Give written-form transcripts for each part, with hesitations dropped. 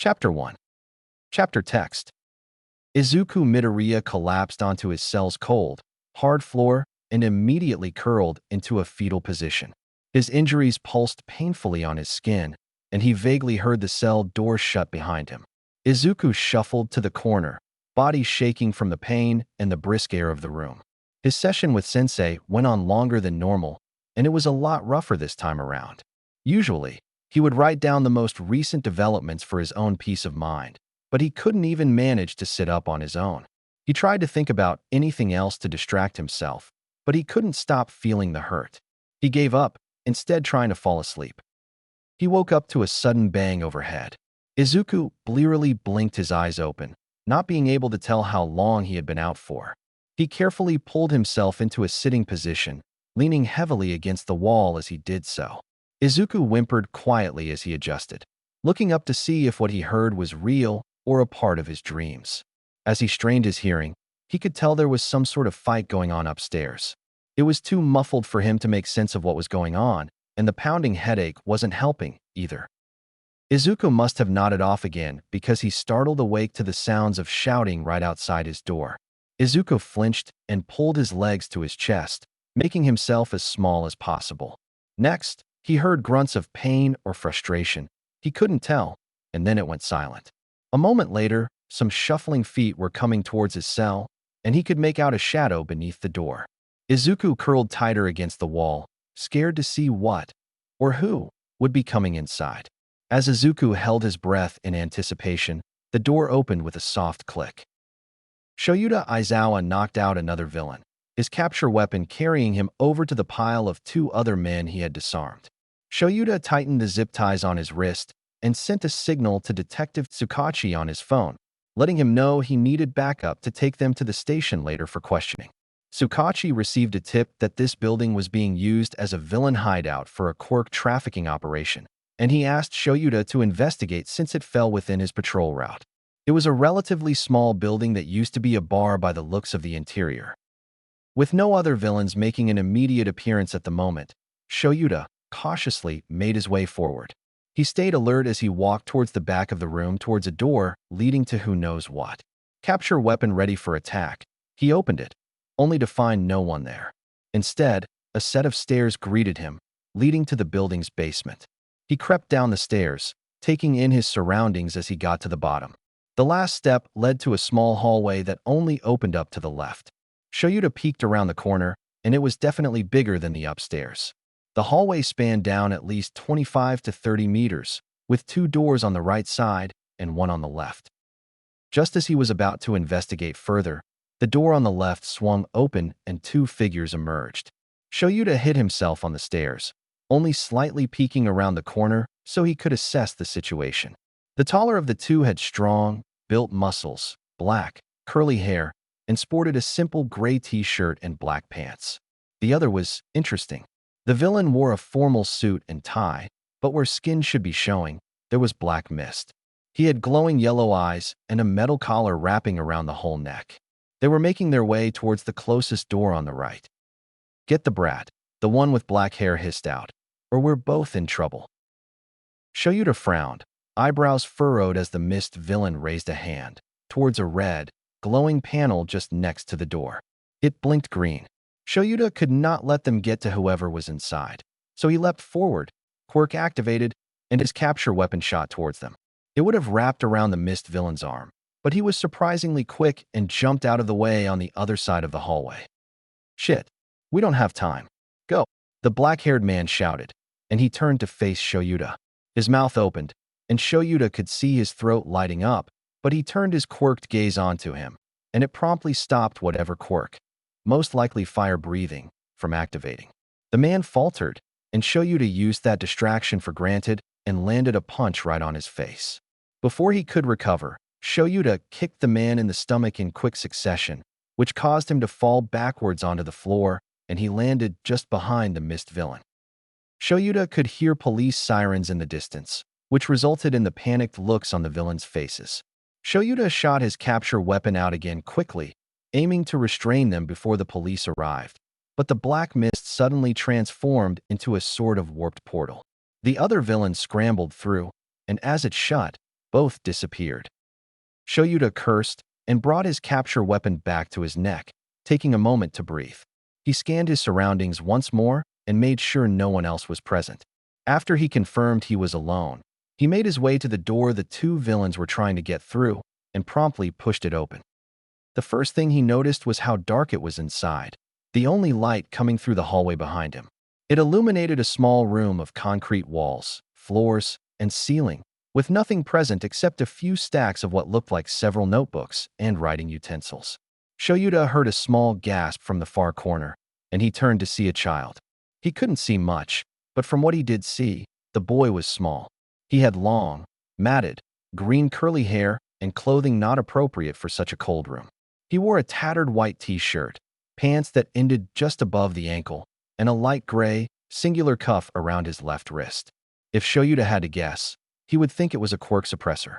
Chapter 1. Chapter Text. Izuku Midoriya collapsed onto his cell's cold, hard floor and immediately curled into a fetal position. His injuries pulsed painfully on his skin, and he vaguely heard the cell door shut behind him. Izuku shuffled to the corner, body shaking from the pain and the brisk air of the room. His session with Sensei went on longer than normal, and it was a lot rougher this time around. Usually, he would write down the most recent developments for his own peace of mind, but he couldn't even manage to sit up on his own. He tried to think about anything else to distract himself, but he couldn't stop feeling the hurt. He gave up, instead trying to fall asleep. He woke up to a sudden bang overhead. Izuku blearily blinked his eyes open, not being able to tell how long he had been out for. He carefully pulled himself into a sitting position, leaning heavily against the wall as he did so. Izuku whimpered quietly as he adjusted, looking up to see if what he heard was real or a part of his dreams. As he strained his hearing, he could tell there was some sort of fight going on upstairs. It was too muffled for him to make sense of what was going on, and the pounding headache wasn't helping either. Izuku must have nodded off again because he startled awake to the sounds of shouting right outside his door. Izuku flinched and pulled his legs to his chest, making himself as small as possible. Next, he heard grunts of pain or frustration. He couldn't tell, and then it went silent. A moment later, some shuffling feet were coming towards his cell, and he could make out a shadow beneath the door. Izuku curled tighter against the wall, scared to see what, or who, would be coming inside. As Izuku held his breath in anticipation, the door opened with a soft click. Shoyuta Aizawa knocked out another villain, his capture weapon carrying him over to the pile of two other men he had disarmed. Shoyuta tightened the zip ties on his wrist and sent a signal to Detective Tsukachi on his phone, letting him know he needed backup to take them to the station later for questioning. Tsukachi received a tip that this building was being used as a villain hideout for a Quirk trafficking operation, and he asked Shoyuta to investigate since it fell within his patrol route. It was a relatively small building that used to be a bar by the looks of the interior. With no other villains making an immediate appearance at the moment, Shoyuta cautiously made his way forward. He stayed alert as he walked towards the back of the room towards a door leading to who knows what. Capture weapon ready for attack, he opened it, only to find no one there. Instead, a set of stairs greeted him, leading to the building's basement. He crept down the stairs, taking in his surroundings as he got to the bottom. The last step led to a small hallway that only opened up to the left. Shoyuta peeked around the corner, and it was definitely bigger than the upstairs. The hallway spanned down at least 25 to 30 meters, with two doors on the right side and one on the left. Just as he was about to investigate further, the door on the left swung open and two figures emerged. Shoyuta hid himself on the stairs, only slightly peeking around the corner so he could assess the situation. The taller of the two had strong, built muscles, black, curly hair, and sported a simple gray t-shirt and black pants. The other was interesting. The villain wore a formal suit and tie, but where skin should be showing, there was black mist. He had glowing yellow eyes and a metal collar wrapping around the whole neck. They were making their way towards the closest door on the right. "Get the brat," the one with black hair hissed out, "or we're both in trouble." Shoyuta frowned, eyebrows furrowed as the mist villain raised a hand towards a red, glowing panel just next to the door. It blinked green. Shoyuta could not let them get to whoever was inside, so he leapt forward, Quirk activated, and his capture weapon shot towards them. It would have wrapped around the mist villain's arm, but he was surprisingly quick and jumped out of the way on the other side of the hallway. "Shit, we don't have time. Go," the black-haired man shouted, and he turned to face Shoyuta. His mouth opened, and Shoyuta could see his throat lighting up, but he turned his quirked gaze onto him, and it promptly stopped whatever quirk, most likely fire breathing, from activating. The man faltered, and Shoyuta used that distraction for granted and landed a punch right on his face. Before he could recover, Shoyuta kicked the man in the stomach in quick succession, which caused him to fall backwards onto the floor, and he landed just behind the mist villain. Shoyuta could hear police sirens in the distance, which resulted in the panicked looks on the villains' faces. Shoyuta shot his capture weapon out again quickly, aiming to restrain them before the police arrived, but the black mist suddenly transformed into a sort of warped portal. The other villain scrambled through, and as it shut, Both disappeared. Shoyuta cursed and brought his capture weapon back to his neck, taking a moment to breathe. He scanned his surroundings once more and made sure no one else was present. After he confirmed he was alone, he made his way to the door the two villains were trying to get through and promptly pushed it open. The first thing he noticed was how dark it was inside, the only light coming through the hallway behind him. It illuminated a small room of concrete walls, floors, and ceiling, with nothing present except a few stacks of what looked like several notebooks and writing utensils. Shoyuta heard a small gasp from the far corner, and he turned to see a child. He couldn't see much, but from what he did see, the boy was small. He had long, matted, green curly hair and clothing not appropriate for such a cold room. He wore a tattered white t-shirt, pants that ended just above the ankle, and a light gray, singular cuff around his left wrist. If Shoyuta had to guess, he would think it was a Quirk suppressor.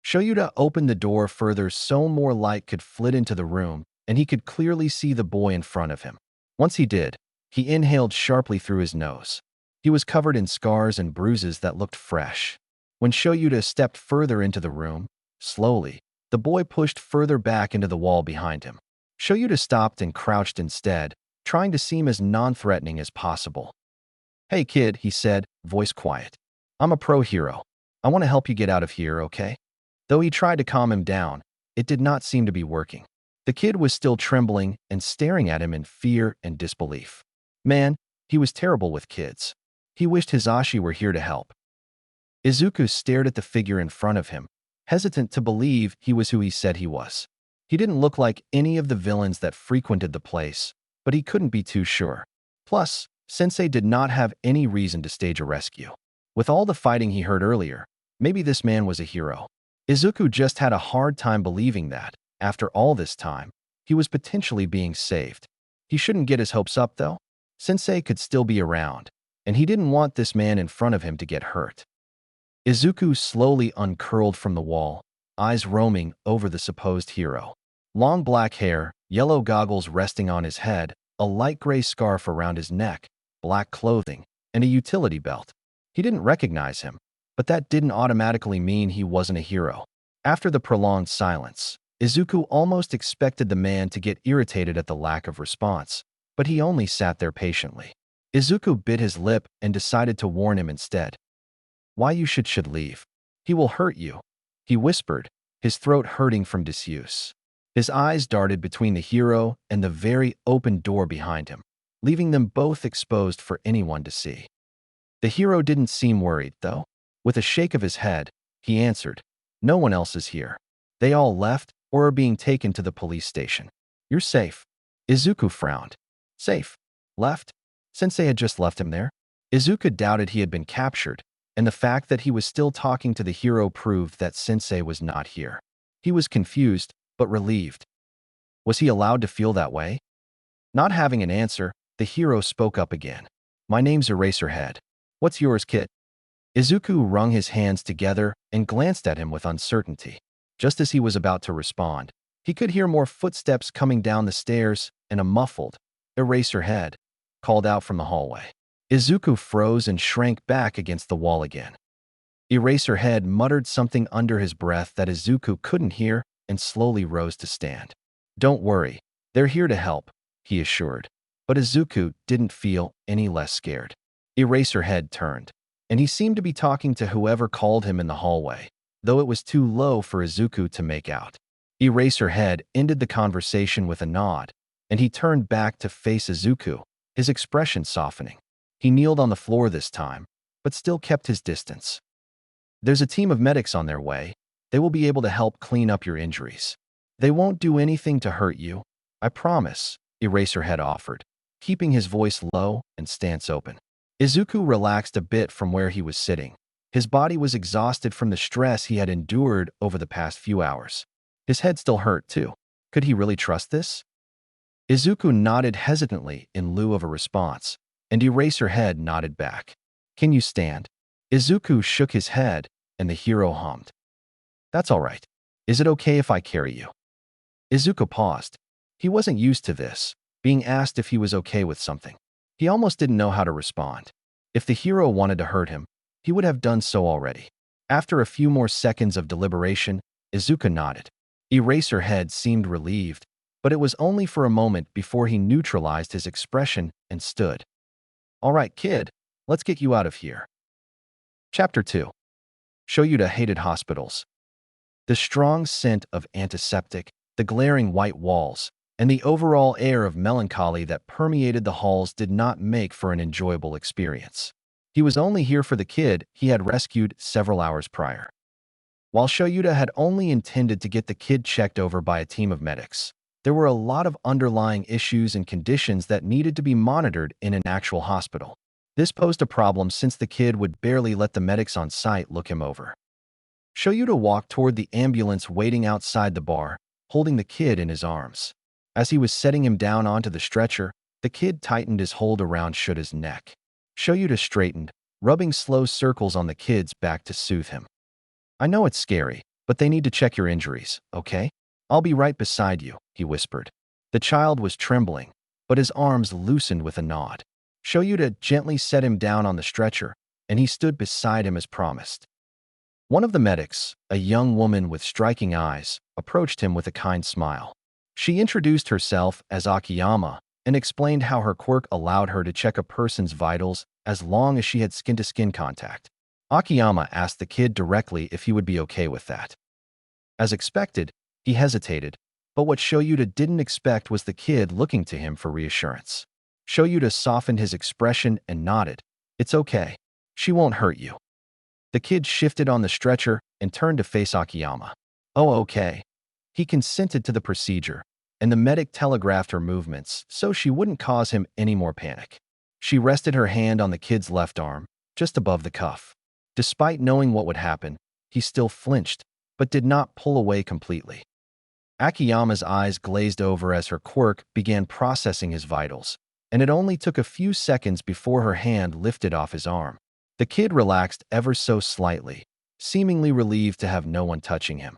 Shoyuta opened the door further so more light could flit into the room, and he could clearly see the boy in front of him. Once he did, he inhaled sharply through his nose. He was covered in scars and bruises that looked fresh. When Shoyuta stepped further into the room, slowly, the boy pushed further back into the wall behind him. Shoyuta stopped and crouched instead, trying to seem as non-threatening as possible. "Hey kid," he said, voice quiet. "I'm a pro hero. I want to help you get out of here, okay?" Though he tried to calm him down, it did not seem to be working. The kid was still trembling and staring at him in fear and disbelief. Man, he was terrible with kids. He wished Hisashi were here to help. Izuku stared at the figure in front of him, hesitant to believe he was who he said he was. He didn't look like any of the villains that frequented the place, but he couldn't be too sure. Plus, Sensei did not have any reason to stage a rescue. With all the fighting he heard earlier, maybe this man was a hero. Izuku just had a hard time believing that, after all this time, he was potentially being saved. He shouldn't get his hopes up, though. Sensei could still be around, and he didn't want this man in front of him to get hurt. Izuku slowly uncurled from the wall, eyes roaming over the supposed hero. Long black hair, yellow goggles resting on his head, a light gray scarf around his neck, black clothing, and a utility belt. He didn't recognize him, but that didn't automatically mean he wasn't a hero. After the prolonged silence, Izuku almost expected the man to get irritated at the lack of response, but he only sat there patiently. Izuku bit his lip and decided to warn him instead. "Why you should leave. He will hurt you," he whispered, his throat hurting from disuse. His eyes darted between the hero and the very open door behind him, leaving them both exposed for anyone to see. The hero didn't seem worried, though. With a shake of his head, he answered, "No one else is here. They all left or are being taken to the police station. You're safe." Izuku frowned. Safe? Left? Sensei had just left him there? Izuku doubted he had been captured, and the fact that he was still talking to the hero proved that Sensei was not here. He was confused, but relieved. Was he allowed to feel that way? Not having an answer, the hero spoke up again. "My name's Eraserhead. What's yours, kid?" Izuku wrung his hands together and glanced at him with uncertainty. Just as he was about to respond, he could hear more footsteps coming down the stairs and a muffled, "Eraserhead," called out from the hallway. Izuku froze and shrank back against the wall again. Eraserhead muttered something under his breath that Izuku couldn't hear and slowly rose to stand. "Don't worry, they're here to help," he assured. But Izuku didn't feel any less scared. Eraserhead turned, and he seemed to be talking to whoever called him in the hallway, though it was too low for Izuku to make out. Eraserhead ended the conversation with a nod, and he turned back to face Izuku, his expression softening. He kneeled on the floor this time, but still kept his distance. "There's a team of medics on their way. They will be able to help clean up your injuries. They won't do anything to hurt you, I promise," Eraserhead offered, keeping his voice low and stance open. Izuku relaxed a bit from where he was sitting. His body was exhausted from the stress he had endured over the past few hours. His head still hurt, too. Could he really trust this? Izuku nodded hesitantly in lieu of a response, and Eraserhead nodded back. "Can you stand?" Izuku shook his head, and the hero hummed. "That's all right. Is it okay if I carry you?" Izuku paused. He wasn't used to this, being asked if he was okay with something. He almost didn't know how to respond. If the hero wanted to hurt him, he would have done so already. After a few more seconds of deliberation, Izuku nodded. Eraserhead seemed relieved, but it was only for a moment before he neutralized his expression and stood. All right, kid, let's get you out of here. Chapter 2. Shoyuta hated hospitals. The strong scent of antiseptic, the glaring white walls, and the overall air of melancholy that permeated the halls did not make for an enjoyable experience. He was only here for the kid he had rescued several hours prior. While Shoyuta had only intended to get the kid checked over by a team of medics, there were a lot of underlying issues and conditions that needed to be monitored in an actual hospital. This posed a problem since the kid would barely let the medics on site look him over. Shoyuta walked toward the ambulance waiting outside the bar, holding the kid in his arms. As he was setting him down onto the stretcher, the kid tightened his hold around Shuta's neck. Shoyuta straightened, rubbing slow circles on the kid's back to soothe him. I know it's scary, but they need to check your injuries, okay? I'll be right beside you, he whispered. The child was trembling, but his arms loosened with a nod. Shoyuta gently set him down on the stretcher, and he stood beside him as promised. One of the medics, a young woman with striking eyes, approached him with a kind smile. She introduced herself as Akiyama and explained how her quirk allowed her to check a person's vitals as long as she had skin-to-skin contact. Akiyama asked the kid directly if he would be okay with that. As expected, he hesitated, but what Shoyuta didn't expect was the kid looking to him for reassurance. Shoyuta softened his expression and nodded. It's okay. She won't hurt you. The kid shifted on the stretcher and turned to face Akiyama. Oh, okay. He consented to the procedure, and the medic telegraphed her movements so she wouldn't cause him any more panic. She rested her hand on the kid's left arm, just above the cuff. Despite knowing what would happen, he still flinched, but did not pull away completely. Akiyama's eyes glazed over as her quirk began processing his vitals, and it only took a few seconds before her hand lifted off his arm. The kid relaxed ever so slightly, seemingly relieved to have no one touching him.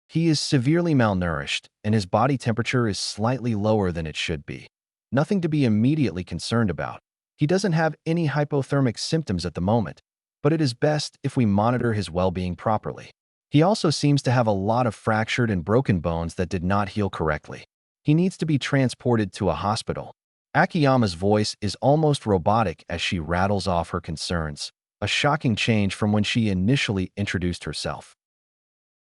He is severely malnourished, and his body temperature is slightly lower than it should be. Nothing to be immediately concerned about. He doesn't have any hypothermic symptoms at the moment, but it is best if we monitor his well-being properly. He also seems to have a lot of fractured and broken bones that did not heal correctly. He needs to be transported to a hospital. Akiyama's voice is almost robotic as she rattles off her concerns, a shocking change from when she initially introduced herself.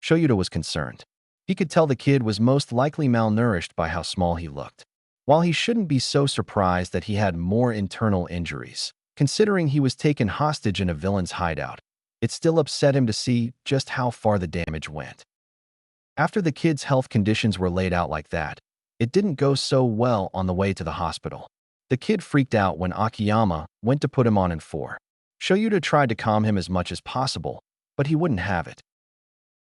Shoyuta was concerned. He could tell the kid was most likely malnourished by how small he looked. While he shouldn't be so surprised that he had more internal injuries, considering he was taken hostage in a villain's hideout, it still upset him to see just how far the damage went. After the kid's health conditions were laid out like that, it didn't go so well on the way to the hospital. The kid freaked out when Akiyama went to put him on N4. Shoyuta tried to calm him as much as possible, but he wouldn't have it.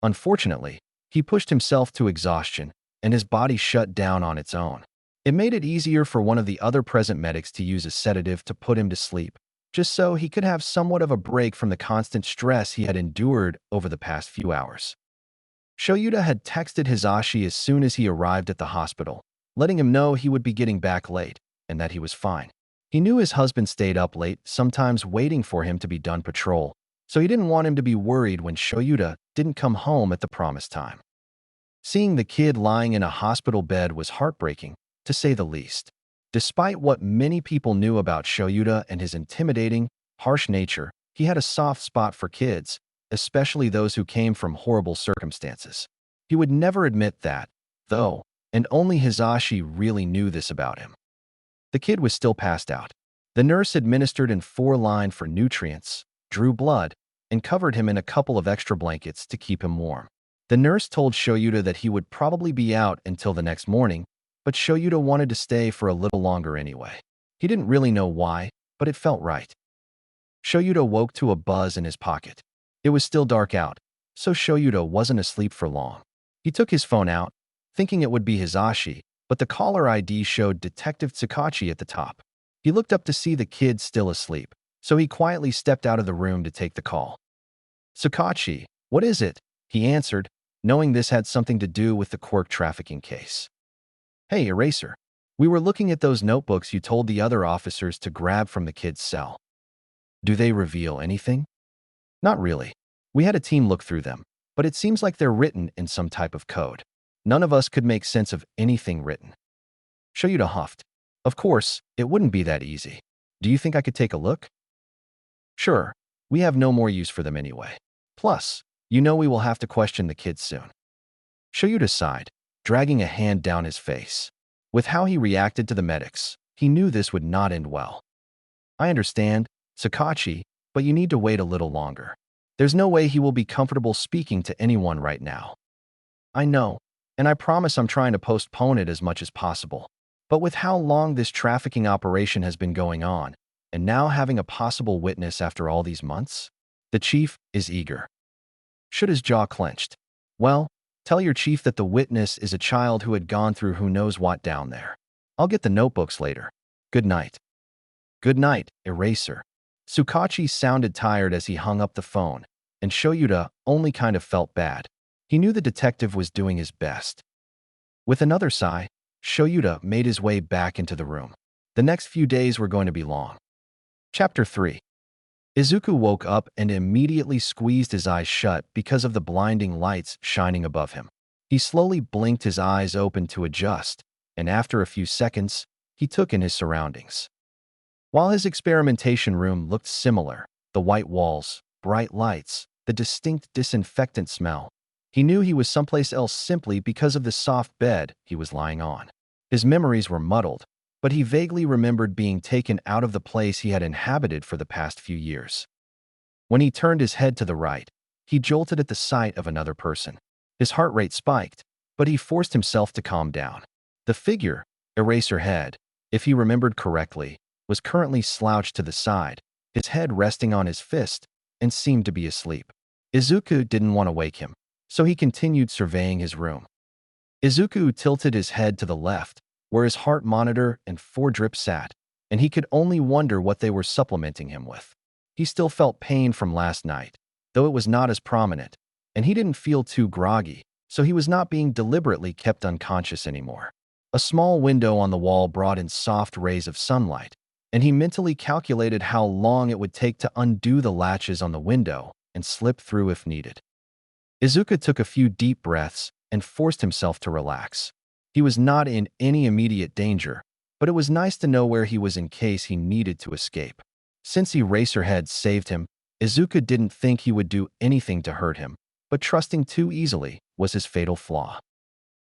Unfortunately, he pushed himself to exhaustion, and his body shut down on its own. It made it easier for one of the other present medics to use a sedative to put him to sleep, just so he could have somewhat of a break from the constant stress he had endured over the past few hours. Shoyuta had texted Hisashi as soon as he arrived at the hospital, letting him know he would be getting back late, and that he was fine. He knew his husband stayed up late, sometimes waiting for him to be done patrol, so he didn't want him to be worried when Shoyuta didn't come home at the promised time. Seeing the kid lying in a hospital bed was heartbreaking, to say the least. Despite what many people knew about Shoyuta and his intimidating, harsh nature, he had a soft spot for kids, especially those who came from horrible circumstances. He would never admit that, though, and only Hisashi really knew this about him. The kid was still passed out. The nurse administered N4 for nutrients, drew blood, and covered him in a couple of extra blankets to keep him warm. The nurse told Shoyuta that he would probably be out until the next morning, but Shoyuta wanted to stay for a little longer anyway. He didn't really know why, but it felt right. Shoyuta woke to a buzz in his pocket. It was still dark out, so Shoyuta wasn't asleep for long. He took his phone out, thinking it would be Hisashi, but the caller ID showed Detective Tsukachi at the top. He looked up to see the kid still asleep, so he quietly stepped out of the room to take the call. "Tsukachi, what is it?" he answered, knowing this had something to do with the Quirk trafficking case. "Hey, Eraser. We were looking at those notebooks you told the other officers to grab from the kid's cell. Do they reveal anything?" "Not really. We had a team look through them, but it seems like they're written in some type of code. None of us could make sense of anything written. Shoyuta huffed. Of course, it wouldn't be that easy. Do you think I could take a look? Sure, we have no more use for them anyway. Plus, you know we will have to question the kids soon. Shoyuta sighed, dragging a hand down his face. With how he reacted to the medics, he knew this would not end well. I understand, Sakachi, but you need to wait a little longer. There's no way he will be comfortable speaking to anyone right now. I know, and I promise I'm trying to postpone it as much as possible. But with how long this trafficking operation has been going on, and now having a possible witness after all these months, the chief is eager. Shuta's jaw clenched. Well, tell your chief that the witness is a child who had gone through who knows what down there. I'll get the notebooks later. Good night. Good night, Eraser. Sukachi sounded tired as he hung up the phone, and Shoyuta only kind of felt bad. He knew the detective was doing his best. With another sigh, Shoyuta made his way back into the room. The next few days were going to be long. Chapter 3. Izuku woke up and immediately squeezed his eyes shut because of the blinding lights shining above him. He slowly blinked his eyes open to adjust, and after a few seconds, he took in his surroundings. While his experimentation room looked similar, the white walls, bright lights, the distinct disinfectant smell, he knew he was someplace else simply because of the soft bed he was lying on. His memories were muddled, but he vaguely remembered being taken out of the place he had inhabited for the past few years. When he turned his head to the right, he jolted at the sight of another person. His heart rate spiked, but he forced himself to calm down. The figure, Eraserhead, if he remembered correctly, was currently slouched to the side, his head resting on his fist, and seemed to be asleep. Izuku didn't want to wake him, so he continued surveying his room. Izuku tilted his head to the left, where his heart monitor and 4-drip sat, and he could only wonder what they were supplementing him with. He still felt pain from last night, though it was not as prominent, and he didn't feel too groggy, so he was not being deliberately kept unconscious anymore. A small window on the wall brought in soft rays of sunlight, and he mentally calculated how long it would take to undo the latches on the window and slip through if needed. Izuku took a few deep breaths and forced himself to relax. He was not in any immediate danger, but it was nice to know where he was in case he needed to escape. Since Eraserhead saved him, Izuku didn't think he would do anything to hurt him, but trusting too easily was his fatal flaw.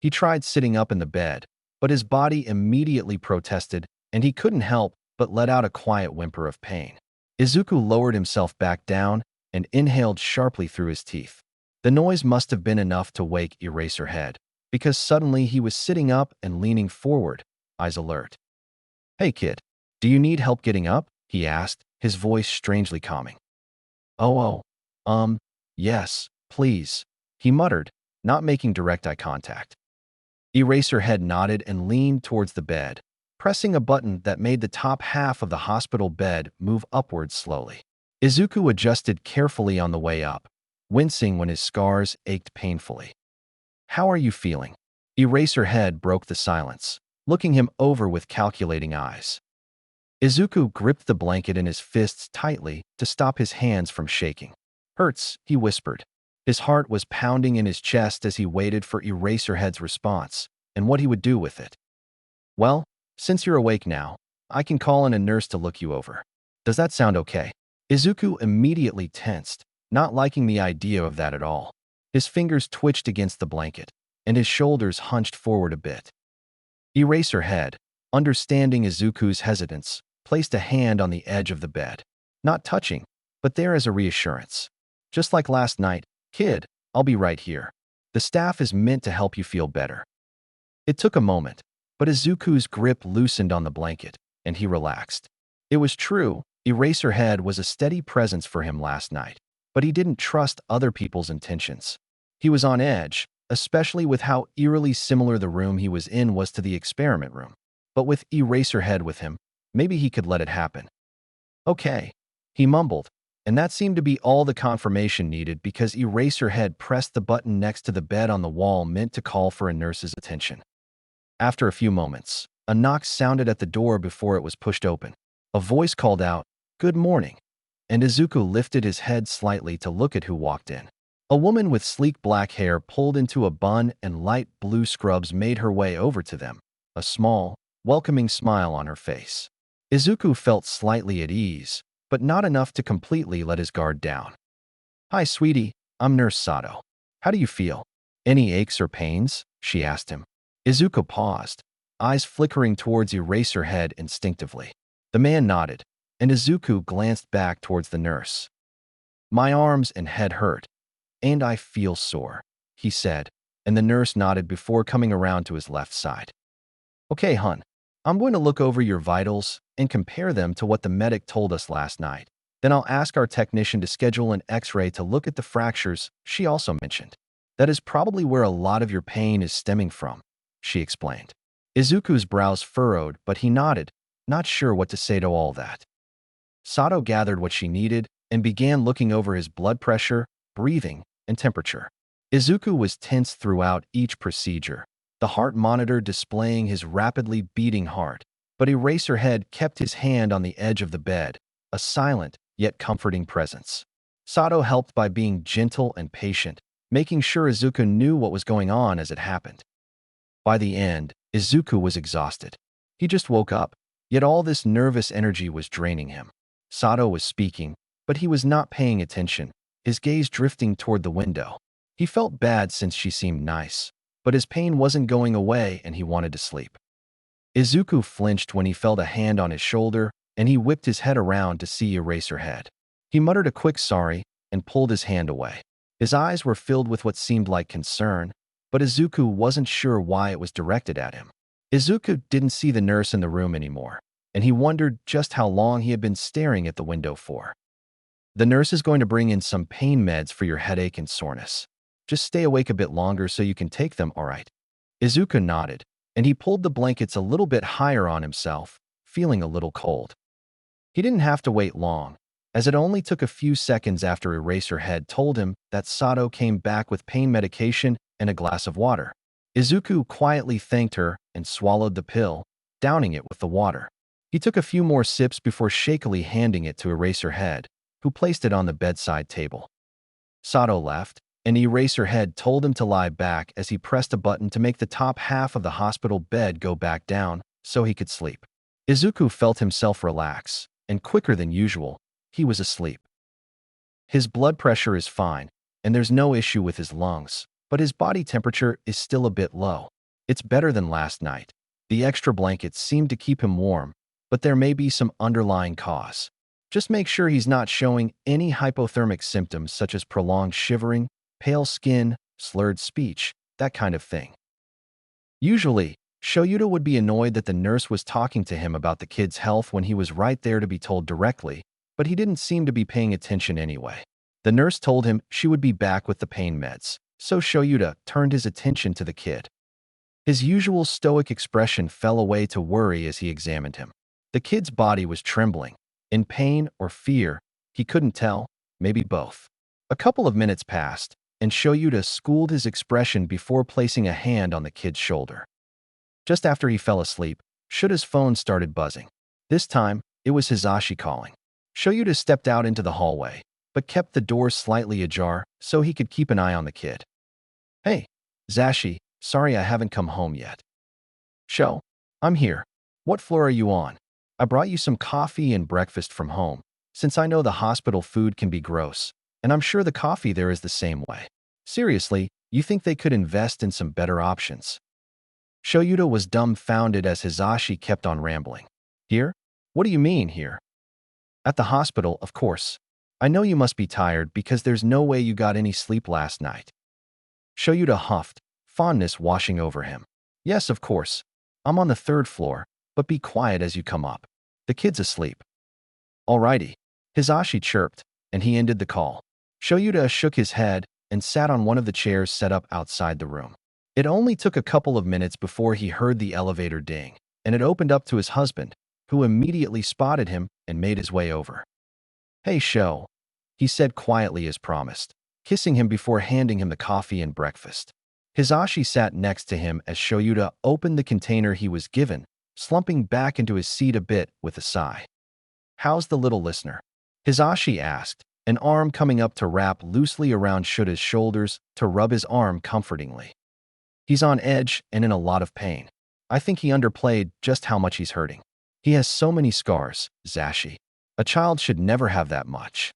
He tried sitting up in the bed, but his body immediately protested, and he couldn't help but let out a quiet whimper of pain. Izuku lowered himself back down and inhaled sharply through his teeth. The noise must have been enough to wake Eraserhead, because suddenly he was sitting up and leaning forward, eyes alert. "Hey kid, do you need help getting up?" he asked, his voice strangely calming. Yes, please," he muttered, not making direct eye contact. Eraserhead nodded and leaned towards the bed, pressing a button that made the top half of the hospital bed move upwards slowly. Izuku adjusted carefully on the way up, wincing when his scars ached painfully. "How are you feeling?" Eraserhead broke the silence, looking him over with calculating eyes. Izuku gripped the blanket in his fists tightly to stop his hands from shaking. "Hurts," he whispered. His heart was pounding in his chest as he waited for Eraserhead's response and what he would do with it. "Well, since you're awake now, I can call in a nurse to look you over. Does that sound okay?" Izuku immediately tensed, not liking the idea of that at all. His fingers twitched against the blanket, and his shoulders hunched forward a bit. Eraserhead, understanding Izuku's hesitance, placed a hand on the edge of the bed. Not touching, but there as a reassurance. "Just like last night, kid, I'll be right here. The staff is meant to help you feel better." It took a moment, but Izuku's grip loosened on the blanket, and he relaxed. It was true, Eraserhead was a steady presence for him last night, but he didn't trust other people's intentions. He was on edge, especially with how eerily similar the room he was in was to the experiment room. But with Eraserhead with him, maybe he could let it happen. "Okay," he mumbled, and that seemed to be all the confirmation needed because Eraserhead pressed the button next to the bed on the wall meant to call for a nurse's attention. After a few moments, a knock sounded at the door before it was pushed open. A voice called out, "Good morning." and Izuku lifted his head slightly to look at who walked in. A woman with sleek black hair pulled into a bun and light blue scrubs made her way over to them, a small, welcoming smile on her face. Izuku felt slightly at ease, but not enough to completely let his guard down. "Hi, sweetie. I'm Nurse Sato. How do you feel? Any aches or pains?" she asked him. Izuku paused, eyes flickering towards Eraserhead instinctively. The man nodded, and Izuku glanced back towards the nurse. "My arms and head hurt, and I feel sore," he said, and the nurse nodded before coming around to his left side. "Okay, hun. I'm going to look over your vitals and compare them to what the medic told us last night. Then I'll ask our technician to schedule an x-ray to look at the fractures she also mentioned. That is probably where a lot of your pain is stemming from," she explained. Izuku's brows furrowed, but he nodded, not sure what to say to all that. Sato gathered what she needed and began looking over his blood pressure, breathing, and temperature. Izuku was tense throughout each procedure, the heart monitor displaying his rapidly beating heart, but Eraserhead kept his hand on the edge of the bed, a silent yet comforting presence. Sato helped by being gentle and patient, making sure Izuku knew what was going on as it happened. By the end, Izuku was exhausted. He just woke up, yet all this nervous energy was draining him. Sato was speaking, but he was not paying attention, his gaze drifting toward the window. He felt bad since she seemed nice, but his pain wasn't going away and he wanted to sleep. Izuku flinched when he felt a hand on his shoulder, and he whipped his head around to see Eraserhead. He muttered a quick sorry and pulled his hand away. His eyes were filled with what seemed like concern, but Izuku wasn't sure why it was directed at him. Izuku didn't see the nurse in the room anymore, and he wondered just how long he had been staring at the window for. "The nurse is going to bring in some pain meds for your headache and soreness. Just stay awake a bit longer so you can take them, all right?" Izuku nodded, and he pulled the blankets a little bit higher on himself, feeling a little cold. He didn't have to wait long, as it only took a few seconds after Eraserhead told him that Sato came back with pain medication and a glass of water. Izuku quietly thanked her and swallowed the pill, downing it with the water. He took a few more sips before shakily handing it to Eraserhead, who placed it on the bedside table. Sato left, and Eraserhead told him to lie back as he pressed a button to make the top half of the hospital bed go back down so he could sleep. Izuku felt himself relax, and quicker than usual, he was asleep. His blood pressure is fine, and there's no issue with his lungs, but his body temperature is still a bit low. It's better than last night. The extra blankets seem to keep him warm, but there may be some underlying cause. Just make sure he's not showing any hypothermic symptoms such as prolonged shivering, pale skin, slurred speech, that kind of thing. Usually, Shoyuta would be annoyed that the nurse was talking to him about the kid's health when he was right there to be told directly, but he didn't seem to be paying attention anyway. The nurse told him she would be back with the pain meds, so Shoyuta turned his attention to the kid. His usual stoic expression fell away to worry as he examined him. The kid's body was trembling. In pain or fear, he couldn't tell, maybe both. A couple of minutes passed, and Shoyuta schooled his expression before placing a hand on the kid's shoulder. Just after he fell asleep, Shuta's phone started buzzing. This time, it was Hisashi calling. Shoyuta stepped out into the hallway, but kept the door slightly ajar so he could keep an eye on the kid. "Hey, Zashi, sorry I haven't come home yet." "Sho, I'm here. What floor are you on? I brought you some coffee and breakfast from home, since I know the hospital food can be gross, and I'm sure the coffee there is the same way. Seriously, you think they could invest in some better options?" Shoyuta was dumbfounded as Hisashi kept on rambling. "Here? What do you mean, here?" "At the hospital, of course. I know you must be tired because there's no way you got any sleep last night." Shoyuta huffed, fondness washing over him. "Yes, of course. I'm on the 3rd floor, but be quiet as you come up. The kid's asleep." "Alrighty," Hisashi chirped, and he ended the call. Shoyuta shook his head and sat on one of the chairs set up outside the room. It only took a couple of minutes before he heard the elevator ding, and it opened up to his husband, who immediately spotted him and made his way over. "Hey, Sho," he said quietly as promised, kissing him before handing him the coffee and breakfast. Hisashi sat next to him as Shoyuta opened the container he was given, slumping back into his seat a bit with a sigh. "How's the little listener?" Hisashi asked, an arm coming up to wrap loosely around Shuta's shoulders to rub his arm comfortingly. He's on edge and in a lot of pain. I think he underplayed just how much he's hurting. He has so many scars, Zashi. A child should never have that much.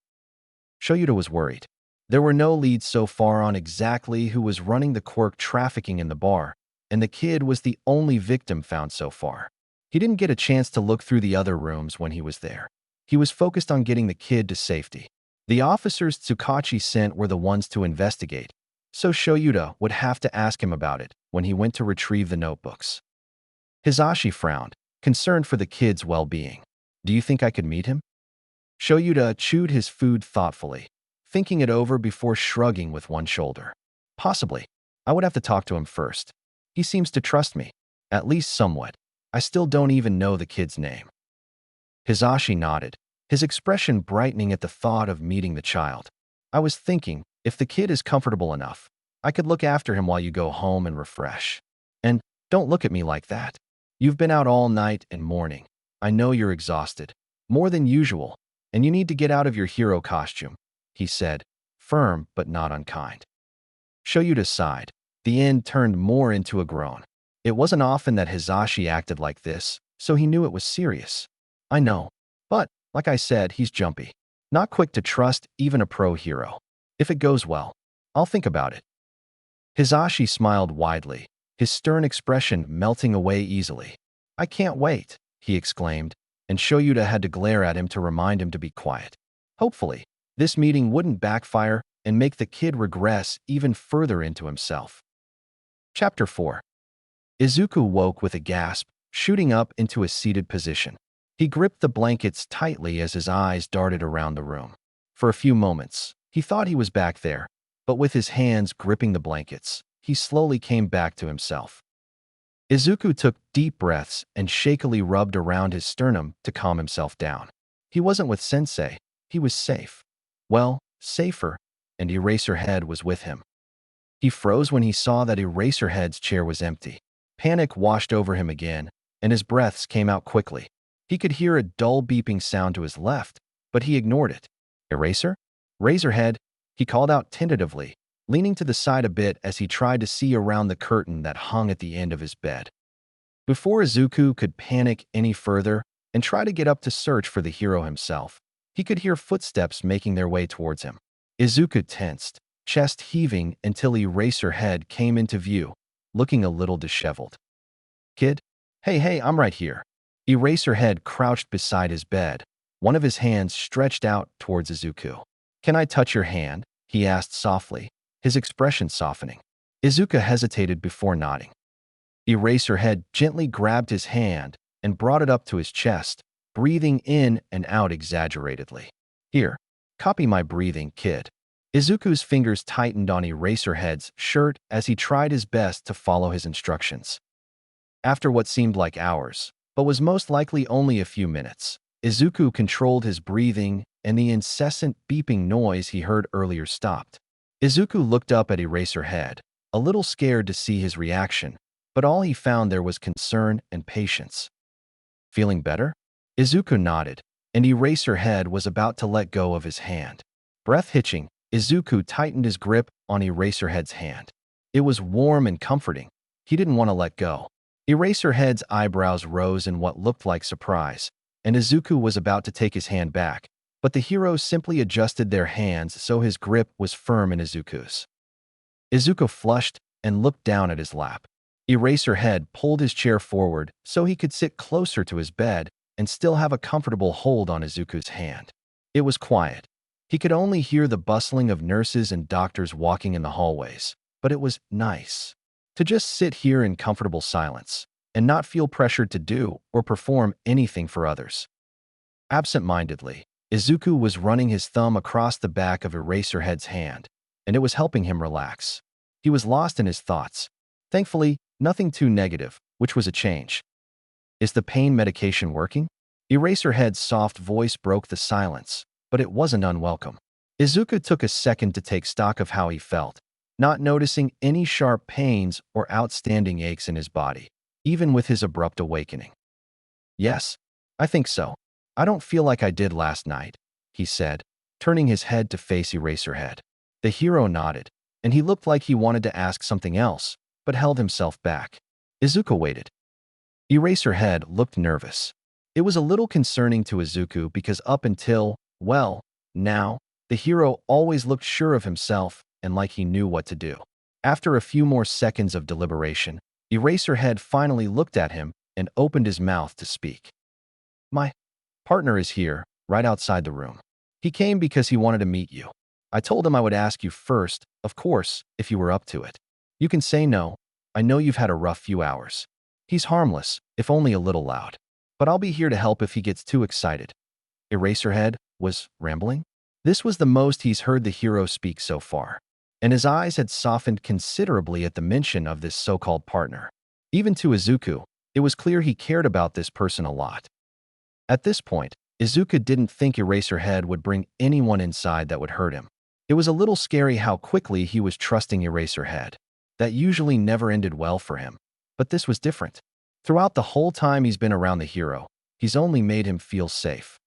Shoyuta was worried. There were no leads so far on exactly who was running the Quirk trafficking in the bar, and the kid was the only victim found so far. He didn't get a chance to look through the other rooms when he was there. He was focused on getting the kid to safety. The officers Tsukachi sent were the ones to investigate, so Shoyuta would have to ask him about it when he went to retrieve the notebooks. Hisashi frowned, concerned for the kid's well-being. Do you think I could meet him? Shoyuta chewed his food thoughtfully, thinking it over before shrugging with one shoulder. Possibly. I would have to talk to him first. He seems to trust me, at least somewhat. I still don't even know the kid's name. Hisashi nodded, his expression brightening at the thought of meeting the child. I was thinking, if the kid is comfortable enough, I could look after him while you go home and refresh. And don't look at me like that. You've been out all night and morning. I know you're exhausted, more than usual, and you need to get out of your hero costume, he said, firm but not unkind. Shoyuta sighed. The end turned more into a groan. It wasn't often that Hisashi acted like this, so he knew it was serious. I know, but, like I said, he's jumpy. Not quick to trust even a pro hero. If it goes well, I'll think about it. Hisashi smiled widely, his stern expression melting away easily. I can't wait, he exclaimed, and Shoyuta had to glare at him to remind him to be quiet. Hopefully, this meeting wouldn't backfire and make the kid regress even further into himself. Chapter 4. Izuku woke with a gasp, shooting up into a seated position. He gripped the blankets tightly as his eyes darted around the room. For a few moments, he thought he was back there, but with his hands gripping the blankets, he slowly came back to himself. Izuku took deep breaths and shakily rubbed around his sternum to calm himself down. He wasn't with Sensei. He was safe. Well, safer, and Eraserhead was with him. He froze when he saw that Eraserhead's chair was empty. Panic washed over him again, and his breaths came out quickly. He could hear a dull beeping sound to his left, but he ignored it. Eraser? Razorhead, he called out tentatively, leaning to the side a bit as he tried to see around the curtain that hung at the end of his bed. Before Izuku could panic any further and try to get up to search for the hero himself, he could hear footsteps making their way towards him. Izuku tensed, chest heaving until Eraserhead came into view, looking a little disheveled. Kid? Hey, I'm right here. Eraserhead crouched beside his bed, one of his hands stretched out towards Izuku. Can I touch your hand? He asked softly, his expression softening. Izuku hesitated before nodding. Eraserhead gently grabbed his hand and brought it up to his chest, breathing in and out exaggeratedly. Here, copy my breathing, kid. Izuku's fingers tightened on Eraserhead's shirt as he tried his best to follow his instructions. After what seemed like hours, but was most likely only a few minutes, Izuku controlled his breathing and the incessant beeping noise he heard earlier stopped. Izuku looked up at Eraserhead, a little scared to see his reaction, but all he found there was concern and patience. Feeling better? Izuku nodded, and Eraserhead was about to let go of his hand. Breath hitching, Izuku tightened his grip on Eraserhead's hand. It was warm and comforting. He didn't want to let go. Eraserhead's eyebrows rose in what looked like surprise, and Izuku was about to take his hand back, but the heroes simply adjusted their hands so his grip was firm in Izuku's. Izuku flushed and looked down at his lap. Eraserhead pulled his chair forward so he could sit closer to his bed and still have a comfortable hold on Izuku's hand. It was quiet. He could only hear the bustling of nurses and doctors walking in the hallways, but it was nice to just sit here in comfortable silence and not feel pressured to do or perform anything for others. Absent-mindedly, Izuku was running his thumb across the back of Eraserhead's hand, and it was helping him relax. He was lost in his thoughts. Thankfully, nothing too negative, which was a change. Is the pain medication working? Eraserhead's soft voice broke the silence, but it wasn't unwelcome. Izuku took a second to take stock of how he felt, not noticing any sharp pains or outstanding aches in his body, even with his abrupt awakening. Yes, I think so. I don't feel like I did last night, he said, turning his head to face Eraserhead. The hero nodded, and he looked like he wanted to ask something else, but held himself back. Izuku waited. Eraserhead looked nervous. It was a little concerning to Izuku because up until, well, now, the hero always looked sure of himself and like he knew what to do. After a few more seconds of deliberation, Eraserhead finally looked at him and opened his mouth to speak. My partner is here, right outside the room. He came because he wanted to meet you. I told him I would ask you first, of course, if you were up to it. You can say no. I know you've had a rough few hours. He's harmless, if only a little loud. But I'll be here to help if he gets too excited. Eraserhead was rambling. This was the most he's heard the hero speak so far, and his eyes had softened considerably at the mention of this so-called partner. Even to Izuku, it was clear he cared about this person a lot. At this point, Izuku didn't think Eraserhead would bring anyone inside that would hurt him. It was a little scary how quickly he was trusting Eraserhead. That usually never ended well for him. But this was different. Throughout the whole time he's been around the hero, he's only made him feel safe.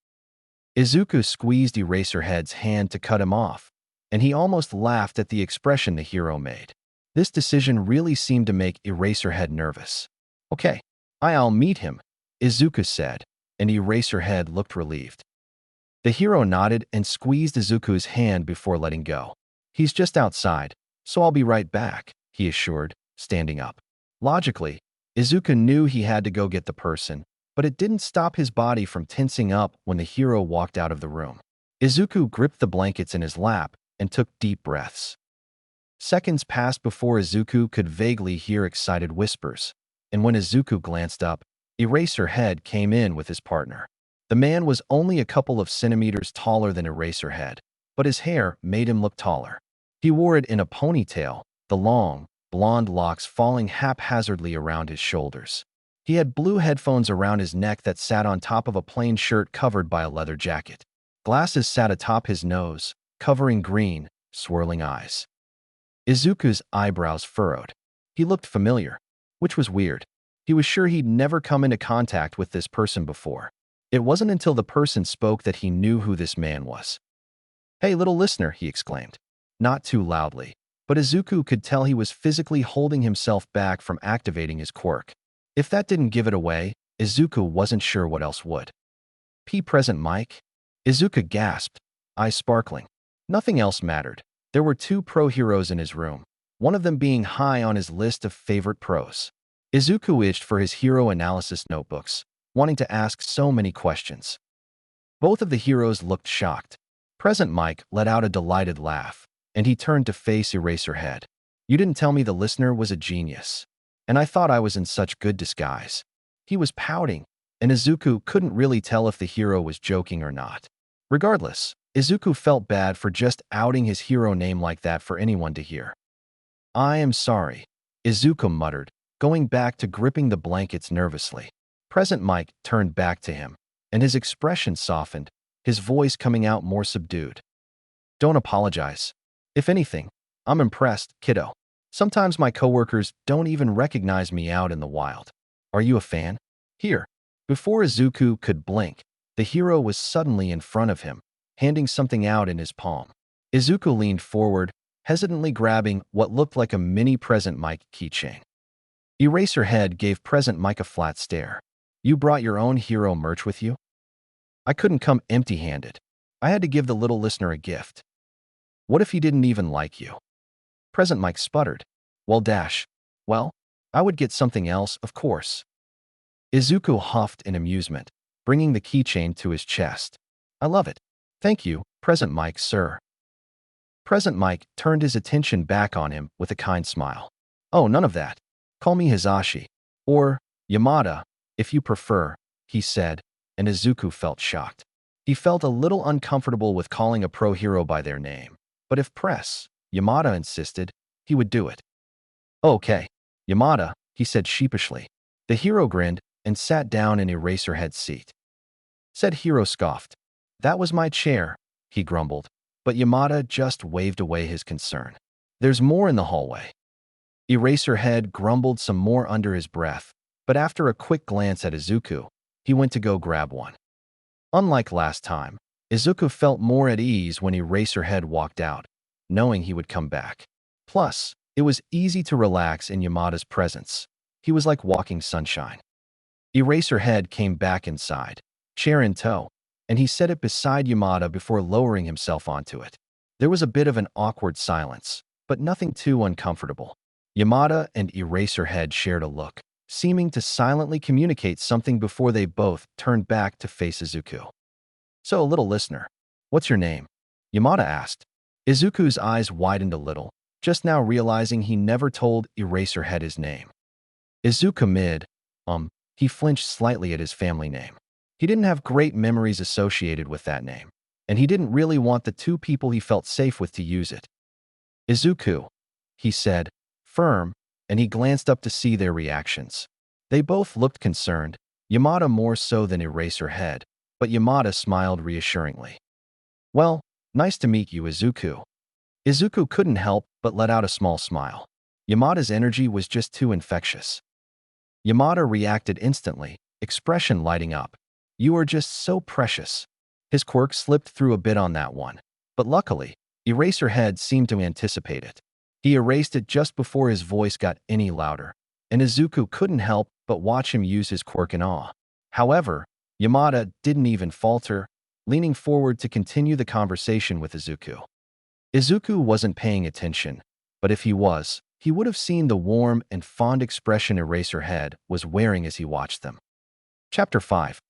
Izuku squeezed Eraserhead's hand to cut him off, and he almost laughed at the expression the hero made. This decision really seemed to make Eraserhead nervous. Okay, I'll meet him, Izuku said, and Eraserhead looked relieved. The hero nodded and squeezed Izuku's hand before letting go. He's just outside, so I'll be right back, he assured, standing up. Logically, Izuku knew he had to go get the person, but it didn't stop his body from tensing up when the hero walked out of the room. Izuku gripped the blankets in his lap and took deep breaths. Seconds passed before Izuku could vaguely hear excited whispers, and when Izuku glanced up, Eraserhead came in with his partner. The man was only a couple of centimeters taller than Eraserhead, but his hair made him look taller. He wore it in a ponytail, the long, blonde locks falling haphazardly around his shoulders. He had blue headphones around his neck that sat on top of a plain shirt covered by a leather jacket. Glasses sat atop his nose, covering green, swirling eyes. Izuku's eyebrows furrowed. He looked familiar, which was weird. He was sure he'd never come into contact with this person before. It wasn't until the person spoke that he knew who this man was. "Hey, little listener," he exclaimed. Not too loudly, but Izuku could tell he was physically holding himself back from activating his quirk. If that didn't give it away, Izuku wasn't sure what else would. Present Mike? Izuku gasped, eyes sparkling. Nothing else mattered. There were two pro heroes in his room, one of them being high on his list of favorite pros. Izuku itched for his hero analysis notebooks, wanting to ask so many questions. Both of the heroes looked shocked. Present Mike let out a delighted laugh, and he turned to face Eraserhead. "You didn't tell me the listener was a genius. And I thought I was in such good disguise." He was pouting, and Izuku couldn't really tell if the hero was joking or not. Regardless, Izuku felt bad for just outing his hero name like that for anyone to hear. "I am sorry," Izuku muttered, going back to gripping the blankets nervously. Present Mike turned back to him, and his expression softened, his voice coming out more subdued. "Don't apologize. If anything, I'm impressed, kiddo. Sometimes my coworkers don't even recognize me out in the wild. Are you a fan? Here." Before Izuku could blink, the hero was suddenly in front of him, handing something out in his palm. Izuku leaned forward, hesitantly grabbing what looked like a mini Present Mike keychain. Eraserhead gave Present Mike a flat stare. "You brought your own hero merch with you?" "I couldn't come empty-handed. I had to give the little listener a gift." "What if he didn't even like you?" Present Mike sputtered. Well, I would get something else, of course." Izuku huffed in amusement, bringing the keychain to his chest. "I love it. Thank you, Present Mike, sir." Present Mike turned his attention back on him with a kind smile. "Oh, none of that. Call me Hizashi. Or Yamada, if you prefer," he said, and Izuku felt shocked. He felt a little uncomfortable with calling a pro hero by their name, but if Yamada insisted, he would do it. "Okay, Yamada," he said sheepishly. The hero grinned and sat down in Eraserhead's seat. Said hero scoffed. "That was my chair," he grumbled, but Yamada just waved away his concern. "There's more in the hallway." Eraserhead grumbled some more under his breath, but after a quick glance at Izuku, he went to go grab one. Unlike last time, Izuku felt more at ease when Eraserhead walked out, knowing he would come back. Plus, it was easy to relax in Yamada's presence. He was like walking sunshine. Eraserhead came back inside, chair in tow, and he set it beside Yamada before lowering himself onto it. There was a bit of an awkward silence, but nothing too uncomfortable. Yamada and Eraserhead shared a look, seeming to silently communicate something before they both turned back to face Izuku. "So, little listener, what's your name?" Yamada asked. Izuku's eyes widened a little, just now realizing he never told Eraserhead his name. Izuku he flinched slightly at his family name. He didn't have great memories associated with that name, and he didn't really want the two people he felt safe with to use it. "Izuku," he said, firm, and he glanced up to see their reactions. They both looked concerned, Yamada more so than Eraserhead, but Yamada smiled reassuringly. "Well, nice to meet you, Izuku." Izuku couldn't help but let out a small smile. Yamada's energy was just too infectious. Yamada reacted instantly, expression lighting up. "You are just so precious." His quirk slipped through a bit on that one, but luckily, Eraserhead seemed to anticipate it. He erased it just before his voice got any louder, and Izuku couldn't help but watch him use his quirk in awe. However, Yamada didn't even falter, leaning forward to continue the conversation with Izuku. Izuku wasn't paying attention, but if he was, he would have seen the warm and fond expression Eraserhead was wearing as he watched them. Chapter 5.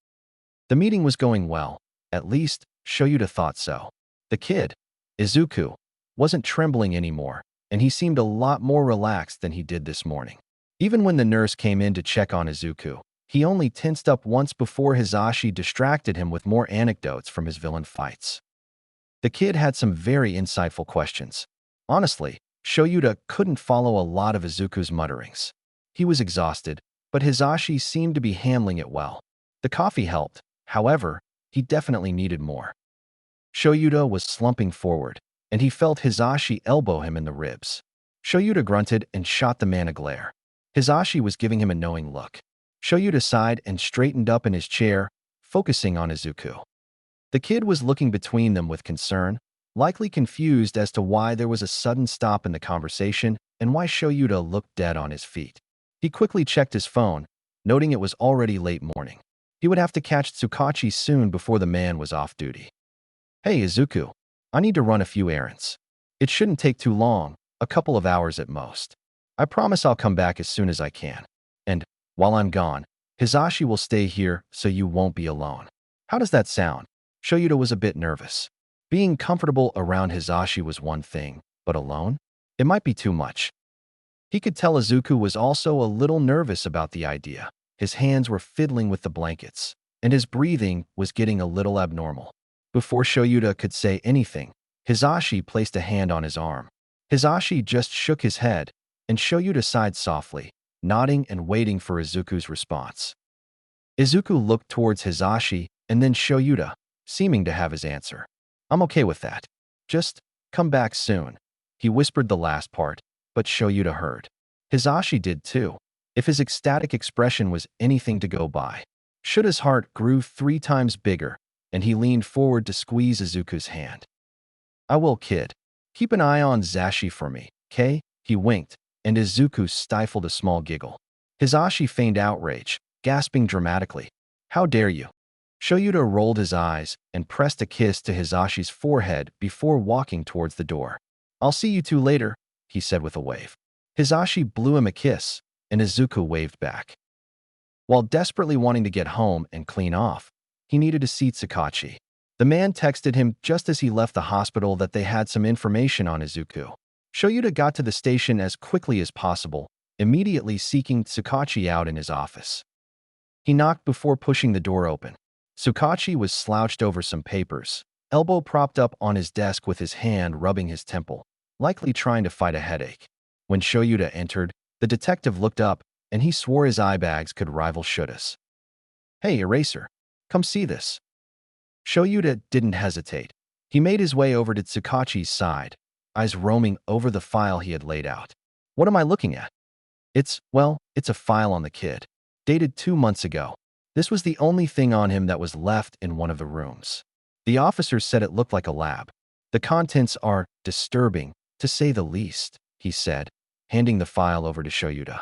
The meeting was going well, at least, Shoyuta thought so. The kid, Izuku, wasn't trembling anymore, and he seemed a lot more relaxed than he did this morning. Even when the nurse came in to check on Izuku, he only tensed up once before Hisashi distracted him with more anecdotes from his villain fights. The kid had some very insightful questions. Honestly, Shoyuta couldn't follow a lot of Izuku's mutterings. He was exhausted, but Hisashi seemed to be handling it well. The coffee helped, however, he definitely needed more. Shoyuta was slumping forward, and he felt Hisashi elbow him in the ribs. Shoyuta grunted and shot the man a glare. Hisashi was giving him a knowing look. Shoyuta sighed and straightened up in his chair, focusing on Izuku. The kid was looking between them with concern, likely confused as to why there was a sudden stop in the conversation and why Shoyuta looked dead on his feet. He quickly checked his phone, noting it was already late morning. He would have to catch Tsukachi soon before the man was off duty. "Hey, Izuku, I need to run a few errands. It shouldn't take too long, a couple of hours at most. I promise I'll come back as soon as I can. And, while I'm gone, Hisashi will stay here so you won't be alone." How does that sound? Shoyuta was a bit nervous. Being comfortable around Hisashi was one thing, but alone? It might be too much. He could tell Izuku was also a little nervous about the idea. His hands were fiddling with the blankets, and his breathing was getting a little abnormal. Before Shoyuta could say anything, Hisashi placed a hand on his arm. Hisashi just shook his head, and Shoyuta sighed softly, nodding and waiting for Izuku's response. Izuku looked towards Hisashi and then Shoyuta, seeming to have his answer. "I'm okay with that. Just come back soon." He whispered the last part, but Shoyuta heard. Hisashi did too, if his ecstatic expression was anything to go by. Shuta's heart grew 3 times bigger, and he leaned forward to squeeze Izuku's hand. "I will, kid. Keep an eye on Zashi for me, okay?" He winked, and Izuku stifled a small giggle. Hisashi feigned outrage, gasping dramatically. "How dare you?" Shoyuta rolled his eyes and pressed a kiss to Hisashi's forehead before walking towards the door. "I'll see you two later," he said with a wave. Hisashi blew him a kiss, and Izuku waved back. While desperately wanting to get home and clean off, he needed to see Tsukachi. The man texted him just as he left the hospital that they had some information on Izuku. Shoyuta got to the station as quickly as possible, immediately seeking Tsukachi out in his office. He knocked before pushing the door open. Tsukachi was slouched over some papers, elbow propped up on his desk with his hand rubbing his temple, likely trying to fight a headache. When Shoyuta entered, the detective looked up, and he swore his eye bags could rival Shuta's. "Hey, Eraser, come see this." Shoyuta didn't hesitate. He made his way over to Tsukachi's side, eyes roaming over the file he had laid out. "What am I looking at?" It's a file on the kid, dated 2 months ago. This was the only thing on him that was left in one of the rooms. The officers said it looked like a lab. The contents are disturbing, to say the least, he said, handing the file over to Shoyuta.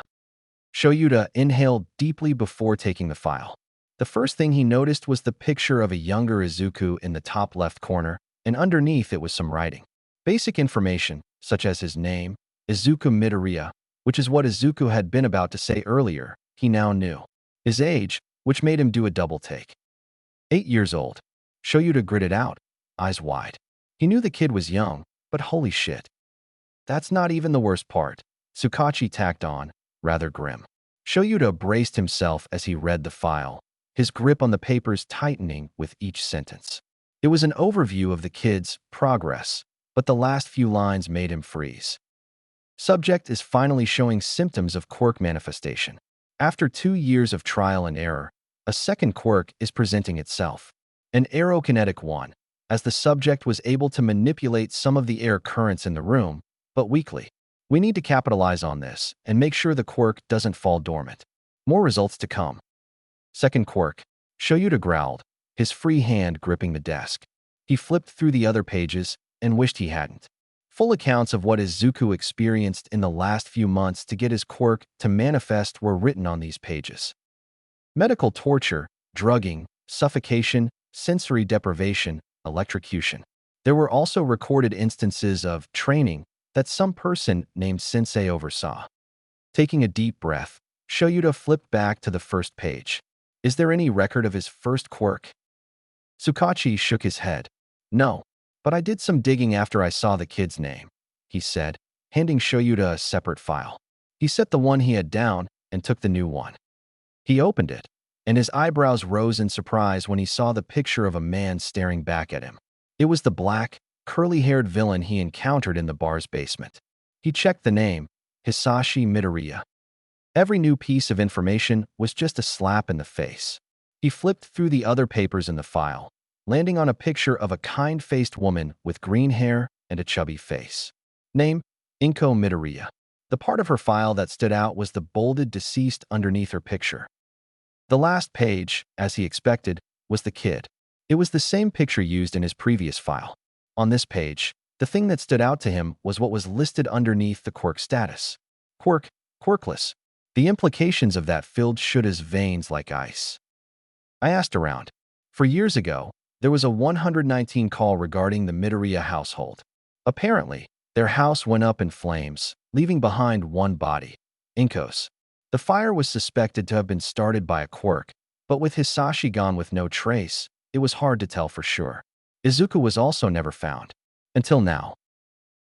Shoyuta inhaled deeply before taking the file. The first thing he noticed was the picture of a younger Izuku in the top left corner, and underneath it was some writing. Basic information, such as his name, Izuku Midoriya, which is what Izuku had been about to say earlier, he now knew. His age, which made him do a double take. 8 years old. Shoyuta gritted out, eyes wide. He knew the kid was young, but holy shit. That's not even the worst part, Tsukachi tacked on, rather grim. Shoyuta braced himself as he read the file, his grip on the papers tightening with each sentence. It was an overview of the kid's progress, but the last few lines made him freeze. Subject is finally showing symptoms of quirk manifestation. After 2 years of trial and error, a second quirk is presenting itself. An aerokinetic one, as the subject was able to manipulate some of the air currents in the room, but weakly. We need to capitalize on this and make sure the quirk doesn't fall dormant. More results to come. Second quirk. Shoyuta growled, his free hand gripping the desk. He flipped through the other pages and wished he hadn't. Full accounts of what Izuku experienced in the last few months to get his quirk to manifest were written on these pages. Medical torture, drugging, suffocation, sensory deprivation, electrocution. There were also recorded instances of training that some person named Sensei oversaw. Taking a deep breath, Shoyuta flipped back to the first page. Is there any record of his first quirk? Tsukachi shook his head. No, but I did some digging after I saw the kid's name, he said, handing Shoyuta a separate file. He set the one he had down and took the new one. He opened it, and his eyebrows rose in surprise when he saw the picture of a man staring back at him. It was the black, curly-haired villain he encountered in the bar's basement. He checked the name, Hisashi Midoriya. Every new piece of information was just a slap in the face. He flipped through the other papers in the file, landing on a picture of a kind-faced woman with green hair and a chubby face. Name, Inko Midoriya. The part of her file that stood out was the bolded deceased underneath her picture. The last page, as he expected, was the kid. It was the same picture used in his previous file. On this page, the thing that stood out to him was what was listed underneath the quirk status. Quirk, quirkless. The implications of that filled Shuta's veins like ice. I asked around. For years ago, there was a 119 call regarding the Midoriya household. Apparently, their house went up in flames, leaving behind one body, Inko's. The fire was suspected to have been started by a quirk, but with Hisashi gone with no trace, it was hard to tell for sure. Izuku was also never found. Until now.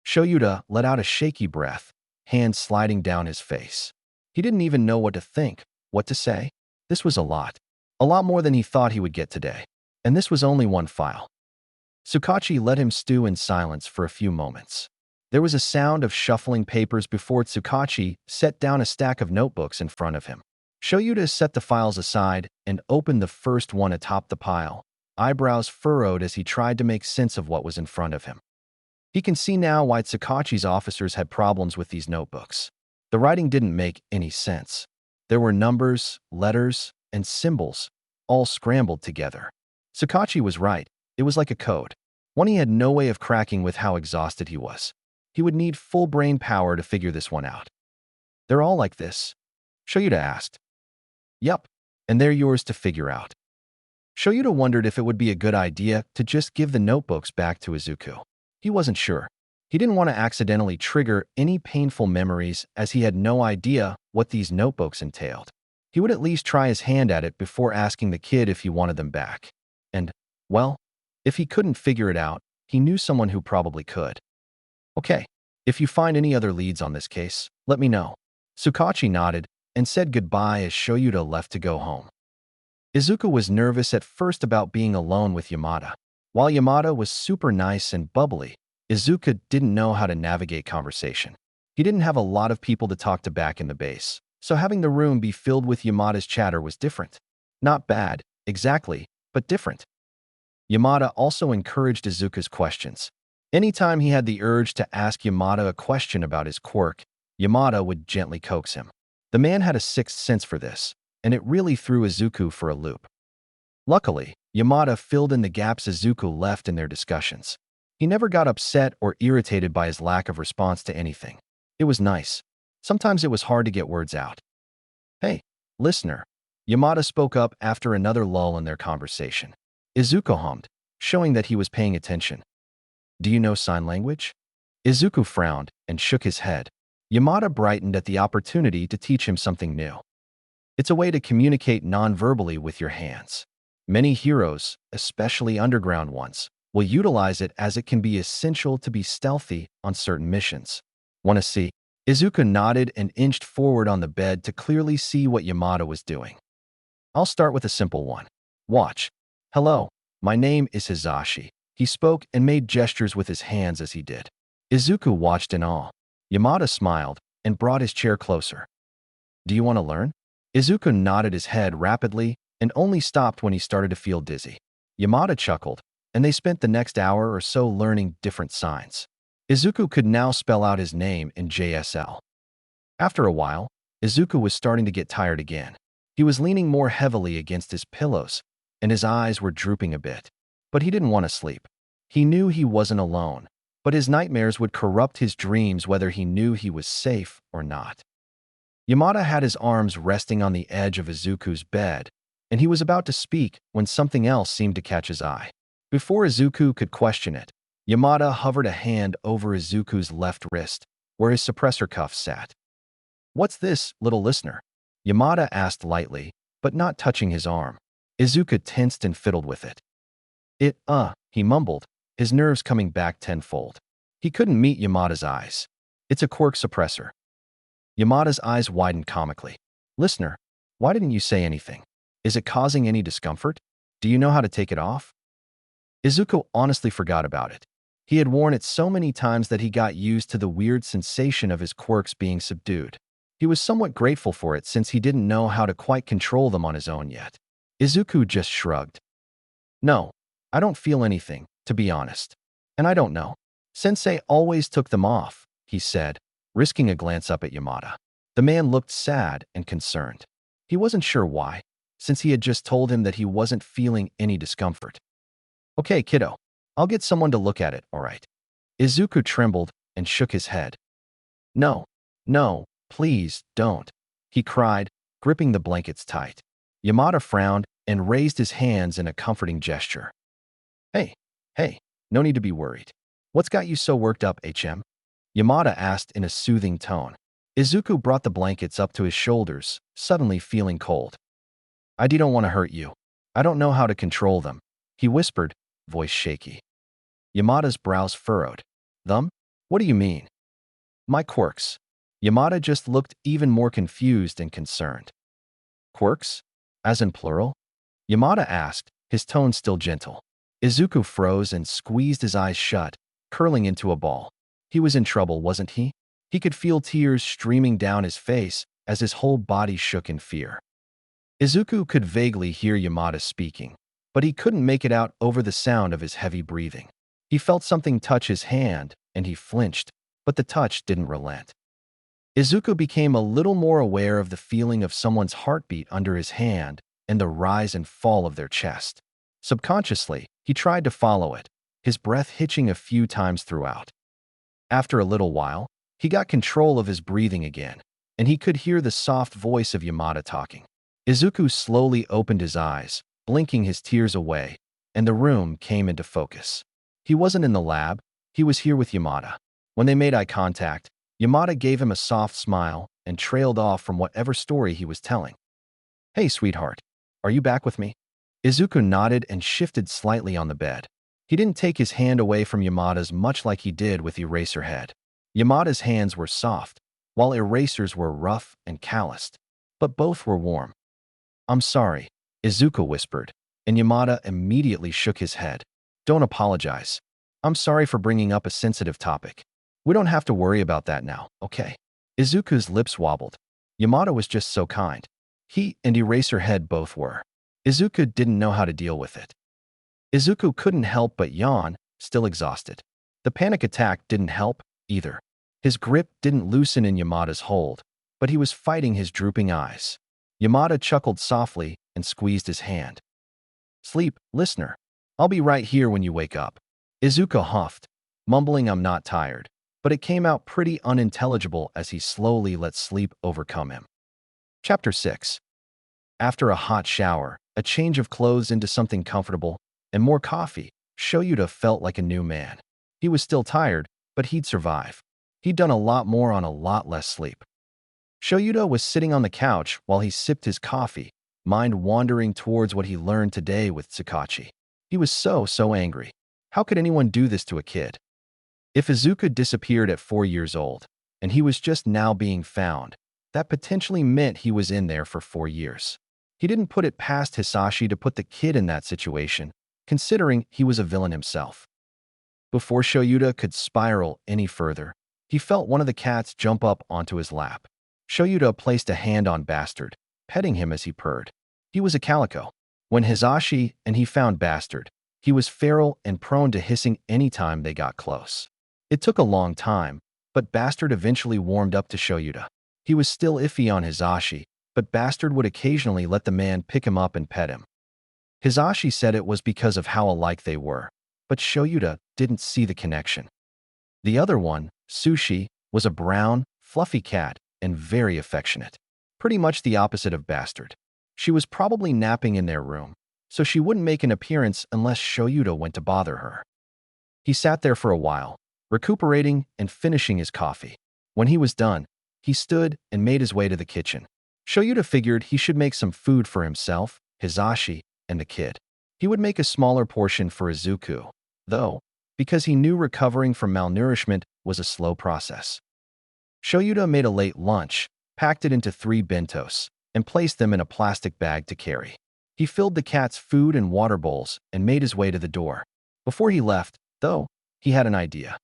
Shoyuta let out a shaky breath, hands sliding down his face. He didn't even know what to think, what to say. This was a lot. A lot more than he thought he would get today. And this was only one file. Tsukachi let him stew in silence for a few moments. There was a sound of shuffling papers before Tsukachi set down a stack of notebooks in front of him. Shoyuta set the files aside and opened the first one atop the pile, eyebrows furrowed as he tried to make sense of what was in front of him. He can see now why Tsukachi's officers had problems with these notebooks. The writing didn't make any sense. There were numbers, letters, and symbols, all scrambled together. Tsukachi was right. It was like a code, one he had no way of cracking with how exhausted he was. He would need full brain power to figure this one out. They're all like this? Shoyuta asked. Yup, and they're yours to figure out. Shoyuta wondered if it would be a good idea to just give the notebooks back to Izuku. He wasn't sure. He didn't want to accidentally trigger any painful memories as he had no idea what these notebooks entailed. He would at least try his hand at it before asking the kid if he wanted them back. And, well, if he couldn't figure it out, he knew someone who probably could. Okay, if you find any other leads on this case, let me know. Tsukachi nodded and said goodbye as Shoyuta left to go home. Izuku was nervous at first about being alone with Yamada. While Yamada was super nice and bubbly, Izuku didn't know how to navigate conversation. He didn't have a lot of people to talk to back in the base, so having the room be filled with Yamada's chatter was different. Not bad, exactly, but different. Yamada also encouraged Izuku's questions. Anytime he had the urge to ask Yamada a question about his quirk, Yamada would gently coax him. The man had a sixth sense for this, and it really threw Izuku for a loop. Luckily, Yamada filled in the gaps Izuku left in their discussions. He never got upset or irritated by his lack of response to anything. It was nice. Sometimes it was hard to get words out. Hey, listener. Yamada spoke up after another lull in their conversation. Izuku hummed, showing that he was paying attention. Do you know sign language? Izuku frowned and shook his head. Yamada brightened at the opportunity to teach him something new. It's a way to communicate non-verbally with your hands. Many heroes, especially underground ones, will utilize it as it can be essential to be stealthy on certain missions. Want to see? Izuku nodded and inched forward on the bed to clearly see what Yamada was doing. I'll start with a simple one. Watch. Hello, my name is Hizashi. He spoke and made gestures with his hands as he did. Izuku watched in awe. Yamada smiled and brought his chair closer. Do you want to learn? Izuku nodded his head rapidly and only stopped when he started to feel dizzy. Yamada chuckled, and they spent the next hour or so learning different signs. Izuku could now spell out his name in JSL. After a while, Izuku was starting to get tired again. He was leaning more heavily against his pillows, and his eyes were drooping a bit. But he didn't want to sleep. He knew he wasn't alone, but his nightmares would corrupt his dreams whether he knew he was safe or not. Yamada had his arms resting on the edge of Izuku's bed, and he was about to speak when something else seemed to catch his eye. Before Izuku could question it, Yamada hovered a hand over Izuku's left wrist, where his suppressor cuff sat. What's this, little listener? Yamada asked lightly, but not touching his arm. Izuku tensed and fiddled with it. He mumbled, his nerves coming back tenfold. He couldn't meet Yamada's eyes. It's a Quirk suppressor. Yamada's eyes widened comically. Listener, why didn't you say anything? Is it causing any discomfort? Do you know how to take it off? Izuku honestly forgot about it. He had worn it so many times that he got used to the weird sensation of his quirks being subdued. He was somewhat grateful for it since he didn't know how to quite control them on his own yet. Izuku just shrugged. No, I don't feel anything, to be honest. And I don't know. Sensei always took them off, he said, risking a glance up at Yamada. The man looked sad and concerned. He wasn't sure why, since he had just told him that he wasn't feeling any discomfort. Okay, kiddo. I'll get someone to look at it, all right. Izuku trembled and shook his head. No, please, don't, he cried, gripping the blankets tight. Yamada frowned and raised his hands in a comforting gesture. Hey, no need to be worried. What's got you so worked up, HM? Yamada asked in a soothing tone. Izuku brought the blankets up to his shoulders, suddenly feeling cold. I don't want to hurt you. I don't know how to control them, he whispered, voice shaky. Yamada's brows furrowed. Them? What do you mean? My quirks. Yamada just looked even more confused and concerned. Quirks? As in plural? Yamada asked, his tone still gentle. Izuku froze and squeezed his eyes shut, curling into a ball. He was in trouble, wasn't he? He could feel tears streaming down his face as his whole body shook in fear. Izuku could vaguely hear Yamada speaking, but he couldn't make it out over the sound of his heavy breathing. He felt something touch his hand, and he flinched, but the touch didn't relent. Izuku became a little more aware of the feeling of someone's heartbeat under his hand and the rise and fall of their chest. Subconsciously, he tried to follow it, his breath hitching a few times throughout. After a little while, he got control of his breathing again, and he could hear the soft voice of Yamada talking. Izuku slowly opened his eyes, blinking his tears away, and the room came into focus. He wasn't in the lab, he was here with Yamada. When they made eye contact, Yamada gave him a soft smile and trailed off from whatever story he was telling. Hey, sweetheart, are you back with me? Izuku nodded and shifted slightly on the bed. He didn't take his hand away from Yamada's much like he did with Eraserhead. Yamada's hands were soft, while Eraser's were rough and calloused, but both were warm. I'm sorry, Izuku whispered, and Yamada immediately shook his head. Don't apologize. I'm sorry for bringing up a sensitive topic. We don't have to worry about that now, okay? Izuku's lips wobbled. Yamada was just so kind. He and Eraserhead both were. Izuku didn't know how to deal with it. Izuku couldn't help but yawn, still exhausted. The panic attack didn't help, either. His grip didn't loosen in Yamada's hold, but he was fighting his drooping eyes. Yamada chuckled softly and squeezed his hand. Sleep, listener. I'll be right here when you wake up. Izuku huffed, mumbling I'm not tired, but it came out pretty unintelligible as he slowly let sleep overcome him. Chapter 6. After a hot shower, a change of clothes into something comfortable, and more coffee, Shoyuta felt like a new man. He was still tired, but he'd survive. He'd done a lot more on a lot less sleep. Shoyuta was sitting on the couch while he sipped his coffee, mind wandering towards what he learned today with Tsukauchi. He was so angry. How could anyone do this to a kid? If Izuku disappeared at 4 years old, and he was just now being found, that potentially meant he was in there for 4 years. He didn't put it past Hisashi to put the kid in that situation, considering he was a villain himself. Before Shoyuta could spiral any further, he felt one of the cats jump up onto his lap. Shoyuta placed a hand on Bastard, petting him as he purred. He was a calico. When Hisashi and he found Bastard, he was feral and prone to hissing any time they got close. It took a long time, but Bastard eventually warmed up to Shoyuta. He was still iffy on Hisashi, but Bastard would occasionally let the man pick him up and pet him. Hisashi said it was because of how alike they were, but Shoyuta didn't see the connection. The other one, Sushi, was a brown, fluffy cat and very affectionate. Pretty much the opposite of Bastard. She was probably napping in their room, so she wouldn't make an appearance unless Shoyuta went to bother her. He sat there for a while, recuperating and finishing his coffee. When he was done, he stood and made his way to the kitchen. Shoyuta figured he should make some food for himself, Hisashi, and the kid. He would make a smaller portion for Izuku, though, because he knew recovering from malnourishment was a slow process. Shoyuta made a late lunch, packed it into 3 bentos, and placed them in a plastic bag to carry. He filled the cat's food and water bowls and made his way to the door. Before he left, though, he had an idea.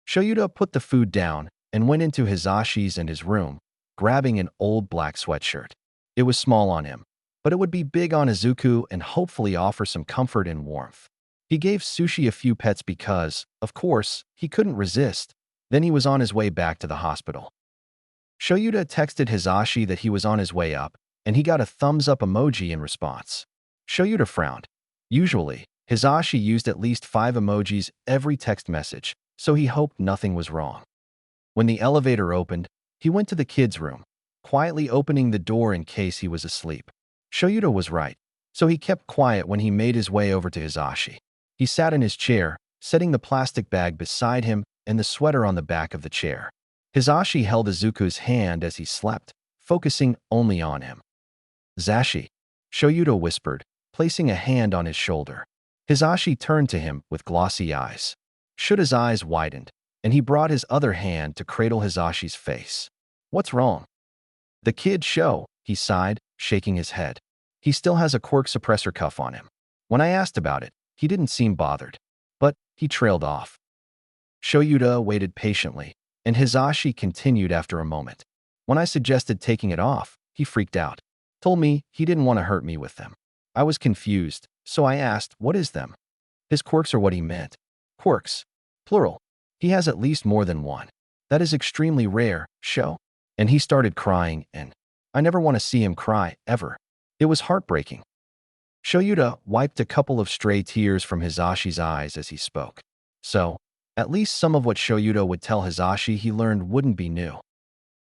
Shoyuta put the food down and went into Hisashi's and his room, grabbing an old black sweatshirt. It was small on him, but it would be big on Izuku and hopefully offer some comfort and warmth. He gave Sushi a few pets because, of course, he couldn't resist. Then he was on his way back to the hospital. Shoyuta texted Hisashi that he was on his way up, and he got a thumbs-up emoji in response. Shoyuta frowned. Usually, Hisashi used at least 5 emojis every text message, so he hoped nothing was wrong. When the elevator opened, he went to the kid's room, quietly opening the door in case he was asleep. Shoyuta was right, so he kept quiet when he made his way over to Hisashi. He sat in his chair, setting the plastic bag beside him and the sweater on the back of the chair. Hisashi held Izuku's hand as he slept, focusing only on him. "Zashi," Shoyuta whispered, placing a hand on his shoulder. Hisashi turned to him with glossy eyes. Shuta's eyes widened, and he brought his other hand to cradle Hisashi's face. "What's wrong?" "The kid Sho," he sighed, shaking his head. "He still has a Quirk suppressor cuff on him. When I asked about it, he didn't seem bothered. But he trailed off." Shoyuta waited patiently, and Hisashi continued after a moment. "When I suggested taking it off, he freaked out. Told me he didn't want to hurt me with them. I was confused, so I asked, what is them? His quirks are what he meant. Quirks. Plural. He has at least more than one. That is extremely rare, Sho." And he started crying, and I never want to see him cry, ever. It was heartbreaking. Shoyuta wiped a couple of stray tears from Hisashi's eyes as he spoke. So, at least some of what Shoyuta would tell Hisashi he learned wouldn't be new.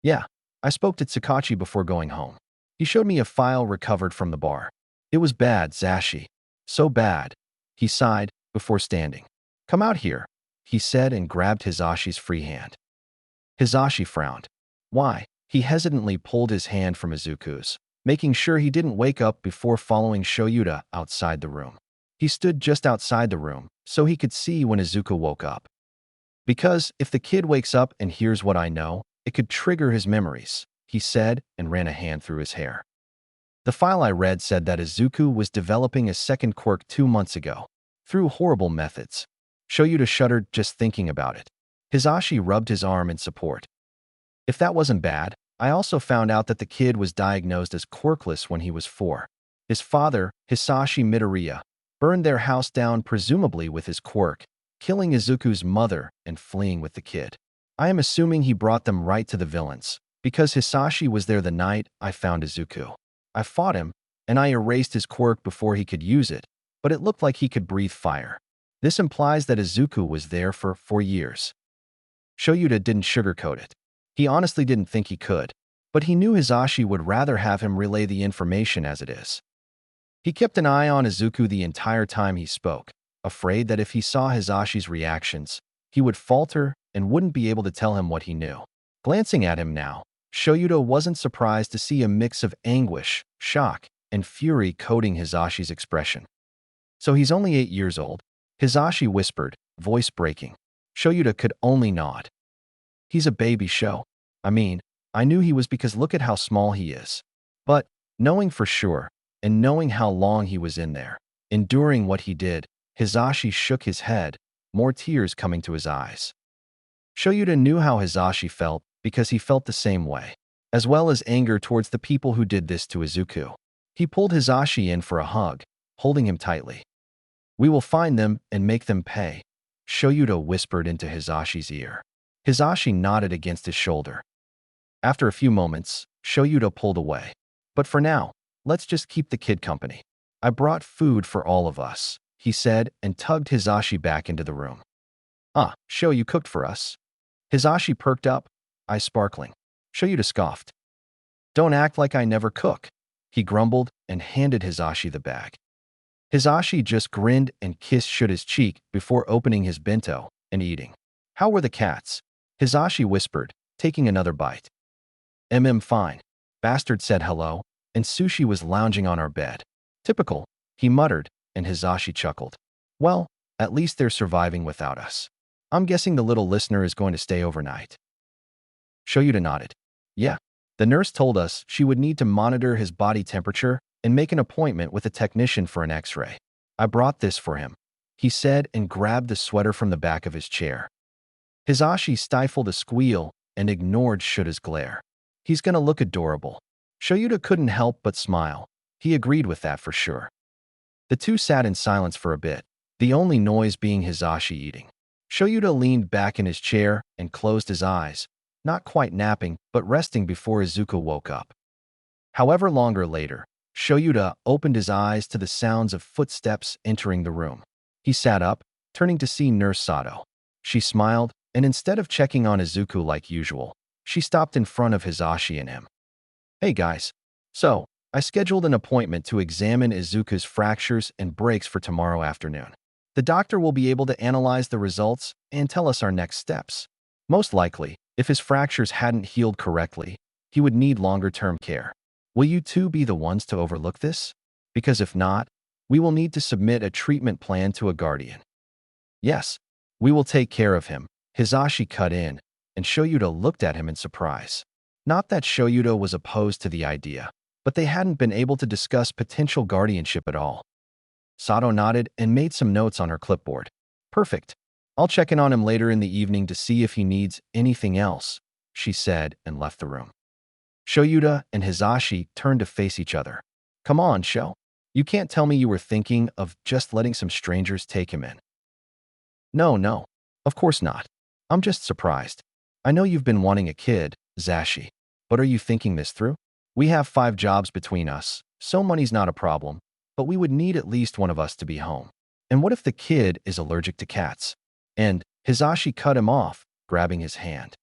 "Yeah, I spoke to Tsukauchi before going home. He showed me a file recovered from the bar. It was bad, Zashi. So bad." He sighed before standing. "Come out here," he said and grabbed Hisashi's free hand. Hisashi frowned. "Why?" He hesitantly pulled his hand from Izuku's, making sure he didn't wake up before following Shoyuta outside the room. He stood just outside the room, so he could see when Izuku woke up. "Because if the kid wakes up and hears what I know, it could trigger his memories," he said and ran a hand through his hair. "The file I read said that Izuku was developing a second quirk 2 months ago, through horrible methods." Shoyuta shuddered just thinking about it. Hisashi rubbed his arm in support. "If that wasn't bad, I also found out that the kid was diagnosed as quirkless when he was 4. His father, Hisashi Midoriya, burned their house down presumably with his quirk, killing Izuku's mother and fleeing with the kid. I am assuming he brought them right to the villains, because Hisashi was there the night I found Izuku. I fought him, and I erased his quirk before he could use it, but it looked like he could breathe fire. This implies that Izuku was there for 4 years. Shoyuta didn't sugarcoat it. He honestly didn't think he could, but he knew Hisashi would rather have him relay the information as it is. He kept an eye on Izuku the entire time he spoke, afraid that if he saw Hisashi's reactions, he would falter and wouldn't be able to tell him what he knew. Glancing at him now, Shoyuta wasn't surprised to see a mix of anguish, shock, and fury coating Hisashi's expression. "So he's only 8 years old," Hisashi whispered, voice breaking. Shoyuta could only nod. "He's a baby, I mean, I knew he was because look at how small he is." But, knowing for sure, and knowing how long he was in there, enduring what he did, Hisashi shook his head, more tears coming to his eyes. Shoyuta knew how Hisashi felt because he felt the same way, as well as anger towards the people who did this to Izuku. He pulled Hisashi in for a hug, holding him tightly. "We will find them and make them pay," Shoyuta whispered into Hisashi's ear. Hisashi nodded against his shoulder. After a few moments, Shoyuta pulled away. "But for now, let's just keep the kid company. I brought food for all of us," he said and tugged Hisashi back into the room. "Ah, you cooked for us?" Hisashi perked up, eyes sparkling. Shoyuta scoffed. "Don't act like I never cook," he grumbled and handed Hisashi the bag. Hisashi just grinned and kissed Shuta's cheek before opening his bento and eating. "How were the cats?" Hisashi whispered, taking another bite. Fine." Bastard said hello, and Sushi was lounging on our bed. "Typical," he muttered, and Hisashi chuckled. "Well, at least they're surviving without us. I'm guessing the little listener is going to stay overnight." Shoyuta nodded. "Yeah. The nurse told us she would need to monitor his body temperature and make an appointment with a technician for an X-ray. I brought this for him," he said and grabbed the sweater from the back of his chair. Hisashi stifled a squeal and ignored Shuta's glare. "He's gonna look adorable." Shoyuta couldn't help but smile. He agreed with that for sure. The two sat in silence for a bit, the only noise being Hisashi eating. Shoyuta leaned back in his chair and closed his eyes, not quite napping but resting before Izuku woke up. However longer later, Shoyuta opened his eyes to the sounds of footsteps entering the room. He sat up, turning to see Nurse Sato. She smiled, and instead of checking on Izuku like usual, she stopped in front of Hisashi and him. "Hey guys. So, I scheduled an appointment to examine Izuku's fractures and breaks for tomorrow afternoon. The doctor will be able to analyze the results and tell us our next steps. Most likely, if his fractures hadn't healed correctly, he would need longer-term care. Will you two be the ones to overlook this? Because if not, we will need to submit a treatment plan to a guardian." "Yes, we will take care of him," Hisashi cut in, and Shoyuta looked at him in surprise. Not that Shoyuta was opposed to the idea, but they hadn't been able to discuss potential guardianship at all. Sato nodded and made some notes on her clipboard. "Perfect. I'll check in on him later in the evening to see if he needs anything else," she said and left the room. Shoyuta and Hisashi turned to face each other. "Come on, Sho. You can't tell me you were thinking of just letting some strangers take him in." No, of course not. I'm just surprised. I know you've been wanting a kid, Zashi, but are you thinking this through? We have 5 jobs between us, so money's not a problem, but we would need at least one of us to be home. And what if the kid is allergic to cats?" And Hisashi cut him off, grabbing his hand.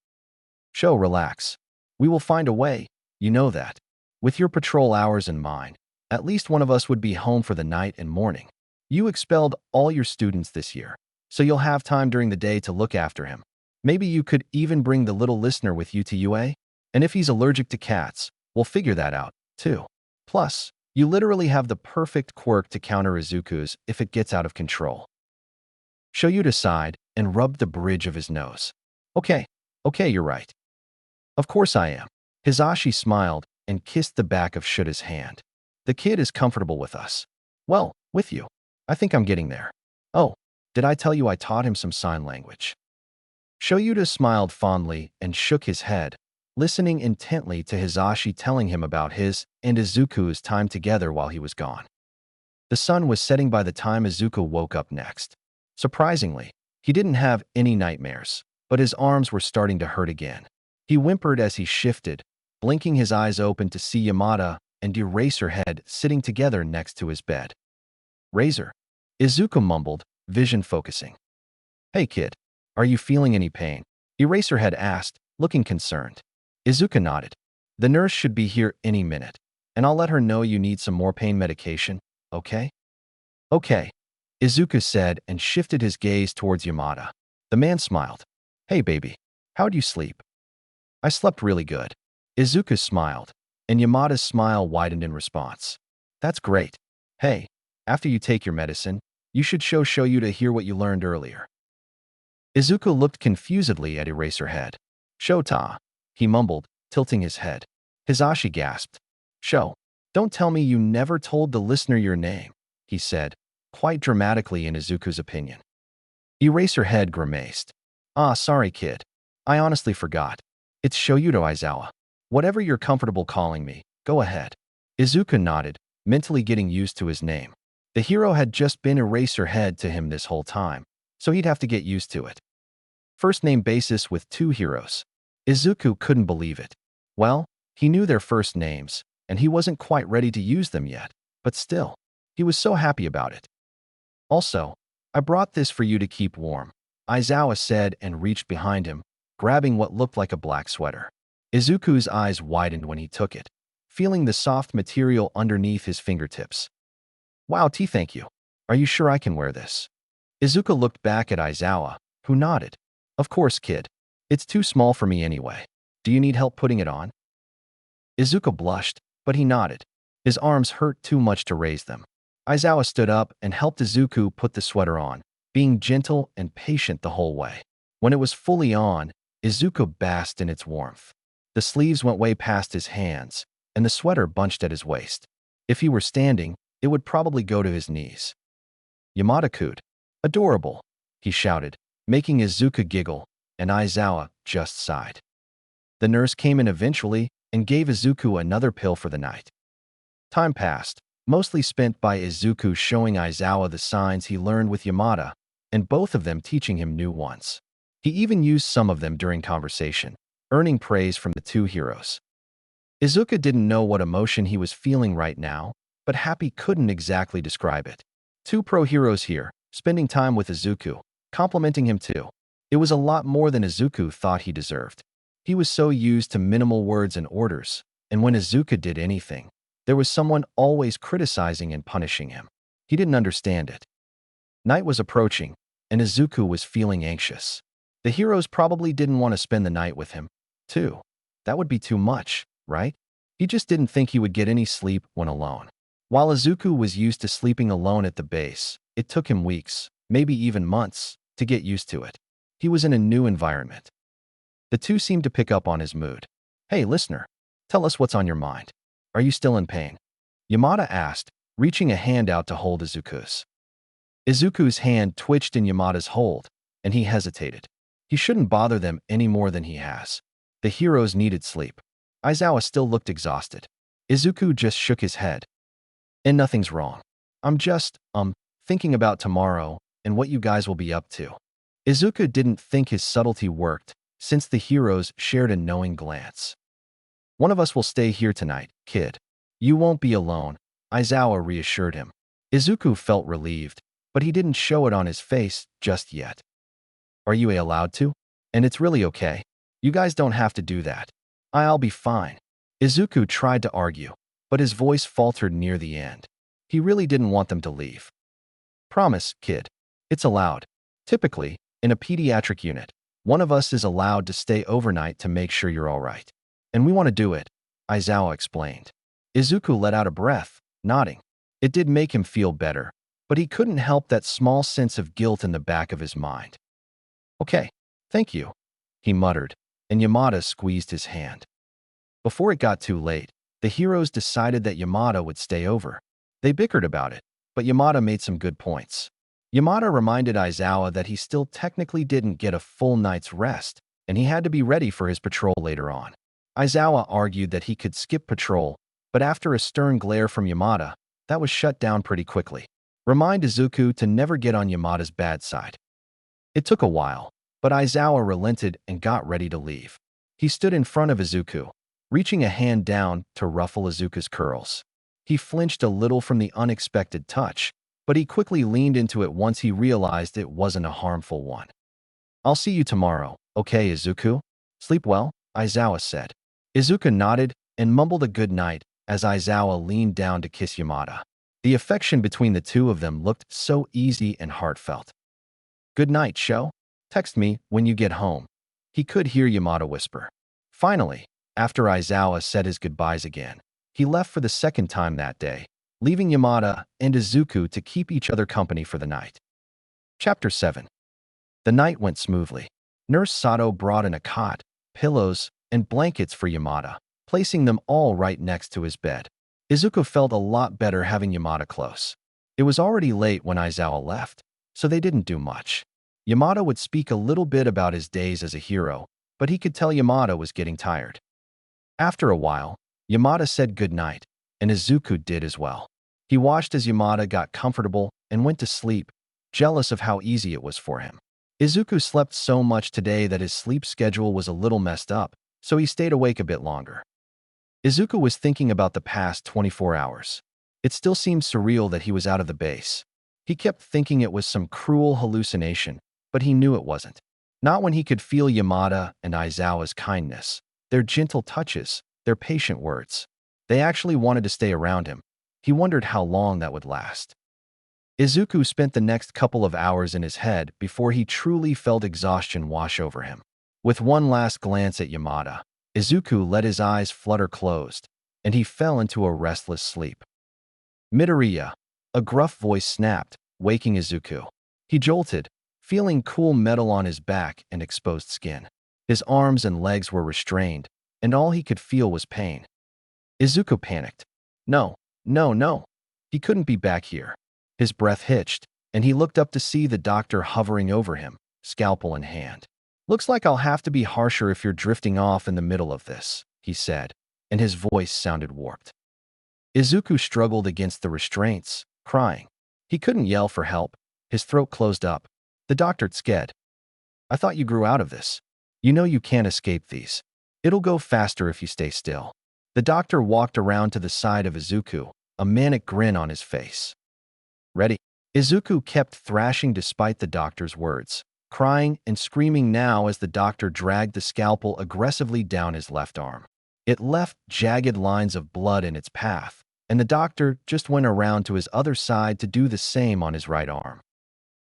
"Sho, relax. We will find a way, you know that. With your patrol hours and mine, at least one of us would be home for the night and morning. You expelled all your students this year, so you'll have time during the day to look after him. Maybe you could even bring the little listener with you to UA? And if he's allergic to cats, we'll figure that out, too. Plus, you literally have the perfect quirk to counter Izuku's if it gets out of control." Shoyuta sighed and rubbed the bridge of his nose. Okay, you're right. Of course I am." Hisashi smiled and kissed the back of Shuta's hand. "The kid is comfortable with us. Well, with you. I think I'm getting there. Oh, did I tell you I taught him some sign language?" Shoyuta smiled fondly and shook his head, listening intently to Hisashi telling him about his and Izuku's time together while he was gone. The sun was setting by the time Izuku woke up next. Surprisingly, he didn't have any nightmares, but his arms were starting to hurt again. He whimpered as he shifted, blinking his eyes open to see Yamada and Eraserhead sitting together next to his bed. "Razor, Izuku mumbled, vision focusing. Hey kid, are you feeling any pain? Eraserhead asked, looking concerned. Izuku nodded. The nurse should be here any minute, and I'll let her know you need some more pain medication, okay? Okay, Izuku said and shifted his gaze towards Yamada. The man smiled. Hey baby, how'd you sleep? I slept really good. Izuku smiled, and Yamada's smile widened in response. That's great. Hey, after you take your medicine, you should show you to hear what you learned earlier. Izuku looked confusedly at Eraserhead. Shota, he mumbled, tilting his head. Hisashi gasped. Sho, don't tell me you never told the listener your name, he said, quite dramatically in Izuku's opinion. Eraserhead grimaced. Ah, sorry kid. I honestly forgot. It's Shoyuto Aizawa. Whatever you're comfortable calling me, go ahead. Izuku nodded, mentally getting used to his name. The hero had just been Eraserhead to him this whole time, so he'd have to get used to it. First name basis with 2 heroes. Izuku couldn't believe it. Well, he knew their first names, and he wasn't quite ready to use them yet, but still, he was so happy about it. Also, I brought this for you to keep warm, Aizawa said and reached behind him, grabbing what looked like a black sweater. Izuku's eyes widened when he took it, feeling the soft material underneath his fingertips. Wow, thank you. Are you sure I can wear this? Izuku looked back at Aizawa, who nodded. Of course, kid. It's too small for me anyway. Do you need help putting it on? Izuku blushed, but he nodded. His arms hurt too much to raise them. Aizawa stood up and helped Izuku put the sweater on, being gentle and patient the whole way. When it was fully on, Izuku basked in its warmth. The sleeves went way past his hands, and the sweater bunched at his waist. If he were standing, it would probably go to his knees. Yamada cooed. Adorable, he shouted, making Izuku giggle, and Aizawa just sighed. The nurse came in eventually and gave Izuku another pill for the night. Time passed, mostly spent by Izuku showing Aizawa the signs he learned with Yamada, and both of them teaching him new ones. He even used some of them during conversation, earning praise from the 2 heroes. Izuku didn't know what emotion he was feeling right now, but happy couldn't exactly describe it. 2 pro heroes here, spending time with Izuku, complimenting him too. It was a lot more than Izuku thought he deserved. He was so used to minimal words and orders, and when Izuku did anything, there was someone always criticizing and punishing him. He didn't understand it. Night was approaching, and Izuku was feeling anxious. The heroes probably didn't want to spend the night with him, too. That would be too much, right? He just didn't think he would get any sleep when alone. While Izuku was used to sleeping alone at the base, it took him weeks, maybe even months, to get used to it. He was in a new environment. The 2 seemed to pick up on his mood. Hey, listener, tell us what's on your mind. Are you still in pain? Yamada asked, reaching a hand out to hold Izuku's. Izuku's hand twitched in Yamada's hold, and he hesitated. He shouldn't bother them any more than he has. The heroes needed sleep. Aizawa still looked exhausted. Izuku just shook his head. And nothing's wrong. I'm just, thinking about tomorrow and what you guys will be up to. Izuku didn't think his subtlety worked, since the heroes shared a knowing glance. One of us will stay here tonight, kid. You won't be alone, Aizawa reassured him. Izuku felt relieved, but he didn't show it on his face just yet. Are you allowed to? And it's really okay. You guys don't have to do that. I'll be fine. Izuku tried to argue, but his voice faltered near the end. He really didn't want them to leave. Promise, kid. It's allowed. Typically, in a pediatric unit, one of us is allowed to stay overnight to make sure you're all right. And we want to do it, Aizawa explained. Izuku let out a breath, nodding. It did make him feel better, but he couldn't help that small sense of guilt in the back of his mind. Okay, thank you, he muttered, and Yamada squeezed his hand. Before it got too late, the heroes decided that Yamada would stay over. They bickered about it, but Yamada made some good points. Yamada reminded Aizawa that he still technically didn't get a full night's rest, and he had to be ready for his patrol later on. Aizawa argued that he could skip patrol, but after a stern glare from Yamada, that was shut down pretty quickly. Remind Izuku to never get on Yamada's bad side. It took a while, but Aizawa relented and got ready to leave. He stood in front of Izuku, reaching a hand down to ruffle Izuku's curls. He flinched a little from the unexpected touch, but he quickly leaned into it once he realized it wasn't a harmful one. I'll see you tomorrow, okay, Izuku? Sleep well, Aizawa said. Izuku nodded and mumbled a good night as Aizawa leaned down to kiss Yamada. The affection between the two of them looked so easy and heartfelt. Good night, Sho. Text me when you get home. He could hear Yamada whisper. Finally, after Aizawa said his goodbyes again, he left for the second time that day, leaving Yamada and Izuku to keep each other company for the night. Chapter 7. The night went smoothly. Nurse Sato brought in a cot, pillows, and blankets for Yamada, placing them all right next to his bed. Izuku felt a lot better having Yamada close. It was already late when Aizawa left, so they didn't do much. Yamada would speak a little bit about his days as a hero, but he could tell Yamada was getting tired. After a while, Yamada said goodnight, and Izuku did as well. He watched as Yamada got comfortable and went to sleep, jealous of how easy it was for him. Izuku slept so much today that his sleep schedule was a little messed up, so he stayed awake a bit longer. Izuku was thinking about the past 24 hours. It still seemed surreal that he was out of the base. He kept thinking it was some cruel hallucination, but he knew it wasn't. Not when he could feel Yamada and Aizawa's kindness, their gentle touches, their patient words. They actually wanted to stay around him. He wondered how long that would last. Izuku spent the next couple of hours in his head before he truly felt exhaustion wash over him. With one last glance at Yamada, Izuku let his eyes flutter closed, and he fell into a restless sleep. Midoriya, a gruff voice snapped, waking Izuku. He jolted, feeling cool metal on his back and exposed skin. His arms and legs were restrained, and all he could feel was pain. Izuku panicked. No, no, no. He couldn't be back here. His breath hitched, and he looked up to see the doctor hovering over him, scalpel in hand. Looks like I'll have to be harsher if you're drifting off in the middle of this, he said, and his voice sounded warped. Izuku struggled against the restraints, crying. He couldn't yell for help. His throat closed up. The doctor said, I thought you grew out of this. You know you can't escape these. It'll go faster if you stay still. The doctor walked around to the side of Izuku, a manic grin on his face. Ready? Izuku kept thrashing despite the doctor's words, crying and screaming now as the doctor dragged the scalpel aggressively down his left arm. It left jagged lines of blood in its path, and the doctor just went around to his other side to do the same on his right arm.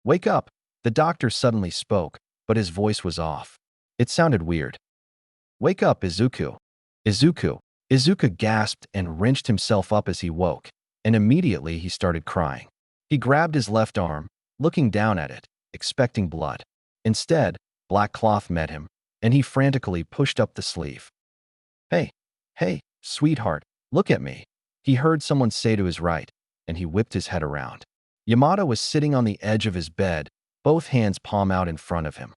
Wake up! The doctor suddenly spoke, but his voice was off. It sounded weird. Wake up, Izuku. Izuku. Izuku gasped and wrenched himself up as he woke, and immediately he started crying. He grabbed his left arm, looking down at it, expecting blood. Instead, black cloth met him, and he frantically pushed up the sleeve. Hey, sweetheart, look at me, he heard someone say to his right, and he whipped his head around. Yamada was sitting on the edge of his bed, both hands palm out in front of him.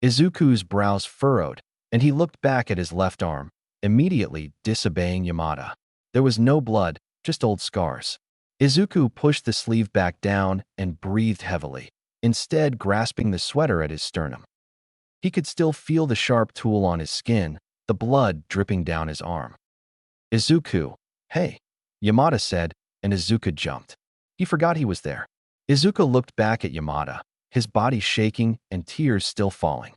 Izuku's brows furrowed, and he looked back at his left arm, immediately disobeying Yamada. There was no blood, just old scars. Izuku pushed the sleeve back down and breathed heavily, instead grasping the sweater at his sternum. He could still feel the sharp tool on his skin, the blood dripping down his arm. Izuku, hey, Yamada said, and Izuku jumped. He forgot he was there. Izuku looked back at Yamada, his body shaking and tears still falling.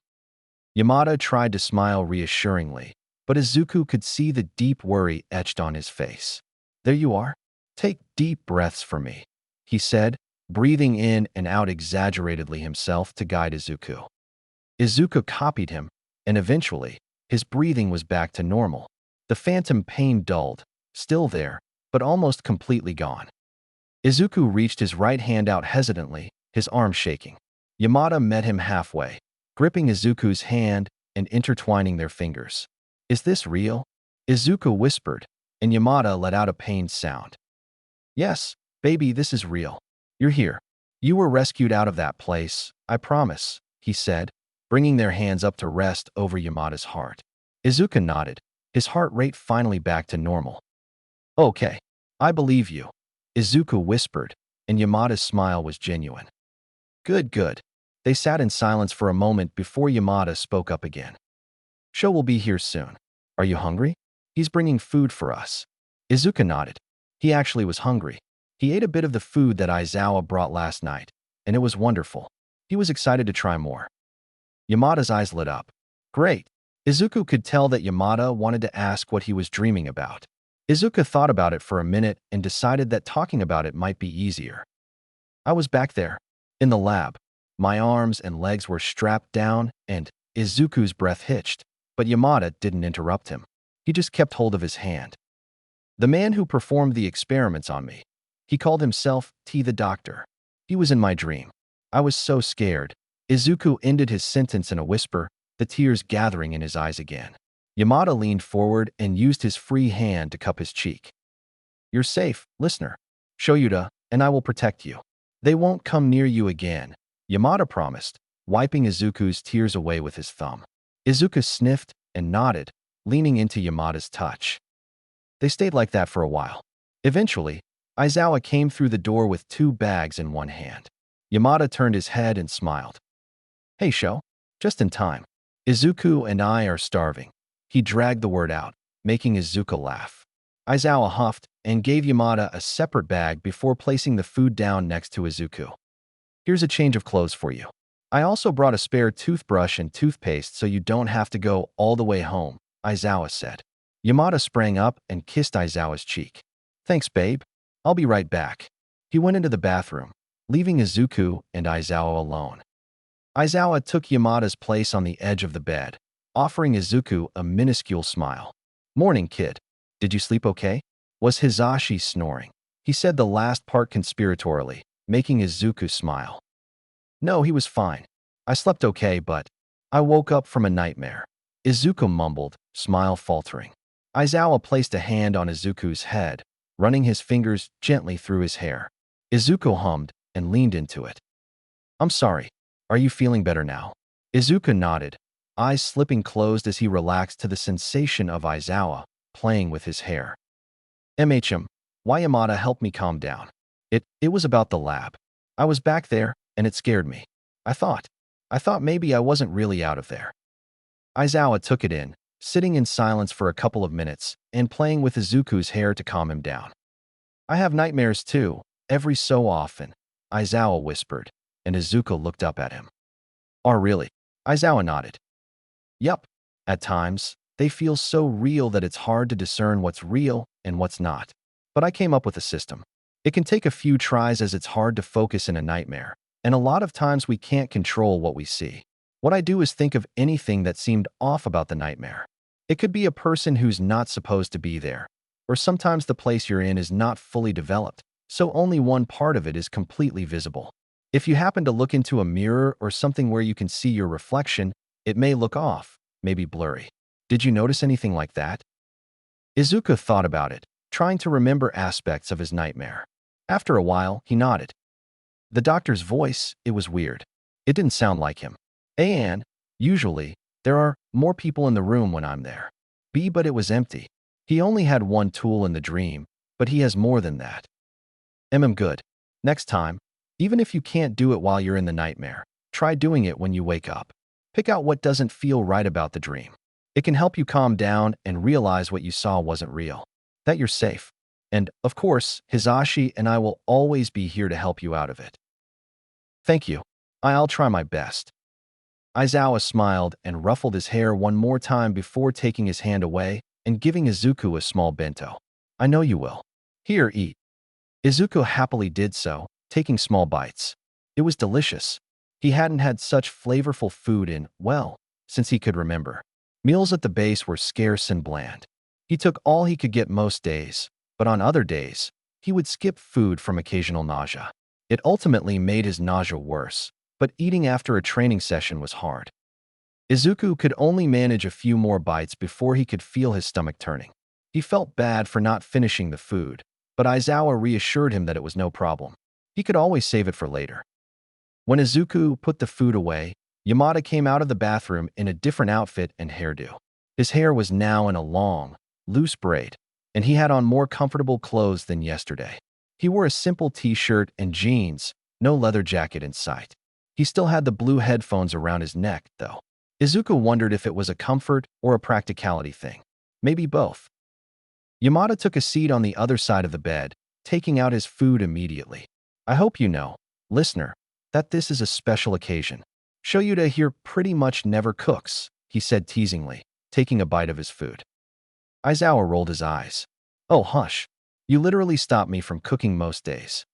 Yamada tried to smile reassuringly, but Izuku could see the deep worry etched on his face. There you are. Take deep breaths for me, he said, breathing in and out exaggeratedly himself to guide Izuku. Izuku copied him, and eventually, his breathing was back to normal. The phantom pain dulled, still there, but almost completely gone. Izuku reached his right hand out hesitantly, his arm shaking. Yamada met him halfway, gripping Izuku's hand and intertwining their fingers. Is this real? Izuku whispered, and Yamada let out a pained sound. Yes, baby, this is real. You're here. You were rescued out of that place, I promise, he said, bringing their hands up to rest over Yamada's heart. Izuku nodded, his heart rate finally back to normal. Okay, I believe you, Izuku whispered, and Yamada's smile was genuine. Good, good. They sat in silence for a moment before Yamada spoke up again. Sho will be here soon. Are you hungry? He's bringing food for us. Izuku nodded. He actually was hungry. He ate a bit of the food that Aizawa brought last night, and it was wonderful. He was excited to try more. Yamada's eyes lit up. Great. Izuku could tell that Yamada wanted to ask what he was dreaming about. Izuku thought about it for a minute and decided that talking about it might be easier. I was back there, in the lab. My arms and legs were strapped down, and Izuku's breath hitched, but Yamada didn't interrupt him. He just kept hold of his hand. The man who performed the experiments on me. He called himself T the Doctor. He was in my dream. I was so scared. Izuku ended his sentence in a whisper, the tears gathering in his eyes again. Yamada leaned forward and used his free hand to cup his cheek. You're safe, listener. Shoyuta, and I will protect you. They won't come near you again, Yamada promised, wiping Izuku's tears away with his thumb. Izuku sniffed and nodded, leaning into Yamada's touch. They stayed like that for a while. Eventually, Aizawa came through the door with 2 bags in one hand. Yamada turned his head and smiled. Hey, Sho. Just in time. Izuku and I are starving. He dragged the word out, making Izuku laugh. Aizawa huffed and gave Yamada a separate bag before placing the food down next to Izuku. Here's a change of clothes for you. I also brought a spare toothbrush and toothpaste so you don't have to go all the way home, Aizawa said. Yamada sprang up and kissed Aizawa's cheek. Thanks, babe. I'll be right back. He went into the bathroom, leaving Izuku and Aizawa alone. Aizawa took Yamada's place on the edge of the bed, offering Izuku a minuscule smile. Morning, kid. Did you sleep okay? Was Hizashi snoring? He said the last part conspiratorially, making Izuku smile. No, he was fine. I slept okay, but I woke up from a nightmare. Izuku mumbled, smile faltering. Aizawa placed a hand on Izuku's head, running his fingers gently through his hair. Izuku hummed and leaned into it. I'm sorry. Are you feeling better now? Izuku nodded, eyes slipping closed as he relaxed to the sensation of Aizawa playing with his hair. Why Yamada helped me calm down. It was about the lab. I was back there, and it scared me. I thought maybe I wasn't really out of there. Aizawa took it in, sitting in silence for a couple of minutes and playing with Izuku's hair to calm him down. I have nightmares too, every so often, Aizawa whispered, and Izuku looked up at him. Oh, really? Aizawa nodded. Yup. At times, they feel so real that it's hard to discern what's real and what's not. But I came up with a system. It can take a few tries as it's hard to focus in a nightmare, and a lot of times we can't control what we see. What I do is think of anything that seemed off about the nightmare. It could be a person who's not supposed to be there, or sometimes the place you're in is not fully developed, so only one part of it is completely visible. If you happen to look into a mirror or something where you can see your reflection, it may look off, maybe blurry. Did you notice anything like that? Izuku thought about it, trying to remember aspects of his nightmare. After a while, he nodded. The doctor's voice, it was weird. It didn't sound like him. And, usually, there are more people in the room when I'm there. But it was empty. He only had one tool in the dream, but he has more than that. Good. Next time, even if you can't do it while you're in the nightmare, try doing it when you wake up. Pick out what doesn't feel right about the dream. It can help you calm down and realize what you saw wasn't real. That you're safe. And, of course, Hizashi and I will always be here to help you out of it. Thank you. I'll try my best. Aizawa smiled and ruffled his hair one more time before taking his hand away and giving Izuku a small bento. I know you will. Here, eat. Izuku happily did so, taking small bites. It was delicious. He hadn't had such flavorful food in, well, since he could remember. Meals at the base were scarce and bland. He took all he could get most days, but on other days, he would skip food from occasional nausea. It ultimately made his nausea worse, but eating after a training session was hard. Izuku could only manage a few more bites before he could feel his stomach turning. He felt bad for not finishing the food, but Aizawa reassured him that it was no problem. He could always save it for later. When Izuku put the food away, Yamada came out of the bathroom in a different outfit and hairdo. His hair was now in a long, loose braid, and he had on more comfortable clothes than yesterday. He wore a simple t-shirt and jeans, no leather jacket in sight. He still had the blue headphones around his neck, though. Izuku wondered if it was a comfort or a practicality thing. Maybe both. Yamada took a seat on the other side of the bed, taking out his food immediately. I hope you know, listener, that this is a special occasion. Shoyuta here pretty much never cooks, he said teasingly, taking a bite of his food. Aizawa rolled his eyes. Oh, hush. You literally stop me from cooking most days.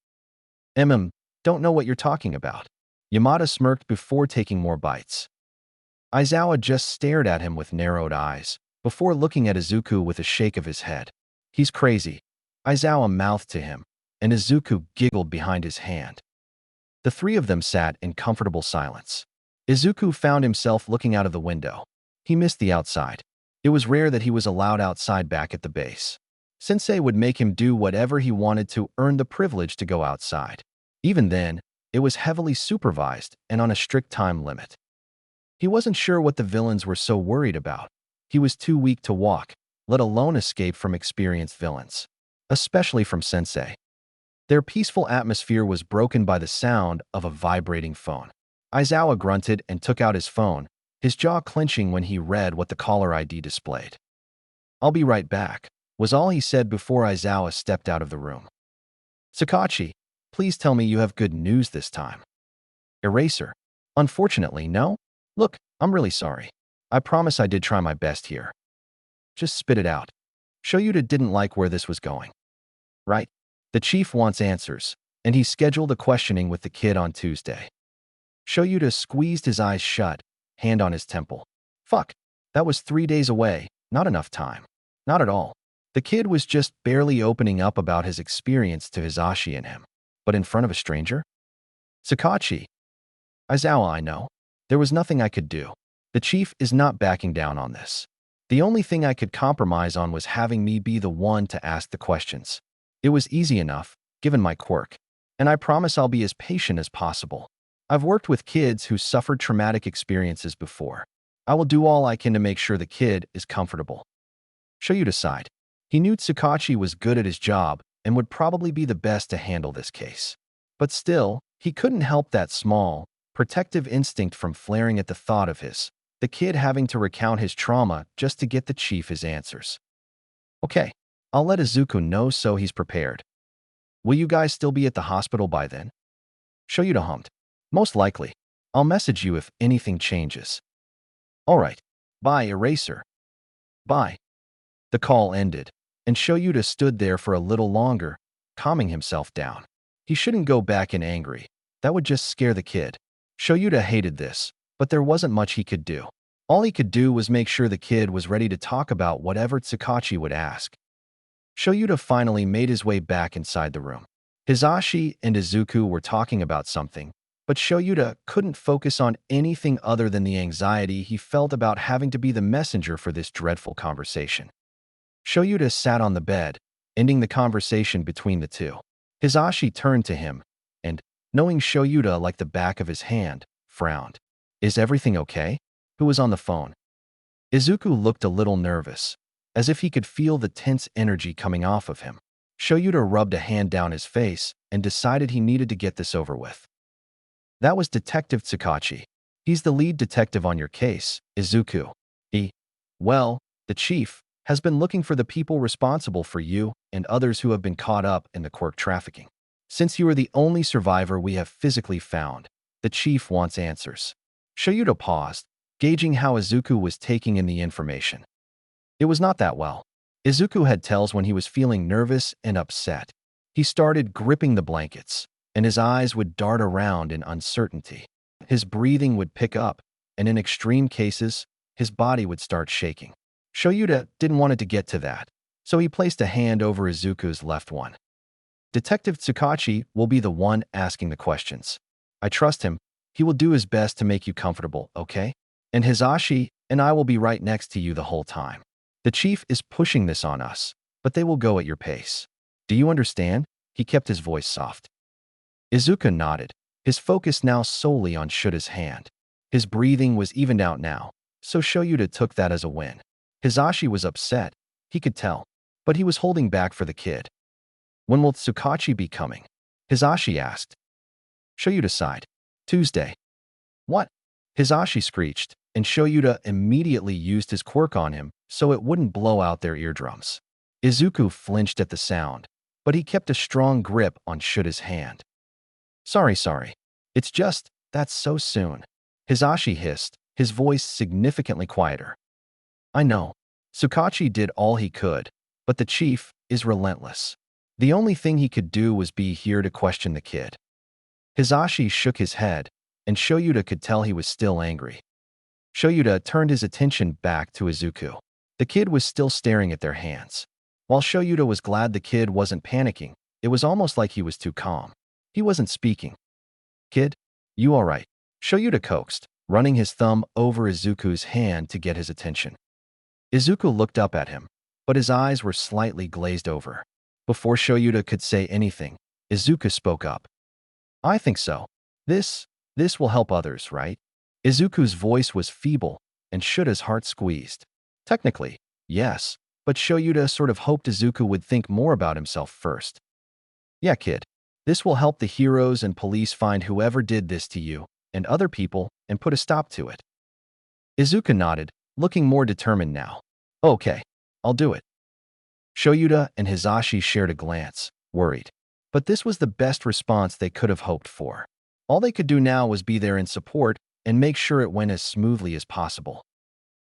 Don't know what you're talking about. Yamada smirked before taking more bites. Aizawa just stared at him with narrowed eyes, before looking at Izuku with a shake of his head. He's crazy, Aizawa mouthed to him, and Izuku giggled behind his hand. The three of them sat in comfortable silence. Izuku found himself looking out of the window. He missed the outside. It was rare that he was allowed outside back at the base. Sensei would make him do whatever he wanted to earn the privilege to go outside. Even then, it was heavily supervised and on a strict time limit. He wasn't sure what the villains were so worried about. He was too weak to walk, let alone escape from experienced villains, especially from Sensei. Their peaceful atmosphere was broken by the sound of a vibrating phone. Aizawa grunted and took out his phone, his jaw clenching when he read what the caller ID displayed. "I'll be right back," was all he said before Aizawa stepped out of the room. "Sakachi, please tell me you have good news this time." Eraser. "Unfortunately, no. Look, I'm really sorry. I promise I did try my best here." "Just spit it out." Shoyuta didn't like where this was going. "Right. The chief wants answers, and he scheduled a questioning with the kid on Tuesday." Shoyuta squeezed his eyes shut, hand on his temple. Fuck, that was 3 days away, not enough time. Not at all. The kid was just barely opening up about his experience to Hisashi and him. But in front of a stranger? Sakachi. Aizawa, I know. There was nothing I could do. The chief is not backing down on this. The only thing I could compromise on was having me be the one to ask the questions. It was easy enough, given my quirk. And I promise I'll be as patient as possible. I've worked with kids who suffered traumatic experiences before. I will do all I can to make sure the kid is comfortable. Shoyuta sighed. He knew Sakachi was good at his job and would probably be the best to handle this case. But still, he couldn't help that small, protective instinct from flaring at the thought of the kid having to recount his trauma just to get the chief his answers. Okay, I'll let Izuku know so he's prepared. Will you guys still be at the hospital by then? Shoyuta hummed. Most likely. I'll message you if anything changes. All right. Bye, Eraser. Bye. The call ended, and Shoyuta stood there for a little longer, calming himself down. He shouldn't go back in angry. That would just scare the kid. Shoyuta hated this, but there wasn't much he could do. All he could do was make sure the kid was ready to talk about whatever Sakachi would ask. Shoyuta finally made his way back inside the room. Hisashi and Izuku were talking about something, but Shoyuta couldn't focus on anything other than the anxiety he felt about having to be the messenger for this dreadful conversation. Shoyuta sat on the bed, ending the conversation between the two. Hisashi turned to him, and, knowing Shoyuta like the back of his hand, frowned. Is everything okay? Who was on the phone? Izuku looked a little nervous, as if he could feel the tense energy coming off of him. Shoyuta rubbed a hand down his face and decided he needed to get this over with. That was Detective Sakachi. He's the lead detective on your case, Izuku. Well, the chief has been looking for the people responsible for you and others who have been caught up in the Quirk trafficking. Since you are the only survivor we have physically found, the chief wants answers. Shoyuta paused, gauging how Izuku was taking in the information. It was not that well. Izuku had tells when he was feeling nervous and upset. He started gripping the blankets, and his eyes would dart around in uncertainty. His breathing would pick up, and in extreme cases, his body would start shaking. Shoyuta didn't want it to get to that, so he placed a hand over Izuku's left one. Detective Sakachi will be the one asking the questions. I trust him. He will do his best to make you comfortable, okay? And Hisashi and I will be right next to you the whole time. The chief is pushing this on us, but they will go at your pace. Do you understand? He kept his voice soft. Izuku nodded, his focus now solely on Shuta's hand. His breathing was evened out now, so Shoyuta took that as a win. Hisashi was upset, he could tell, but he was holding back for the kid. When will Sakachi be coming? Hisashi asked. Shoyuta sighed. Tuesday. What? Hisashi screeched, and Shoyuta immediately used his quirk on him so it wouldn't blow out their eardrums. Izuku flinched at the sound, but he kept a strong grip on Shuta's hand. Sorry. It's just, that's so soon. Hisashi hissed, his voice significantly quieter. I know. Tsukachi did all he could, but the chief is relentless. The only thing he could do was be here to question the kid. Hisashi shook his head, and Shoyuta could tell he was still angry. Shoyuta turned his attention back to Izuku. The kid was still staring at their hands. While Shoyuta was glad the kid wasn't panicking, it was almost like he was too calm. He wasn't speaking. Kid, you all right? Shoyuta coaxed, running his thumb over Izuku's hand to get his attention. Izuku looked up at him, but his eyes were slightly glazed over. Before Shoyuta could say anything, Izuku spoke up. I think so. This will help others, right? Izuku's voice was feeble, and Shuta's heart squeezed. Technically, yes, but Shoyuta sort of hoped Izuku would think more about himself first. Yeah, kid. This will help the heroes and police find whoever did this to you and other people and put a stop to it. Izuku nodded, looking more determined now. Okay, I'll do it. Shoyuta and Hisashi shared a glance, worried. But this was the best response they could have hoped for. All they could do now was be there in support and make sure it went as smoothly as possible.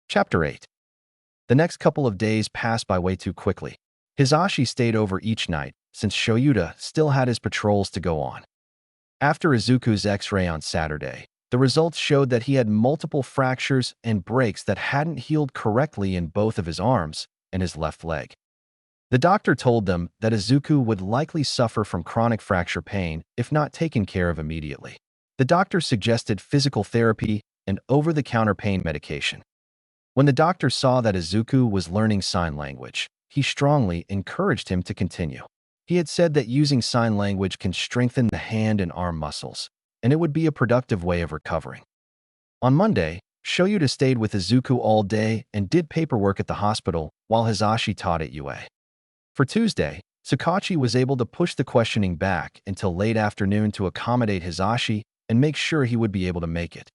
Chapter 8. The next couple of days passed by way too quickly. Hisashi stayed over each night, since Shoyuta still had his patrols to go on. After Izuku's X-ray on Saturday, the results showed that he had multiple fractures and breaks that hadn't healed correctly in both of his arms and his left leg. The doctor told them that Izuku would likely suffer from chronic fracture pain if not taken care of immediately. The doctor suggested physical therapy and over-the-counter pain medication. When the doctor saw that Izuku was learning sign language, he strongly encouraged him to continue. He had said that using sign language can strengthen the hand and arm muscles, and it would be a productive way of recovering. On Monday, Shoyuta stayed with Izuku all day and did paperwork at the hospital while Hisashi taught at UA. For Tuesday, Tsukachi was able to push the questioning back until late afternoon to accommodate Hisashi and make sure he would be able to make it.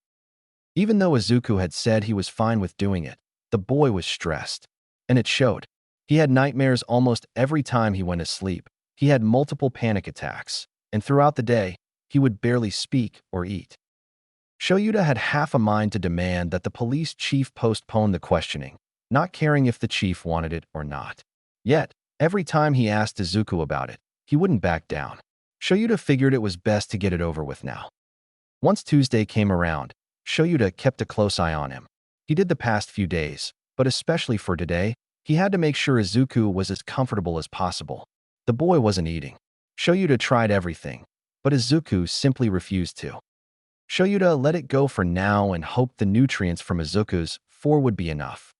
Even though Izuku had said he was fine with doing it, the boy was stressed, and it showed. He had nightmares almost every time he went to sleep. He had multiple panic attacks, and throughout the day, he would barely speak or eat. Shoyuta had half a mind to demand that the police chief postpone the questioning, not caring if the chief wanted it or not. Yet, every time he asked Izuku about it, he wouldn't back down. Shoyuta figured it was best to get it over with now. Once Tuesday came around, Shoyuta kept a close eye on him. He did the past few days, but especially for today, he had to make sure Izuku was as comfortable as possible. The boy wasn't eating. Shoyuta tried everything, but Izuku simply refused to. Shoyuta let it go for now and hoped the nutrients from Izuku's food would be enough.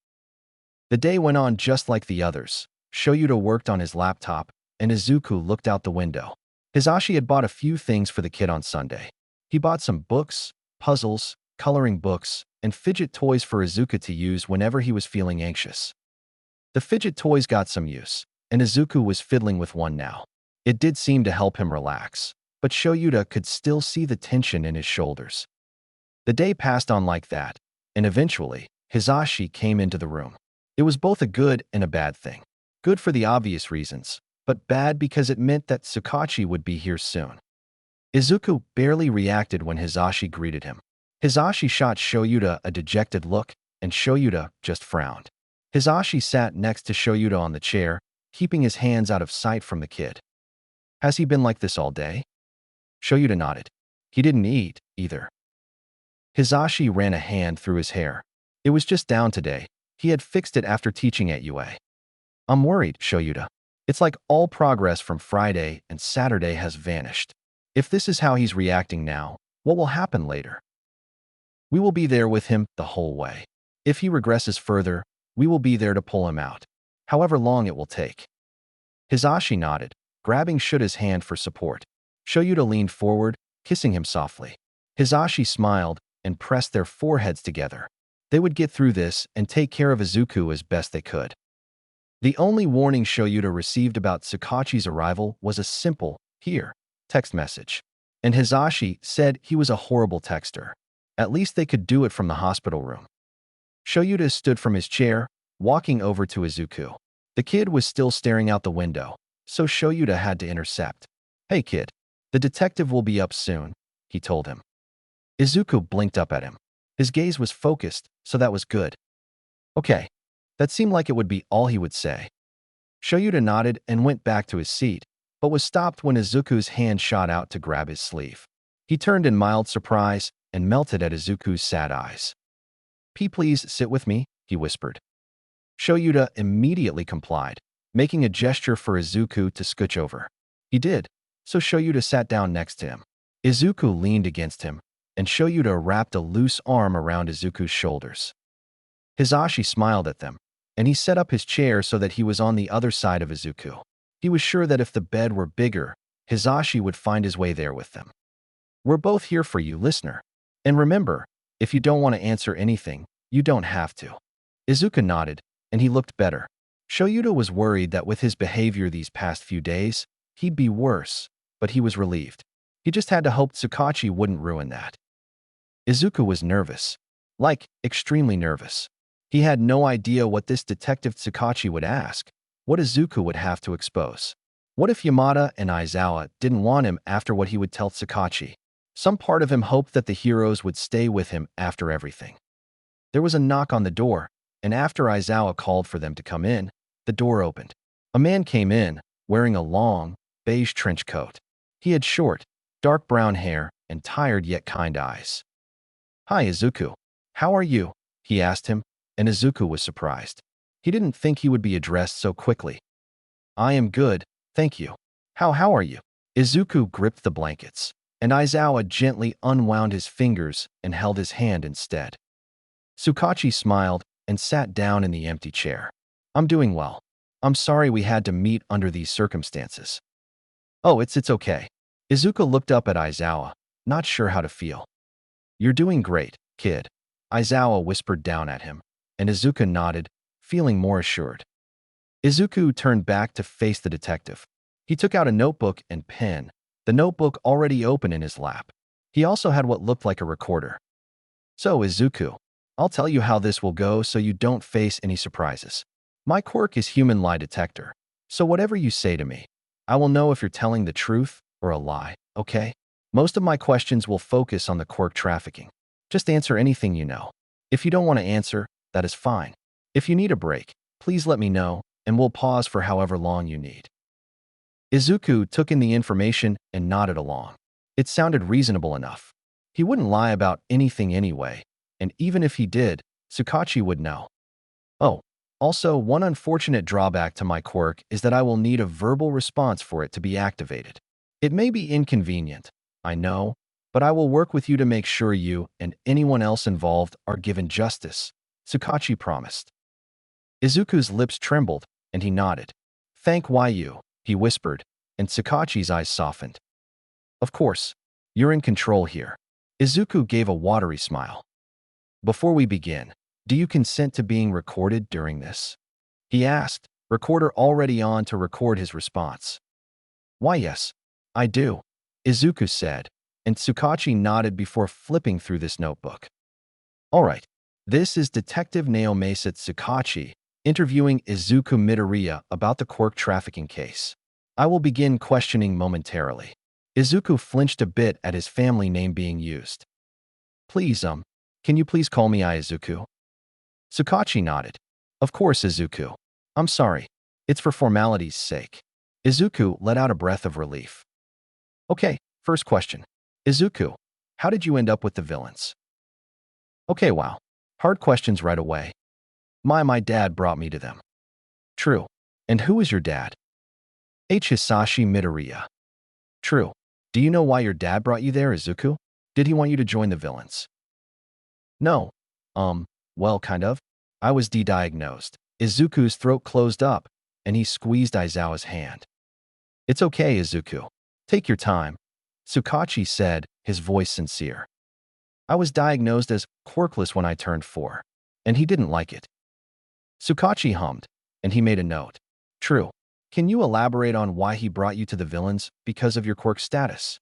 The day went on just like the others. Shoyuta worked on his laptop, and Izuku looked out the window. Hisashi had bought a few things for the kid on Sunday. He bought some books, puzzles, coloring books, and fidget toys for Izuku to use whenever he was feeling anxious. The fidget toys got some use, and Izuku was fiddling with one now. It did seem to help him relax, but Shoyuta could still see the tension in his shoulders. The day passed on like that, and eventually, Hisashi came into the room. It was both a good and a bad thing. Good for the obvious reasons, but bad because it meant that Tsukachi would be here soon. Izuku barely reacted when Hisashi greeted him. Hisashi shot Shoyuta a dejected look, and Shoyuta just frowned. Hisashi sat next to Shoyuta on the chair, keeping his hands out of sight from the kid. Has he been like this all day? Shoyuta nodded. He didn't eat, either. Hisashi ran a hand through his hair. It was just down today. He had fixed it after teaching at UA. I'm worried, Shoyuta. It's like all progress from Friday and Saturday has vanished. If this is how he's reacting now, what will happen later? We will be there with him the whole way. If he regresses further, we will be there to pull him out, however long it will take. Hisashi nodded, grabbing Shuta's hand for support. Shoyuta leaned forward, kissing him softly. Hisashi smiled and pressed their foreheads together. They would get through this and take care of Izuku as best they could. The only warning Shoyuta received about Tsukachi's arrival was a simple, "Here," text message. And Hisashi said he was a horrible texter. At least they could do it from the hospital room. Shoyuta stood from his chair, walking over to Izuku. The kid was still staring out the window, so Shoyuta had to intercept. Hey kid, the detective will be up soon, he told him. Izuku blinked up at him. His gaze was focused, so that was good. Okay, that seemed like it would be all he would say. Shoyuta nodded and went back to his seat, but was stopped when Izuku's hand shot out to grab his sleeve. He turned in mild surprise and melted at Izuku's sad eyes. Please sit with me, he whispered. Shoyuta immediately complied, making a gesture for Izuku to scooch over. He did, so Shoyuta sat down next to him. Izuku leaned against him, and Shoyuta wrapped a loose arm around Izuku's shoulders. Hisashi smiled at them, and he set up his chair so that he was on the other side of Izuku. He was sure that if the bed were bigger, Hisashi would find his way there with them. We're both here for you, listener. And remember, if you don't want to answer anything, you don't have to. Izuku nodded, and he looked better. Shoyuta was worried that with his behavior these past few days, he'd be worse, but he was relieved. He just had to hope Tsukachi wouldn't ruin that. Izuku was nervous. Like, extremely nervous. He had no idea what this detective Tsukachi would ask, what Izuku would have to expose. What if Yamada and Aizawa didn't want him after what he would tell Tsukachi? Some part of him hoped that the heroes would stay with him after everything. There was a knock on the door, and after Aizawa called for them to come in, the door opened. A man came in, wearing a long, beige trench coat. He had short, dark brown hair and tired yet kind eyes. Hi, Izuku. How are you? He asked him, and Izuku was surprised. He didn't think he would be addressed so quickly. I am good, thank you. How are you? Izuku gripped the blankets, and Aizawa gently unwound his fingers and held his hand instead. Tsukachi smiled and sat down in the empty chair. I'm doing well. I'm sorry we had to meet under these circumstances. Oh, it's okay. Izuku looked up at Aizawa, not sure how to feel. You're doing great, kid. Aizawa whispered down at him, and Izuku nodded, feeling more assured. Izuku turned back to face the detective. He took out a notebook and pen, the notebook already open in his lap. He also had what looked like a recorder. So, Izuku, I'll tell you how this will go so you don't face any surprises. My quirk is human lie detector, so whatever you say to me, I will know if you're telling the truth or a lie, okay? Most of my questions will focus on the quirk trafficking. Just answer anything you know. If you don't want to answer, that is fine. If you need a break, please let me know, and we'll pause for however long you need. Izuku took in the information and nodded along. It sounded reasonable enough. He wouldn't lie about anything anyway, and even if he did, Tsukachi would know. Oh, also, one unfortunate drawback to my quirk is that I will need a verbal response for it to be activated. It may be inconvenient, I know, but I will work with you to make sure you and anyone else involved are given justice, Tsukachi promised. Izuku's lips trembled, and he nodded. Thank you, he whispered, and Tsukachi's eyes softened. Of course, you're in control here. Izuku gave a watery smile. Before we begin, do you consent to being recorded during this? He asked, recorder already on to record his response. Why yes, I do, Izuku said, and Tsukachi nodded before flipping through this notebook. All right, this is Detective Naomasa Tsukachi interviewing Izuku Midoriya about the quirk trafficking case. I will begin questioning momentarily. Izuku flinched a bit at his family name being used. Please, can you please call me Izuku? Tsukachi nodded. Of course, Izuku. I'm sorry. It's for formality's sake. Izuku let out a breath of relief. Okay, first question. Izuku, how did you end up with the villains? Okay, wow. Hard questions right away. My dad brought me to them. True. And who is your dad? Hisashi Midoriya. True. Do you know why your dad brought you there, Izuku? Did he want you to join the villains? No. Well, kind of. I was de-diagnosed. Izuku's throat closed up, and he squeezed Aizawa's hand. It's okay, Izuku. Take your time, Tsukachi said, his voice sincere. I was diagnosed as quirkless when I turned 4, and he didn't like it. Tsukachi hummed, and he made a note. True. Can you elaborate on why he brought you to the villains because of your quirk status?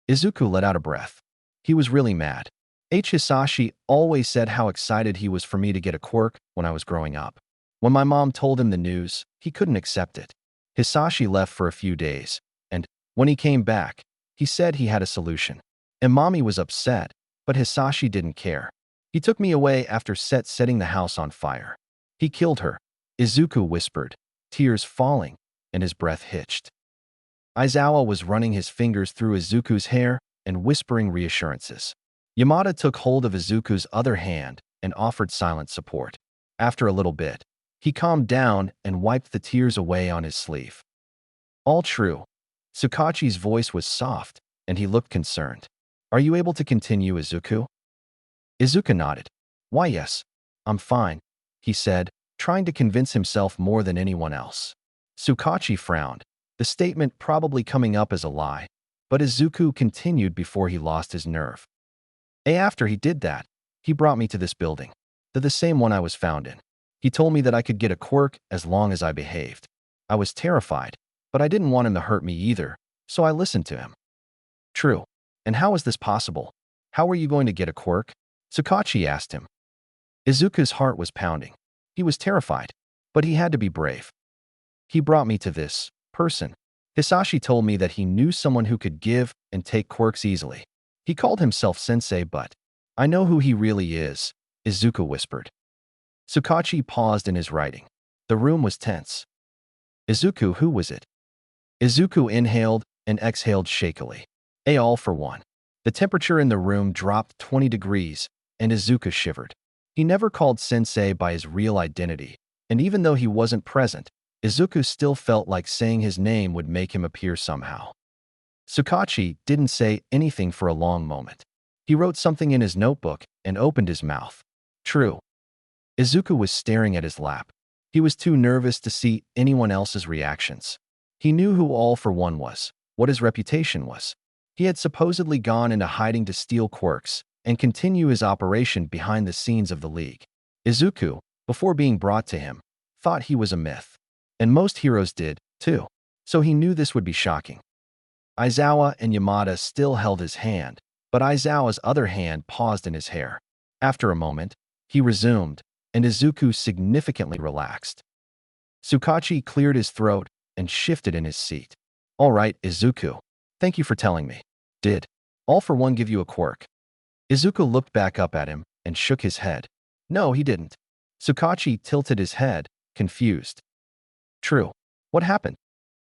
Izuku let out a breath. He was really mad. Hisashi always said how excited he was for me to get a quirk when I was growing up. When my mom told him the news, he couldn't accept it. Hisashi left for a few days, and when he came back, he said he had a solution. And Mommy was upset, but Hisashi didn't care. He took me away after setting the house on fire. He killed her, Izuku whispered, tears falling, and his breath hitched. Aizawa was running his fingers through Izuku's hair and whispering reassurances. Yamada took hold of Izuku's other hand and offered silent support. After a little bit, he calmed down and wiped the tears away on his sleeve. All true. Tsukachi's voice was soft, and he looked concerned. Are you able to continue, Izuku? Izuku nodded. Why, yes. I'm fine, he said, trying to convince himself more than anyone else. Tsukachi frowned, the statement probably coming up as a lie, but Izuku continued before he lost his nerve. After he did that, he brought me to this building, to the same one I was found in. He told me that I could get a quirk as long as I behaved. I was terrified, but I didn't want him to hurt me either, so I listened to him. True. And how is this possible? How are you going to get a quirk? Tsukachi asked him. Izuku's heart was pounding. He was terrified, but he had to be brave. He brought me to this person. Hisashi told me that he knew someone who could give and take quirks easily. He called himself sensei, but I know who he really is, Izuku whispered. Tsukachi paused in his writing. The room was tense. Izuku, who was it? Izuku inhaled and exhaled shakily. All for one. The temperature in the room dropped 20 degrees, and Izuku shivered. He never called sensei by his real identity, and even though he wasn't present, Izuku still felt like saying his name would make him appear somehow. Tsukachi didn't say anything for a long moment. He wrote something in his notebook and opened his mouth. True. Izuku was staring at his lap. He was too nervous to see anyone else's reactions. He knew who All for One was, what his reputation was. He had supposedly gone into hiding to steal quirks and continue his operation behind the scenes of the League. Izuku, before being brought to him, thought he was a myth. And most heroes did, too. So he knew this would be shocking. Aizawa and Yamada still held his hand, but Aizawa's other hand paused in his hair. After a moment, he resumed, and Izuku significantly relaxed. Tsukachi cleared his throat and shifted in his seat. All right, Izuku. Thank you for telling me. Did All for One give you a quirk? Izuku looked back up at him and shook his head. No, he didn't. Tsukachi tilted his head, confused. True. What happened?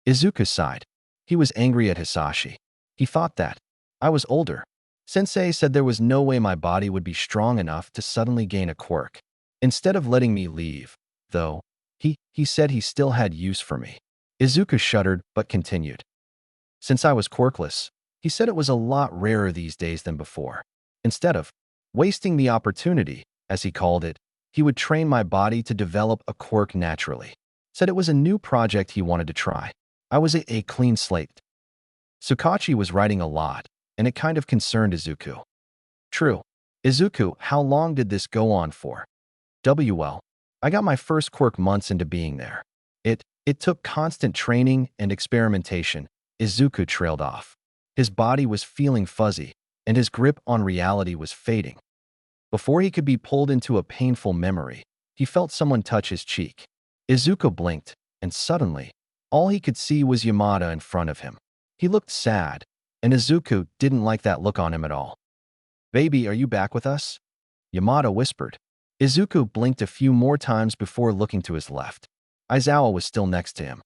Izuku sighed. He was angry at Hisashi. He thought that I was older. Sensei said there was no way my body would be strong enough to suddenly gain a quirk. Instead of letting me leave, though, he said he still had use for me. Izuku shuddered but continued. Since I was quirkless, he said it was a lot rarer these days than before. Instead of wasting the opportunity, as he called it, he would train my body to develop a quirk naturally. Said it was a new project he wanted to try. I was a clean slate. Tsukachi was writing a lot, and it kind of concerned Izuku. True. Izuku, how long did this go on for? Well, I got my first quirk months into being there. It took constant training and experimentation. Izuku trailed off. His body was feeling fuzzy, and his grip on reality was fading. Before he could be pulled into a painful memory, he felt someone touch his cheek. Izuku blinked, and suddenly, all he could see was Yamada in front of him. He looked sad, and Izuku didn't like that look on him at all. Baby, are you back with us? Yamada whispered. Izuku blinked a few more times before looking to his left. Aizawa was still next to him.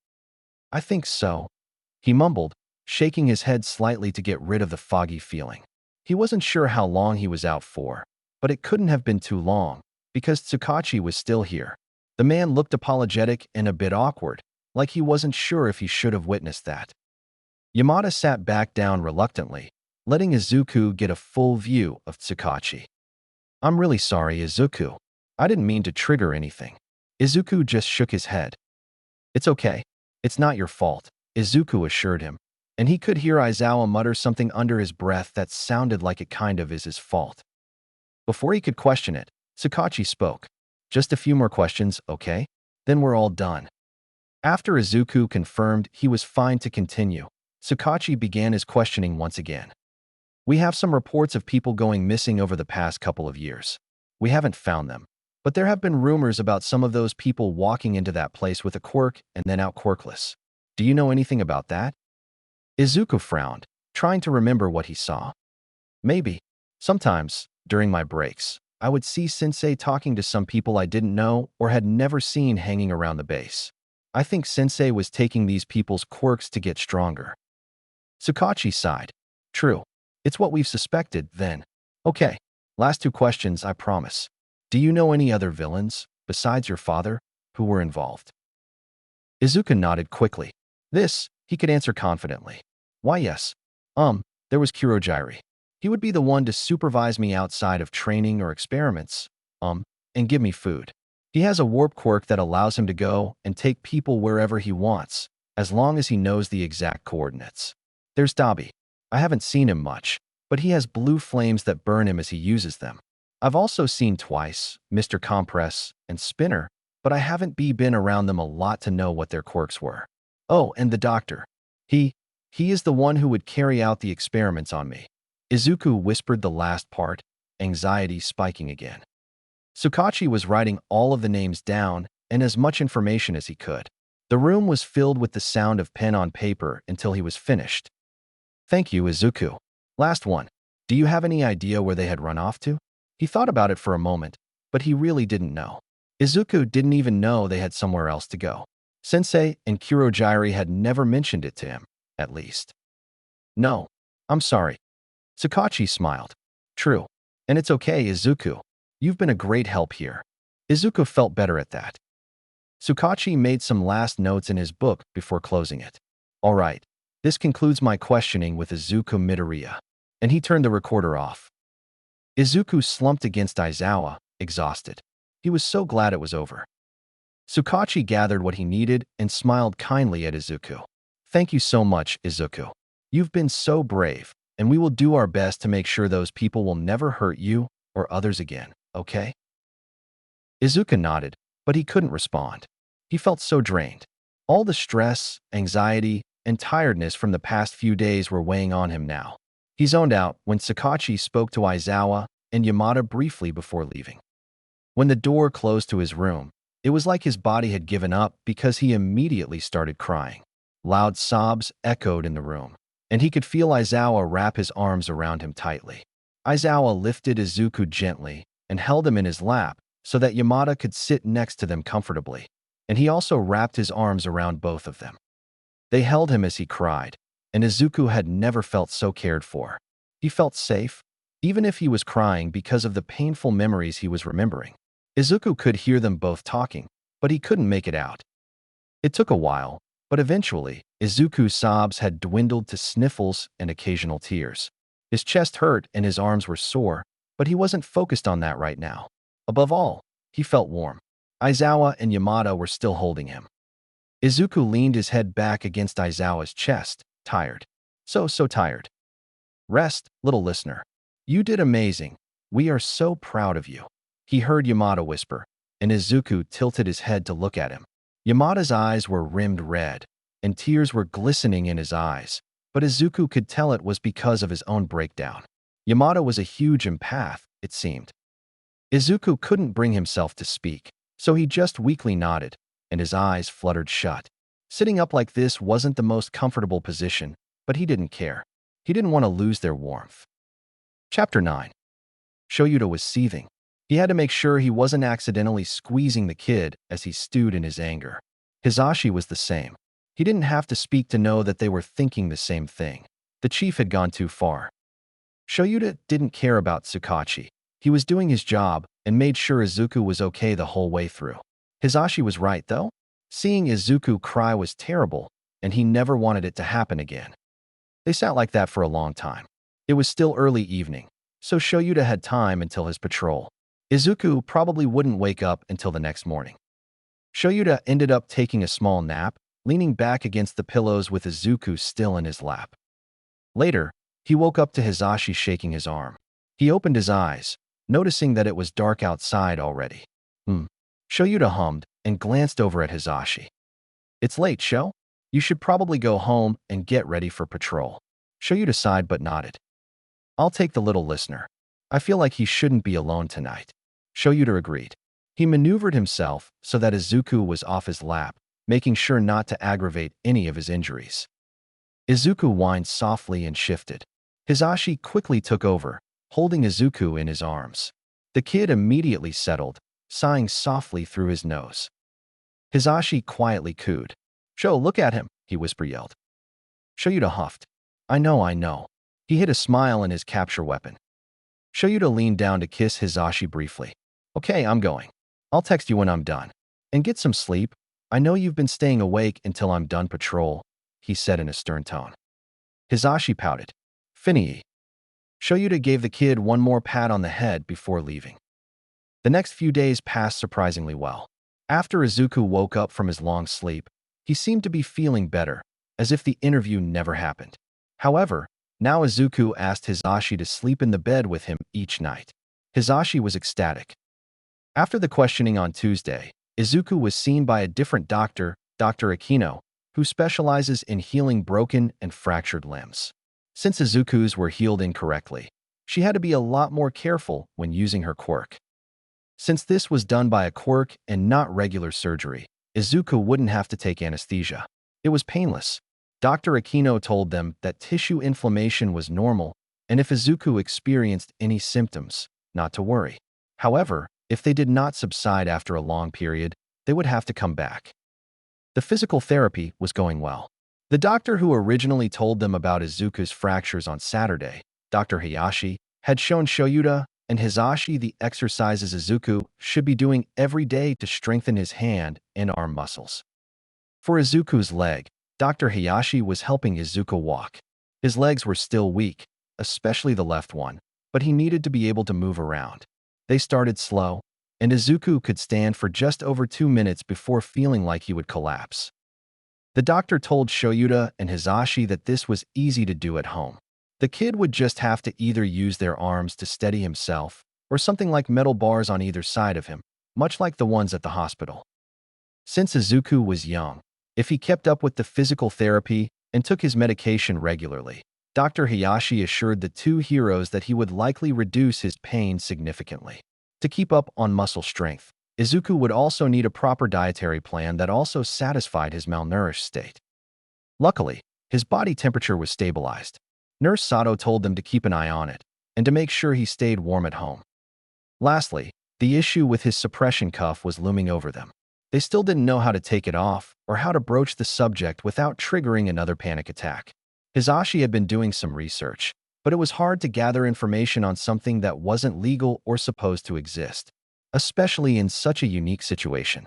I think so, he mumbled, shaking his head slightly to get rid of the foggy feeling. He wasn't sure how long he was out for, but it couldn't have been too long, because Tsukachi was still here. The man looked apologetic and a bit awkward, like he wasn't sure if he should have witnessed that. Yamada sat back down reluctantly, letting Izuku get a full view of Tsukachi. I'm really sorry, Izuku. I didn't mean to trigger anything. Izuku just shook his head. It's okay. It's not your fault, Izuku assured him, and he could hear Aizawa mutter something under his breath that sounded like it kind of is his fault. Before he could question it, Tsukachi spoke. Just a few more questions, okay? Then we're all done. After Izuku confirmed he was fine to continue, Tsukachi began his questioning once again. We have some reports of people going missing over the past couple of years. We haven't found them, but there have been rumors about some of those people walking into that place with a quirk and then out quirkless. Do you know anything about that? Izuku frowned, trying to remember what he saw. Maybe. Sometimes, during my breaks, I would see Sensei talking to some people I didn't know or had never seen hanging around the base. I think Sensei was taking these people's quirks to get stronger. Sukachi sighed. True. It's what we've suspected, then. Okay. Last two questions, I promise. Do you know any other villains, besides your father, who were involved? Izuku nodded quickly. This, he could answer confidently. Why, yes. There was Kurojiri. He would be the one to supervise me outside of training or experiments, and give me food. He has a warp quirk that allows him to go and take people wherever he wants, as long as he knows the exact coordinates. There's Dabi. I haven't seen him much, but he has blue flames that burn him as he uses them. I've also seen twice, Mr. Compress and Spinner, but I haven't been around them a lot to know what their quirks were. Oh, and the doctor. He is the one who would carry out the experiments on me. Izuku whispered the last part, anxiety spiking again. Sukachi was writing all of the names down and as much information as he could. The room was filled with the sound of pen on paper until he was finished. Thank you, Izuku. Last one. Do you have any idea where they had run off to? He thought about it for a moment, but he really didn't know. Izuku didn't even know they had somewhere else to go. Sensei and Kurojiri had never mentioned it to him, at least. No, I'm sorry. Sukachi smiled. True. And it's okay, Izuku. You've been a great help here. Izuku felt better at that. Sukachi made some last notes in his book before closing it. All right, this concludes my questioning with Izuku Midoriya. And he turned the recorder off. Izuku slumped against Aizawa, exhausted. He was so glad it was over. Sukachi gathered what he needed and smiled kindly at Izuku. Thank you so much, Izuku. You've been so brave, and we will do our best to make sure those people will never hurt you or others again, okay? Izuku nodded, but he couldn't respond. He felt so drained. All the stress, anxiety, and tiredness from the past few days were weighing on him now. He zoned out when Sukachi spoke to Aizawa and Yamada briefly before leaving. When the door closed to his room, it was like his body had given up because he immediately started crying. Loud sobs echoed in the room, and he could feel Aizawa wrap his arms around him tightly. Aizawa lifted Izuku gently and held him in his lap so that Yamada could sit next to them comfortably, and he also wrapped his arms around both of them. They held him as he cried, and Izuku had never felt so cared for. He felt safe, even if he was crying because of the painful memories he was remembering. Izuku could hear them both talking, but he couldn't make it out. It took a while, but eventually, Izuku's sobs had dwindled to sniffles and occasional tears. His chest hurt and his arms were sore, but he wasn't focused on that right now. Above all, he felt warm. Aizawa and Yamada were still holding him. Izuku leaned his head back against Aizawa's chest, tired. So tired. Rest, little listener. You did amazing. We are so proud of you. He heard Yamada whisper, and Izuku tilted his head to look at him. Yamada's eyes were rimmed red, and tears were glistening in his eyes, but Izuku could tell it was because of his own breakdown. Yamada was a huge empath, it seemed. Izuku couldn't bring himself to speak, so he just weakly nodded, and his eyes fluttered shut. Sitting up like this wasn't the most comfortable position, but he didn't care. He didn't want to lose their warmth. Chapter 9. Shoyuta was seething. He had to make sure he wasn't accidentally squeezing the kid as he stewed in his anger. Hisashi was the same. He didn't have to speak to know that they were thinking the same thing. The chief had gone too far. Shoyuta didn't care about Sukachi. He was doing his job and made sure Izuku was okay the whole way through. Hisashi was right, though. Seeing Izuku cry was terrible, and he never wanted it to happen again. They sat like that for a long time. It was still early evening, so Shoyuta had time until his patrol. Izuku probably wouldn't wake up until the next morning. Shoyuta ended up taking a small nap, leaning back against the pillows with Izuku still in his lap. Later, he woke up to Hisashi shaking his arm. He opened his eyes, noticing that it was dark outside already. Shoyuta hummed and glanced over at Hisashi. It's late, Sho. You should probably go home and get ready for patrol. Shoyuta sighed but nodded. I'll take the little listener. I feel like he shouldn't be alone tonight. Shoyuta agreed. He maneuvered himself so that Izuku was off his lap, making sure not to aggravate any of his injuries. Izuku whined softly and shifted. Hisashi quickly took over, holding Izuku in his arms. The kid immediately settled, sighing softly through his nose. Hisashi quietly cooed. "Sho, look at him," he whisper-yelled. Shoyuta huffed. I know. He hid a smile in his capture weapon. Shoyuta leaned down to kiss Hisashi briefly. "Okay, I'm going. I'll text you when I'm done. And get some sleep. I know you've been staying awake until I'm done patrol," he said in a stern tone. Hisashi pouted. "Finny." Shoyuta gave the kid one more pat on the head before leaving. The next few days passed surprisingly well. After Izuku woke up from his long sleep, he seemed to be feeling better, as if the interview never happened. However, now Izuku asked Hisashi to sleep in the bed with him each night. Hisashi was ecstatic. After the questioning on Tuesday, Izuku was seen by a different doctor, Dr. Akino, who specializes in healing broken and fractured limbs. Since Izuku's were healed incorrectly, she had to be a lot more careful when using her quirk. Since this was done by a quirk and not regular surgery, Izuku wouldn't have to take anesthesia. It was painless. Dr. Akino told them that tissue inflammation was normal, and if Izuku experienced any symptoms, not to worry. However, if they did not subside after a long period, they would have to come back. The physical therapy was going well. The doctor who originally told them about Izuku's fractures on Saturday, Dr. Hayashi, had shown Shoyuta and Hisashi the exercises Izuku should be doing every day to strengthen his hand and arm muscles. For Izuku's leg, Dr. Hayashi was helping Izuku walk. His legs were still weak, especially the left one, but he needed to be able to move around. They started slow, and Izuku could stand for just over 2 minutes before feeling like he would collapse. The doctor told Shoyuta and Hisashi that this was easy to do at home. The kid would just have to either use their arms to steady himself or something like metal bars on either side of him, much like the ones at the hospital. Since Izuku was young, if he kept up with the physical therapy and took his medication regularly, Dr. Hayashi assured the two heroes that he would likely reduce his pain significantly. To keep up on muscle strength, Izuku would also need a proper dietary plan that also satisfied his malnourished state. Luckily, his body temperature was stabilized. Nurse Sato told them to keep an eye on it and to make sure he stayed warm at home. Lastly, the issue with his suppression cuff was looming over them. They still didn't know how to take it off or how to broach the subject without triggering another panic attack. Hisashi had been doing some research, but it was hard to gather information on something that wasn't legal or supposed to exist, especially in such a unique situation.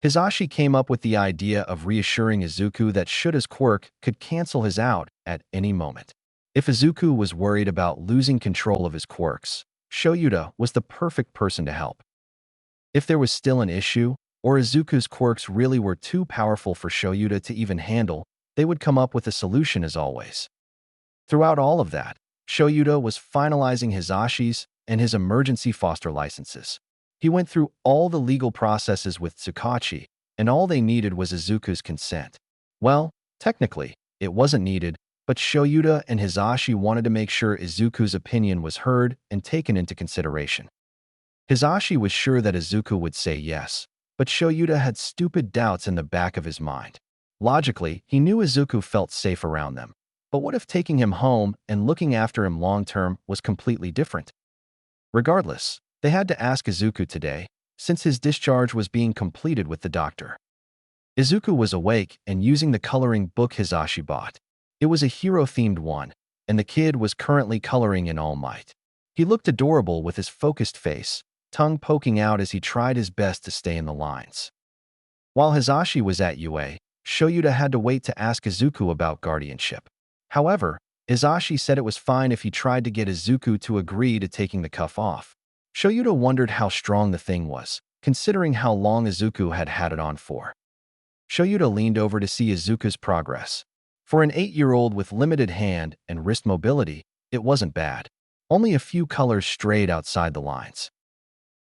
Hisashi came up with the idea of reassuring Izuku that should his quirk could cancel his out at any moment. If Izuku was worried about losing control of his quirks, Shoyuta was the perfect person to help. If there was still an issue, or Izuku's quirks really were too powerful for Shoyuta to even handle, they would come up with a solution as always. Throughout all of that, Shoyuta was finalizing Hisashi's and his emergency foster licenses. He went through all the legal processes with Tsukachi, and all they needed was Izuku's consent. Well, technically, it wasn't needed, but Shoyuta and Hisashi wanted to make sure Izuku's opinion was heard and taken into consideration. Hisashi was sure that Izuku would say yes, but Shoyuta had stupid doubts in the back of his mind. Logically, he knew Izuku felt safe around them, but what if taking him home and looking after him long-term was completely different? Regardless, they had to ask Izuku today, since his discharge was being completed with the doctor. Izuku was awake and using the coloring book Hisashi bought. It was a hero-themed one, and the kid was currently coloring in All Might. He looked adorable with his focused face, tongue poking out as he tried his best to stay in the lines. While Hisashi was at UA, Shoyuta had to wait to ask Izuku about guardianship. However, Hisashi said it was fine if he tried to get Izuku to agree to taking the cuff off. Shoyuta wondered how strong the thing was, considering how long Izuku had had it on for. Shoyuta leaned over to see Izuku's progress. For an 8-year-old with limited hand and wrist mobility, it wasn't bad. Only a few colors strayed outside the lines.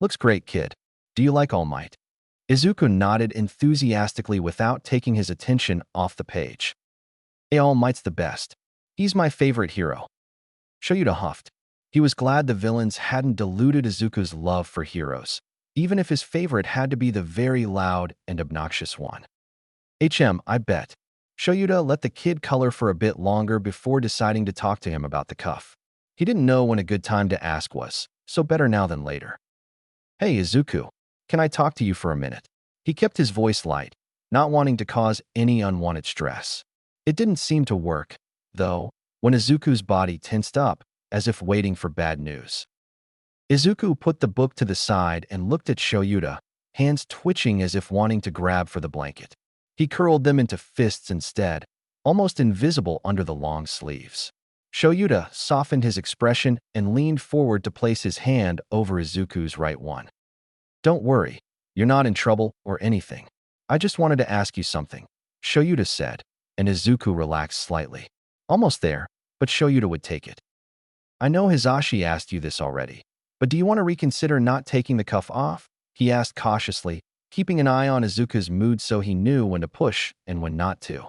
"Looks great, kid. Do you like All Might?" Izuku nodded enthusiastically without taking his attention off the page. All Might's the best. He's my favorite hero." Shoyuta huffed. He was glad the villains hadn't diluted Izuku's love for heroes, even if his favorite had to be the very loud and obnoxious one. I bet. Shoyuta let the kid color for a bit longer before deciding to talk to him about the cuff. He didn't know when a good time to ask was, so better now than later. Hey, Izuku, can I talk to you for a minute? He kept his voice light, not wanting to cause any unwanted stress. It didn't seem to work, though, when Izuku's body tensed up, as if waiting for bad news. Izuku put the book to the side and looked at Shoyuta, hands twitching as if wanting to grab for the blanket. He curled them into fists instead, almost invisible under the long sleeves. Shoyuta softened his expression and leaned forward to place his hand over Izuku's right one. Don't worry, you're not in trouble or anything. I just wanted to ask you something, Shoyuta said, and Izuku relaxed slightly. Almost there, but Shoyuta would take it. I know Hisashi asked you this already, but do you want to reconsider not taking the cuff off? He asked cautiously, keeping an eye on Izuku's mood so he knew when to push and when not to.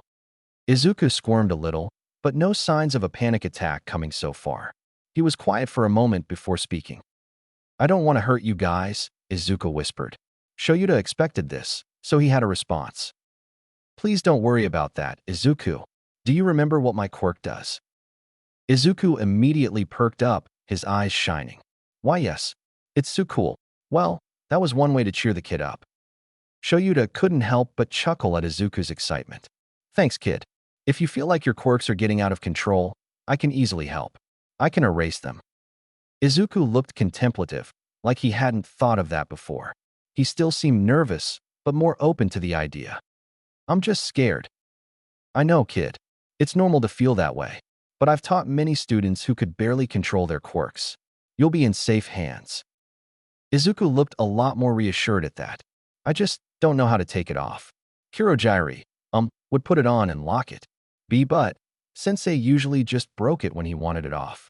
Izuku squirmed a little, but no signs of a panic attack coming so far. He was quiet for a moment before speaking. I don't want to hurt you guys, Izuku whispered. Shoyuta expected this, so he had a response. Please don't worry about that, Izuku. Do you remember what my quirk does? Izuku immediately perked up, his eyes shining. Why yes, it's so cool. Well, that was one way to cheer the kid up. Shoyuta couldn't help but chuckle at Izuku's excitement. Thanks, kid. If you feel like your quirks are getting out of control, I can easily help. I can erase them. Izuku looked contemplative, like he hadn't thought of that before. He still seemed nervous, but more open to the idea. I'm just scared. I know, kid. It's normal to feel that way, but I've taught many students who could barely control their quirks. You'll be in safe hands. Izuku looked a lot more reassured at that. I just don't know how to take it off. Kurogiri, would put it on and lock it. But Sensei usually just broke it when he wanted it off.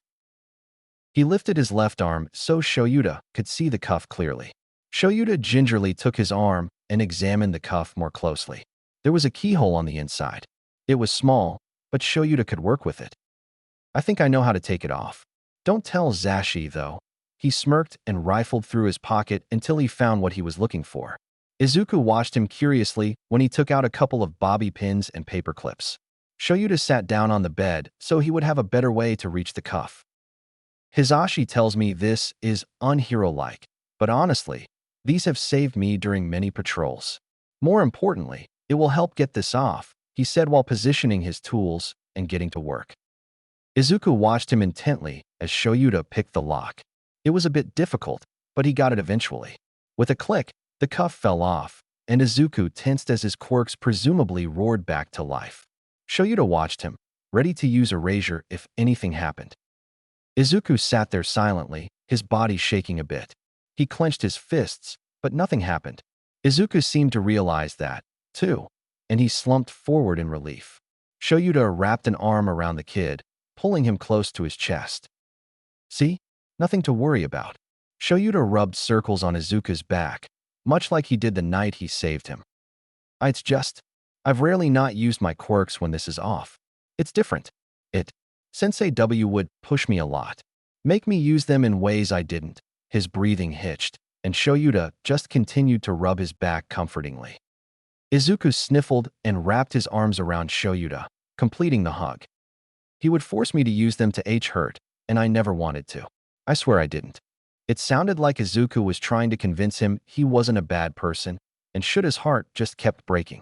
He lifted his left arm so Shoyuta could see the cuff clearly. Shoyuta gingerly took his arm and examined the cuff more closely. There was a keyhole on the inside. It was small, but Shoyuta could work with it. I think I know how to take it off. Don't tell Zashi, though. He smirked and rifled through his pocket until he found what he was looking for. Izuku watched him curiously when he took out a couple of bobby pins and paper clips. Shoyuta sat down on the bed so he would have a better way to reach the cuff. Hisashi tells me this is unhero-like, but honestly, these have saved me during many patrols. More importantly, it will help get this off, he said while positioning his tools and getting to work. Izuku watched him intently as Shoyuta picked the lock. It was a bit difficult, but he got it eventually. With a click, the cuff fell off, and Izuku tensed as his quirks presumably roared back to life. Shoyuta watched him, ready to use a razor if anything happened. Izuku sat there silently, his body shaking a bit. He clenched his fists, but nothing happened. Izuku seemed to realize that, too, and he slumped forward in relief. Shoyuta wrapped an arm around the kid, pulling him close to his chest. See? Nothing to worry about. Shoyuta rubbed circles on Izuku's back, much like he did the night he saved him. I've rarely not used my quirks when this is off. It's different. Sensei W would push me a lot, make me use them in ways I didn't. His breathing hitched, and Shoyuta just continued to rub his back comfortingly. Izuku sniffled and wrapped his arms around Shoyuta, completing the hug. He would force me to use them to hurt, and I never wanted to. I swear I didn't. It sounded like Izuku was trying to convince him he wasn't a bad person, and his heart just kept breaking.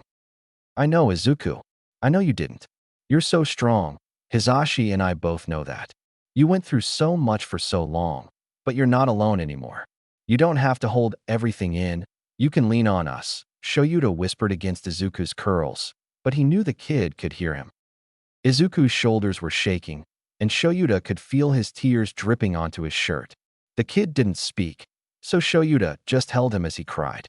I know, Izuku. I know you didn't. You're so strong. Hisashi and I both know that. You went through so much for so long, but you're not alone anymore. You don't have to hold everything in. You can lean on us, Shoyuta whispered against Izuku's curls, but he knew the kid could hear him. Izuku's shoulders were shaking, and Shoyuta could feel his tears dripping onto his shirt. The kid didn't speak, so Shoyuta just held him as he cried.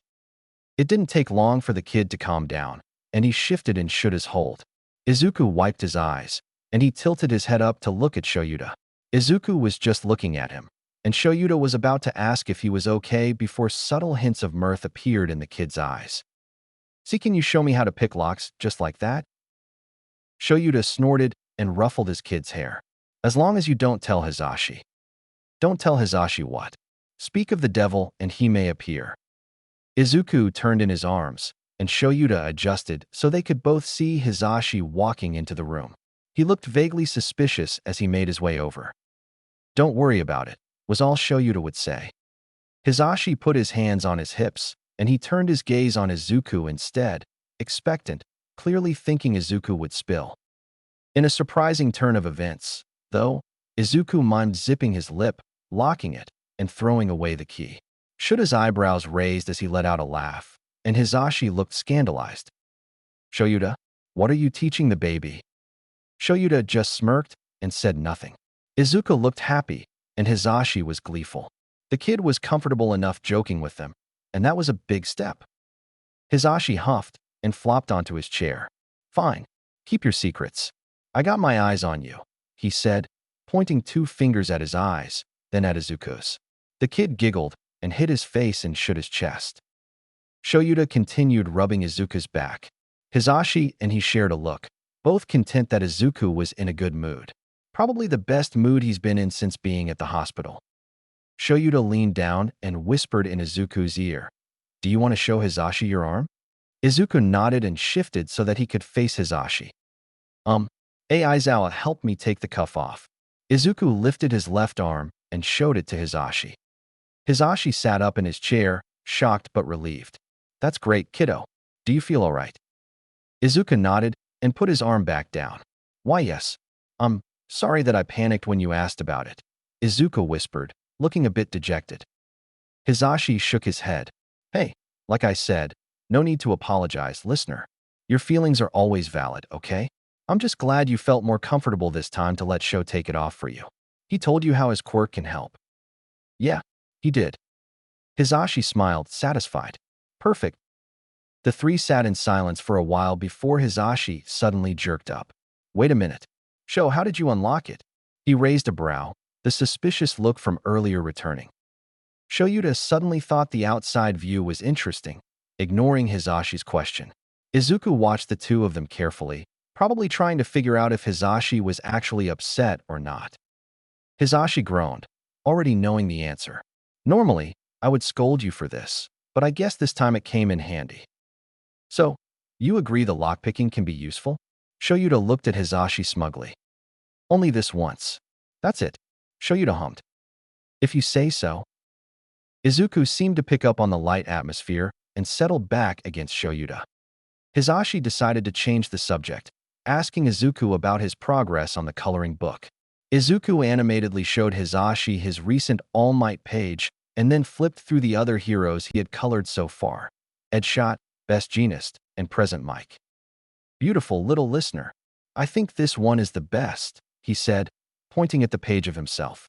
It didn't take long for the kid to calm down, and he shifted and shook his hold. Izuku wiped his eyes, and he tilted his head up to look at Shoyuta. Izuku was just looking at him, and Shoyuta was about to ask if he was okay before subtle hints of mirth appeared in the kid's eyes. See, can you show me how to pick locks just like that? Shoyuta snorted and ruffled his kid's hair. As long as you don't tell Hisashi. Don't tell Hisashi what? Speak of the devil and he may appear. Izuku turned in his arms, and Shoyuta adjusted so they could both see Hisashi walking into the room. He looked vaguely suspicious as he made his way over. "Don't worry about it," was all Shoyuta would say. Hisashi put his hands on his hips, and he turned his gaze on Izuku instead, expectant, clearly thinking Izuku would spill. In a surprising turn of events, though, Izuku mimed zipping his lip, locking it, and throwing away the key. Shuta's eyebrows raised as he let out a laugh, and Hisashi looked scandalized. "Shoyuta, what are you teaching the baby?" Shoyuta just smirked and said nothing. Izuku looked happy, and Hisashi was gleeful. The kid was comfortable enough joking with them, and that was a big step. Hisashi huffed and flopped onto his chair. "Fine, keep your secrets. I got my eyes on you," he said, pointing 2 fingers at his eyes, then at Izuku's. The kid giggled and hid his face and shook his chest. Shoyuta continued rubbing Izuku's back. Hisashi and he shared a look, both content that Izuku was in a good mood. Probably the best mood he's been in since being at the hospital. Shoyuta leaned down and whispered in Izuku's ear, "Do you want to show Hisashi your arm?" Izuku nodded and shifted so that he could face Hisashi. Aizawa helped me take the cuff off." Izuku lifted his left arm and showed it to Hisashi. Hisashi sat up in his chair, shocked but relieved. "That's great, kiddo. Do you feel all right?" Izuku nodded and put his arm back down. "Why, yes. I'm sorry that I panicked when you asked about it," Izuku whispered, looking a bit dejected. Hisashi shook his head. "Hey, like I said, no need to apologize, listener. Your feelings are always valid, okay? I'm just glad you felt more comfortable this time to let Sho take it off for you. He told you how his quirk can help." "Yeah, he did." Hisashi smiled, satisfied. "Perfect." The 3 sat in silence for a while before Hisashi suddenly jerked up. "Wait a minute. Sho, how did you unlock it?" He raised a brow, the suspicious look from earlier returning. Shoyuta suddenly thought the outside view was interesting, ignoring Hisashi's question. Izuku watched the 2 of them carefully, probably trying to figure out if Hisashi was actually upset or not. Hisashi groaned, already knowing the answer. "Normally, I would scold you for this, but I guess this time it came in handy." "So, you agree the lockpicking can be useful?" Shoyuta looked at Hisashi smugly. "Only this once. That's it," Shoyuta hummed. "If you say so." Izuku seemed to pick up on the light atmosphere and settled back against Shoyuta. Hisashi decided to change the subject, asking Izuku about his progress on the coloring book. Izuku animatedly showed Hisashi his recent All Might page and then flipped through the other heroes he had colored so far: Edshot, Best Jeanist, and Present Mike. "Beautiful little listener. I think this one is the best," he said, pointing at the page of himself.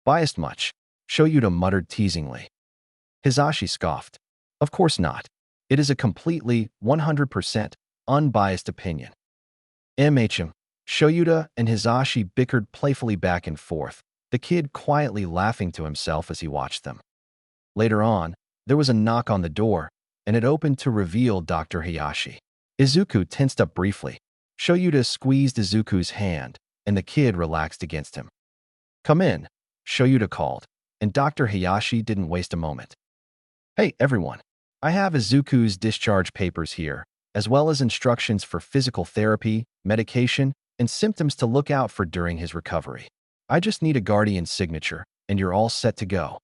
"Biased much?" Shoyuta muttered teasingly. Hisashi scoffed. "Of course not. It is a completely, 100%, unbiased opinion." Shoyuta and Hisashi bickered playfully back and forth, the kid quietly laughing to himself as he watched them. Later on, there was a knock on the door, and it opened to reveal Dr. Hayashi. Izuku tensed up briefly. Shoyuta squeezed Izuku's hand, and the kid relaxed against him. "Come in," Shoyuta called, and Dr. Hayashi didn't waste a moment. "Hey, everyone. I have Izuku's discharge papers here, as well as instructions for physical therapy, medication, and symptoms to look out for during his recovery. I just need a guardian's signature, and you're all set to go."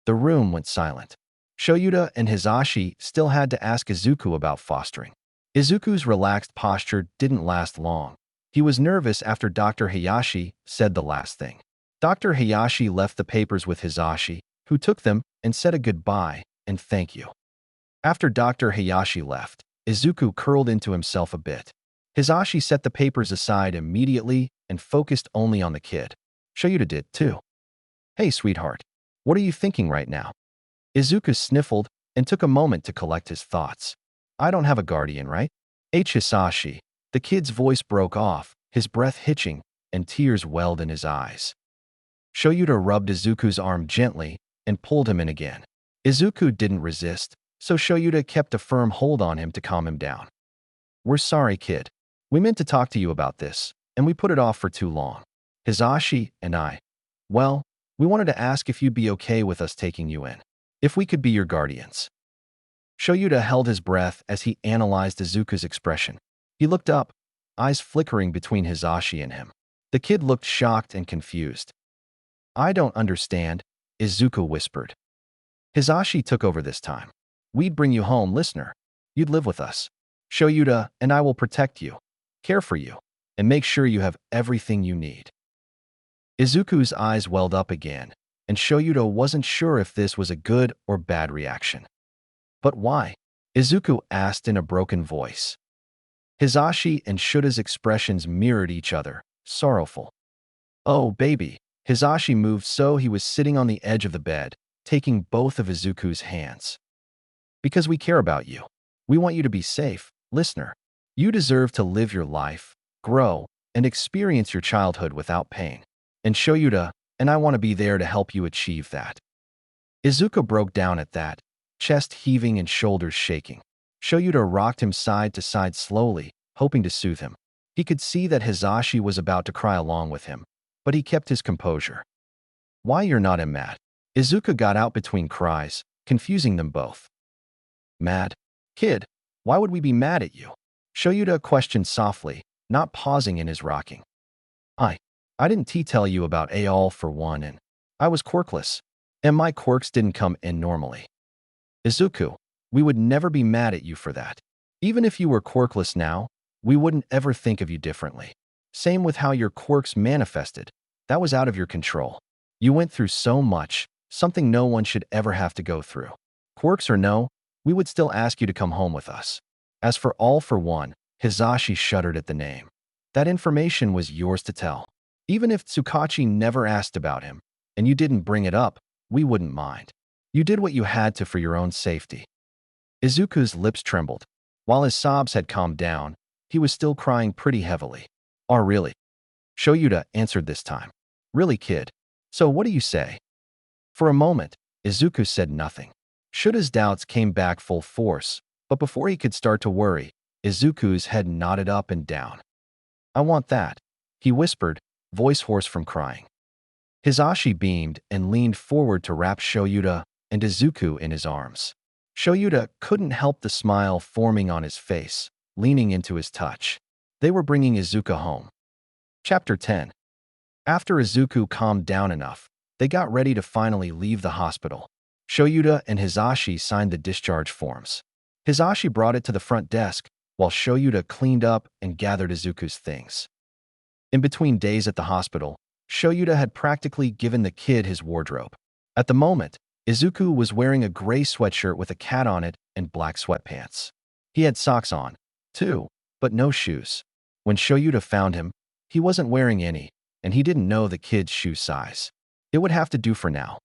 The room went silent. Shoyuta and Hisashi still had to ask Izuku about fostering. Izuku's relaxed posture didn't last long. He was nervous after Dr. Hayashi said the last thing. Dr. Hayashi left the papers with Hisashi, who took them and said a goodbye and thank you. After Dr. Hayashi left, Izuku curled into himself a bit. Hisashi set the papers aside immediately and focused only on the kid. Shoyuta did too. "Hey, sweetheart. What are you thinking right now?" Izuku sniffled and took a moment to collect his thoughts. "I don't have a guardian, right?" Hisashi. The kid's voice broke off, his breath hitching, and tears welled in his eyes. Shoyuta rubbed Izuku's arm gently and pulled him in again. Izuku didn't resist, so Shoyuta kept a firm hold on him to calm him down. "We're sorry, kid. We meant to talk to you about this, and we put it off for too long. Hisashi and I. Well, we wanted to ask if you'd be okay with us taking you in. If we could be your guardians." Shoyuta held his breath as he analyzed Izuku's expression. He looked up, eyes flickering between Hisashi and him. The kid looked shocked and confused. I don't understand, Izuku whispered. Hisashi took over this time. We'd bring you home, listener. You'd live with us. Shoyuta and I will protect you, care for you, and make sure you have everything you need. Izuku's eyes welled up again, and Shoyuta wasn't sure if this was a good or bad reaction. But why? Izuku asked in a broken voice. Hisashi and Shuta's expressions mirrored each other, sorrowful. Oh, baby. Hisashi moved so he was sitting on the edge of the bed, taking both of Izuku's hands. Because we care about you. We want you to be safe, listener. You deserve to live your life, grow, and experience your childhood without pain. And Shoyuta and I want to be there to help you achieve that. Izuku broke down at that, chest heaving and shoulders shaking. Shoyuta rocked him side to side slowly, hoping to soothe him. He could see that Hisashi was about to cry along with him, but he kept his composure. Why you're not mad? Izuku got out between cries, confusing them both. Mad? Kid, why would we be mad at you? Shoyuta questioned softly, not pausing in his rocking. I didn't tell you about all for one, and I was quirkless, and my quirks didn't come in normally. Izuku, we would never be mad at you for that. Even if you were quirkless now, we wouldn't ever think of you differently. Same with how your quirks manifested. That was out of your control. You went through so much, something no one should ever have to go through. Quirks or no, we would still ask you to come home with us. As for all for one, Hisashi shuddered at the name. That information was yours to tell. Even if Tsukachi never asked about him, and you didn't bring it up, we wouldn't mind. You did what you had to for your own safety. Izuku's lips trembled. While his sobs had calmed down, he was still crying pretty heavily. Oh, really? Shoyuta answered this time. Really, kid? So what do you say? For a moment, Izuku said nothing. Shuta's doubts came back full force, but before he could start to worry, Izuku's head nodded up and down. I want that, he whispered, voice hoarse from crying. Hisashi beamed and leaned forward to wrap Shoyuta and Izuku in his arms. Shoyuta couldn't help the smile forming on his face, leaning into his touch. They were bringing Izuku home. Chapter 10. After Izuku calmed down enough, they got ready to finally leave the hospital. Shoyuta and Hisashi signed the discharge forms. Hisashi brought it to the front desk, while Shoyuta cleaned up and gathered Izuku's things. In between days at the hospital, Shoyuta had practically given the kid his wardrobe. At the moment, Izuku was wearing a gray sweatshirt with a cat on it and black sweatpants. He had socks on, too, but no shoes. When Shoyuta found him, he wasn't wearing any, and he didn't know the kid's shoe size. It would have to do for now.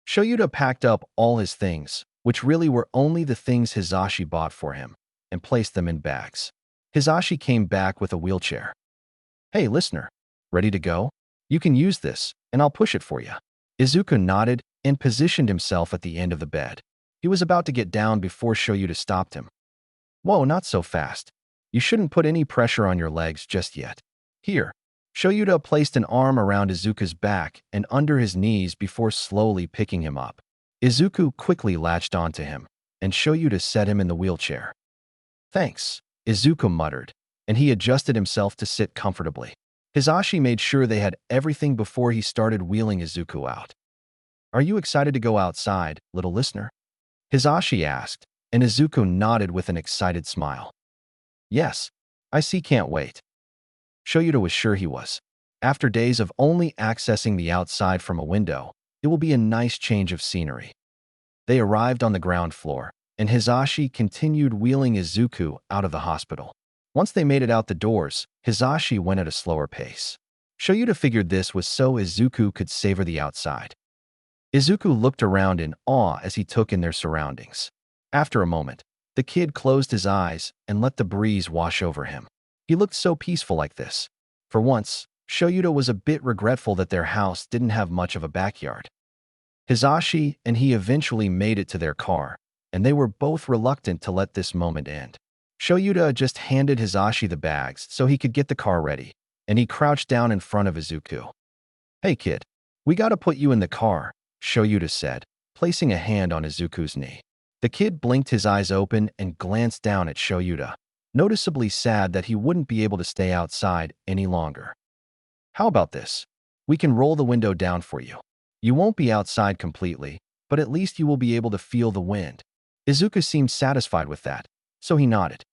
Shoyuta packed up all his things, which really were only the things Hisashi bought for him, and placed them in bags. Hisashi came back with a wheelchair. Hey, listener, ready to go? You can use this, and I'll push it for you. Izuku nodded and positioned himself at the end of the bed. He was about to get down before Shoyuta stopped him. Whoa, not so fast. You shouldn't put any pressure on your legs just yet. Here. Shoyuta placed an arm around Izuku's back and under his knees before slowly picking him up. Izuku quickly latched onto him, and Shoyuta set him in the wheelchair. Thanks, Izuku muttered, and he adjusted himself to sit comfortably. Hisashi made sure they had everything before he started wheeling Izuku out. Are you excited to go outside, little listener? Hisashi asked, and Izuku nodded with an excited smile. Yes, can't wait. Shoyuta was sure he was. After days of only accessing the outside from a window, it will be a nice change of scenery. They arrived on the ground floor, and Hisashi continued wheeling Izuku out of the hospital. Once they made it out the doors, Hisashi went at a slower pace. Shoyuta figured this was so Izuku could savor the outside. Izuku looked around in awe as he took in their surroundings. After a moment, the kid closed his eyes and let the breeze wash over him. He looked so peaceful like this. For once, Shoyuta was a bit regretful that their house didn't have much of a backyard. Hisashi and he eventually made it to their car, and they were both reluctant to let this moment end. Shoyuta just handed Hisashi the bags so he could get the car ready, and he crouched down in front of Izuku. Hey kid, we gotta put you in the car, Shoyuta said, placing a hand on Izuku's knee. The kid blinked his eyes open and glanced down at Shoyuta, noticeably sad that he wouldn't be able to stay outside any longer. How about this? We can roll the window down for you. You won't be outside completely, but at least you will be able to feel the wind. Izuku seemed satisfied with that, so he nodded.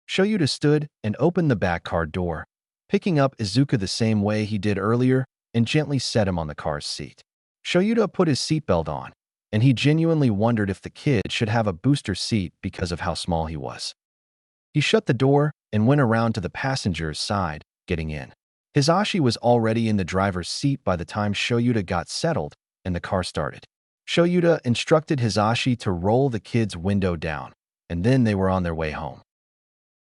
Shoyuta stood and opened the back car door, picking up Izuku the same way he did earlier and gently set him on the car's seat. Shoyuta put his seatbelt on, and he genuinely wondered if the kid should have a booster seat because of how small he was. He shut the door and went around to the passenger's side, getting in. Hisashi was already in the driver's seat by the time Shoyuta got settled and the car started. Shoyuta instructed Hisashi to roll the kid's window down, and then they were on their way home.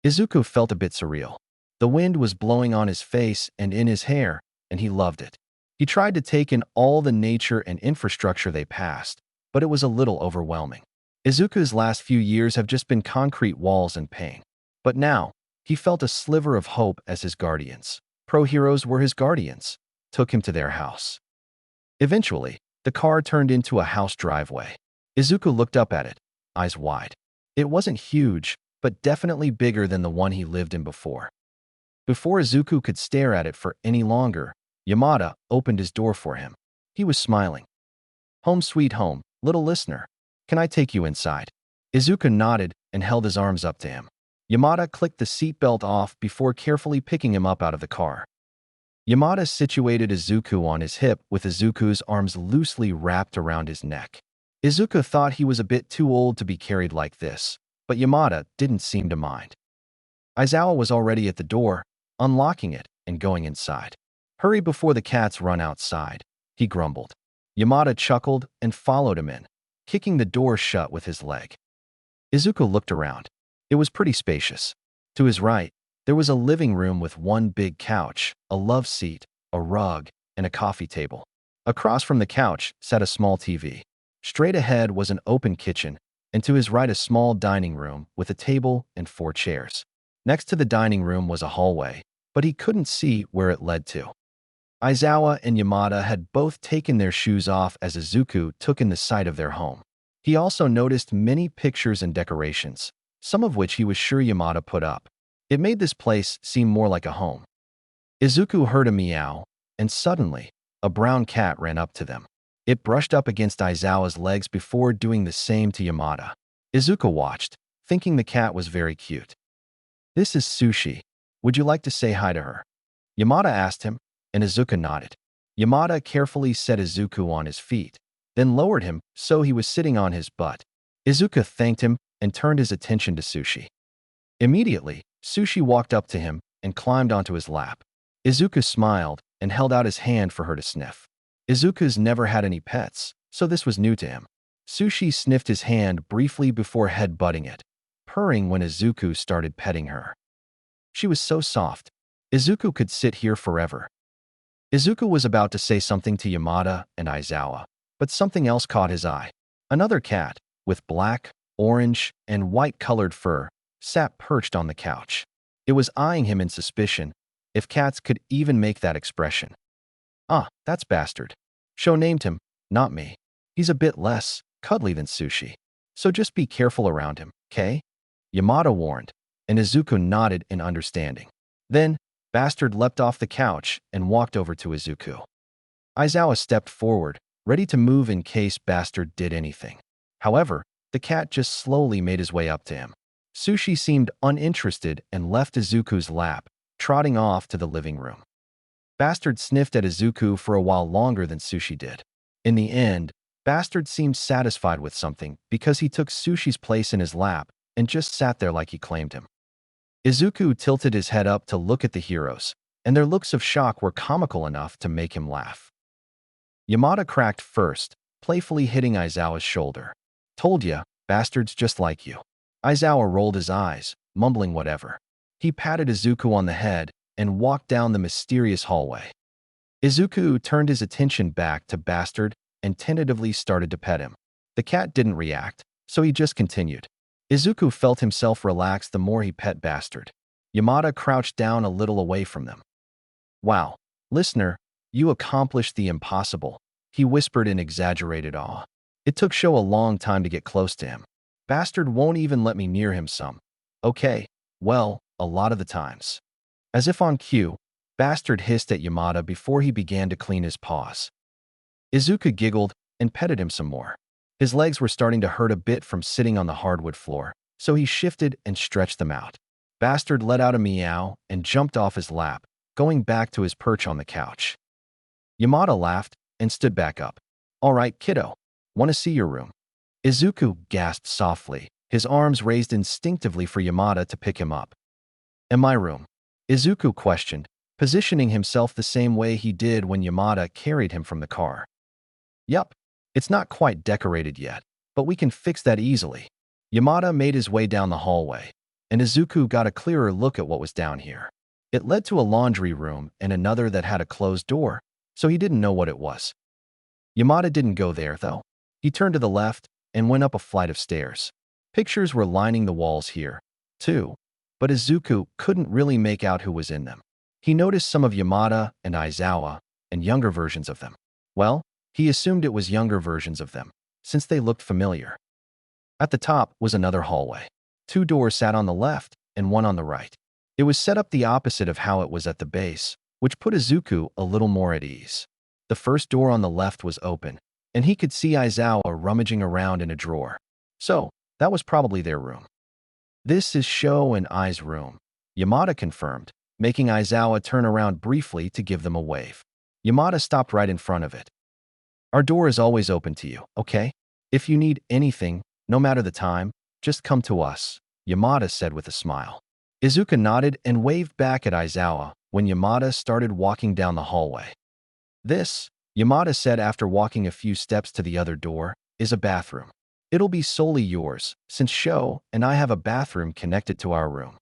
Izuku felt a bit surreal. The wind was blowing on his face and in his hair, and he loved it. He tried to take in all the nature and infrastructure they passed, but it was a little overwhelming. Izuku's last few years have just been concrete walls and pain. But now, he felt a sliver of hope as his guardians. Pro-heroes were his guardians, took him to their house. Eventually, the car turned into a house driveway. Izuku looked up at it, eyes wide. It wasn't huge, but definitely bigger than the one he lived in before. Before Izuku could stare at it for any longer, Yamada opened his door for him. He was smiling. "Home sweet home, little listener. Can I take you inside?" Izuku nodded and held his arms up to him. Yamada clicked the seatbelt off before carefully picking him up out of the car. Yamada situated Izuku on his hip with Izuku's arms loosely wrapped around his neck. Izuku thought he was a bit too old to be carried like this, but Yamada didn't seem to mind. Aizawa was already at the door, unlocking it and going inside. "Hurry before the cats run outside," he grumbled. Yamada chuckled and followed him in, kicking the door shut with his leg. Izuku looked around. It was pretty spacious. To his right, there was a living room with one big couch, a love seat, a rug, and a coffee table. Across from the couch sat a small TV. Straight ahead was an open kitchen, and to his right a small dining room with a table and 4 chairs. Next to the dining room was a hallway, but he couldn't see where it led to. Aizawa and Yamada had both taken their shoes off as Izuku took in the sight of their home. He also noticed many pictures and decorations, some of which he was sure Yamada put up. It made this place seem more like a home. Izuku heard a meow, and suddenly, a brown cat ran up to them. It brushed up against Aizawa's legs before doing the same to Yamada. Izuku watched, thinking the cat was very cute. "This is Sushi. Would you like to say hi to her?" Yamada asked him, and Izuku nodded. Yamada carefully set Izuku on his feet, then lowered him so he was sitting on his butt. Izuku thanked him and turned his attention to Sushi. Immediately, Sushi walked up to him and climbed onto his lap. Izuku smiled and held out his hand for her to sniff. Izuku's never had any pets, so this was new to him. Sushi sniffed his hand briefly before head-butting it, purring when Izuku started petting her. She was so soft. Izuku could sit here forever. Izuku was about to say something to Yamada and Aizawa, but something else caught his eye. Another cat, with black, orange, and white-colored fur, sat perched on the couch. It was eyeing him in suspicion, if cats could even make that expression. "Ah, that's Bastard. Sho named him, not me. He's a bit less cuddly than Sushi. So just be careful around him, 'kay?" Yamada warned, and Izuku nodded in understanding. Then, Bastard leapt off the couch and walked over to Izuku. Aizawa stepped forward, ready to move in case Bastard did anything. However, the cat just slowly made his way up to him. Sushi seemed uninterested and left Izuku's lap, trotting off to the living room. Bastard sniffed at Izuku for a while longer than Sushi did. In the end, Bastard seemed satisfied with something because he took Sushi's place in his lap and just sat there like he claimed him. Izuku tilted his head up to look at the heroes, and their looks of shock were comical enough to make him laugh. Yamada cracked first, playfully hitting Aizawa's shoulder. "Told ya, Bastard's just like you." Aizawa rolled his eyes, mumbling whatever. He patted Izuku on the head and walked down the mysterious hallway. Izuku turned his attention back to Bastard and tentatively started to pet him. The cat didn't react, so he just continued. Izuku felt himself relax the more he pet Bastard. Yamada crouched down a little away from them. "Wow, listener, you accomplished the impossible," he whispered in exaggerated awe. It took Sho a long time to get close to him. Bastard won't even let me near him some. Okay, well, a lot of the times. As if on cue, Bastard hissed at Yamada before he began to clean his paws. Izuku giggled and petted him some more. His legs were starting to hurt a bit from sitting on the hardwood floor, so he shifted and stretched them out. Bastard let out a meow and jumped off his lap, going back to his perch on the couch. Yamada laughed and stood back up. All right, kiddo. Want to see your room? Izuku gasped softly, his arms raised instinctively for Yamada to pick him up. In my room? Izuku questioned, positioning himself the same way he did when Yamada carried him from the car. Yup, it's not quite decorated yet, but we can fix that easily. Yamada made his way down the hallway, and Izuku got a clearer look at what was down here. It led to a laundry room and another that had a closed door, so he didn't know what it was. Yamada didn't go there, though. He turned to the left and went up a flight of stairs. Pictures were lining the walls here, too, but Izuku couldn't really make out who was in them. He noticed some of Yamada and Aizawa and younger versions of them. Well, he assumed it was younger versions of them, since they looked familiar. At the top was another hallway. 2 doors sat on the left and 1 on the right. It was set up the opposite of how it was at the base, which put Izuku a little more at ease. The first door on the left was open, and he could see Aizawa rummaging around in a drawer. So, that was probably their room. This is Sho and Ai's room, Yamada confirmed, making Aizawa turn around briefly to give them a wave. Yamada stopped right in front of it. Our door is always open to you, okay? If you need anything, no matter the time, just come to us, Yamada said with a smile. Izuku nodded and waved back at Aizawa when Yamada started walking down the hallway. This, Yamada said after walking a few steps to the other door, is a bathroom. It'll be solely yours, since Sho and I have a bathroom connected to our room.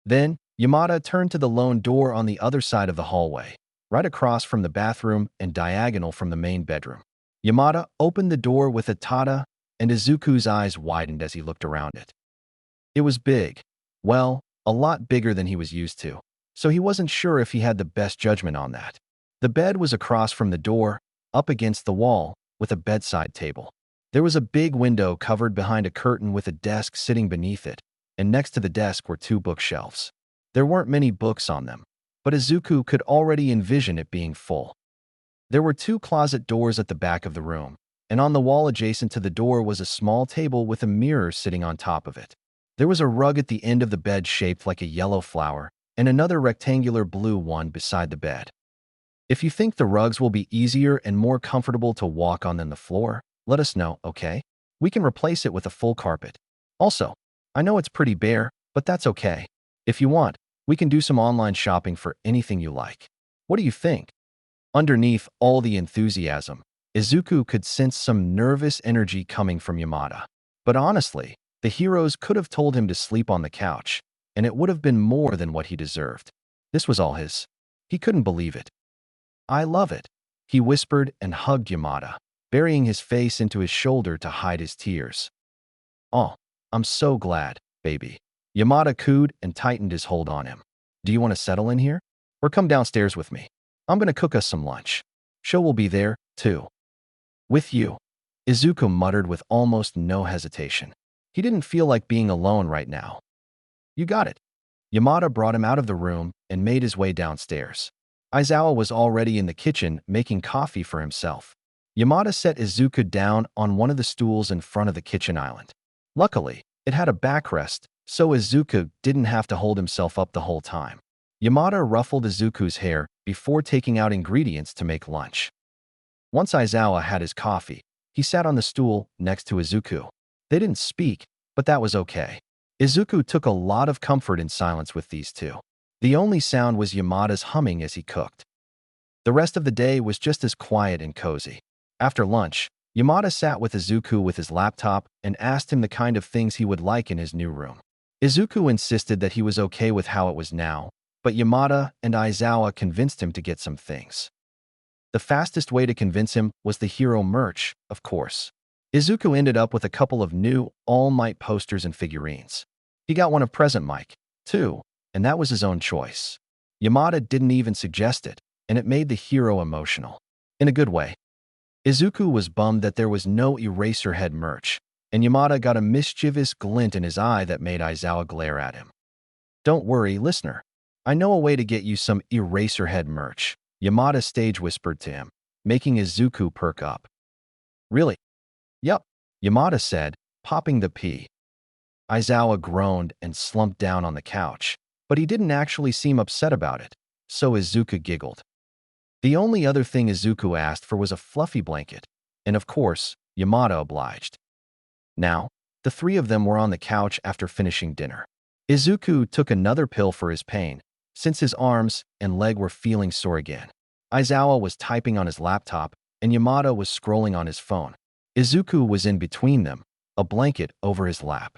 Then, Yamada turned to the lone door on the other side of the hallway, right across from the bathroom and diagonal from the main bedroom. Yamada opened the door with a tada, and Izuku's eyes widened as he looked around it. It was big. Well, a lot bigger than he was used to, so he wasn't sure if he had the best judgment on that. The bed was across from the door, up against the wall, with a bedside table. There was a big window covered behind a curtain with a desk sitting beneath it, and next to the desk were 2 bookshelves. There weren't many books on them, but Izuku could already envision it being full. There were 2 closet doors at the back of the room, and on the wall adjacent to the door was a small table with a mirror sitting on top of it. There was a rug at the end of the bed shaped like a yellow flower, and another rectangular blue one beside the bed. If you think the rugs will be easier and more comfortable to walk on than the floor, let us know, okay? We can replace it with a full carpet. Also, I know it's pretty bare, but that's okay. If you want, we can do some online shopping for anything you like. What do you think? Underneath all the enthusiasm, Izuku could sense some nervous energy coming from Yamada. But honestly, the heroes could have told him to sleep on the couch, and it would have been more than what he deserved. This was all his. He couldn't believe it. I love it, he whispered and hugged Yamada, burying his face into his shoulder to hide his tears. Oh, I'm so glad, baby. Yamada cooed and tightened his hold on him. Do you want to settle in here? Or come downstairs with me? I'm going to cook us some lunch. Sho will be there, too. With you, Izuku muttered with almost no hesitation. He didn't feel like being alone right now. You got it. Yamada brought him out of the room and made his way downstairs. Aizawa was already in the kitchen making coffee for himself. Yamada set Izuku down on one of the stools in front of the kitchen island. Luckily, it had a backrest, so Izuku didn't have to hold himself up the whole time. Yamada ruffled Izuku's hair before taking out ingredients to make lunch. Once Aizawa had his coffee, he sat on the stool next to Izuku. They didn't speak, but that was okay. Izuku took a lot of comfort in silence with these 2. The only sound was Yamada's humming as he cooked. The rest of the day was just as quiet and cozy. After lunch, Yamada sat with Izuku with his laptop and asked him the kind of things he would like in his new room. Izuku insisted that he was okay with how it was now, but Yamada and Aizawa convinced him to get some things. The fastest way to convince him was the hero merch, of course. Izuku ended up with a couple of new All Might posters and figurines. He got one of Present Mike, too, and that was his own choice. Yamada didn't even suggest it, and it made the hero emotional. In a good way. Izuku was bummed that there was no Eraserhead merch, and Yamada got a mischievous glint in his eye that made Aizawa glare at him. "Don't worry, listener. I know a way to get you some Eraserhead merch," Yamada stage whispered to him, making Izuku perk up. "Really?" "Yup," Yamada said, popping the P. Aizawa groaned and slumped down on the couch, but he didn't actually seem upset about it, so Izuku giggled. The only other thing Izuku asked for was a fluffy blanket, and of course, Yamada obliged. Now, the three of them were on the couch after finishing dinner. Izuku took another pill for his pain, since his arms and leg were feeling sore again. Aizawa was typing on his laptop, and Yamada was scrolling on his phone. Izuku was in between them, a blanket over his lap.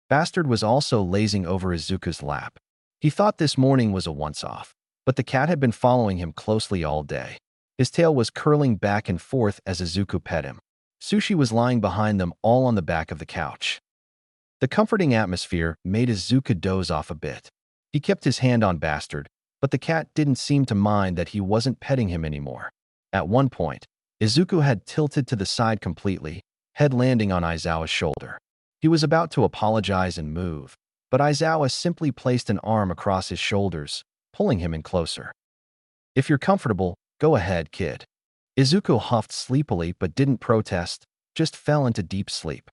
Bastard was also lazing over Izuku's lap. He thought this morning was a once-off, but the cat had been following him closely all day. His tail was curling back and forth as Izuku pet him. Sushi was lying behind them, all on the back of the couch. The comforting atmosphere made Izuku doze off a bit. He kept his hand on Bastard, but the cat didn't seem to mind that he wasn't petting him anymore. At one point, Izuku had tilted to the side completely, head landing on Aizawa's shoulder. He was about to apologize and move, but Aizawa simply placed an arm across his shoulders, pulling him in closer. "If you're comfortable, go ahead, kid." Izuku huffed sleepily but didn't protest, just fell into deep sleep.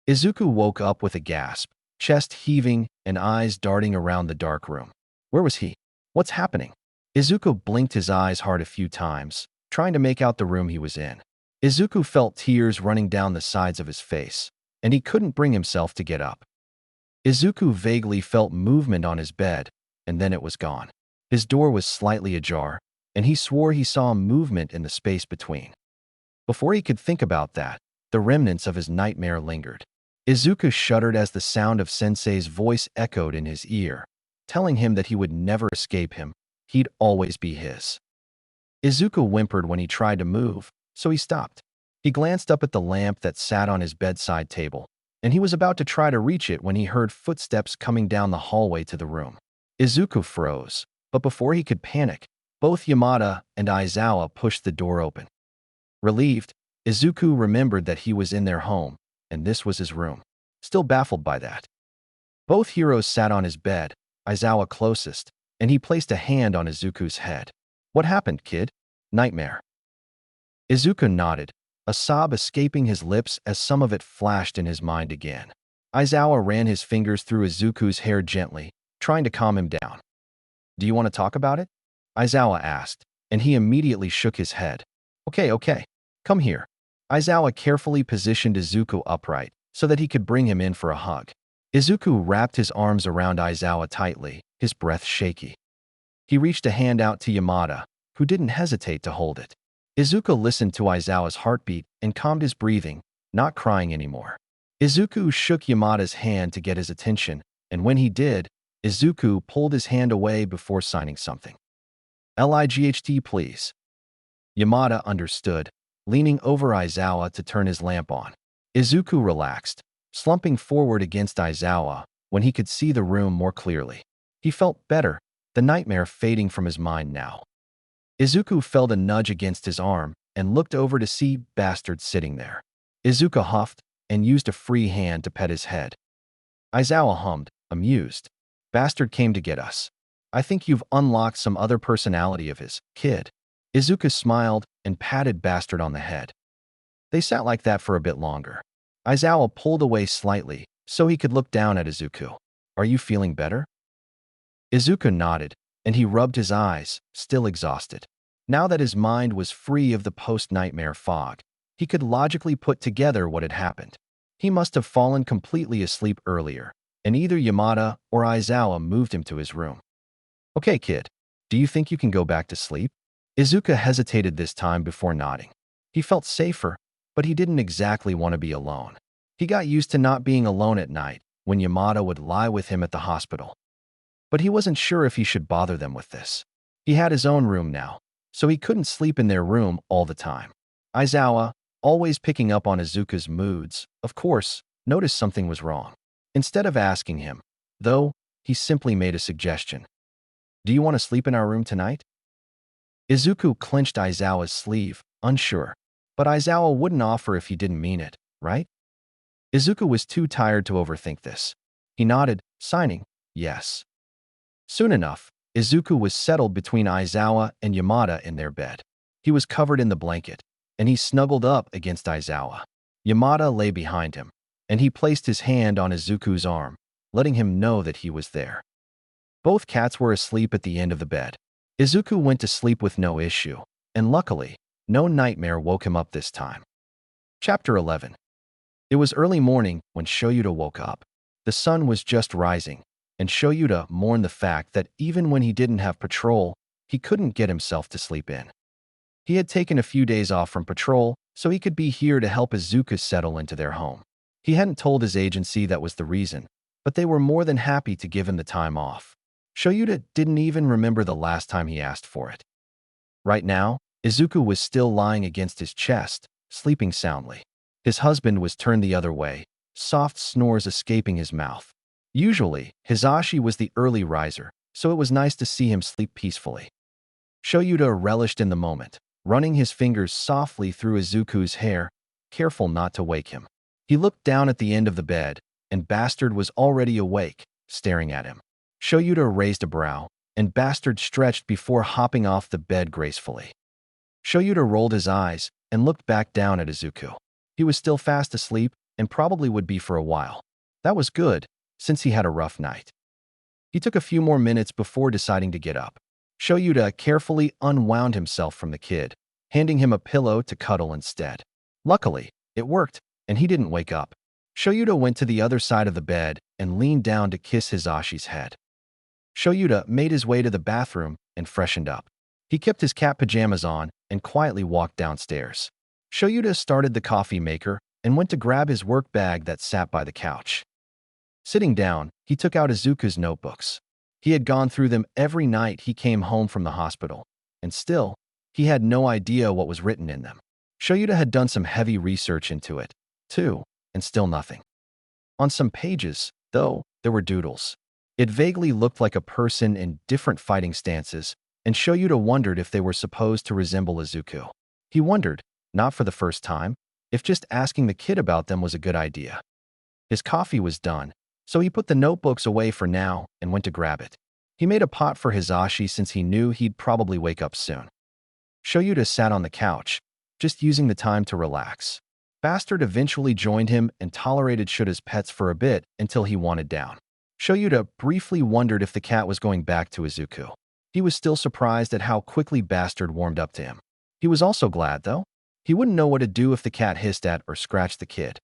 Izuku woke up with a gasp, chest heaving and eyes darting around the dark room. Where was he? What's happening? Izuku blinked his eyes hard a few times, trying to make out the room he was in. Izuku felt tears running down the sides of his face, and he couldn't bring himself to get up. Izuku vaguely felt movement on his bed, and then it was gone. His door was slightly ajar, and he swore he saw movement in the space between. Before he could think about that, the remnants of his nightmare lingered. Izuku shuddered as the sound of Sensei's voice echoed in his ear, telling him that he would never escape him, he'd always be his. Izuku whimpered when he tried to move, so he stopped. He glanced up at the lamp that sat on his bedside table, and he was about to try to reach it when he heard footsteps coming down the hallway to the room. Izuku froze, but before he could panic, both Yamada and Aizawa pushed the door open. Relieved, Izuku remembered that he was in their home, and this was his room. Still baffled by that. Both heroes sat on his bed, Aizawa closest, and he placed a hand on Izuku's head. "What happened, kid? Nightmare?" Izuku nodded, a sob escaping his lips as some of it flashed in his mind again. Aizawa ran his fingers through Izuku's hair gently, trying to calm him down. "Do you want to talk about it?" Aizawa asked, and he immediately shook his head. Okay, come here." Aizawa carefully positioned Izuku upright so that he could bring him in for a hug. Izuku wrapped his arms around Aizawa tightly, his breath shaky. He reached a hand out to Yamada, who didn't hesitate to hold it. Izuku listened to Aizawa's heartbeat and calmed his breathing, not crying anymore. Izuku shook Yamada's hand to get his attention, and when he did, Izuku pulled his hand away before signing something. "Light, please." Yamada understood, leaning over Aizawa to turn his lamp on. Izuku relaxed, slumping forward against Aizawa when he could see the room more clearly. He felt better, the nightmare fading from his mind now. Izuku felt a nudge against his arm and looked over to see Bastard sitting there. Izuku huffed and used a free hand to pet his head. Aizawa hummed, amused. "Bastard came to get us. I think you've unlocked some other personality of his, kid." Izuku smiled and patted Bastard on the head. They sat like that for a bit longer. Aizawa pulled away slightly so he could look down at Izuku. "Are you feeling better?" Izuku nodded, and he rubbed his eyes, still exhausted. Now that his mind was free of the post-nightmare fog, he could logically put together what had happened. He must have fallen completely asleep earlier, and either Yamada or Aizawa moved him to his room. "Okay, kid, do you think you can go back to sleep?" Izuku hesitated this time before nodding. He felt safer, but he didn't exactly want to be alone. He got used to not being alone at night when Yamada would lie with him at the hospital. But he wasn't sure if he should bother them with this. He had his own room now, so he couldn't sleep in their room all the time. Aizawa, always picking up on Izuku's moods, of course, noticed something was wrong. Instead of asking him, though, he simply made a suggestion. "Do you want to sleep in our room tonight?" Izuku clenched Aizawa's sleeve, unsure. But Aizawa wouldn't offer if he didn't mean it, right? Izuku was too tired to overthink this. He nodded, signing, yes. Soon enough, Izuku was settled between Aizawa and Yamada in their bed. He was covered in the blanket, and he snuggled up against Aizawa. Yamada lay behind him, and he placed his hand on Izuku's arm, letting him know that he was there. Both cats were asleep at the end of the bed. Izuku went to sleep with no issue, and luckily, no nightmare woke him up this time. Chapter 11. It was early morning when Shoyuta woke up. The sun was just rising, and Shoyuta mourned the fact that even when he didn't have patrol, he couldn't get himself to sleep in. He had taken a few days off from patrol so he could be here to help Izuku settle into their home. He hadn't told his agency that was the reason, but they were more than happy to give him the time off. Shoyuta didn't even remember the last time he asked for it. Right now, Izuku was still lying against his chest, sleeping soundly. His husband was turned the other way, soft snores escaping his mouth. Usually, Hisashi was the early riser, so it was nice to see him sleep peacefully. Shoyuta relished in the moment, running his fingers softly through Izuku's hair, careful not to wake him. He looked down at the end of the bed, and Bastard was already awake, staring at him. Shoyuta raised a brow, and Bastard stretched before hopping off the bed gracefully. Shoyuta rolled his eyes and looked back down at Izuku. He was still fast asleep and probably would be for a while. That was good, since he had a rough night. He took a few more minutes before deciding to get up. Shoyuta carefully unwound himself from the kid, handing him a pillow to cuddle instead. Luckily, it worked, and he didn't wake up. Shoyuta went to the other side of the bed and leaned down to kiss Hisashi's head. Shoyuta made his way to the bathroom and freshened up. He kept his cat pajamas on and quietly walked downstairs. Shoyuta started the coffee maker and went to grab his work bag that sat by the couch. Sitting down, he took out Izuku's notebooks. He had gone through them every night he came home from the hospital, and still, he had no idea what was written in them. Shoyuta had done some heavy research into it, too, and still nothing. On some pages, though, there were doodles. It vaguely looked like a person in different fighting stances, and Shoyuta wondered if they were supposed to resemble Izuku. He wondered, not for the first time, if just asking the kid about them was a good idea. His coffee was done, so he put the notebooks away for now and went to grab it. He made a pot for Hisashi since he knew he'd probably wake up soon. Shoyuta sat on the couch, just using the time to relax. Bastard eventually joined him and tolerated Shuta's pets for a bit until he wanted down. Shoyuta briefly wondered if the cat was going back to Izuku. He was still surprised at how quickly Bastard warmed up to him. He was also glad, though. He wouldn't know what to do if the cat hissed at or scratched the kid.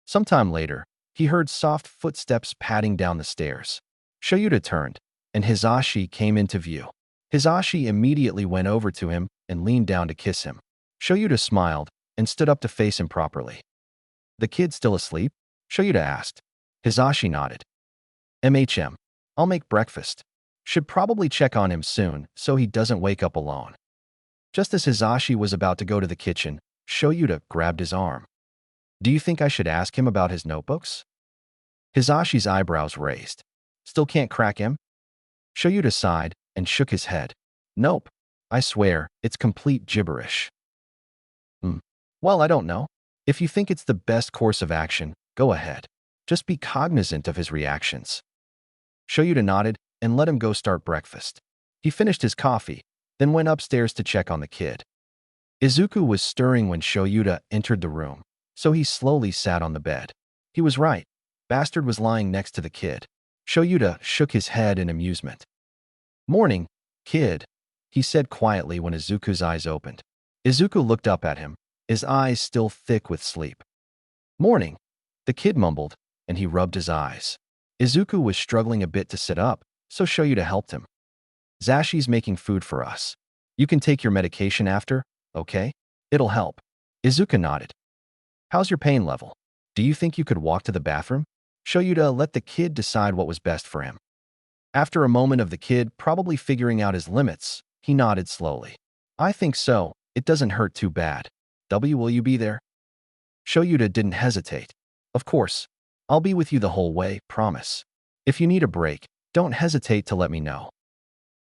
Sometime later, he heard soft footsteps padding down the stairs. Shoyuta turned, and Hisashi came into view. Hisashi immediately went over to him and leaned down to kiss him. Shoyuta smiled and stood up to face him properly. "The kid still asleep?" Shoyuta asked. Hisashi nodded. I'll make breakfast. Should probably check on him soon so he doesn't wake up alone." Just as Hisashi was about to go to the kitchen, Shoyuta grabbed his arm. "Do you think I should ask him about his notebooks?" Hisashi's eyebrows raised. "Still can't crack him?" Shoyuta sighed and shook his head. "Nope. I swear, it's complete gibberish." Well, I don't know. If you think it's the best course of action, go ahead. Just be cognizant of his reactions." Shoyuta nodded and let him go start breakfast. He finished his coffee, then went upstairs to check on the kid. Izuku was stirring when Shoyuta entered the room, so he slowly sat on the bed. He was right. Bastard was lying next to the kid. Shoyuta shook his head in amusement. "Morning, kid," he said quietly when Izuku's eyes opened. Izuku looked up at him, his eyes still thick with sleep. "Morning," the kid mumbled, and he rubbed his eyes. Izuku was struggling a bit to sit up, so Shoyuta helped him. "Zashi's making food for us. You can take your medication after, okay? It'll help." Izuku nodded. "How's your pain level? Do you think you could walk to the bathroom?" Shoyuta let the kid decide what was best for him. After a moment of the kid probably figuring out his limits, he nodded slowly. "I think so. It doesn't hurt too bad. Will you be there?" Shoyuta didn't hesitate. "Of course. I'll be with you the whole way, promise. If you need a break, don't hesitate to let me know."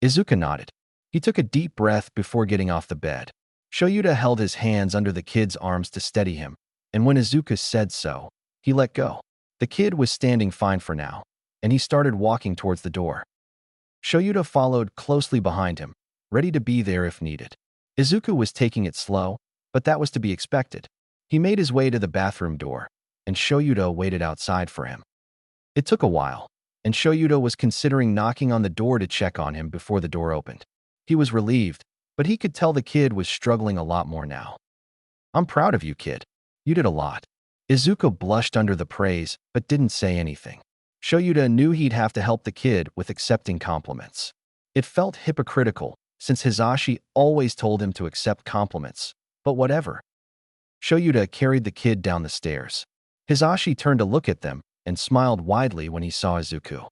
Izuku nodded. He took a deep breath before getting off the bed. Shoyuta held his hands under the kid's arms to steady him, and when Izuku said so, He let go. The kid was standing fine for now, and he started walking towards the door. Shoyuta followed closely behind him, ready to be there if needed. Izuku was taking it slow, but that was to be expected. He made his way to the bathroom door, and Shoyuta waited outside for him. It took a while, and Shoyuta was considering knocking on the door to check on him before the door opened. He was relieved, but he could tell the kid was struggling a lot more now. "I'm proud of you, kid. You did a lot." Izuku blushed under the praise, but didn't say anything. Shoyuta knew he'd have to help the kid with accepting compliments. It felt hypocritical, since Hisashi always told him to accept compliments, but whatever. Shoyuta carried the kid down the stairs. Hisashi turned to look at them and smiled widely when he saw Izuku.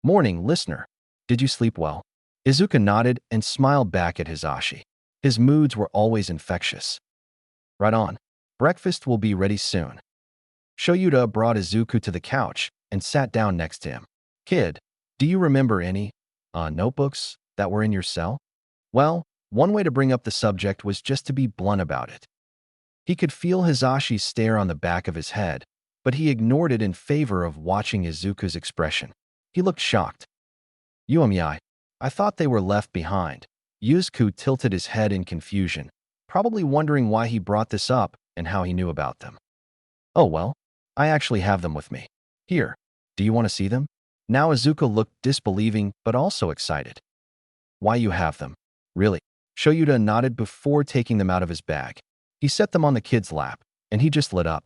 "Morning, listener. Did you sleep well?" Izuku nodded and smiled back at Hisashi. His moods were always infectious. "Right on. Breakfast will be ready soon." Shoyuta brought Izuku to the couch and sat down next to him. "Kid, do you remember any notebooks that were in your cell?" Well, one way to bring up the subject was just to be blunt about it. He could feel Hisashi's stare on the back of his head, but he ignored it in favor of watching Izuku's expression. He looked shocked. "Yuamiai, I thought they were left behind." Izuku tilted his head in confusion, probably wondering why he brought this up and how he knew about them. "Oh well, I actually have them with me. Here, do you want to see them?" Now Izuku looked disbelieving but also excited. "Why you have them? Really?" Shoyuta nodded before taking them out of his bag. He set them on the kid's lap, and he just lit up.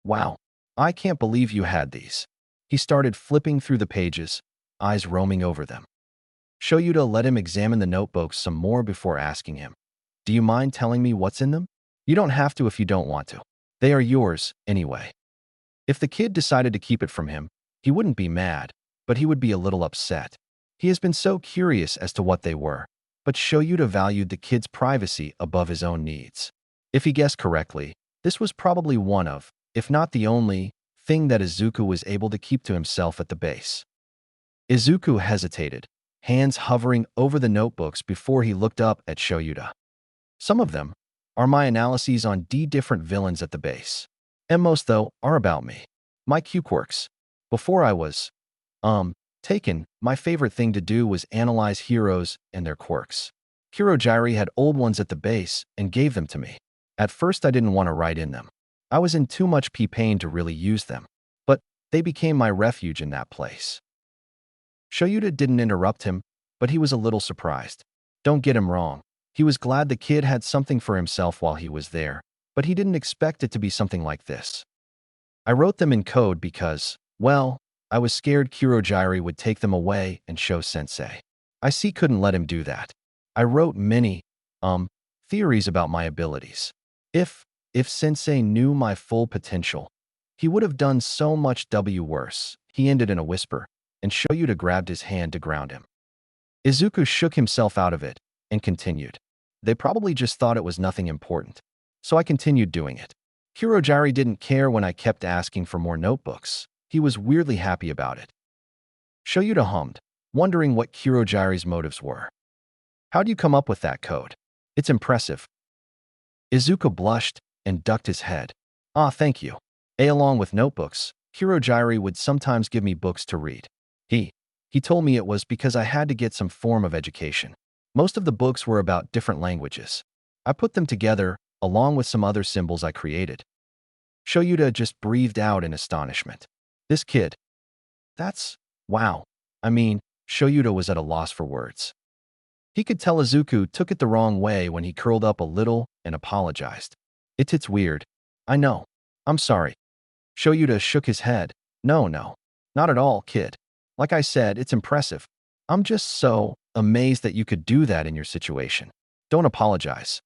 "Wow, I can't believe you had these." He started flipping through the pages, eyes roaming over them. Shoyuta let him examine the notebooks some more before asking him, "Do you mind telling me what's in them?" "You don't have to if you don't want to. They are yours, anyway." If the kid decided to keep it from him, he wouldn't be mad, but he would be a little upset. He has been so curious as to what they were, but Shoyuta valued the kid's privacy above his own needs. If he guessed correctly, this was probably one of, if not the only, thing that Izuku was able to keep to himself at the base. Izuku hesitated, hands hovering over the notebooks before he looked up at Shoyuta. "Some of them are my analyses on different villains at the base. And most, though, are about me. My quirks. Before I was, taken, my favorite thing to do was analyze heroes and their quirks. Kurogiri had old ones at the base and gave them to me. At first I didn't want to write in them. I was in too much pain to really use them. But they became my refuge in that place." Shoyuta didn't interrupt him, but he was a little surprised. Don't get him wrong. He was glad the kid had something for himself while he was there, but he didn't expect it to be something like this. "I wrote them in code because, well, I was scared Kurogiri would take them away and show Sensei. I couldn't let him do that. I wrote many, theories about my abilities. If Sensei knew my full potential, he would have done so much worse." He ended in a whisper, and Shoyuta grabbed his hand to ground him. Izuku shook himself out of it and continued. "They probably just thought it was nothing important. So I continued doing it. Kurogiri didn't care when I kept asking for more notebooks. He was weirdly happy about it." Shoyuta hummed, wondering what Kurogiri's motives were. "How'd you come up with that code? It's impressive." Izuku blushed and ducked his head. "Ah, thank you. Along with notebooks, Kurogiri would sometimes give me books to read. He told me it was because I had to get some form of education. Most of the books were about different languages. I put them together, along with some other symbols I created." Shoyuta just breathed out in astonishment. This kid. Wow. I mean, Shoyuta was at a loss for words. He could tell Izuku took it the wrong way when he curled up a little and apologized. It's weird. I know. I'm sorry." Shoyuta shook his head. No, not at all, kid. Like I said, it's impressive. I'm just so amazed that you could do that in your situation. Don't apologize."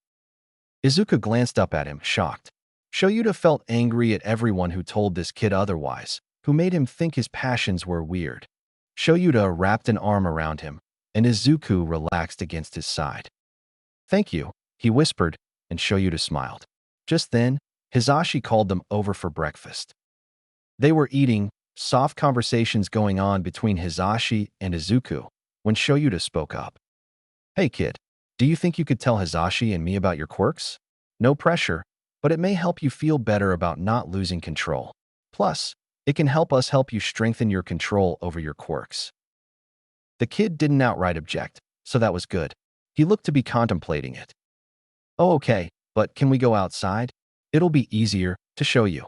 Izuku glanced up at him, shocked. Shoyuta felt angry at everyone who told this kid otherwise, who made him think his passions were weird. Shoyuta wrapped an arm around him, and Izuku relaxed against his side. "Thank you," he whispered, and Shoyuta smiled. Just then, Hisashi called them over for breakfast. They were eating, soft conversations going on between Hisashi and Izuku, when Shoyuta spoke up. "Hey kid, do you think you could tell Hisashi and me about your quirks? No pressure, but it may help you feel better about not losing control." Plus, it can help us help you strengthen your control over your quirks. The kid didn't outright object, so that was good. He looked to be contemplating it. Oh, okay, but can we go outside? It'll be easier to show you.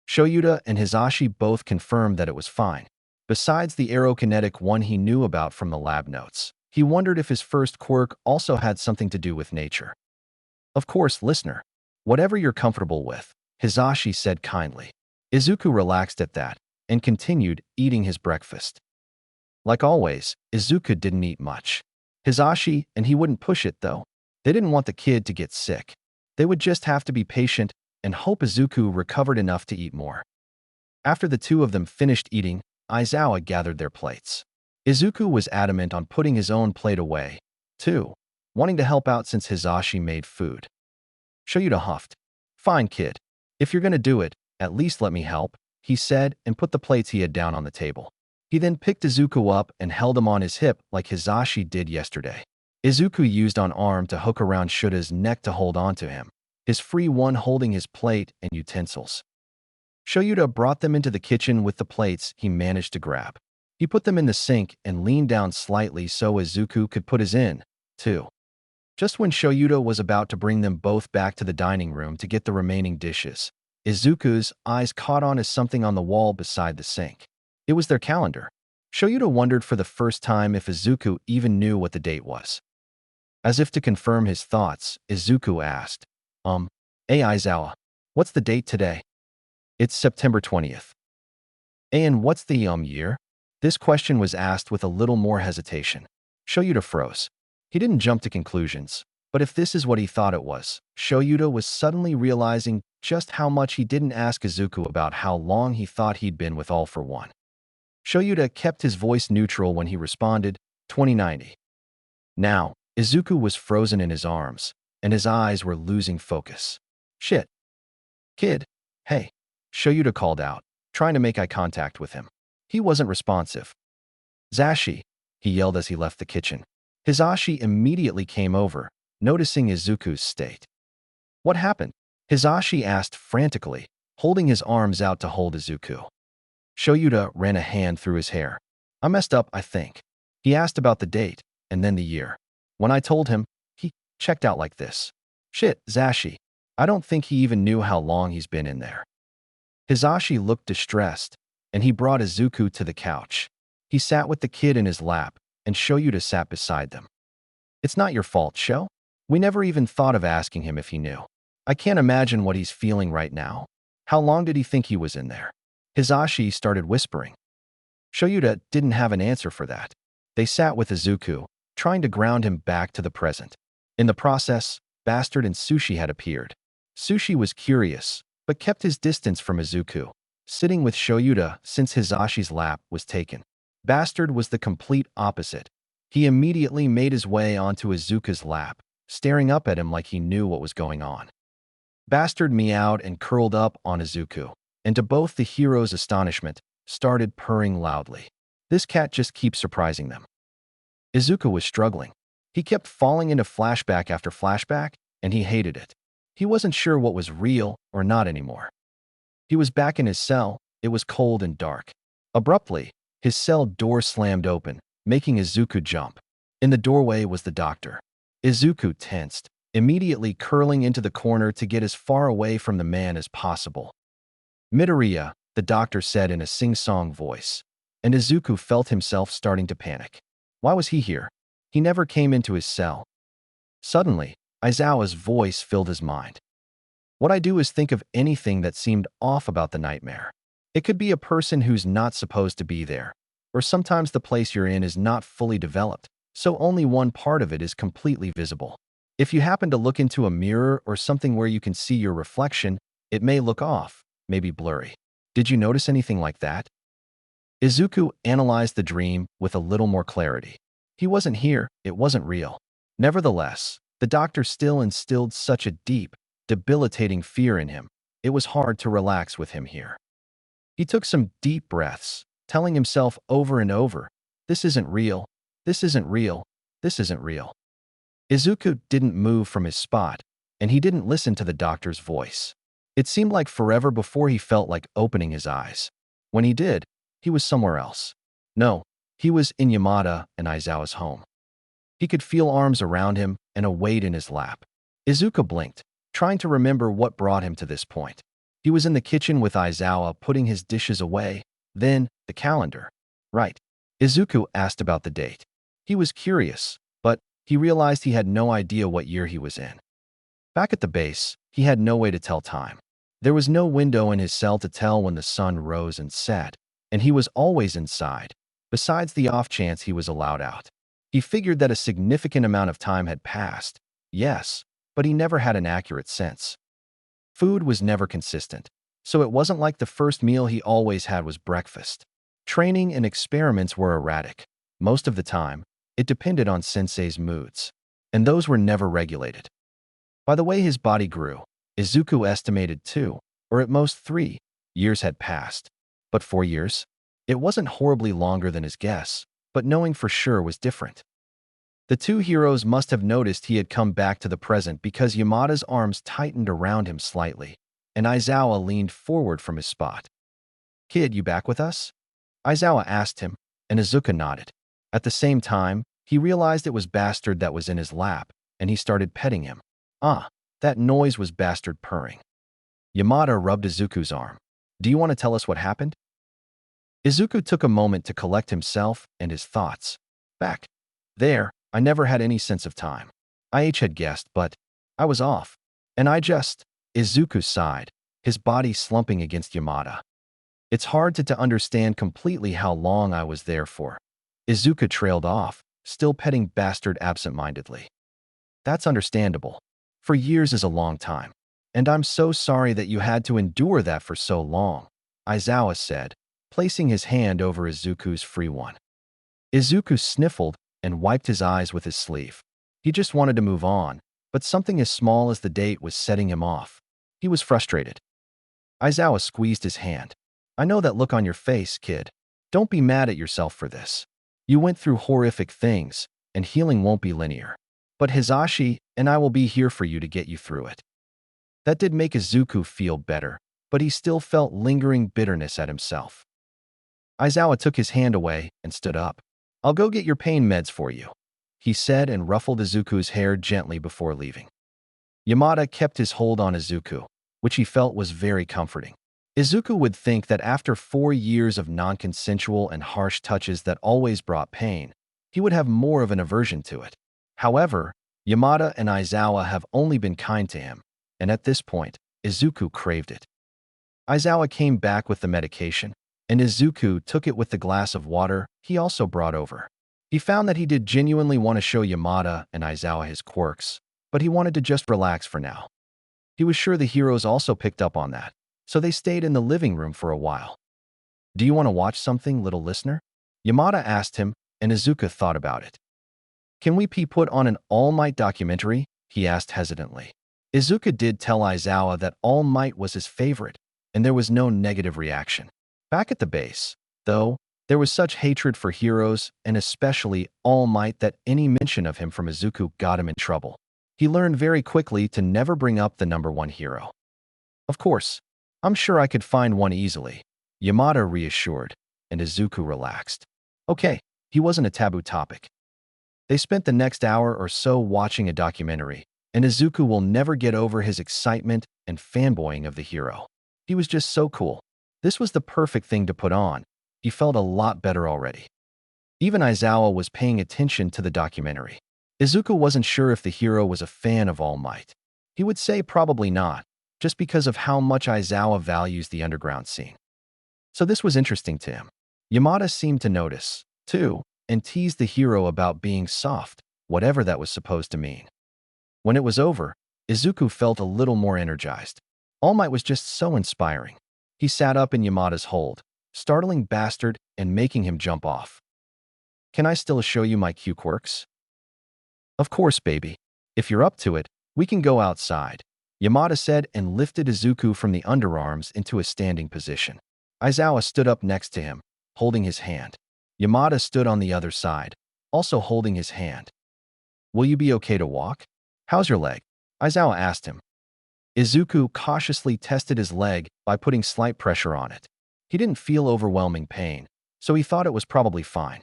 Shoyuta and Hisashi both confirmed that it was fine. Besides the aerokinetic one he knew about from the lab notes, he wondered if his first quirk also had something to do with nature. Of course, listener. Whatever you're comfortable with, Hisashi said kindly. Izuku relaxed at that and continued eating his breakfast. Like always, Izuku didn't eat much. Hisashi and he wouldn't push it though. They didn't want the kid to get sick. They would just have to be patient and hope Izuku recovered enough to eat more. After the two of them finished eating, Aizawa gathered their plates. Izuku was adamant on putting his own plate away, too, wanting to help out since Hisashi made food. Shoyuta huffed. Fine, kid. If you're gonna do it, at least let me help, he said and put the plates he had down on the table. He then picked Izuku up and held him on his hip like Hisashi did yesterday. Izuku used an arm to hook around Shuta's neck to hold on to him, his free one holding his plate and utensils. Shoyuta brought them into the kitchen with the plates he managed to grab. He put them in the sink and leaned down slightly so Izuku could put his in, too. Just when Shoyuta was about to bring them both back to the dining room to get the remaining dishes, Izuku's eyes caught on as something on the wall beside the sink. It was their calendar. Shoyuta wondered for the first time if Izuku even knew what the date was. As if to confirm his thoughts, Izuku asked, Hey Aizawa, what's the date today? It's September 20th. And what's the year? This question was asked with a little more hesitation. Shoyuta froze. He didn't jump to conclusions, but if this is what he thought it was, Shoyuta was suddenly realizing just how much he didn't ask Izuku about how long he thought he'd been with All for One. Shoyuta kept his voice neutral when he responded, 2090. Now, Izuku was frozen in his arms, and his eyes were losing focus. Shit. Kid. Hey. Shoyuta called out, trying to make eye contact with him. He wasn't responsive. Zashi, he yelled as he left the kitchen. Hisashi immediately came over, noticing Izuku's state. What happened? Hisashi asked frantically, holding his arms out to hold Izuku. Shoyuta ran a hand through his hair. I messed up, I think. He asked about the date, and then the year. When I told him, he checked out like this. Shit, Zashi. I don't think he even knew how long he's been in there. Hisashi looked distressed, and he brought Izuku to the couch. He sat with the kid in his lap, and Shoyuta sat beside them. It's not your fault, Sho. We never even thought of asking him if he knew. I can't imagine what he's feeling right now. How long did he think he was in there? Hisashi started whispering. Shoyuta didn't have an answer for that. They sat with Izuku, trying to ground him back to the present. In the process, Bastard and Sushi had appeared. Sushi was curious, but kept his distance from Izuku, sitting with Shoyuta since Hisashi's lap was taken. Bastard was the complete opposite. He immediately made his way onto Izuku's lap, staring up at him like he knew what was going on. Bastard meowed and curled up on Izuku, and to both the heroes' astonishment, started purring loudly. This cat just keeps surprising them. Izuku was struggling. He kept falling into flashback after flashback, and he hated it. He wasn't sure what was real or not anymore. He was back in his cell. It was cold and dark. Abruptly, his cell door slammed open, making Izuku jump. In the doorway was the doctor. Izuku tensed, immediately curling into the corner to get as far away from the man as possible. Midoriya, the doctor said in a sing-song voice, and Izuku felt himself starting to panic. Why was he here? He never came into his cell. Suddenly, Aizawa's voice filled his mind. What I do is think of anything that seemed off about the nightmare. It could be a person who's not supposed to be there, or sometimes the place you're in is not fully developed, so only one part of it is completely visible. If you happen to look into a mirror or something where you can see your reflection, it may look off, maybe blurry. Did you notice anything like that? Izuku analyzed the dream with a little more clarity. He wasn't here, it wasn't real. Nevertheless, the doctor still instilled such a deep, debilitating fear in him. It was hard to relax with him here. He took some deep breaths, telling himself over and over, this isn't real, this isn't real, this isn't real. Izuku didn't move from his spot, and he didn't listen to the doctor's voice. It seemed like forever before he felt like opening his eyes. When he did, he was somewhere else. No, he was in Yamada and Aizawa's home. He could feel arms around him and a weight in his lap. Izuku blinked, trying to remember what brought him to this point. He was in the kitchen with Aizawa putting his dishes away. Then, the calendar. Right. Izuku asked about the date. He was curious, but he realized he had no idea what year he was in. Back at the base, he had no way to tell time. There was no window in his cell to tell when the sun rose and set, and he was always inside, besides the off chance he was allowed out. He figured that a significant amount of time had passed, yes, but he never had an accurate sense. Food was never consistent, so it wasn't like the first meal he always had was breakfast. Training and experiments were erratic. Most of the time, it depended on Sensei's moods, and those were never regulated. By the way his body grew, Izuku estimated 2, or at most 3, years had passed. But 4 years? It wasn't horribly longer than his guess, but knowing for sure was different. The two heroes must have noticed he had come back to the present because Yamada's arms tightened around him slightly, and Aizawa leaned forward from his spot. "Kid, you back with us?" Aizawa asked him, and Izuku nodded. At the same time, he realized it was Bastard that was in his lap, and he started petting him. Ah, that noise was Bastard purring. Yamada rubbed Izuku's arm. "Do you want to tell us what happened?" Izuku took a moment to collect himself and his thoughts. Back there, I never had any sense of time. I had guessed, but I was off. And Izuku sighed, his body slumping against Yamada. "It's hard to understand completely how long I was there for." Izuku trailed off, still petting Bastard absent-mindedly. "That's understandable. 4 years is a long time. And I'm so sorry that you had to endure that for so long," Aizawa said, placing his hand over Izuku's free one. Izuku sniffled and wiped his eyes with his sleeve. He just wanted to move on, but something as small as the date was setting him off. He was frustrated. Aizawa squeezed his hand. "I know that look on your face, kid. Don't be mad at yourself for this. You went through horrific things, and healing won't be linear. But Hizashi and I will be here for you to get you through it." That did make Izuku feel better, but he still felt lingering bitterness at himself. Aizawa took his hand away and stood up. "I'll go get your pain meds for you," he said and ruffled Izuku's hair gently before leaving. Yamada kept his hold on Izuku, which he felt was very comforting. Izuku would think that after 4 years of non-consensual and harsh touches that always brought pain, he would have more of an aversion to it. However, Yamada and Aizawa have only been kind to him, and at this point, Izuku craved it. Aizawa came back with the medication, and Izuku took it with the glass of water he also brought over. He found that he did genuinely want to show Yamada and Aizawa his quirks, but he wanted to just relax for now. He was sure the heroes also picked up on that, so they stayed in the living room for a while. "Do you want to watch something, little listener?" Yamada asked him, and Izuku thought about it. "Can we put on an All Might documentary?" he asked hesitantly. Izuku did tell Aizawa that All Might was his favorite, and there was no negative reaction. Back at the base, though, there was such hatred for heroes, and especially All Might, that any mention of him from Izuku got him in trouble. He learned very quickly to never bring up the #1 hero. "Of course, I'm sure I could find one easily," Yamada reassured, and Izuku relaxed. Okay, he wasn't a taboo topic. They spent the next hour or so watching a documentary, and Izuku will never get over his excitement and fanboying of the hero. He was just so cool. This was the perfect thing to put on. He felt a lot better already. Even Aizawa was paying attention to the documentary. Izuku wasn't sure if the hero was a fan of All Might. He would say probably not, just because of how much Aizawa values the underground scene. So this was interesting to him. Yamada seemed to notice, too, and teased the hero about being soft, whatever that was supposed to mean. When it was over, Izuku felt a little more energized. All Might was just so inspiring. He sat up in Yamada's hold, startling Bastard and making him jump off. "Can I still show you my Q quirks?" "Of course, baby. If you're up to it, we can go outside," Yamada said and lifted Izuku from the underarms into a standing position. Aizawa stood up next to him, holding his hand. Yamada stood on the other side, also holding his hand. "Will you be okay to walk? How's your leg?" Aizawa asked him. Izuku cautiously tested his leg by putting slight pressure on it. He didn't feel overwhelming pain, so he thought it was probably fine.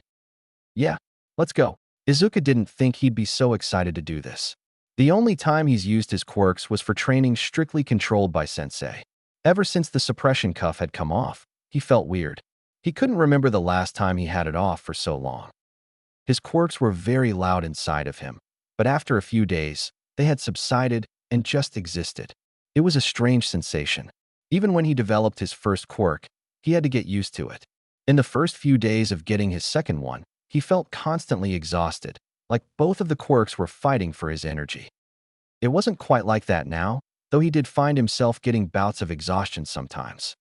Yeah, let's go. Izuku didn't think he'd be so excited to do this. The only time he's used his quirks was for training strictly controlled by Sensei. Ever since the suppression cuff had come off, he felt weird. He couldn't remember the last time he had it off for so long. His quirks were very loud inside of him, but after a few days, they had subsided and just existed. It was a strange sensation. Even when he developed his first quirk, he had to get used to it. In the first few days of getting his second one, he felt constantly exhausted, like both of the quirks were fighting for his energy. It wasn't quite like that now, though he did find himself getting bouts of exhaustion sometimes.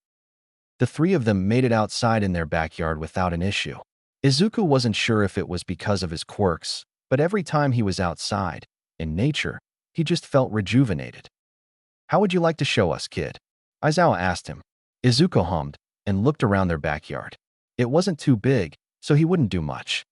The three of them made it outside in their backyard without an issue. Izuku wasn't sure if it was because of his quirks, but every time he was outside, in nature, he just felt rejuvenated. "How would you like to show us, kid?" Aizawa asked him. Izuku hummed and looked around their backyard. It wasn't too big, so he wouldn't do much.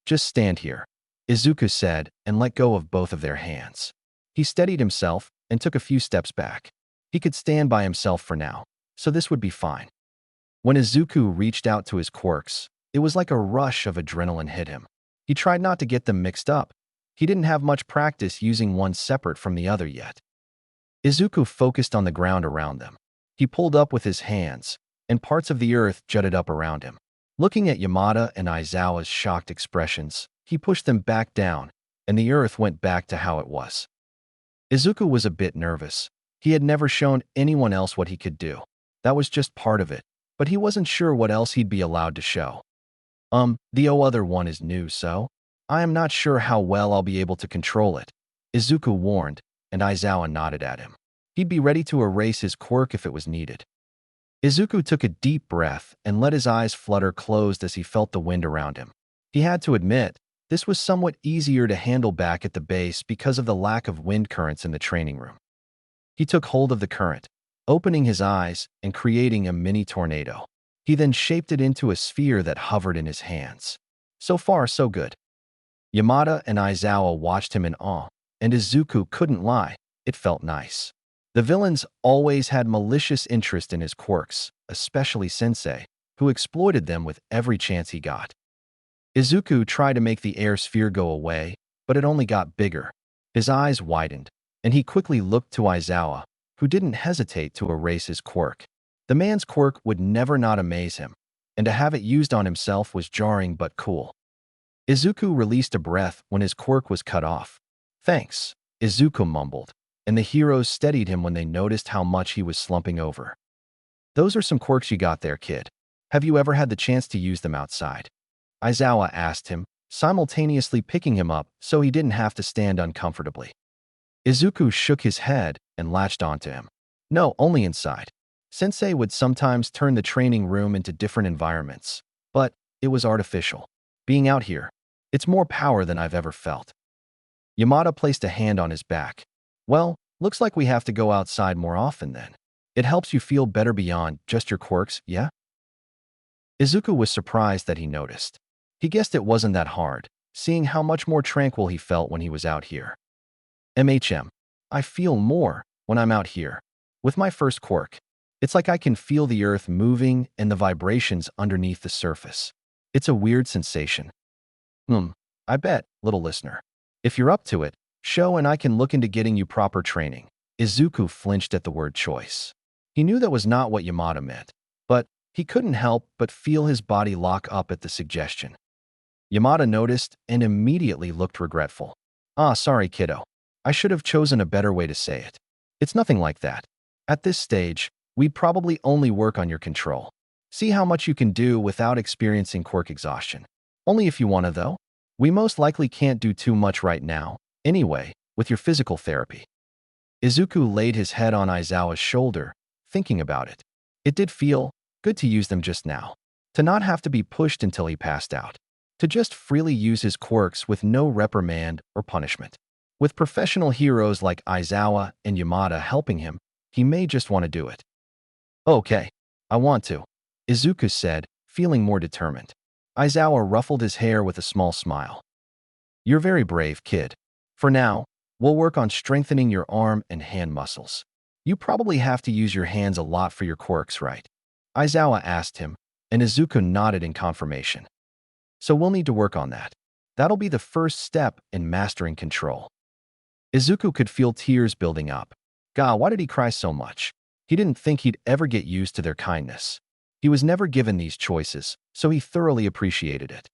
Just stand here," Izuku said and let go of both of their hands. He steadied himself and took a few steps back. He could stand by himself for now, so this would be fine. When Izuku reached out to his quirks, it was like a rush of adrenaline hit him. He tried not to get them mixed up. He didn't have much practice using one separate from the other yet. Izuku focused on the ground around them. He pulled up with his hands, and parts of the earth jutted up around him. Looking at Yamada and Aizawa's shocked expressions, he pushed them back down, and the earth went back to how it was. Izuku was a bit nervous. He had never shown anyone else what he could do. That was just part of it, but he wasn't sure what else he'd be allowed to show. The other one is new, so I am not sure how well I'll be able to control it," Izuku warned, and Aizawa nodded at him. He'd be ready to erase his quirk if it was needed. Izuku took a deep breath and let his eyes flutter closed as he felt the wind around him. He had to admit, this was somewhat easier to handle back at the base because of the lack of wind currents in the training room. He took hold of the current, opening his eyes and creating a mini tornado. He then shaped it into a sphere that hovered in his hands. So far, so good. Yamada and Aizawa watched him in awe, and Izuku couldn't lie, it felt nice. The villains always had malicious interest in his quirks, especially Sensei, who exploited them with every chance he got. Izuku tried to make the air sphere go away, but it only got bigger. His eyes widened, and he quickly looked to Aizawa, who didn't hesitate to erase his quirk. The man's quirk would never not amaze him, and to have it used on himself was jarring but cool. Izuku released a breath when his quirk was cut off. "Thanks," Izuku mumbled, and the heroes steadied him when they noticed how much he was slumping over. "Those are some quirks you got there, kid. Have you ever had the chance to use them outside?" Aizawa asked him, simultaneously picking him up so he didn't have to stand uncomfortably. Izuku shook his head and latched onto him. "No, only inside. Sensei would sometimes turn the training room into different environments, but it was artificial. Being out here, it's more power than I've ever felt." Yamada placed a hand on his back. "Well, looks like we have to go outside more often then. It helps you feel better beyond just your quirks, yeah?" Izuku was surprised that he noticed. He guessed it wasn't that hard, seeing how much more tranquil he felt when he was out here. I feel more when I'm out here. With my first quirk, it's like I can feel the earth moving and the vibrations underneath the surface. It's a weird sensation." I bet, little listener. If you're up to it, show and I can look into getting you proper training." Izuku flinched at the word choice. He knew that was not what Yamada meant, but he couldn't help but feel his body lock up at the suggestion. Yamada noticed and immediately looked regretful. Sorry, kiddo. I should have chosen a better way to say it. It's nothing like that. At this stage, we'd probably only work on your control. See how much you can do without experiencing quirk exhaustion. Only if you want to, though. We most likely can't do too much right now, anyway, with your physical therapy." Izuku laid his head on Aizawa's shoulder, thinking about it. It did feel good to use them just now, to not have to be pushed until he passed out, to just freely use his quirks with no reprimand or punishment. With professional heroes like Aizawa and Yamada helping him, he may just want to do it. "Okay, I want to," Izuku said, feeling more determined. Aizawa ruffled his hair with a small smile. "You're very brave, kid. For now, We'll work on strengthening your arm and hand muscles. You probably have to use your hands a lot for your quirks, right? Aizawa asked him, and Izuku nodded in confirmation. So we'll need to work on that. That'll be the first step in mastering control. Izuku could feel tears building up. God, why did he cry so much? He didn't think he'd ever get used to their kindness. He was never given these choices, so he thoroughly appreciated it.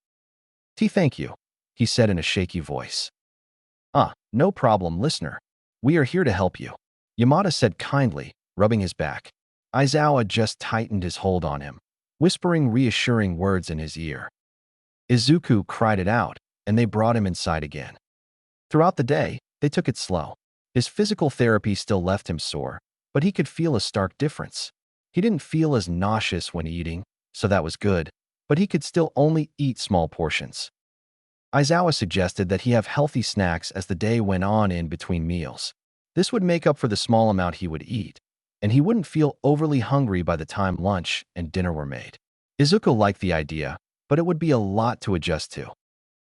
Thank you, he said in a shaky voice. No problem, listener. We are here to help you, Yamada said kindly, rubbing his back. Aizawa just tightened his hold on him, whispering reassuring words in his ear. Izuku cried it out, and they brought him inside again. Throughout the day, they took it slow. His physical therapy still left him sore, but he could feel a stark difference. He didn't feel as nauseous when eating, so that was good, but he could still only eat small portions. Aizawa suggested that he have healthy snacks as the day went on in between meals. This would make up for the small amount he would eat, and he wouldn't feel overly hungry by the time lunch and dinner were made. Izuku liked the idea, but it would be a lot to adjust to.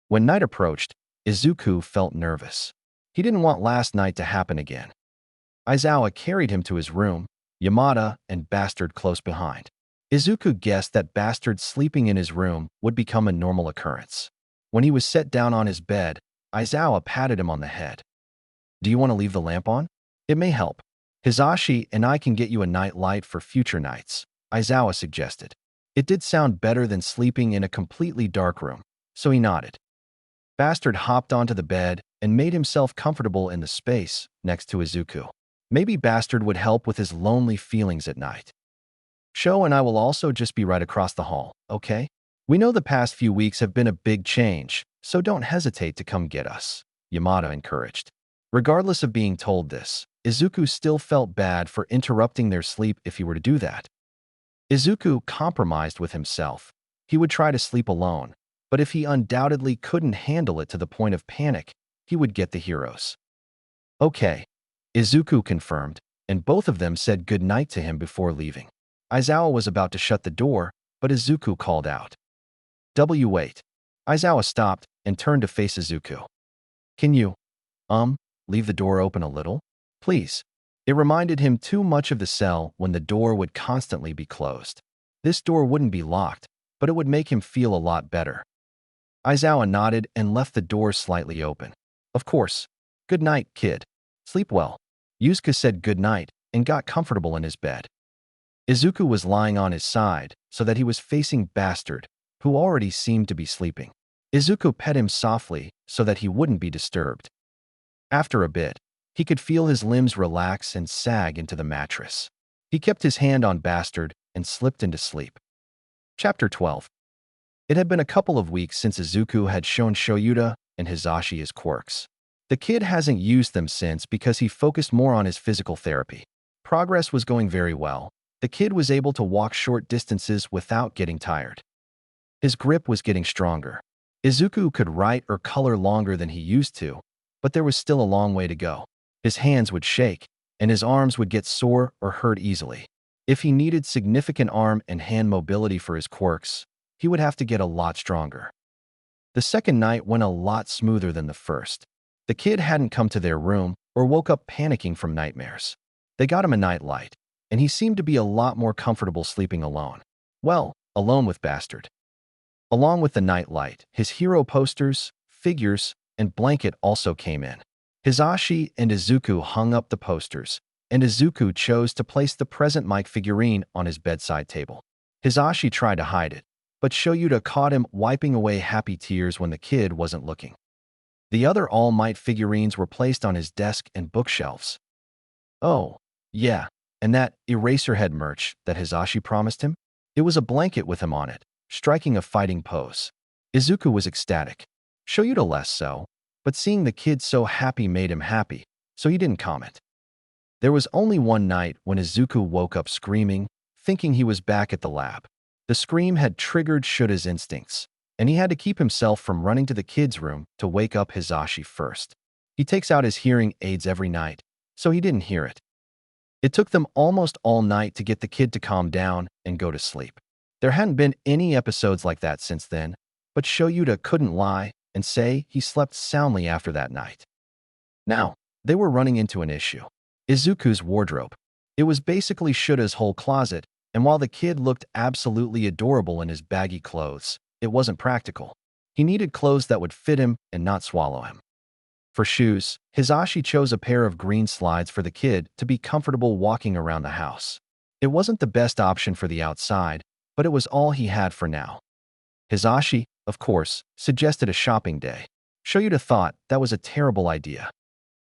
When night approached, Izuku felt nervous. He didn't want last night to happen again. Aizawa carried him to his room, Yamada and Bastard close behind. Izuku guessed that Bastard sleeping in his room would become a normal occurrence. When he was set down on his bed, Aizawa patted him on the head. Do you want to leave the lamp on? It may help. Hisashi and I can get you a night light for future nights, Aizawa suggested. It did sound better than sleeping in a completely dark room, so he nodded. Bastard hopped onto the bed and made himself comfortable in the space next to Izuku. Maybe Bastard would help with his lonely feelings at night. Sho and I will also just be right across the hall, okay? We know the past few weeks have been a big change, so don't hesitate to come get us, Yamada encouraged. Regardless of being told this, Izuku still felt bad for interrupting their sleep if he were to do that. Izuku compromised with himself. He would try to sleep alone, but if he undoubtedly couldn't handle it to the point of panic, he would get the heroes. Okay, Izuku confirmed, and both of them said good night to him before leaving. Aizawa was about to shut the door, but Izuku called out. Wait. Aizawa stopped and turned to face Izuku. Can you, leave the door open a little? Please. It reminded him too much of the cell when the door would constantly be closed. This door wouldn't be locked, but it would make him feel a lot better. Aizawa nodded and left the door slightly open. Of course. Good night, kid. Sleep well. Yusuke said good night and got comfortable in his bed. Izuku was lying on his side so that he was facing Bastard, who already seemed to be sleeping. Izuku pet him softly so that he wouldn't be disturbed. After a bit, he could feel his limbs relax and sag into the mattress. He kept his hand on Bastard and slipped into sleep. Chapter 12. It had been a couple of weeks since Izuku had shown Shoyuta and Hisashi his quirks. The kid hasn't used them since because he focused more on his physical therapy. Progress was going very well. The kid was able to walk short distances without getting tired. His grip was getting stronger. Izuku could write or color longer than he used to, but there was still a long way to go. His hands would shake, and his arms would get sore or hurt easily. If he needed significant arm and hand mobility for his quirks, he would have to get a lot stronger. The second night went a lot smoother than the first. The kid hadn't come to their room or woke up panicking from nightmares. They got him a night light, and he seemed to be a lot more comfortable sleeping alone. Well, alone with Bastard. Along with the night light, his hero posters, figures, and blanket also came in. Hisashi and Izuku hung up the posters, and Izuku chose to place the present Mike figurine on his bedside table. Hisashi tried to hide it, but Shoyuta caught him wiping away happy tears when the kid wasn't looking. The other All Might figurines were placed on his desk and bookshelves. Oh, yeah, and that Eraserhead merch that Hisashi promised him? It was a blanket with him on it, striking a fighting pose. Izuku was ecstatic. Shoyuta less so, but seeing the kid so happy made him happy, so he didn't comment. There was only one night when Izuku woke up screaming, thinking he was back at the lab. The scream had triggered Shuta's instincts, and he had to keep himself from running to the kid's room to wake up Hisashi first. He takes out his hearing aids every night, so he didn't hear it. It took them almost all night to get the kid to calm down and go to sleep. There hadn't been any episodes like that since then, but Shoyuta couldn't lie and say he slept soundly after that night. Now, they were running into an issue. Izuku's wardrobe. It was basically Shuta's whole closet, and while the kid looked absolutely adorable in his baggy clothes, it wasn't practical. He needed clothes that would fit him and not swallow him. For shoes, Hisashi chose a pair of green slides for the kid to be comfortable walking around the house. It wasn't the best option for the outside, but it was all he had for now. Hisashi, of course, suggested a shopping day. Shoyuta thought that was a terrible idea.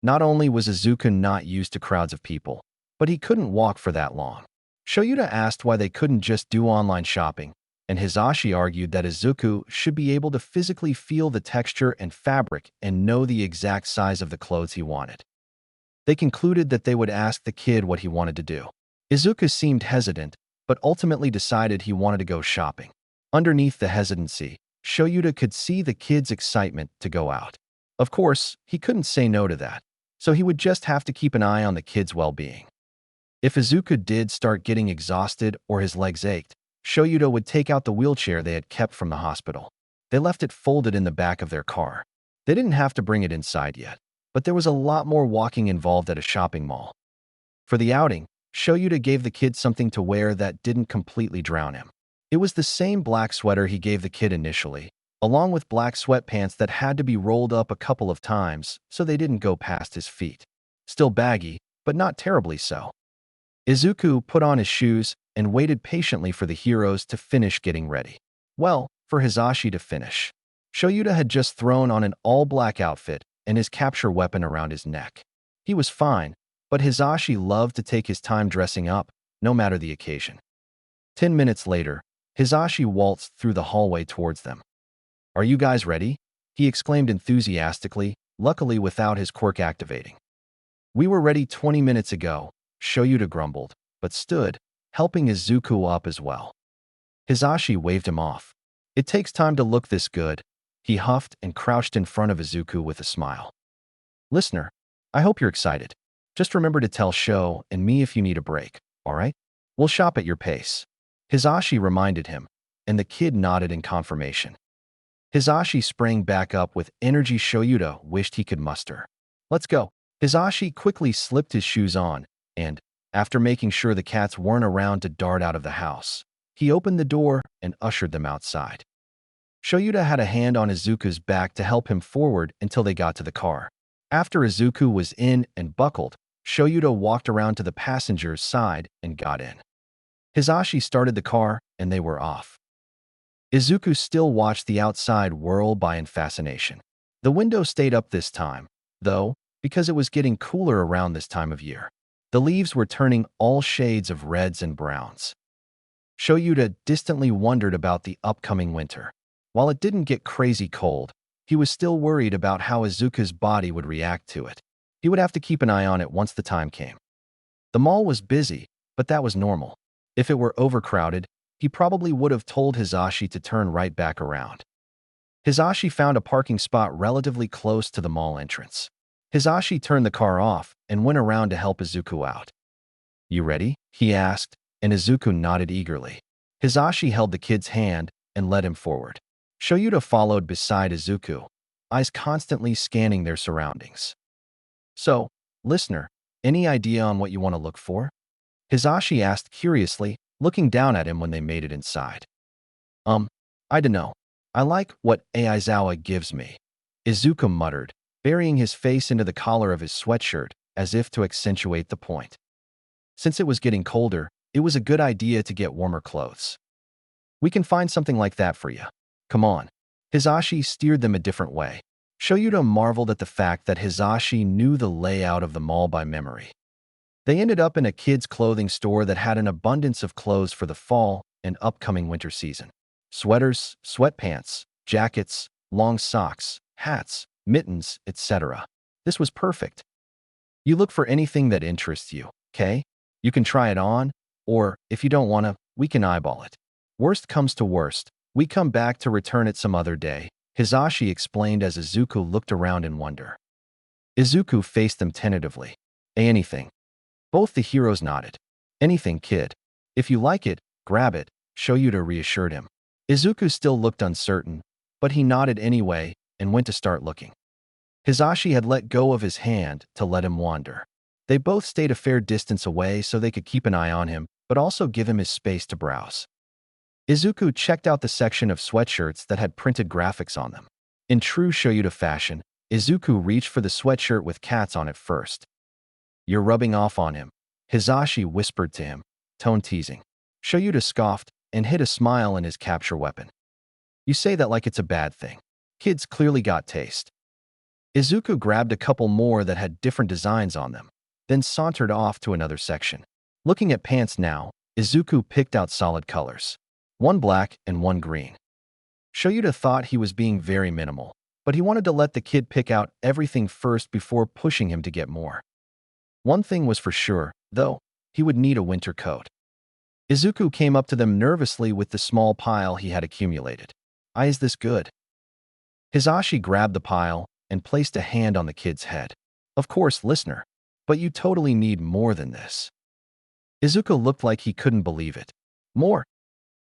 Not only was Izuku not used to crowds of people, but he couldn't walk for that long. Shoyuta asked why they couldn't just do online shopping, and Hisashi argued that Izuku should be able to physically feel the texture and fabric and know the exact size of the clothes he wanted. They concluded that they would ask the kid what he wanted to do. Izuku seemed hesitant, but ultimately decided he wanted to go shopping. Underneath the hesitancy, Shoyuta could see the kid's excitement to go out. Of course, he couldn't say no to that, so he would just have to keep an eye on the kid's well-being. If Izuku did start getting exhausted or his legs ached, Shoyuta would take out the wheelchair they had kept from the hospital. They left it folded in the back of their car. They didn't have to bring it inside yet, but there was a lot more walking involved at a shopping mall. For the outing, Shoyuta gave the kid something to wear that didn't completely drown him. It was the same black sweater he gave the kid initially, along with black sweatpants that had to be rolled up a couple of times so they didn't go past his feet. Still baggy, but not terribly so. Izuku put on his shoes and waited patiently for the heroes to finish getting ready. Well, for Hisashi to finish. Shoyuta had just thrown on an all-black outfit and his capture weapon around his neck. He was fine, but Hisashi loved to take his time dressing up, no matter the occasion. 10 minutes later, Hisashi waltzed through the hallway towards them. "Are you guys ready?" he exclaimed enthusiastically, luckily without his quirk activating. "We were ready 20 minutes ago," Shoyuta grumbled, but stood, helping Izuku up as well. Hisashi waved him off. "It takes time to look this good," he huffed and crouched in front of Izuku with a smile. "Listener, I hope you're excited. Just remember to tell Sho and me if you need a break, all right? We'll shop at your pace." Hisashi reminded him, and the kid nodded in confirmation. Hisashi sprang back up with energy Shoyuta wished he could muster. "Let's go." Hisashi quickly slipped his shoes on, and, after making sure the cats weren't around to dart out of the house, he opened the door and ushered them outside. Shoyuta had a hand on Izuku's back to help him forward until they got to the car. After Izuku was in and buckled, Shoyuta walked around to the passenger's side and got in. Hisashi started the car, and they were off. Izuku still watched the outside whirl by in fascination. The window stayed up this time, though, because it was getting cooler around this time of year. The leaves were turning all shades of reds and browns. Shoyuta distantly wondered about the upcoming winter. While it didn't get crazy cold, he was still worried about how Izuku's body would react to it. He would have to keep an eye on it once the time came. The mall was busy, but that was normal. If it were overcrowded, he probably would have told Hisashi to turn right back around. Hisashi found a parking spot relatively close to the mall entrance. Hisashi turned the car off and went around to help Izuku out. "You ready?" he asked, and Izuku nodded eagerly. Hisashi held the kid's hand and led him forward. Shoyuta followed beside Izuku, eyes constantly scanning their surroundings. "So, listener, any idea on what you want to look for?" Hisashi asked curiously, looking down at him when they made it inside. I dunno. I like what Aizawa gives me," Izuku muttered, burying his face into the collar of his sweatshirt as if to accentuate the point. Since it was getting colder, it was a good idea to get warmer clothes. "We can find something like that for you. Come on." Hisashi steered them a different way. Shoyuta marveled at the fact that Hisashi knew the layout of the mall by memory. They ended up in a kids' clothing store that had an abundance of clothes for the fall and upcoming winter season. Sweaters, sweatpants, jackets, long socks, hats, mittens, etc. This was perfect. You look for anything that interests you, okay? You can try it on, or, if you don't want to, we can eyeball it. Worst comes to worst, we come back to return it some other day, Hisashi explained as Izuku looked around in wonder. Izuku faced them tentatively. Anything. Both the heroes nodded. "Anything, kid. If you like it, grab it," Shoyuta reassured him. Izuku still looked uncertain, but he nodded anyway and went to start looking. Hisashi had let go of his hand to let him wander. They both stayed a fair distance away so they could keep an eye on him, but also give him his space to browse. Izuku checked out the section of sweatshirts that had printed graphics on them. In true Shoyuta fashion, Izuku reached for the sweatshirt with cats on it first. "You're rubbing off on him," Hisashi whispered to him, tone teasing. Shoyuta scoffed and hid a smile in his capture weapon. "You say that like it's a bad thing. Kids clearly got taste." Izuku grabbed a couple more that had different designs on them, then sauntered off to another section. Looking at pants now, Izuku picked out solid colors. One black and one green. Shoyuta thought he was being very minimal, but he wanted to let the kid pick out everything first before pushing him to get more. One thing was for sure, though, he would need a winter coat. Izuku came up to them nervously with the small pile he had accumulated. "Is this good?" Hisashi grabbed the pile and placed a hand on the kid's head. "Of course, listener, but you totally need more than this." Izuku looked like he couldn't believe it. "More!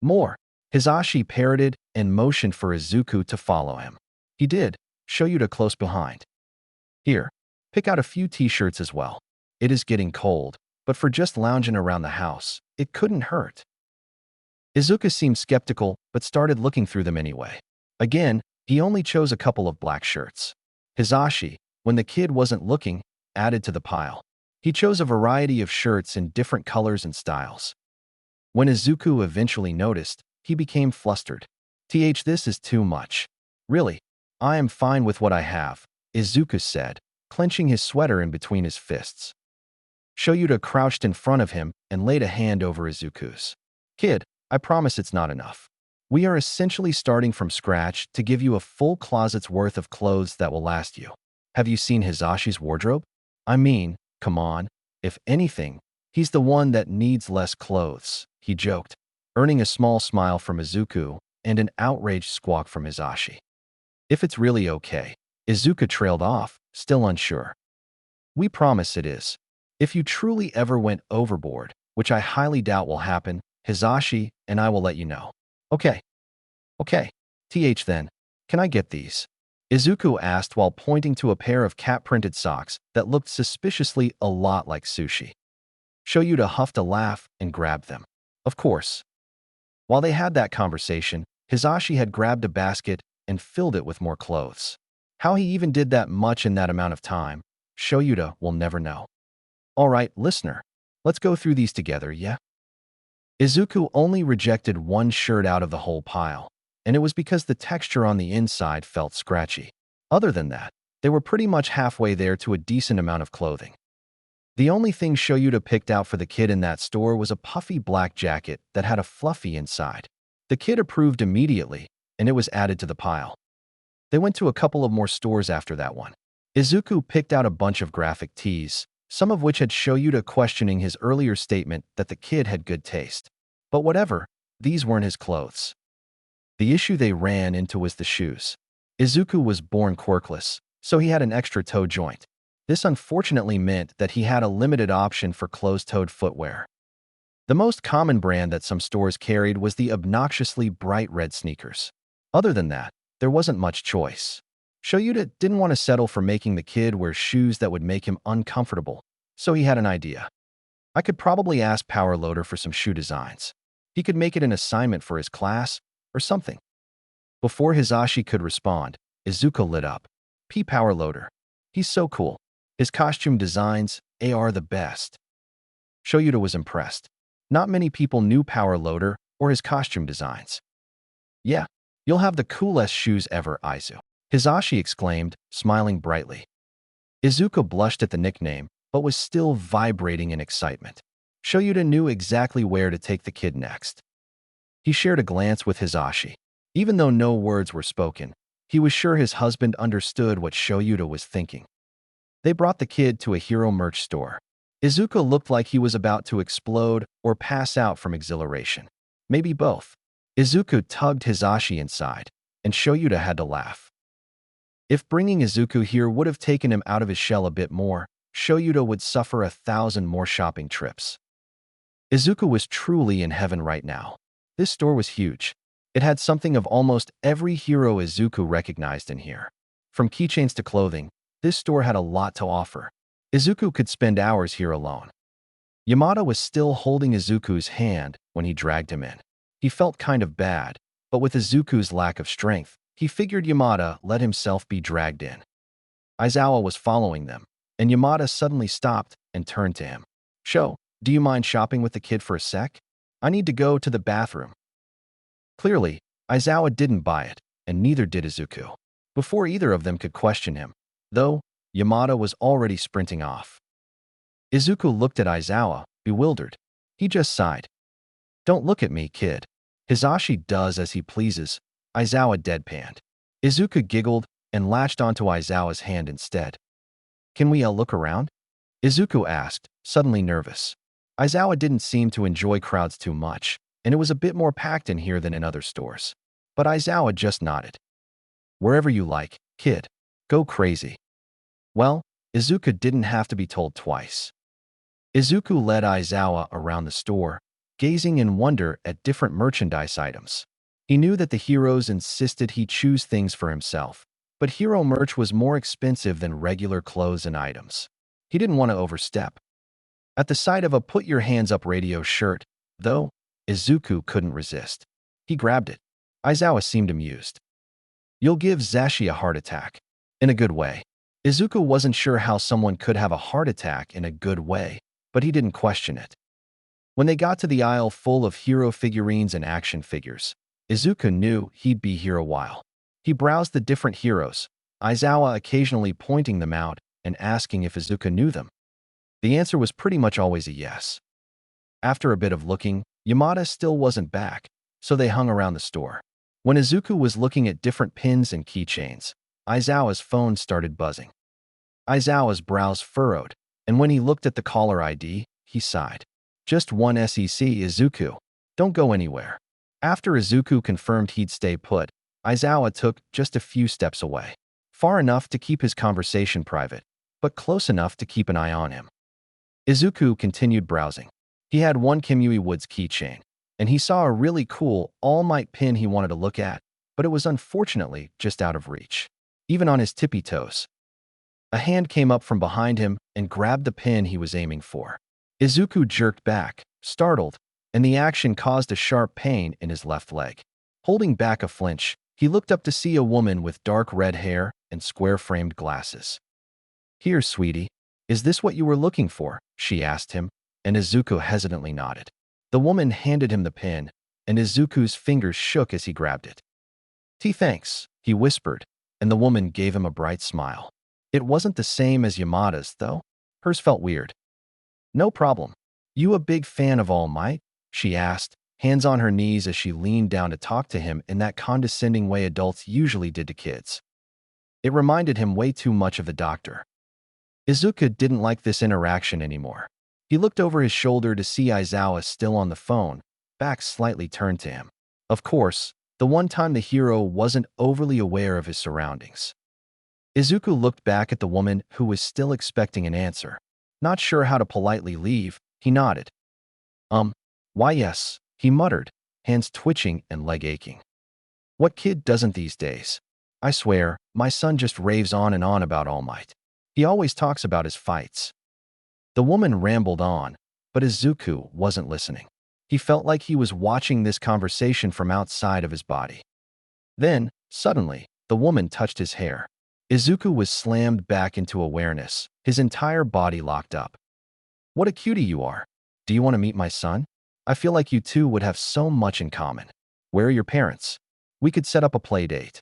More!" Hisashi parroted and motioned for Izuku to follow him. He did, Shoyuta close behind. "Here, pick out a few t-shirts as well. It is getting cold, but for just lounging around the house, it couldn't hurt." Izuku seemed skeptical, but started looking through them anyway. Again, he only chose a couple of black shirts. Hisashi, when the kid wasn't looking, added to the pile. He chose a variety of shirts in different colors and styles. When Izuku eventually noticed, he became flustered. This is too much. Really, I am fine with what I have," Izuku said, clenching his sweater in between his fists. Shoyuta crouched in front of him and laid a hand over Izuku's. "Kid, I promise it's not enough. We are essentially starting from scratch to give you a full closet's worth of clothes that will last you. Have you seen Hisashi's wardrobe? I mean, come on. If anything, he's the one that needs less clothes," he joked, earning a small smile from Izuku and an outraged squawk from Hisashi. "If it's really okay," Izuku trailed off, still unsure. "We promise it is. If you truly ever went overboard, which I highly doubt will happen, Hisashi and I will let you know." Okay. Then, can I get these?" Izuku asked while pointing to a pair of cat-printed socks that looked suspiciously a lot like sushi. Shoyuta huffed a laugh and grabbed them. Of course. While they had that conversation, Hisashi had grabbed a basket and filled it with more clothes. How he even did that much in that amount of time, Shoyuta will never know. "All right, listener, let's go through these together, yeah?" Izuku only rejected one shirt out of the whole pile, and it was because the texture on the inside felt scratchy. Other than that, they were pretty much halfway there to a decent amount of clothing. The only thing Shoyuta picked out for the kid in that store was a puffy black jacket that had a fluffy inside. The kid approved immediately, and it was added to the pile. They went to a couple of more stores after that one. Izuku picked out a bunch of graphic tees, some of which had Shoyuta questioning his earlier statement that the kid had good taste. But whatever, these weren't his clothes. The issue they ran into was the shoes. Izuku was born quirkless, so he had an extra toe joint. This unfortunately meant that he had a limited option for closed-toed footwear. The most common brand that some stores carried was the obnoxiously bright red sneakers. Other than that, there wasn't much choice. Shoyuta didn't want to settle for making the kid wear shoes that would make him uncomfortable, so he had an idea. I could probably ask Power Loader for some shoe designs. He could make it an assignment for his class, or something. Before Hisashi could respond, Izuku lit up. Power Loader. He's so cool. His costume designs are the best. Shoyuta was impressed. Not many people knew Power Loader or his costume designs. "Yeah, you'll have the coolest shoes ever, Izu," Hisashi exclaimed, smiling brightly. Izuku blushed at the nickname, but was still vibrating in excitement. Shoyuta knew exactly where to take the kid next. He shared a glance with Hisashi. Even though no words were spoken, he was sure his husband understood what Shoyuta was thinking. They brought the kid to a hero merch store. Izuku looked like he was about to explode or pass out from exhilaration. Maybe both. Izuku tugged Hisashi inside, and Shoyuta had to laugh. If bringing Izuku here would have taken him out of his shell a bit more, Shoyuta would suffer 1,000 more shopping trips. Izuku was truly in heaven right now. This store was huge. It had something of almost every hero Izuku recognized in here. From keychains to clothing, This store had a lot to offer. Izuku could spend hours here alone. Yamada was still holding Izuku's hand when he dragged him in. He felt kind of bad, but with Izuku's lack of strength, he figured Yamada let himself be dragged in. Aizawa was following them, and Yamada suddenly stopped and turned to him. "Sho, do you mind shopping with the kid for a sec? I need to go to the bathroom." Clearly, Aizawa didn't buy it, and neither did Izuku. Before either of them could question him, though, Yamada was already sprinting off. Izuku looked at Aizawa, bewildered. He just sighed. "Don't look at me, kid. Hisashi does as he pleases," Aizawa deadpanned. Izuku giggled and latched onto Aizawa's hand instead. "Can we look around?" Izuku asked, suddenly nervous. Aizawa didn't seem to enjoy crowds too much, and it was a bit more packed in here than in other stores. But Aizawa just nodded. "Wherever you like, kid. Go crazy." Well, Izuku didn't have to be told twice. Izuku led Aizawa around the store, gazing in wonder at different merchandise items. He knew that the heroes insisted he choose things for himself, but hero merch was more expensive than regular clothes and items. He didn't want to overstep. At the sight of a "Put Your Hands Up" radio shirt, though, Izuku couldn't resist. He grabbed it. Aizawa seemed amused. "You'll give Zashi a heart attack." In a good way. Izuku wasn't sure how someone could have a heart attack in a good way, but he didn't question it. When they got to the aisle full of hero figurines and action figures, Izuku knew he'd be here a while. He browsed the different heroes, Aizawa occasionally pointing them out and asking if Izuku knew them. The answer was pretty much always a yes. After a bit of looking, Yamada still wasn't back, so they hung around the store. When Izuku was looking at different pins and keychains, Aizawa's phone started buzzing. Aizawa's brows furrowed, and when he looked at the caller ID, he sighed. "Just one SEC, Izuku. Don't go anywhere." After Izuku confirmed he'd stay put, Aizawa took just a few steps away. Far enough to keep his conversation private, but close enough to keep an eye on him. Izuku continued browsing. He had one Kimui Woods keychain, and he saw a really cool All Might pin he wanted to look at, but it was unfortunately just out of reach, even on his tippy toes. A hand came up from behind him and grabbed the pin he was aiming for. Izuku jerked back, startled, and the action caused a sharp pain in his left leg. Holding back a flinch, he looked up to see a woman with dark red hair and square-framed glasses. "Here, sweetie. Is this what you were looking for?" she asked him, and Izuku hesitantly nodded. The woman handed him the pin, and Izuku's fingers shook as he grabbed it. "Thanks," he whispered, and the woman gave him a bright smile. It wasn't the same as Yamada's, though. Hers felt weird. "No problem. You a big fan of All Might?" she asked, hands on her knees as she leaned down to talk to him in that condescending way adults usually did to kids. It reminded him way too much of the doctor. Izuku didn't like this interaction anymore. He looked over his shoulder to see Aizawa still on the phone, back slightly turned to him. Of course, the one time the hero wasn't overly aware of his surroundings. Izuku looked back at the woman who was still expecting an answer. Not sure how to politely leave, he nodded. Why yes," he muttered, hands twitching and leg aching. "What kid doesn't these days? I swear, my son just raves on and on about All Might. He always talks about his fights." The woman rambled on, but Izuku wasn't listening. He felt like he was watching this conversation from outside of his body. Then, suddenly, the woman touched his hair. Izuku was slammed back into awareness, his entire body locked up. "What a cutie you are. Do you want to meet my son? I feel like you two would have so much in common. Where are your parents? We could set up a play date."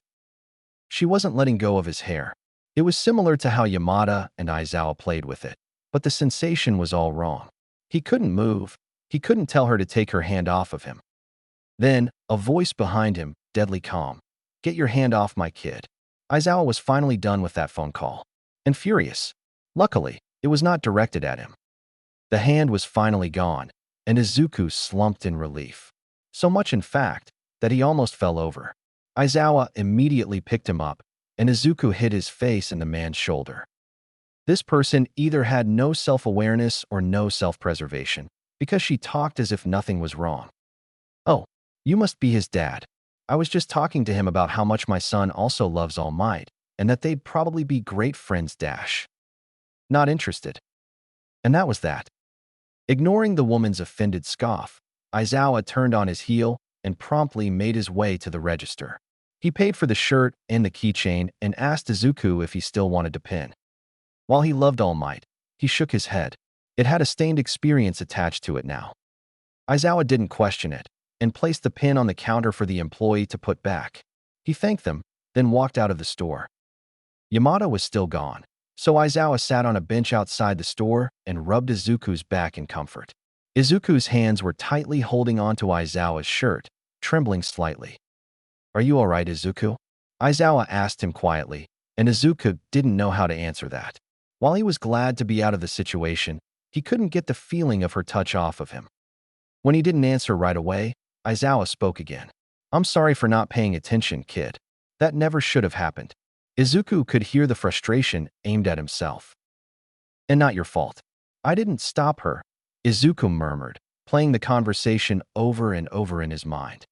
She wasn't letting go of his hair. It was similar to how Yamada and Aizawa played with it, but the sensation was all wrong. He couldn't move. He couldn't tell her to take her hand off of him. Then, a voice behind him, deadly calm. "Get your hand off my kid." Aizawa was finally done with that phone call. And furious. Luckily, it was not directed at him. The hand was finally gone, and Izuku slumped in relief. So much, in fact, that he almost fell over. Aizawa immediately picked him up, and Izuku hid his face in the man's shoulder. This person either had no self-awareness or no self-preservation, because she talked as if nothing was wrong. "Oh, you must be his dad. I was just talking to him about how much my son also loves All Might, and that they'd probably be great friends dash. Not interested. And that was that. Ignoring the woman's offended scoff, Aizawa turned on his heel and promptly made his way to the register. He paid for the shirt and the keychain and asked Izuku if he still wanted to pin. While he loved All Might, he shook his head. It had a stained experience attached to it now. Aizawa didn't question it and placed the pin on the counter for the employee to put back. He thanked them, then walked out of the store. Yamada was still gone, so Aizawa sat on a bench outside the store and rubbed Izuku's back in comfort. Izuku's hands were tightly holding onto Aizawa's shirt, trembling slightly. "Are you all right, Izuku?" Aizawa asked him quietly, and Izuku didn't know how to answer that. While he was glad to be out of the situation, he couldn't get the feeling of her touch off of him. When he didn't answer right away, Aizawa spoke again. "I'm sorry for not paying attention, kid. That never should have happened." Izuku could hear the frustration aimed at himself. "And not your fault. I didn't stop her," Izuku murmured, playing the conversation over and over in his mind.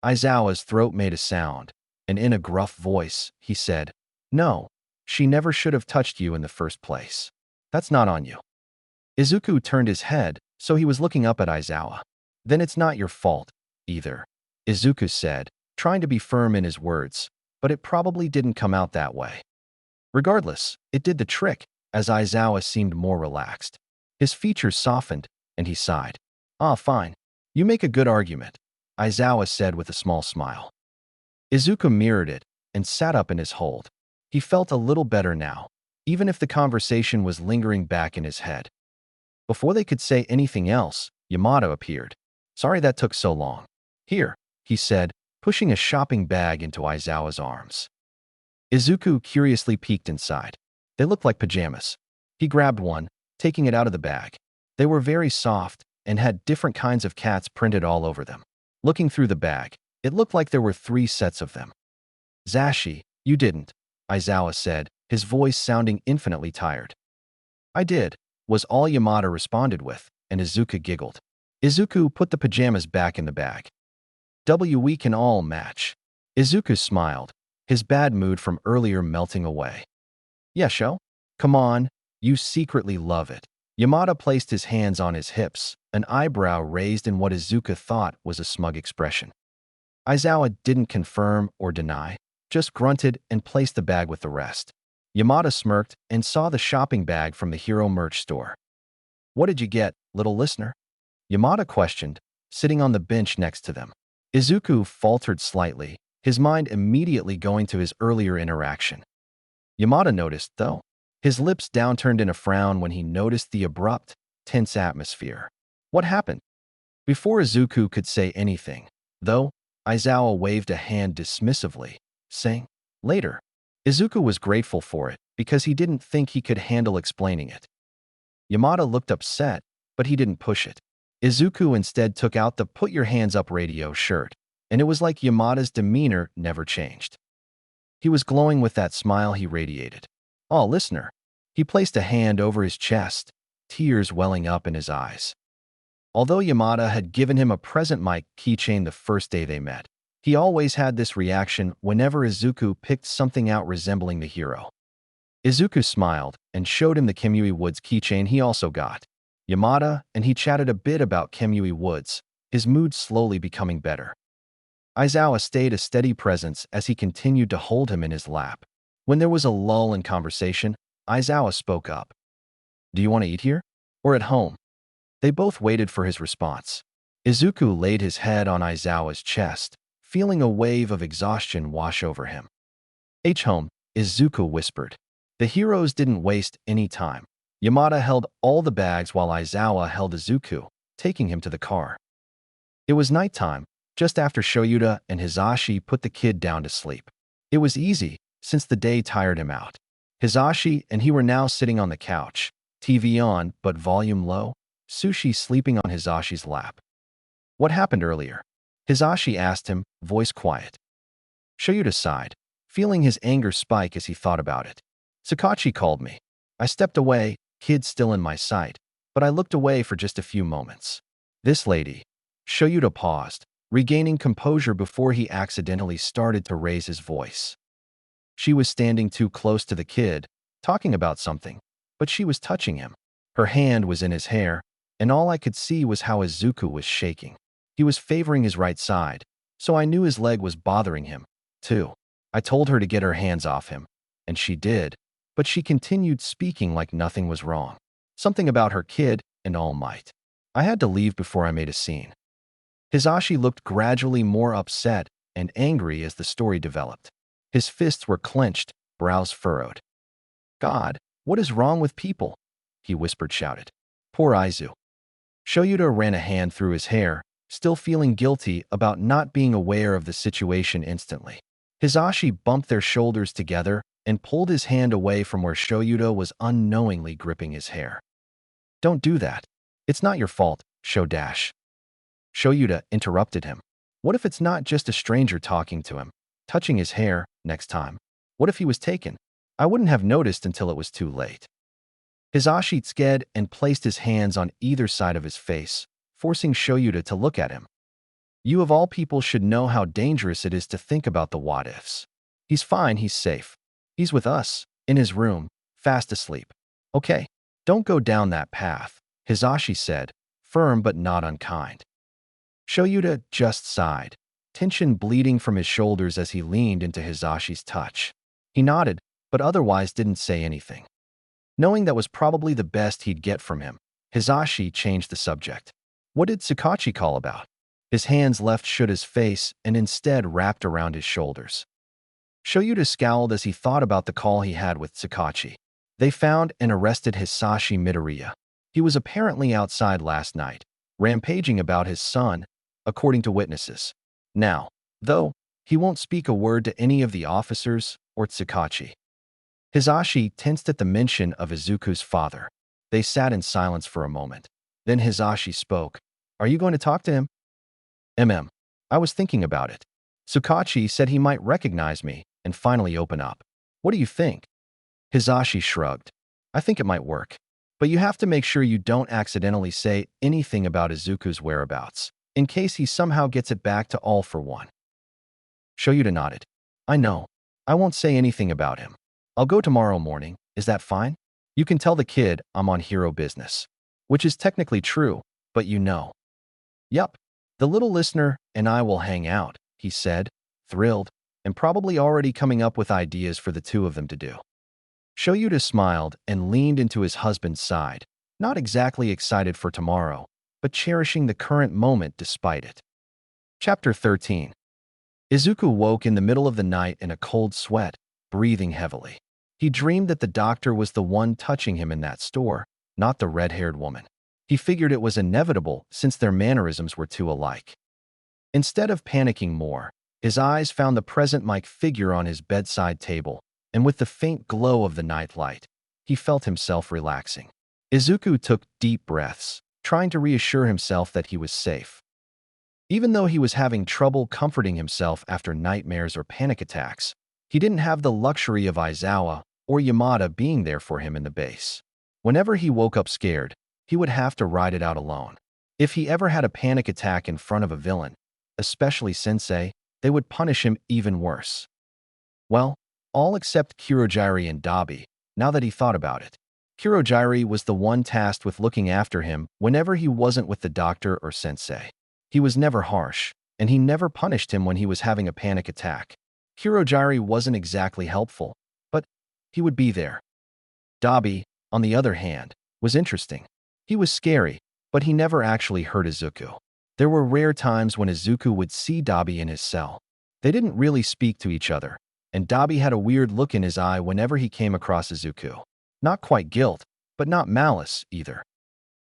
Aizawa's throat made a sound, and in a gruff voice, he said, "No, she never should have touched you in the first place. That's not on you." Izuku turned his head, so he was looking up at Aizawa. "Then it's not your fault, either," Izuku said, trying to be firm in his words, but it probably didn't come out that way. Regardless, it did the trick, as Aizawa seemed more relaxed. His features softened, and he sighed. "Ah, fine. You make a good argument," Aizawa said with a small smile. Izuku mirrored it and sat up in his hold. He felt a little better now, even if the conversation was lingering back in his head. Before they could say anything else, Yamada appeared. "Sorry that took so long." "Here," he said, pushing a shopping bag into Aizawa's arms. Izuku curiously peeked inside. They looked like pajamas. He grabbed one, taking it out of the bag. They were very soft and had different kinds of cats printed all over them. Looking through the bag, it looked like there were 3 sets of them. "Zashi, you didn't," Aizawa said, his voice sounding infinitely tired. "I did," was all Yamada responded with, and Izuku giggled. Izuku put the pajamas back in the bag. "We can all match." Izuku smiled, his bad mood from earlier melting away. "Yeah, show? Come on, you secretly love it." Yamada placed his hands on his hips, an eyebrow raised in what Izuku thought was a smug expression. Aizawa didn't confirm or deny, just grunted and placed the bag with the rest. Yamada smirked and saw the shopping bag from the Hero merch store. "What did you get, little listener?" Yamada questioned, sitting on the bench next to them. Izuku faltered slightly, his mind immediately going to his earlier interaction. Yamada noticed, though. His lips downturned in a frown when he noticed the abrupt, tense atmosphere. What happened? Before Izuku could say anything, though, Aizawa waved a hand dismissively, saying, "Later." Izuku was grateful for it because he didn't think he could handle explaining it. Yamada looked upset, but he didn't push it. Izuku instead took out the "Put Your Hands Up" radio shirt, and it was like Yamada's demeanor never changed. He was glowing with that smile he radiated. "Oh, listener." He placed a hand over his chest, tears welling up in his eyes. Although Yamada had given him a present mic keychain the first day they met, he always had this reaction whenever Izuku picked something out resembling the hero. Izuku smiled and showed him the Kemui Woods keychain he also got. Yamada and he chatted a bit about Kemui Woods, his mood slowly becoming better. Aizawa stayed a steady presence as he continued to hold him in his lap. When there was a lull in conversation, Aizawa spoke up. "Do you want to eat here? Or at home?" They both waited for his response. Izuku laid his head on Aizawa's chest, feeling a wave of exhaustion wash over him. "Home," Izuku whispered. The heroes didn't waste any time. Yamada held all the bags while Aizawa held Izuku, taking him to the car. It was nighttime, just after Shoyuta and Hizashi put the kid down to sleep. It was easy, since the day tired him out. Hizashi and he were now sitting on the couch, TV on but volume low, Sushi sleeping on Hizashi's lap. "What happened earlier?" Hizashi asked him, voice quiet. Shoyuta sighed, feeling his anger spike as he thought about it. "Sakachi called me. I stepped away, kid still in my sight, but I looked away for just a few moments. This lady." Shoyuta paused, regaining composure before he accidentally started to raise his voice. She was standing too close to the kid, talking about something, but she was touching him. Her hand was in his hair, and all I could see was how Izuku was shaking. He was favoring his right side, so I knew his leg was bothering him, too. I told her to get her hands off him, and she did, but she continued speaking like nothing was wrong. Something about her kid and All Might. I had to leave before I made a scene. Hisashi looked gradually more upset and angry as the story developed. His fists were clenched, brows furrowed. God, what is wrong with people? He whispered, shouted. Poor Izu. Shoyuta ran a hand through his hair, still feeling guilty about not being aware of the situation instantly. Hisashi bumped their shoulders together and pulled his hand away from where Shoyuta was unknowingly gripping his hair. Don't do that. It's not your fault, Shodash. Shoyuta interrupted him. What if it's not just a stranger talking to him, touching his hair next time? What if he was taken? I wouldn't have noticed until it was too late. Hisashi sked and placed his hands on either side of his face, forcing Shoyuta to look at him. You of all people should know how dangerous it is to think about the what-ifs. He's fine, he's safe. He's with us, in his room, fast asleep. Okay, don't go down that path, Hisashi said, firm but not unkind. Shoyuta just sighed, tension bleeding from his shoulders as he leaned into Hisashi's touch. He nodded, but otherwise didn't say anything. Knowing that was probably the best he'd get from him, Hisashi changed the subject. What did Tsukauchi call about? His hands left Shuta's face and instead wrapped around his shoulders. Shoyuta scowled as he thought about the call he had with Tsukauchi. They found and arrested Hisashi Midoriya. He was apparently outside last night, rampaging about his son, according to witnesses. Now, though, he won't speak a word to any of the officers or Tsukauchi. Hisashi tensed at the mention of Izuku's father. They sat in silence for a moment. Then Hisashi spoke. Are you going to talk to him? I was thinking about it. Tsukauchi said he might recognize me and finally open up. What do you think? Hisashi shrugged. I think it might work. But you have to make sure you don't accidentally say anything about Izuku's whereabouts, in case he somehow gets it back to All for One. Shoyuta nodded. I know. I won't say anything about him. I'll go tomorrow morning. Is that fine? You can tell the kid I'm on hero business. Which is technically true, but you know. Yup. The little listener and I will hang out, he said, thrilled, and probably already coming up with ideas for the two of them to do. Shoyuta smiled and leaned into his husband's side, not exactly excited for tomorrow, but cherishing the current moment despite it. Chapter 13. Izuku woke in the middle of the night in a cold sweat, breathing heavily. He dreamed that the doctor was the one touching him in that store, not the red-haired woman. He figured it was inevitable since their mannerisms were too alike. Instead of panicking more, his eyes found the present-like figure on his bedside table, and with the faint glow of the night light, he felt himself relaxing. Izuku took deep breaths, trying to reassure himself that he was safe. Even though he was having trouble comforting himself after nightmares or panic attacks, he didn't have the luxury of Aizawa or Yamada being there for him in the base. Whenever he woke up scared, he would have to ride it out alone. If he ever had a panic attack in front of a villain, especially Sensei, they would punish him even worse. Well, all except Kurogiri and Dabi, now that he thought about it. Kurogiri was the one tasked with looking after him whenever he wasn't with the doctor or Sensei. He was never harsh, and he never punished him when he was having a panic attack. Kurogiri wasn't exactly helpful, but he would be there. Dabi, on the other hand, was interesting. He was scary, but he never actually hurt Izuku. There were rare times when Izuku would see Dabi in his cell. They didn't really speak to each other, and Dabi had a weird look in his eye whenever he came across Izuku. Not quite guilt, but not malice either.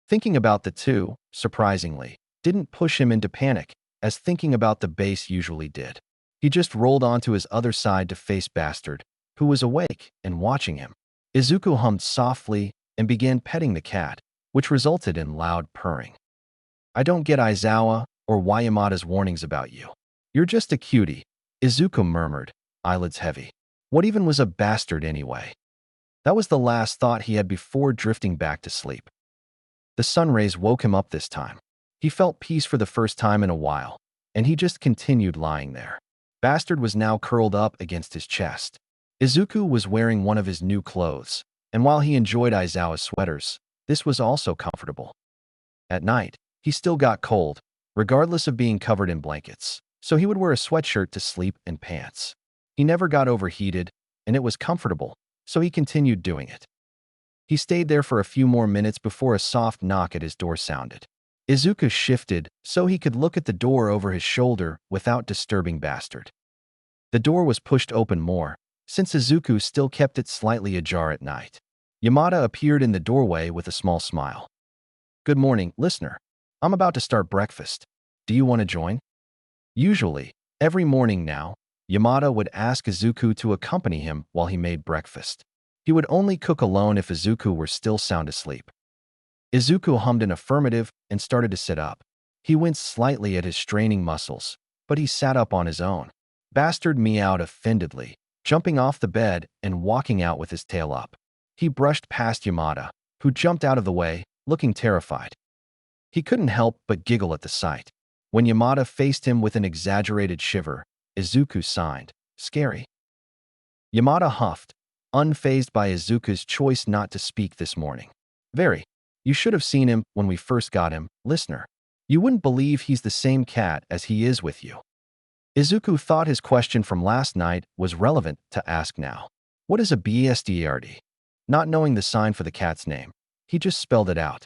Thinking about the two, surprisingly, didn't push him into panic, as thinking about the base usually did. He just rolled onto his other side to face Bastard, who was awake and watching him. Izuku hummed softly and began petting the cat, which resulted in loud purring. I don't get Aizawa or Yamada's warnings about you. You're just a cutie, Izuku murmured, eyelids heavy. What even was a bastard anyway? That was the last thought he had before drifting back to sleep. The sun rays woke him up this time. He felt peace for the first time in a while, and he just continued lying there. Bastard was now curled up against his chest. Izuku was wearing one of his new clothes, and while he enjoyed Aizawa's sweaters, this was also comfortable. At night, he still got cold, regardless of being covered in blankets, so he would wear a sweatshirt to sleep and pants. He never got overheated, and it was comfortable, so he continued doing it. He stayed there for a few more minutes before a soft knock at his door sounded. Izuku shifted so he could look at the door over his shoulder without disturbing Bastard. The door was pushed open more, since Izuku still kept it slightly ajar at night. Yamada appeared in the doorway with a small smile. "Good morning, listener. I'm about to start breakfast. Do you want to join?" Usually, every morning now, Yamada would ask Izuku to accompany him while he made breakfast. He would only cook alone if Izuku were still sound asleep. Izuku hummed an affirmative and started to sit up. He winced slightly at his straining muscles, but he sat up on his own. Bastard meowed offendedly, jumping off the bed and walking out with his tail up. He brushed past Yamada, who jumped out of the way, looking terrified. He couldn't help but giggle at the sight. When Yamada faced him with an exaggerated shiver, Izuku sighed, "Scary." Yamada huffed, unfazed by Izuku's choice not to speak this morning. "Very. You should have seen him when we first got him, listener. You wouldn't believe he's the same cat as he is with you." Izuku thought his question from last night was relevant to ask now. What is a BSDRD? Not knowing the sign for the cat's name, he just spelled it out.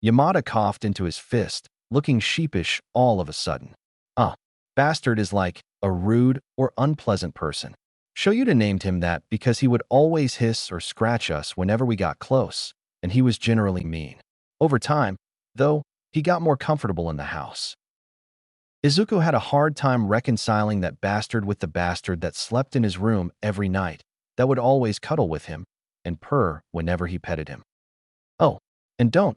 Yamada coughed into his fist, looking sheepish all of a sudden. Bastard is like a rude or unpleasant person. Shoyuta named him that because he would always hiss or scratch us whenever we got close, and he was generally mean. Over time, though, he got more comfortable in the house. Izuku had a hard time reconciling that bastard with the bastard that slept in his room every night, that would always cuddle with him and purr whenever he petted him. Oh, and don't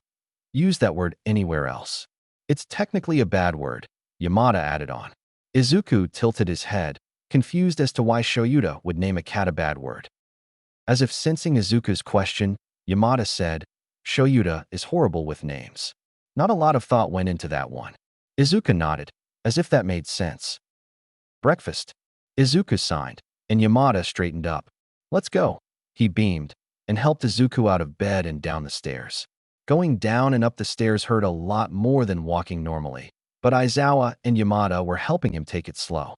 use that word anywhere else. It's technically a bad word, Yamada added on. Izuku tilted his head, confused as to why Shoyuta would name a cat a bad word. As if sensing Izuku's question, Yamada said, "Shoyuta is horrible with names." Not a lot of thought went into that one. Izuku nodded, as if that made sense. "Breakfast." Izuku signed, and Yamada straightened up. "Let's go." He beamed, and helped Izuku out of bed and down the stairs. Going down and up the stairs hurt a lot more than walking normally, but Aizawa and Yamada were helping him take it slow.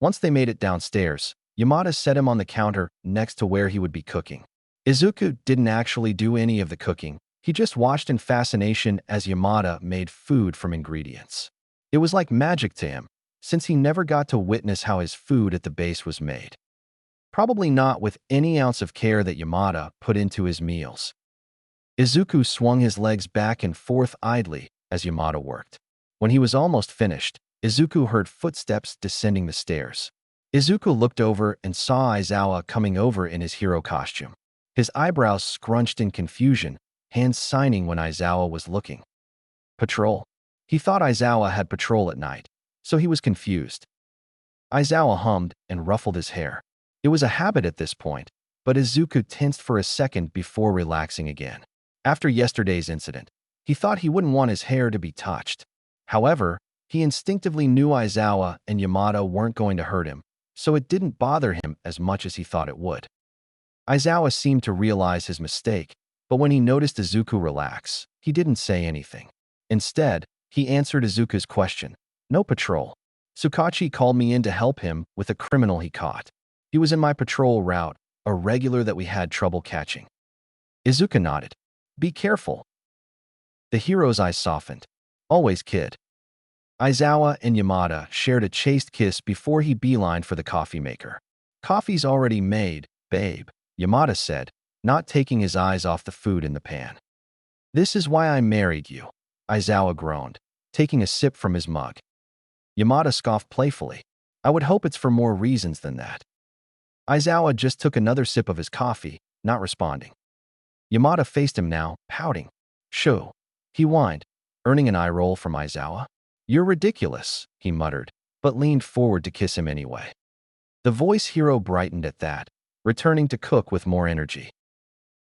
Once they made it downstairs, Yamada set him on the counter next to where he would be cooking. Izuku didn't actually do any of the cooking. He just watched in fascination as Yamada made food from ingredients. It was like magic to him, since he never got to witness how his food at the base was made. Probably not with any ounce of care that Yamada put into his meals. Izuku swung his legs back and forth idly as Yamada worked. When he was almost finished, Izuku heard footsteps descending the stairs. Izuku looked over and saw Aizawa coming over in his hero costume. His eyebrows scrunched in confusion, hands signing when Aizawa was looking. Patrol. He thought Aizawa had patrol at night, so he was confused. Aizawa hummed and ruffled his hair. It was a habit at this point, but Izuku tensed for a second before relaxing again. After yesterday's incident, he thought he wouldn't want his hair to be touched. However, he instinctively knew Aizawa and Yamada weren't going to hurt him, so it didn't bother him as much as he thought it would. Aizawa seemed to realize his mistake, but when he noticed Izuku relax, he didn't say anything. Instead, he answered Izuku's question. "No patrol. Tsukachi called me in to help him with a criminal he caught. He was in my patrol route, a regular that we had trouble catching." Izuku nodded. "Be careful." The hero's eyes softened. "Always, kid." Aizawa and Yamada shared a chaste kiss before he beelined for the coffee maker. "Coffee's already made, babe," Yamada said, not taking his eyes off the food in the pan. "This is why I married you," Aizawa groaned, taking a sip from his mug. Yamada scoffed playfully. "I would hope it's for more reasons than that." Aizawa just took another sip of his coffee, not responding. Yamada faced him now, pouting. "Shoo," he whined, earning an eye roll from Aizawa. "You're ridiculous," he muttered, but leaned forward to kiss him anyway. The voice hero brightened at that, returning to cook with more energy.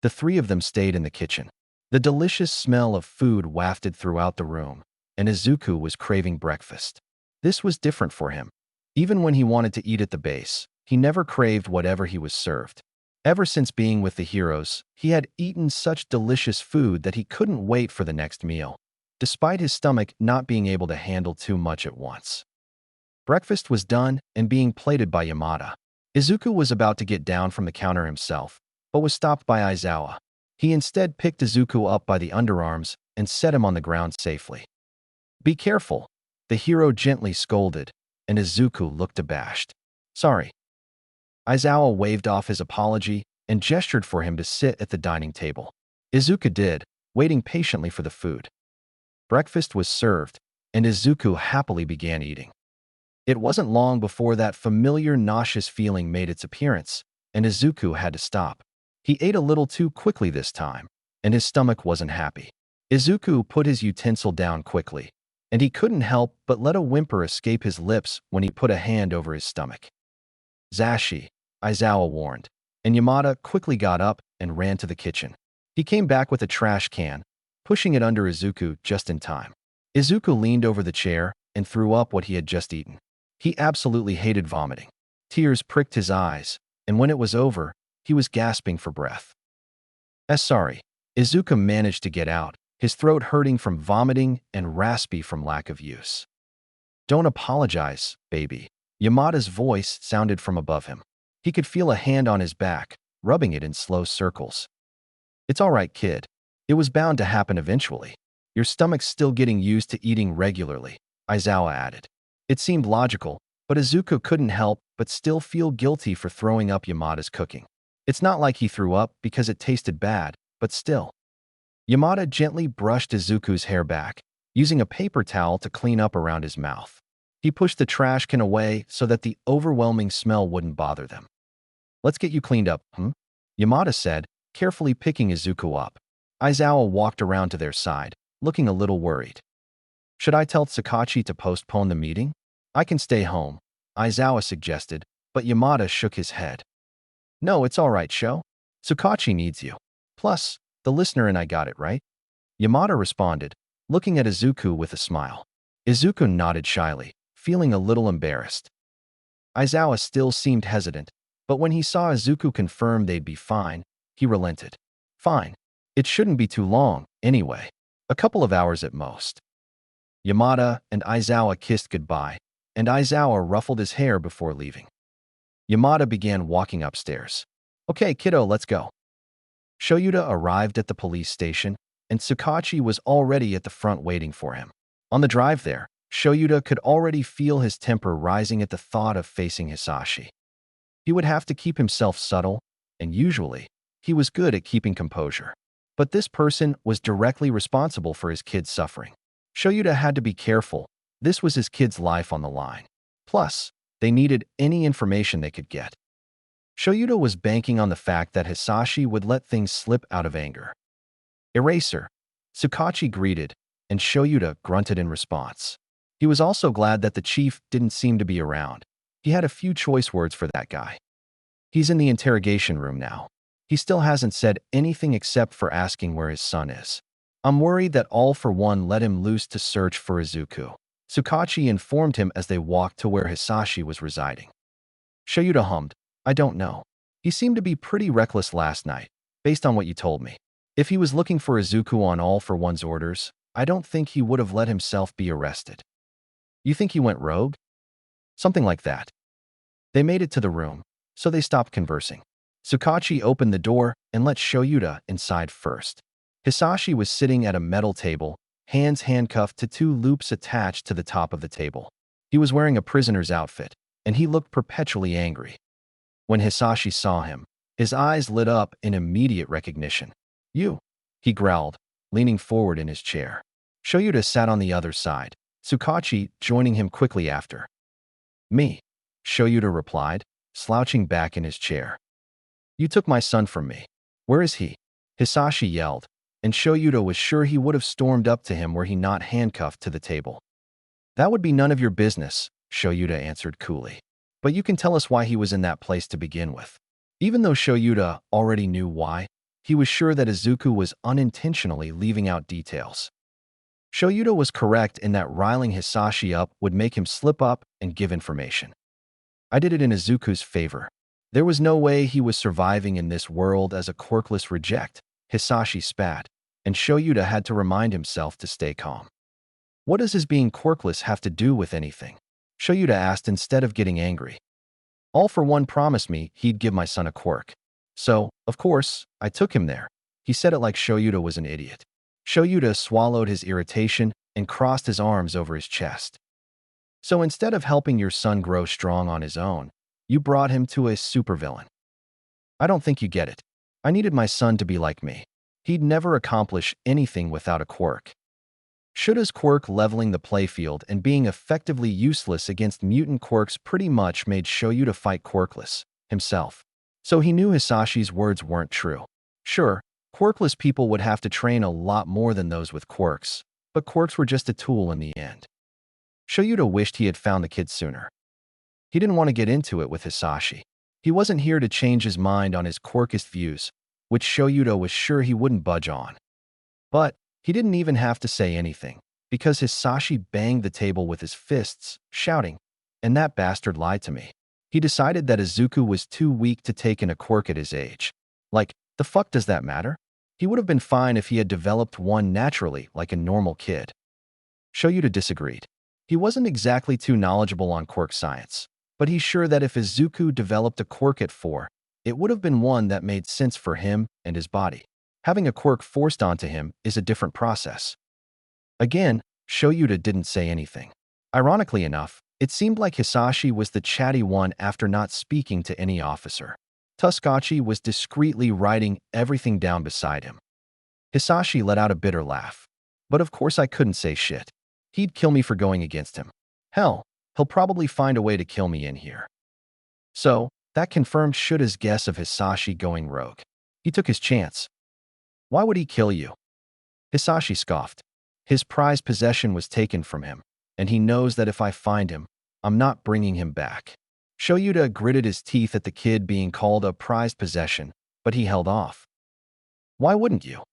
The three of them stayed in the kitchen. The delicious smell of food wafted throughout the room, and Izuku was craving breakfast. This was different for him. Even when he wanted to eat at the base, he never craved whatever he was served. Ever since being with the heroes, he had eaten such delicious food that he couldn't wait for the next meal, despite his stomach not being able to handle too much at once. Breakfast was done and being plated by Yamada. Izuku was about to get down from the counter himself, but was stopped by Aizawa. He instead picked Izuku up by the underarms and set him on the ground safely. "Be careful," the hero gently scolded, and Izuku looked abashed. "Sorry." Aizawa waved off his apology and gestured for him to sit at the dining table. Izuku did, waiting patiently for the food. Breakfast was served, and Izuku happily began eating. It wasn't long before that familiar nauseous feeling made its appearance, and Izuku had to stop. He ate a little too quickly this time, and his stomach wasn't happy. Izuku put his utensil down quickly, and he couldn't help but let a whimper escape his lips when he put a hand over his stomach. "Zashi," Aizawa warned, and Yamada quickly got up and ran to the kitchen. He came back with a trash can, pushing it under Izuku just in time. Izuku leaned over the chair and threw up what he had just eaten. He absolutely hated vomiting. Tears pricked his eyes, and when it was over, he was gasping for breath. Sorry," Izuku managed to get out, his throat hurting from vomiting and raspy from lack of use. "Don't apologize, baby." Yamada's voice sounded from above him. He could feel a hand on his back, rubbing it in slow circles. "It's all right, kid. It was bound to happen eventually. Your stomach's still getting used to eating regularly," Aizawa added. It seemed logical, but Izuku couldn't help but still feel guilty for throwing up Yamada's cooking. It's not like he threw up because it tasted bad, but still. Yamada gently brushed Izuku's hair back, using a paper towel to clean up around his mouth. He pushed the trash can away so that the overwhelming smell wouldn't bother them. "Let's get you cleaned up, Yamada said, carefully picking Izuku up. Aizawa walked around to their side, looking a little worried. "Should I tell Tsukauchi to postpone the meeting? I can stay home," Aizawa suggested, but Yamada shook his head. "No, it's all right, Sho. Tsukauchi needs you. Plus, the listener and I got it right," Yamada responded, looking at Izuku with a smile. Izuku nodded shyly, feeling a little embarrassed. Aizawa still seemed hesitant, but when he saw Izuku confirm they'd be fine, he relented. "Fine. It shouldn't be too long, anyway. A couple of hours at most." Yamada and Aizawa kissed goodbye, and Aizawa ruffled his hair before leaving. Yamada began walking upstairs. "Okay, kiddo, let's go." Shoyuta arrived at the police station, and Tsukauchi was already at the front waiting for him. On the drive there, Shoyuta could already feel his temper rising at the thought of facing Hisashi. He would have to keep himself subtle, and usually, he was good at keeping composure. But this person was directly responsible for his kid's suffering. Shoyuta had to be careful. This was his kid's life on the line. Plus, they needed any information they could get. Shoyuta was banking on the fact that Hisashi would let things slip out of anger. "Eraser," Tsukauchi greeted, and Shoyuta grunted in response. He was also glad that the chief didn't seem to be around. He had a few choice words for that guy. "He's in the interrogation room now. He still hasn't said anything except for asking where his son is. I'm worried that All for One let him loose to search for Izuku," Tsukauchi informed him as they walked to where Hisashi was residing. Shoyuta hummed, "I don't know. He seemed to be pretty reckless last night, based on what you told me. If he was looking for Izuku on All for One's orders, I don't think he would have let himself be arrested." "You think he went rogue?" "Something like that." They made it to the room, so they stopped conversing. Tsukauchi opened the door and let Shoyuta inside first. Hisashi was sitting at a metal table, hands handcuffed to two loops attached to the top of the table. He was wearing a prisoner's outfit, and he looked perpetually angry. When Hisashi saw him, his eyes lit up in immediate recognition. "You," he growled, leaning forward in his chair. Shoyuta sat on the other side, Tsukauchi joining him quickly after. "Me," Shoyuta replied, slouching back in his chair. "You took my son from me. Where is he?" Hisashi yelled, and Shoyuta was sure he would have stormed up to him were he not handcuffed to the table. "That would be none of your business," Shoyuta answered coolly. "But you can tell us why he was in that place to begin with." Even though Shoyuta already knew why, he was sure that Izuku was unintentionally leaving out details. Shoyuta was correct in that riling Hisashi up would make him slip up and give information. I did it in Izuku's favor. There was no way he was surviving in this world as a quirkless reject. Hisashi spat, and Shoyuta had to remind himself to stay calm. What does his being quirkless have to do with anything? Shoyuta asked instead of getting angry. All for One promised me he'd give my son a quirk. So, of course, I took him there. He said it like Shoyuta was an idiot. Shoyuta swallowed his irritation and crossed his arms over his chest. So instead of helping your son grow strong on his own, you brought him to a supervillain. I don't think you get it. I needed my son to be like me. He'd never accomplish anything without a quirk. Shuta's quirk leveling the playfield and being effectively useless against mutant quirks pretty much made Shoyuta fight quirkless himself. So he knew Hisashi's words weren't true. Sure, quirkless people would have to train a lot more than those with quirks, but quirks were just a tool in the end. Shoyuta wished he had found the kid sooner. He didn't want to get into it with Hisashi. He wasn't here to change his mind on his quirkist views, which Shoyuta was sure he wouldn't budge on. But he didn't even have to say anything, because Hisashi banged the table with his fists, shouting, "And that bastard lied to me." He decided that Izuku was too weak to take in a quirk at his age. Like, the fuck does that matter? He would have been fine if he had developed one naturally, like a normal kid. Shoyuta disagreed. He wasn't exactly too knowledgeable on quirk science, but he's sure that if Izuku developed a quirk at 4, it would have been one that made sense for him and his body. Having a quirk forced onto him is a different process. Again, Shoyuta didn't say anything. Ironically enough, it seemed like Hisashi was the chatty one after not speaking to any officer. Tuskachi was discreetly writing everything down beside him. Hisashi let out a bitter laugh. But of course I couldn't say shit. He'd kill me for going against him. Hell, he'll probably find a way to kill me in here. So, that confirmed Shuta's guess of Hisashi going rogue. He took his chance. Why would he kill you? Hisashi scoffed. His prized possession was taken from him, and he knows that if I find him, I'm not bringing him back. Shoyuta gritted his teeth at the kid being called a prized possession, but he held off. Why wouldn't you?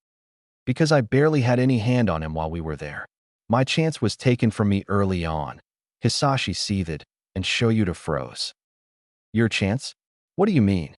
Because I barely had any hand on him while we were there. My chance was taken from me early on. Hisashi seethed, and Shoyuta froze. Your chance? What do you mean?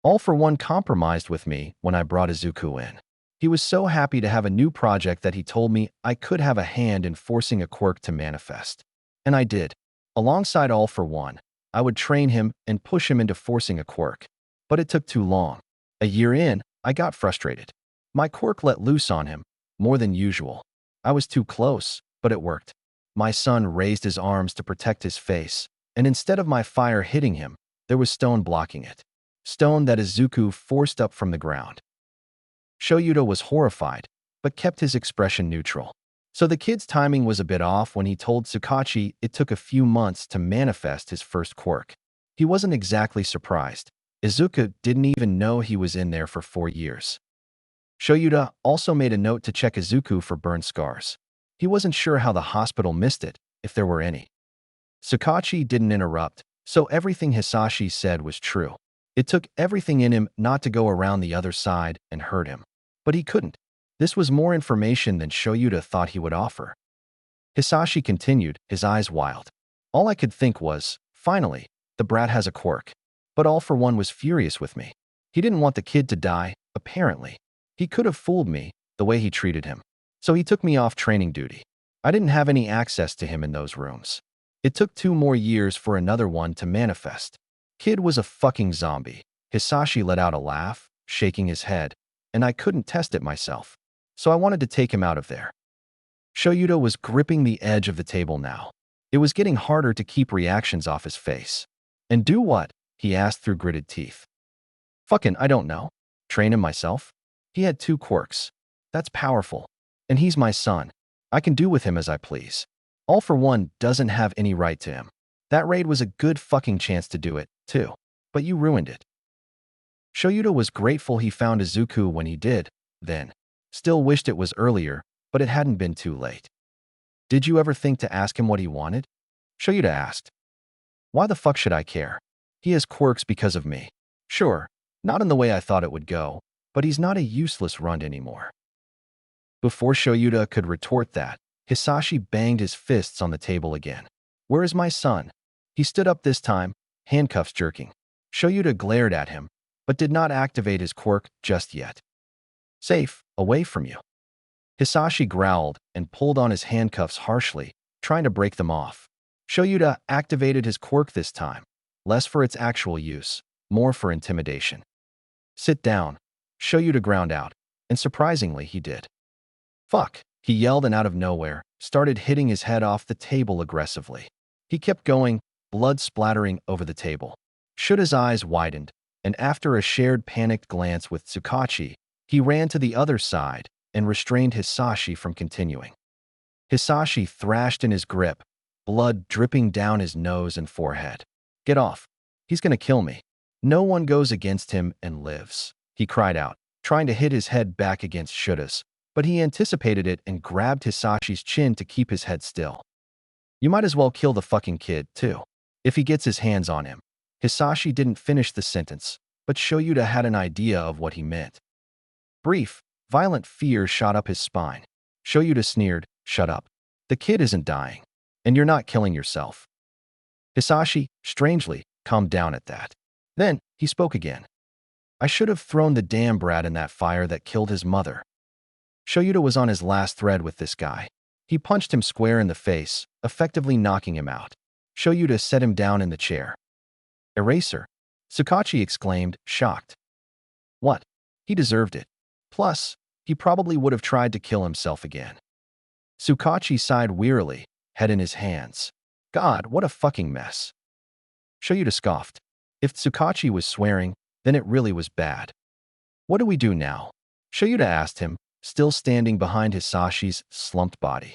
All for One compromised with me when I brought Izuku in. He was so happy to have a new project that he told me I could have a hand in forcing a quirk to manifest. And I did. Alongside All for One, I would train him and push him into forcing a quirk. But it took too long. A year in, I got frustrated. My quirk let loose on him, more than usual. I was too close, but it worked. My son raised his arms to protect his face, and instead of my fire hitting him, there was stone blocking it. Stone that Izuku forced up from the ground. Shoyuta was horrified, but kept his expression neutral. So the kid's timing was a bit off when he told Tsukachi it took a few months to manifest his first quirk. He wasn't exactly surprised. Izuku didn't even know he was in there for 4 years. Shoyuta also made a note to check Izuku for burn scars. He wasn't sure how the hospital missed it, if there were any. Tsukachi didn't interrupt, so everything Hisashi said was true. It took everything in him not to go around the other side and hurt him. But he couldn't. This was more information than Shoyuta thought he would offer. Hisashi continued, his eyes wild. All I could think was, finally, the brat has a quirk. But All for One was furious with me. He didn't want the kid to die, apparently. He could have fooled me, the way he treated him. So he took me off training duty. I didn't have any access to him in those rooms. It took 2 more years for another one to manifest. Kid was a fucking zombie. Hisashi let out a laugh, shaking his head, and I couldn't test it myself. So I wanted to take him out of there. Shoyuta was gripping the edge of the table now. It was getting harder to keep reactions off his face. And do what? He asked through gritted teeth. Fucking, I don't know. Train him myself? He had 2 quirks. That's powerful. And he's my son. I can do with him as I please. All for One doesn't have any right to him. That raid was a good fucking chance to do it, too. But you ruined it. Shoyuta was grateful he found Izuku when he did, then. Still wished it was earlier, but it hadn't been too late. Did you ever think to ask him what he wanted? Shoyuta asked. Why the fuck should I care? He has quirks because of me. Sure, not in the way I thought it would go, but he's not a useless runt anymore. Before Shoyuta could retort that, Hisashi banged his fists on the table again. Where is my son? He stood up this time, handcuffs jerking. Shoyuta glared at him, but did not activate his quirk just yet. Safe, away from you. Hisashi growled and pulled on his handcuffs harshly, trying to break them off. Shoyuta activated his quirk this time, less for its actual use, more for intimidation. Sit down. Shoyuta ground out, and surprisingly he did. Fuck, he yelled, and out of nowhere, started hitting his head off the table aggressively. He kept going, blood splattering over the table. Shuta's eyes widened, and after a shared panicked glance with Tsukachi, he ran to the other side and restrained Hisashi from continuing. Hisashi thrashed in his grip, blood dripping down his nose and forehead. Get off. He's gonna kill me. No one goes against him and lives, he cried out, trying to hit his head back against Shuta's, but he anticipated it and grabbed Hisashi's chin to keep his head still. You might as well kill the fucking kid, too, if he gets his hands on him. Hisashi didn't finish the sentence, but Shoyuta had an idea of what he meant. Brief, violent fear shot up his spine. Shoyuta sneered, shut up. The kid isn't dying, and you're not killing yourself. Hisashi, strangely, calmed down at that. Then, he spoke again. I should have thrown the damn brat in that fire that killed his mother. Shoyuta was on his last thread with this guy. He punched him square in the face, effectively knocking him out. Shoyuta set him down in the chair. Eraser, Tsukachi exclaimed, shocked. What? He deserved it. Plus, he probably would have tried to kill himself again. Tsukachi sighed wearily, head in his hands. God, what a fucking mess. Shoyuta scoffed. If Tsukachi was swearing, then it really was bad. What do we do now? Shoyuta asked him, still standing behind Hisashi's slumped body.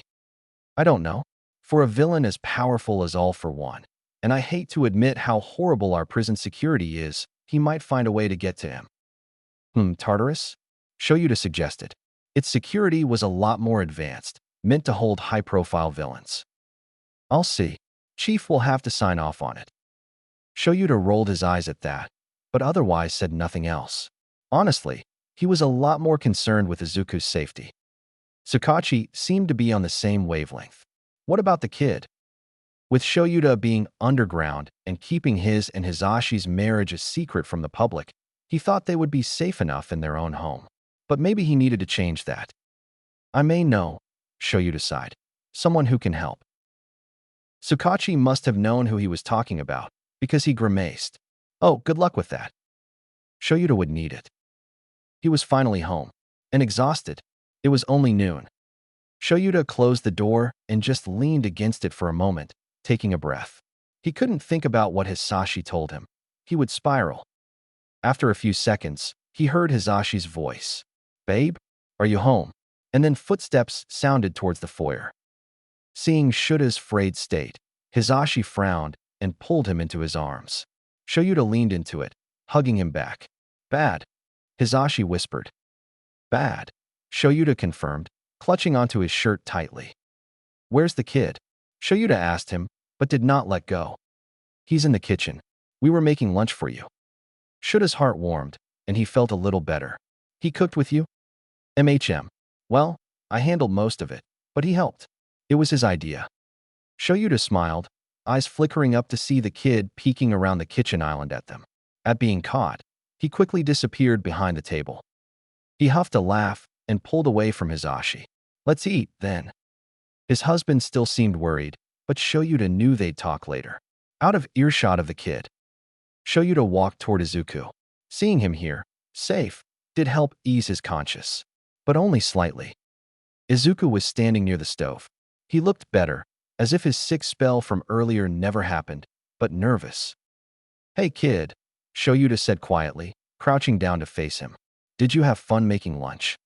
I don't know. For a villain as powerful as All for One, and I hate to admit how horrible our prison security is, he might find a way to get to him. Tartarus? Shoyuta suggested. Its security was a lot more advanced, meant to hold high-profile villains. I'll see. Chief will have to sign off on it. Shoyuta rolled his eyes at that, but otherwise said nothing else. Honestly, he was a lot more concerned with Izuku's safety. Tsukachi seemed to be on the same wavelength. What about the kid? With Shoyuta being underground and keeping his and Hisashi's marriage a secret from the public, he thought they would be safe enough in their own home. But maybe he needed to change that. I may know, Shoyuta sighed. Someone who can help. Tsukachi must have known who he was talking about, because he grimaced. Oh, good luck with that. Shoyuta would need it. He was finally home, and exhausted. It was only noon. Shoyuta closed the door and just leaned against it for a moment, taking a breath. He couldn't think about what Hisashi told him. He would spiral. After a few seconds, he heard Hisashi's voice. Babe, are you home? And then footsteps sounded towards the foyer. Seeing Shuta's frayed state, Hisashi frowned and pulled him into his arms. Shoyuta leaned into it, hugging him back. Bad, Hisashi whispered. Bad, Shoyuta confirmed, clutching onto his shirt tightly. Where's the kid? Shoyuta asked him, but did not let go. He's in the kitchen. We were making lunch for you. Shuta's heart warmed, and he felt a little better. He cooked with you? Well, I handled most of it, but he helped. It was his idea. Shoyuta smiled, eyes flickering up to see the kid peeking around the kitchen island at them. At being caught, he quickly disappeared behind the table. He huffed a laugh and pulled away from Hisashi. Let's eat, then. His husband still seemed worried, but Shoyuta knew they'd talk later. Out of earshot of the kid, Shoyuta walked toward Izuku. Seeing him here, safe, did help ease his conscience, but only slightly. Izuku was standing near the stove. He looked better, as if his sick spell from earlier never happened, but nervous. Hey kid, Shoyuta said quietly, crouching down to face him. Did you have fun making lunch?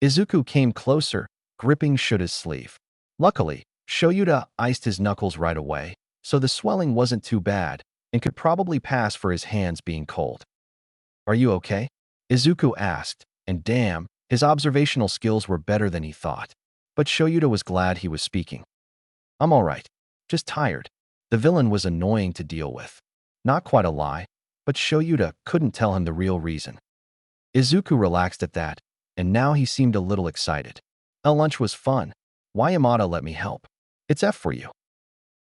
Izuku came closer, gripping Shuta's sleeve. Luckily, Shoyuta iced his knuckles right away, so the swelling wasn't too bad and could probably pass for his hands being cold. Are you okay? Izuku asked, and damn, his observational skills were better than he thought. But Shoyuta was glad he was speaking. I'm all right. Just tired. The villain was annoying to deal with. Not quite a lie, but Shoyuta couldn't tell him the real reason. Izuku relaxed at that, and now he seemed a little excited. Our lunch was fun. Why Yamada let me help? It's F for you.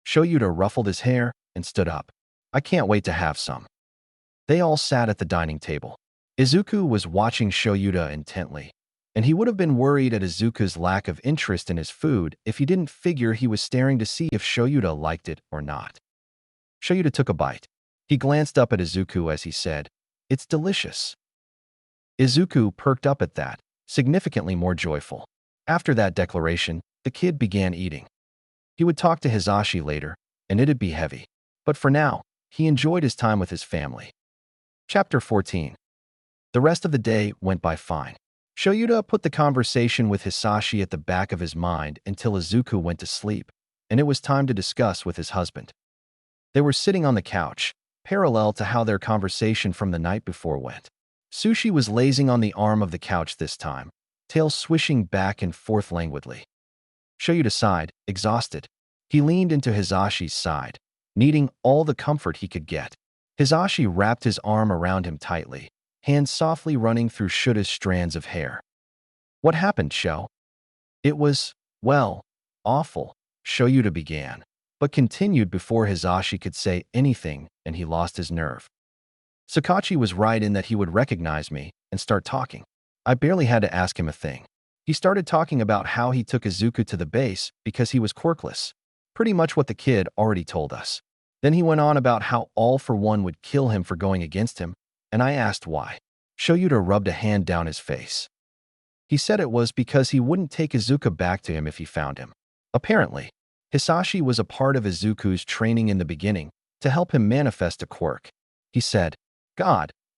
Shoyuta ruffled his hair and stood up. I can't wait to have some. They all sat at the dining table. Izuku was watching Shoyuta intently, and he would have been worried at Izuku's lack of interest in his food if he didn't figure he was staring to see if Shoyuta liked it or not. Shoyuta took a bite. He glanced up at Izuku as he said, "It's delicious." Izuku perked up at that, significantly more joyful. After that declaration, the kid began eating. He would talk to Hisashi later, and it'd be heavy. But for now, he enjoyed his time with his family. Chapter 14. The rest of the day went by fine. Shoyuta put the conversation with Hisashi at the back of his mind until Izuku went to sleep, and it was time to discuss with his husband. They were sitting on the couch, parallel to how their conversation from the night before went. Sushi was lazing on the arm of the couch this time, tail swishing back and forth languidly. Shoyuta sighed, exhausted. He leaned into Hisashi's side, needing all the comfort he could get. Hisashi wrapped his arm around him tightly, hands softly running through Shuta's strands of hair. "What happened, Sho?" "It was, well, awful," Shoyuta began, but continued before Hisashi could say anything and he lost his nerve. Sakachi was right in that he would recognize me and start talking. I barely had to ask him a thing. He started talking about how he took Izuku to the base because he was quirkless, pretty much what the kid already told us. Then he went on about how All for One would kill him for going against him, and I asked why. Shoyuta rubbed a hand down his face. He said it was because he wouldn't take Izuku back to him if he found him. Apparently, Hisashi was a part of Izuku's training in the beginning to help him manifest a quirk. He said,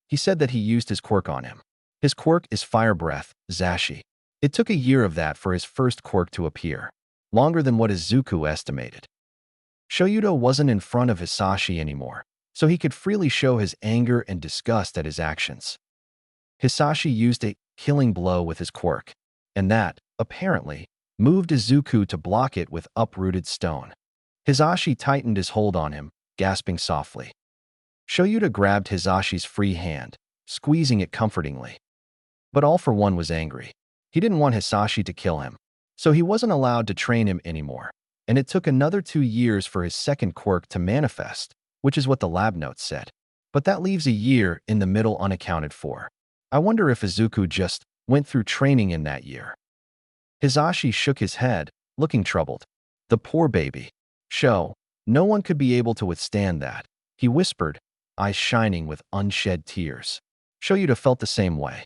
he said that he used his quirk on him. His quirk is fire breath, Zashi. It took a year of that for his first quirk to appear, longer than what Izuku estimated. Shoyuta wasn't in front of Hisashi anymore, so he could freely show his anger and disgust at his actions. Hisashi used a killing blow with his quirk, and that, apparently, moved Izuku to block it with uprooted stone. Hisashi tightened his hold on him, gasping softly. Shoyuta grabbed Hisashi's free hand, squeezing it comfortingly. But All for One was angry. He didn't want Hisashi to kill him, so he wasn't allowed to train him anymore, and it took another 2 years for his second quirk to manifest, which is what the lab notes said. But that leaves a year in the middle unaccounted for. I wonder if Izuku just went through training in that year. Hisashi shook his head, looking troubled. The poor baby. Sho, no one could be able to withstand that, he whispered, eyes shining with unshed tears. Shoyuta felt the same way.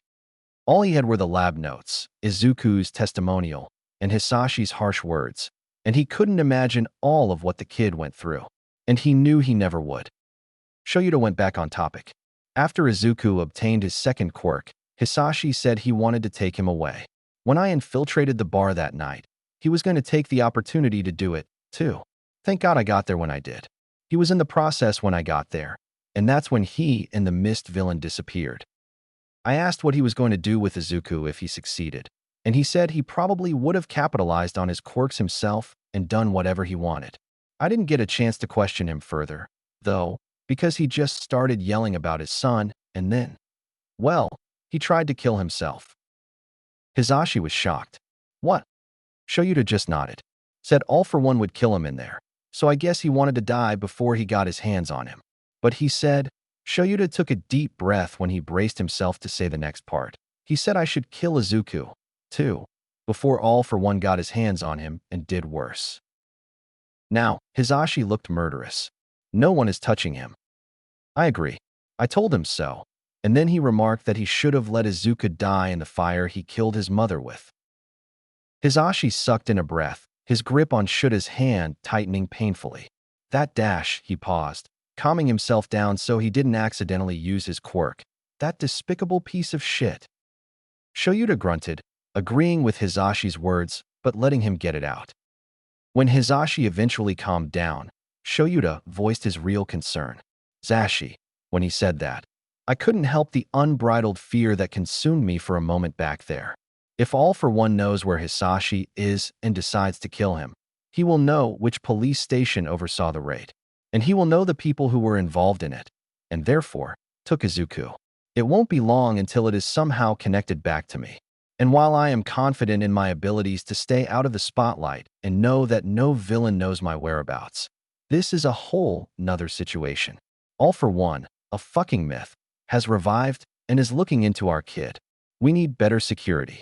All he had were the lab notes, Izuku's testimonial, and Hisashi's harsh words, and he couldn't imagine all of what the kid went through, and he knew he never would. Shoyuta went back on topic. After Izuku obtained his second quirk, Hisashi said he wanted to take him away. When I infiltrated the bar that night, he was going to take the opportunity to do it, too. Thank God I got there when I did. He was in the process when I got there, and that's when he and the mist villain disappeared. I asked what he was going to do with Izuku if he succeeded, and he said he probably would have capitalized on his quirks himself and done whatever he wanted. I didn't get a chance to question him further, though, because he just started yelling about his son, and then, well, he tried to kill himself. Hisashi was shocked. What? Shoyuta just nodded. Said All for One would kill him in there, so I guess he wanted to die before he got his hands on him. But he said, Shoyuta took a deep breath when he braced himself to say the next part. He said I should kill Izuku, too, before All for One got his hands on him and did worse. Now, Hisashi looked murderous. No one is touching him. I agree. I told him so, and then he remarked that he should have let Izuku die in the fire he killed his mother with. Hisashi sucked in a breath, his grip on Shuta's hand tightening painfully. That dash, he paused, calming himself down so he didn't accidentally use his quirk. That despicable piece of shit. Shoyuta grunted, agreeing with Hisashi's words, but letting him get it out. When Hisashi eventually calmed down, Shoyuta voiced his real concern. Zashi, when he said that, I couldn't help the unbridled fear that consumed me for a moment back there. If All for One knows where Hisashi is and decides to kill him, he will know which police station oversaw the raid, and he will know the people who were involved in it, and therefore took Izuku. It won't be long until it is somehow connected back to me. And while I am confident in my abilities to stay out of the spotlight and know that no villain knows my whereabouts, this is a whole nother situation. All for One, a fucking myth, has revived and is looking into our kid. We need better security.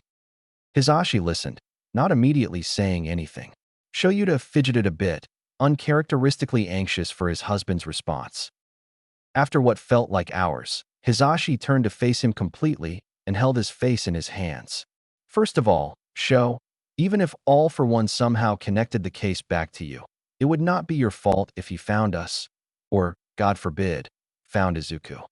Hisashi listened, not immediately saying anything. Shoyuta fidgeted a bit, uncharacteristically anxious for his husband's response. After what felt like hours, Hisashi turned to face him completely and held his face in his hands. First of all, Sho, even if All for One somehow connected the case back to you, it would not be your fault if he found us, or, God forbid, found Izuku.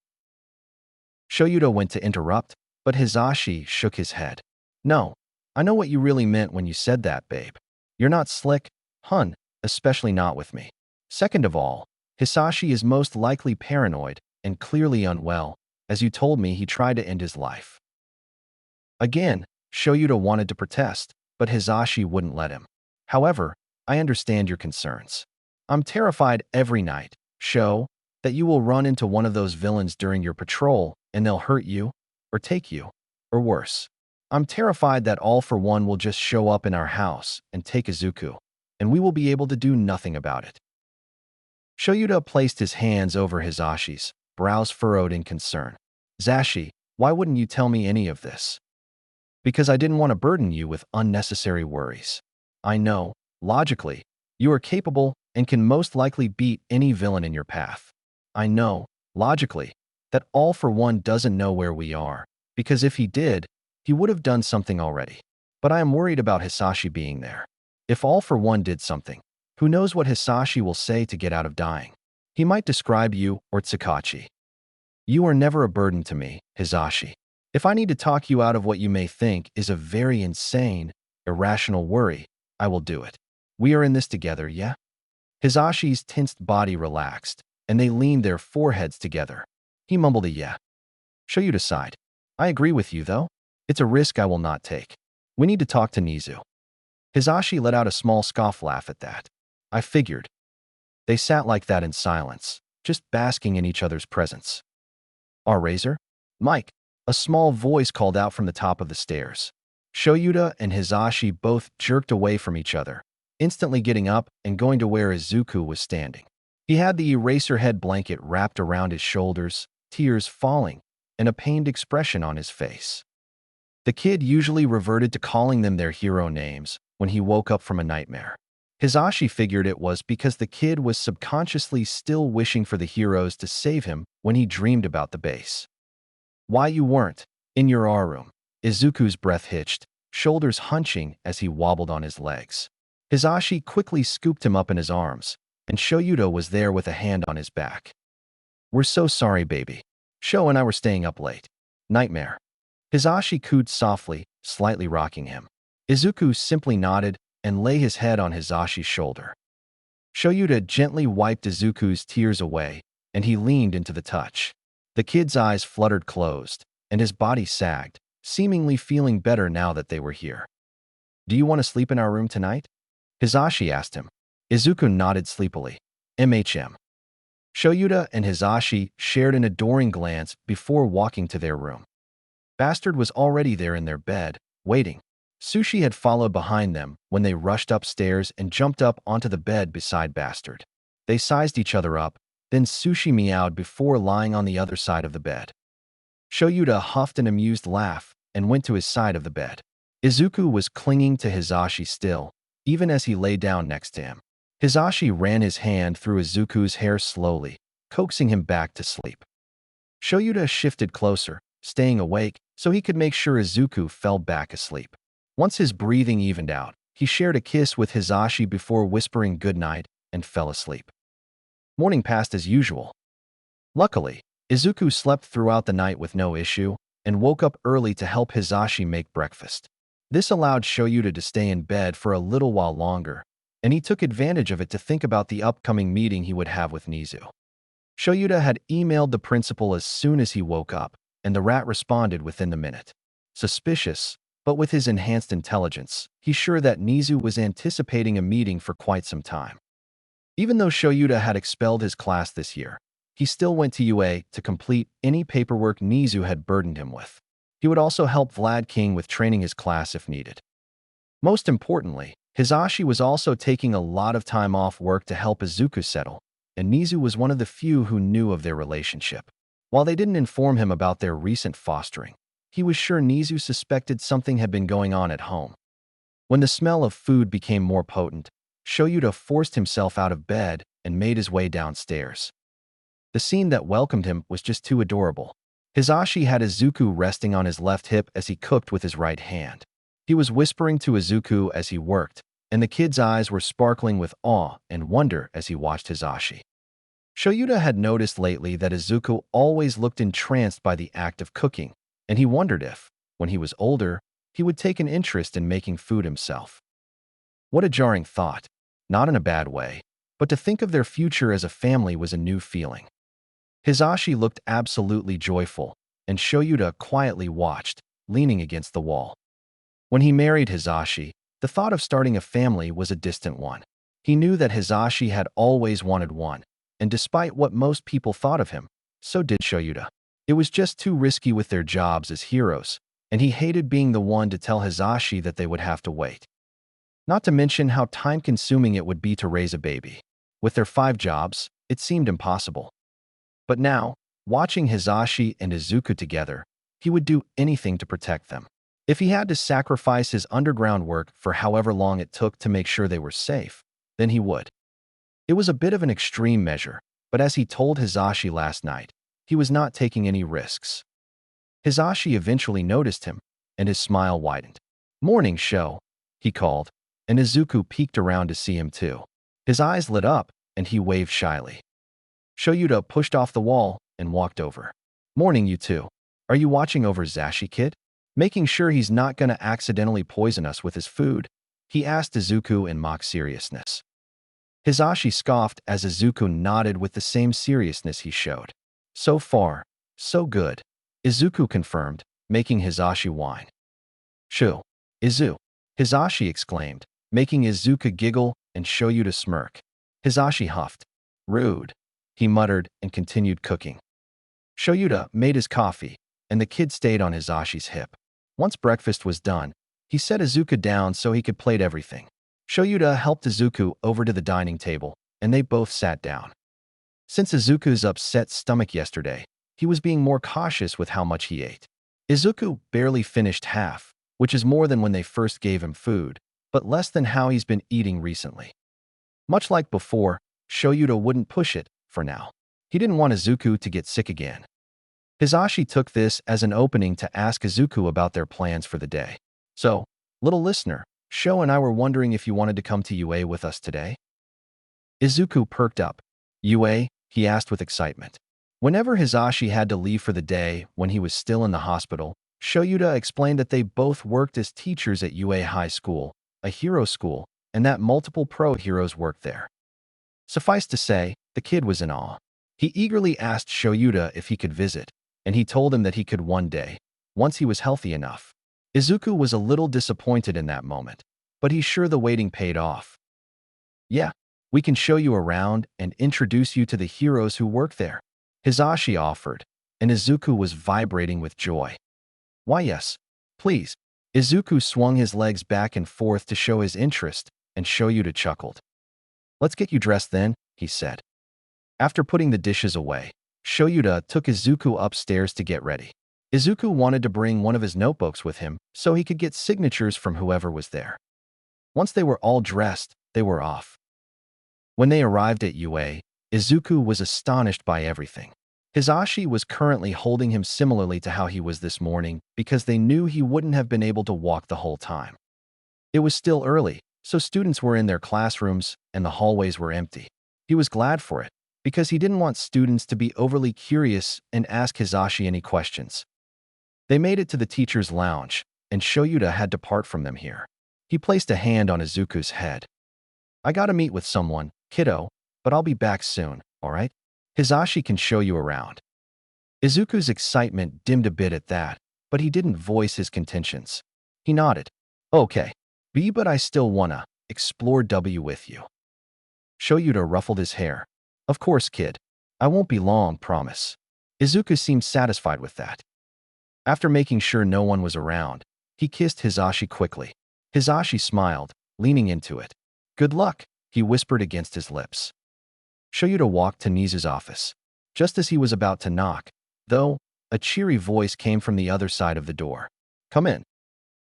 Shoyuta went to interrupt, but Hisashi shook his head. No, I know what you really meant when you said that, babe. You're not slick, hun, especially not with me. Second of all, Hisashi is most likely paranoid and clearly unwell, as you told me he tried to end his life. Again, Shoyuta wanted to protest, but Hisashi wouldn't let him. However, I understand your concerns. I'm terrified every night, Sho, that you will run into one of those villains during your patrol and they'll hurt you, or take you, or worse. I'm terrified that All for One will just show up in our house and take Izuku, and we will be able to do nothing about it. Shoyuta placed his hands over Hisashi's, brows furrowed in concern. Zashi, why wouldn't you tell me any of this? Because I didn't want to burden you with unnecessary worries. I know, logically, you are capable and can most likely beat any villain in your path. I know, logically, that All for One doesn't know where we are, because if he did, he would have done something already. But I am worried about Hisashi being there. If All for One did something, who knows what Hisashi will say to get out of dying? He might describe you or Tsukauchi. You are never a burden to me, Hisashi. If I need to talk you out of what you may think is a very insane, irrational worry, I will do it. We are in this together, yeah? Hisashi's tensed body relaxed, and they leaned their foreheads together. He mumbled a yeah. Shoyuta sighed. I agree with you, though. It's a risk I will not take. We need to talk to Nizu. Hisashi let out a small scoff laugh at that. I figured. They sat like that in silence, just basking in each other's presence. Our razor? Mike, a small voice called out from the top of the stairs. Shoyuta and Hisashi both jerked away from each other, instantly getting up and going to where Izuku was standing. He had the eraser head blanket wrapped around his shoulders, tears falling, and a pained expression on his face. The kid usually reverted to calling them their hero names when he woke up from a nightmare. Hisashi figured it was because the kid was subconsciously still wishing for the heroes to save him when he dreamed about the base. Why you weren't in your R room? Izuku's breath hitched, shoulders hunching as he wobbled on his legs. Hisashi quickly scooped him up in his arms, and Shoyuta was there with a hand on his back. We're so sorry, baby. Sho and I were staying up late. Nightmare. Hisashi cooed softly, slightly rocking him. Izuku simply nodded and lay his head on Hisashi's shoulder. Shoyuta gently wiped Izuku's tears away, and he leaned into the touch. The kid's eyes fluttered closed, and his body sagged, seemingly feeling better now that they were here. Do you want to sleep in our room tonight? Hisashi asked him. Izuku nodded sleepily. MHM. Shoyuta and Hisashi shared an adoring glance before walking to their room. Bastard was already there in their bed, waiting. Sushi had followed behind them when they rushed upstairs and jumped up onto the bed beside Bastard. They sized each other up, then Sushi meowed before lying on the other side of the bed. Shoyuta huffed an amused laugh and went to his side of the bed. Izuku was clinging to Hisashi still, even as he lay down next to him. Hisashi ran his hand through Izuku's hair slowly, coaxing him back to sleep. Shoyuta shifted closer, staying awake so he could make sure Izuku fell back asleep. Once his breathing evened out, he shared a kiss with Hisashi before whispering goodnight and fell asleep. Morning passed as usual. Luckily, Izuku slept throughout the night with no issue and woke up early to help Hisashi make breakfast. This allowed Shoyuta to stay in bed for a little while longer, and he took advantage of it to think about the upcoming meeting he would have with Nizu. Shoyuta had emailed the principal as soon as he woke up, and the rat responded within the minute. Suspicious, but with his enhanced intelligence, he's sure that Nizu was anticipating a meeting for quite some time. Even though Shoyuta had expelled his class this year, he still went to UA to complete any paperwork Nizu had burdened him with. He would also help Vlad King with training his class if needed. Most importantly, Hisashi was also taking a lot of time off work to help Izuku settle, and Nizu was one of the few who knew of their relationship. While they didn't inform him about their recent fostering, he was sure Nizu suspected something had been going on at home. When the smell of food became more potent, Shoyuta forced himself out of bed and made his way downstairs. The scene that welcomed him was just too adorable. Hizashi had Izuku resting on his left hip as he cooked with his right hand. He was whispering to Izuku as he worked, and the kid's eyes were sparkling with awe and wonder as he watched Hizashi. Shoyuta had noticed lately that Izuku always looked entranced by the act of cooking, and he wondered if, when he was older, he would take an interest in making food himself. What a jarring thought, not in a bad way, but to think of their future as a family was a new feeling. Hizashi looked absolutely joyful, and Shoyuta quietly watched, leaning against the wall. When he married Hizashi, the thought of starting a family was a distant one. He knew that Hizashi had always wanted one, and despite what most people thought of him, so did Shoyuta. It was just too risky with their jobs as heroes, and he hated being the one to tell Hizashi that they would have to wait. Not to mention how time-consuming it would be to raise a baby. With their 5 jobs, it seemed impossible. But now, watching Hizashi and Izuku together, he would do anything to protect them. If he had to sacrifice his underground work for however long it took to make sure they were safe, then he would. It was a bit of an extreme measure, but as he told Hizashi last night, he was not taking any risks. Hizashi eventually noticed him, and his smile widened. "Morning, Sho," he called, and Izuku peeked around to see him too. His eyes lit up, and he waved shyly. Shoyuta pushed off the wall and walked over. "Morning, you two. Are you watching over Zashi, kid? Making sure he's not gonna accidentally poison us with his food?" he asked Izuku in mock seriousness. Hizashi scoffed as Izuku nodded with the same seriousness he showed. "So far, so good," Izuku confirmed, making Hizashi whine. "Shoo, Izu," Hizashi exclaimed, making Izuku giggle and Shoyuta smirk. Hizashi huffed. "Rude," he muttered and continued cooking. Shoyuta made his coffee, and the kid stayed on Hizashi's hip. Once breakfast was done, he set Izuku down so he could plate everything. Shoyuta helped Izuku over to the dining table, and they both sat down. Since Izuku's upset stomach yesterday, he was being more cautious with how much he ate. Izuku barely finished half, which is more than when they first gave him food, but less than how he's been eating recently. Much like before, Shoyuta wouldn't push it, for now. He didn't want Izuku to get sick again. Hizashi took this as an opening to ask Izuku about their plans for the day. "So, little listener, Sho and I were wondering if you wanted to come to UA with us today?" Izuku perked up. "UA?" he asked with excitement. Whenever Hizashi had to leave for the day when he was still in the hospital, Shoyuta explained that they both worked as teachers at UA High School, a hero school, and that multiple pro heroes worked there. Suffice to say, the kid was in awe. He eagerly asked Shoyuta if he could visit, and he told him that he could one day, once he was healthy enough. Izuku was a little disappointed in that moment, but he's sure the waiting paid off. "Yeah, we can show you around and introduce you to the heroes who work there," Hizashi offered, and Izuku was vibrating with joy. "Why yes, please." Izuku swung his legs back and forth to show his interest, and Shoyuta chuckled. "Let's get you dressed then," he said. After putting the dishes away, Shoyuta took Izuku upstairs to get ready. Izuku wanted to bring one of his notebooks with him so he could get signatures from whoever was there. Once they were all dressed, they were off. When they arrived at UA, Izuku was astonished by everything. Hizashi was currently holding him similarly to how he was this morning because they knew he wouldn't have been able to walk the whole time. It was still early, so students were in their classrooms and the hallways were empty. He was glad for it, because he didn't want students to be overly curious and ask Hizashi any questions. They made it to the teacher's lounge, and Shoyuta had to part from them here. He placed a hand on Izuku's head. "I gotta meet with someone, kiddo, but I'll be back soon, alright? Hizashi can show you around." Izuku's excitement dimmed a bit at that, but he didn't voice his contentions. He nodded. "Okay, but I still wanna explore W with you." Shoyuta ruffled his hair. "Of course, kid. I won't be long, promise." Izuku seemed satisfied with that. After making sure no one was around, he kissed Hizashi quickly. Hizashi smiled, leaning into it. "Good luck," he whispered against his lips. Shoyuta walked to Nizu's office. Just as he was about to knock, though, a cheery voice came from the other side of the door. "Come in."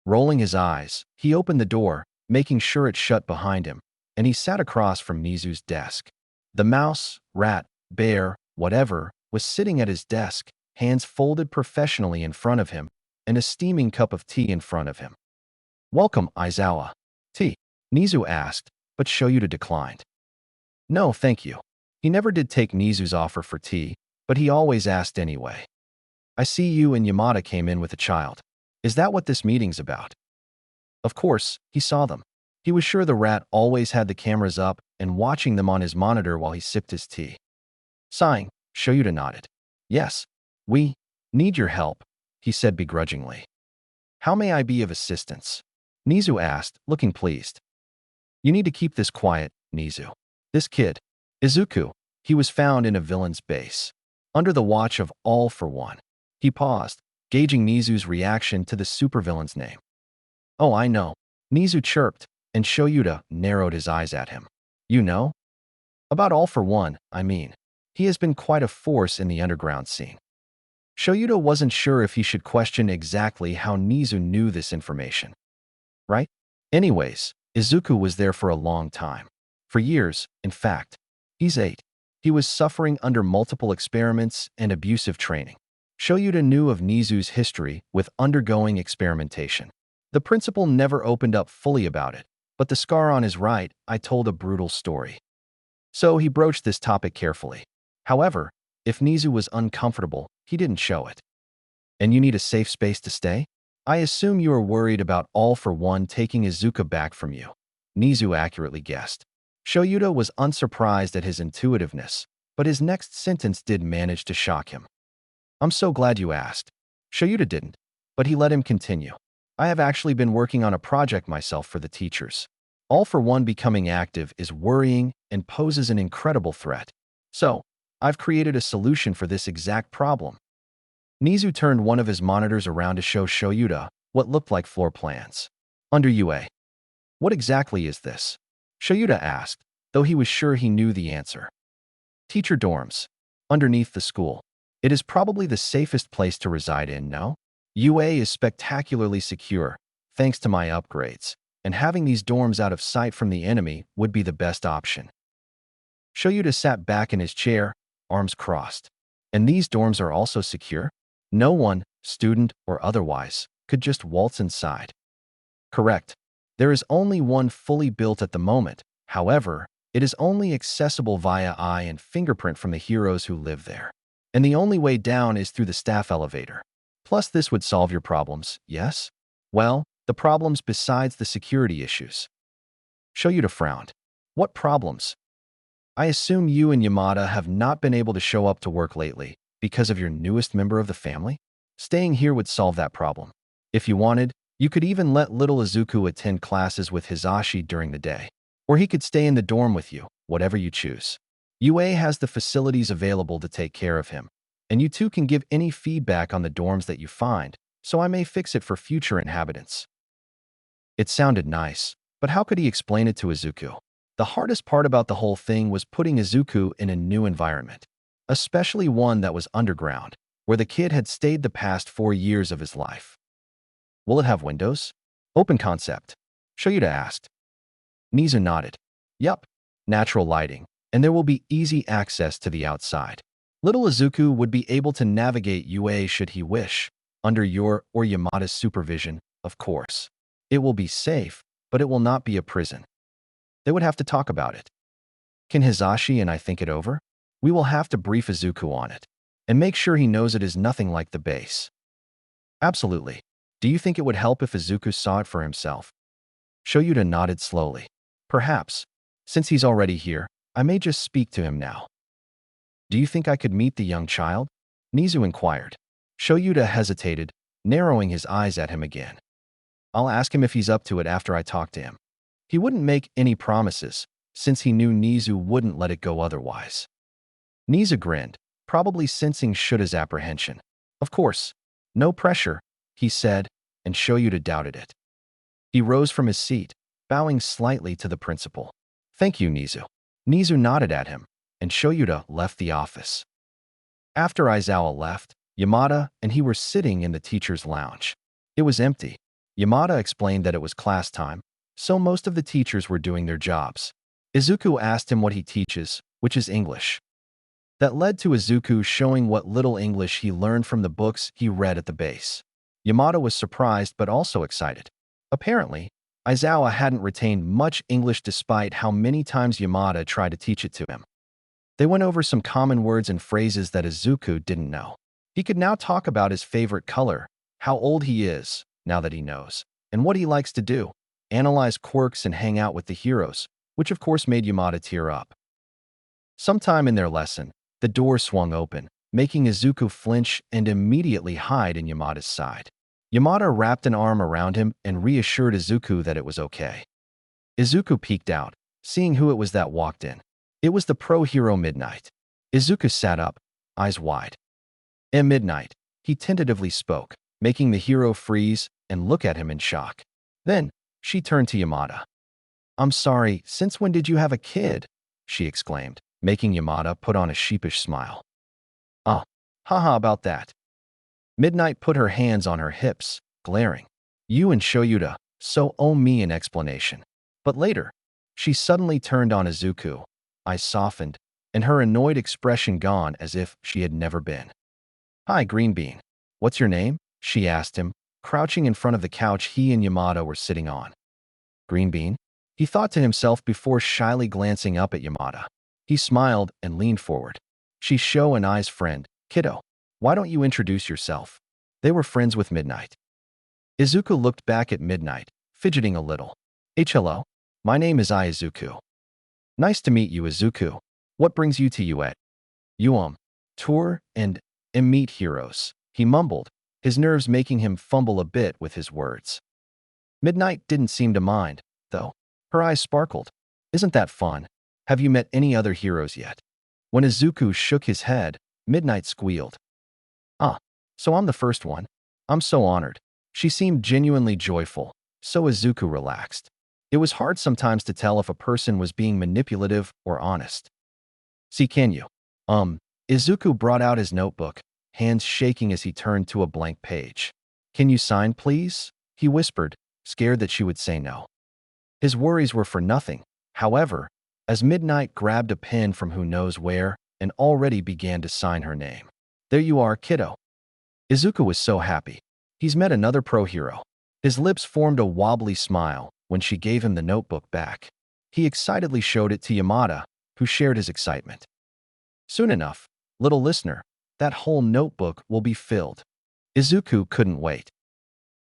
Rolling his eyes, he opened the door, making sure it shut behind him, and he sat across from Nizu's desk. The mouse, rat, bear, whatever, was sitting at his desk, hands folded professionally in front of him, and a steaming cup of tea in front of him. "Welcome, Aizawa." "Tea?" Nizu asked, but Shoyuta declined. "No, thank you." He never did take Nizu's offer for tea, but he always asked anyway. "I see you and Yamada came in with a child. Is that what this meeting's about?" Of course, he saw them. He was sure the rat always had the cameras up and watching them on his monitor while he sipped his tea. Sighing, Shoyuta nodded. "Yes, we need your help," he said begrudgingly. "How may I be of assistance?" Nizu asked, looking pleased. "You need to keep this quiet, Nizu. This kid, Izuku, he was found in a villain's base, under the watch of All for One." He paused, gauging Nizu's reaction to the supervillain's name. "Oh, I know," Nizu chirped, and Shoyuta narrowed his eyes at him. "You know? About All for One, I mean. He has been quite a force in the underground scene." Shoyuta wasn't sure if he should question exactly how Nizu knew this information. Right? Anyways, Izuku was there for a long time. For years, in fact. He's 8. He was suffering under multiple experiments and abusive training. Shoyuta knew of Nizu's history with undergoing experimentation. The principal never opened up fully about it, but the scar on his right eye told a brutal story. So he broached this topic carefully. However, if Nizu was uncomfortable, he didn't show it. "And you need a safe space to stay? I assume you are worried about All for One taking Izuku back from you," Nizu accurately guessed. Shoyuta was unsurprised at his intuitiveness, but his next sentence did manage to shock him. "I'm so glad you asked." Shoyuta didn't, but he let him continue. "I have actually been working on a project myself for the teachers. All for One becoming active is worrying and poses an incredible threat. So, I've created a solution for this exact problem." Nizu turned one of his monitors around to show Shoyuta what looked like floor plans. "Under UA. What exactly is this?" Shoyuta asked, though he was sure he knew the answer. "Teacher dorms. Underneath the school. It is probably the safest place to reside in, no? UA is spectacularly secure, thanks to my upgrades, and having these dorms out of sight from the enemy would be the best option." Shoyuta sat back in his chair, arms crossed. "And these dorms are also secure? No one, student or otherwise, could just waltz inside." "Correct. There is only one fully built at the moment. However, it is only accessible via eye and fingerprint from the heroes who live there. And the only way down is through the staff elevator. Plus, this would solve your problems, yes? Well, the problems besides the security issues." Shoyuta frowned. "What problems?" "I assume you and Yamada have not been able to show up to work lately because of your newest member of the family? Staying here would solve that problem. If you wanted, you could even let little Izuku attend classes with Hisashi during the day. Or he could stay in the dorm with you, whatever you choose. UA has the facilities available to take care of him, and you two can give any feedback on the dorms that you find, so I may fix it for future inhabitants." It sounded nice, but how could he explain it to Izuku? The hardest part about the whole thing was putting Izuku in a new environment, especially one that was underground, where the kid had stayed the past 4 years of his life. "Will it have windows?" "Open concept," Shoyuta asked. Nizu nodded. "Yup, natural lighting, and there will be easy access to the outside. Little Izuku would be able to navigate UA should he wish, under your or Yamada's supervision, of course. It will be safe, but it will not be a prison. They would have to talk about it. Can Hisashi and I think it over? We will have to brief Izuku on it, and make sure he knows it is nothing like the base." "Absolutely. Do you think it would help if Izuku saw it for himself?" Shoyuta nodded slowly. "Perhaps. Since he's already here, I may just speak to him now." "Do you think I could meet the young child?" Nizu inquired. Shoyuta hesitated, narrowing his eyes at him again. "I'll ask him if he's up to it after I talk to him." He wouldn't make any promises, since he knew Nizu wouldn't let it go otherwise. Nizu grinned, probably sensing Shuta's apprehension. "Of course. No pressure," he said, and Shoyuta doubted it. He rose from his seat, bowing slightly to the principal. "Thank you, Nizu." Nizu nodded at him, and Shoyuta left the office. After Aizawa left, Yamada and he were sitting in the teacher's lounge. It was empty. Yamada explained that it was class time, so most of the teachers were doing their jobs. Izuku asked him what he teaches, which is English. That led to Izuku showing what little English he learned from the books he read at the base. Yamada was surprised but also excited. Apparently, Aizawa hadn't retained much English despite how many times Yamada tried to teach it to him. They went over some common words and phrases that Izuku didn't know. He could now talk about his favorite color, how old he is, now that he knows, and what he likes to do, analyze quirks and hang out with the heroes, which of course made Yamada tear up. Sometime in their lesson, the door swung open, making Izuku flinch and immediately hide in Yamada's side. Yamada wrapped an arm around him and reassured Izuku that it was okay. Izuku peeked out, seeing who it was that walked in. It was the pro hero Midnight. Izuku sat up, eyes wide. Midnight, he tentatively spoke, making the hero freeze and look at him in shock. Then, she turned to Yamada. "I'm sorry, since when did you have a kid?" she exclaimed, making Yamada put on a sheepish smile. Haha about that." Midnight put her hands on her hips, glaring. "You and Shoyuta so owe me an explanation." But later, she suddenly turned on Izuku, eyes softened, and her annoyed expression gone as if she had never been. "Hi, Green Bean. What's your name?" she asked him, crouching in front of the couch he and Yamada were sitting on. "Green Bean?" he thought to himself before shyly glancing up at Yamada. He smiled and leaned forward. "She's Sho and I's friend, kiddo. Why don't you introduce yourself?" They were friends with Midnight. Izuku looked back at Midnight, fidgeting a little. Hello. My name is Izuku." "Nice to meet you, Izuku. What brings you to UA?" Tour and meet heroes," he mumbled, his nerves making him fumble a bit with his words. Midnight didn't seem to mind, though. Her eyes sparkled. "Isn't that fun? Have you met any other heroes yet?" When Izuku shook his head, Midnight squealed. So I'm the first one. I'm so honored." She seemed genuinely joyful, so Izuku relaxed. It was hard sometimes to tell if a person was being manipulative or honest. "See, can you?" Izuku brought out his notebook, hands shaking as he turned to a blank page. "Can you sign, please?" he whispered, scared that she would say no. His worries were for nothing, however, as Midnight grabbed a pen from who knows where and already began to sign her name. "There you are, kiddo." Izuku was so happy. He's met another pro hero. His lips formed a wobbly smile when she gave him the notebook back. He excitedly showed it to Yamada, who shared his excitement. "Soon enough, little listener, that whole notebook will be filled." Izuku couldn't wait.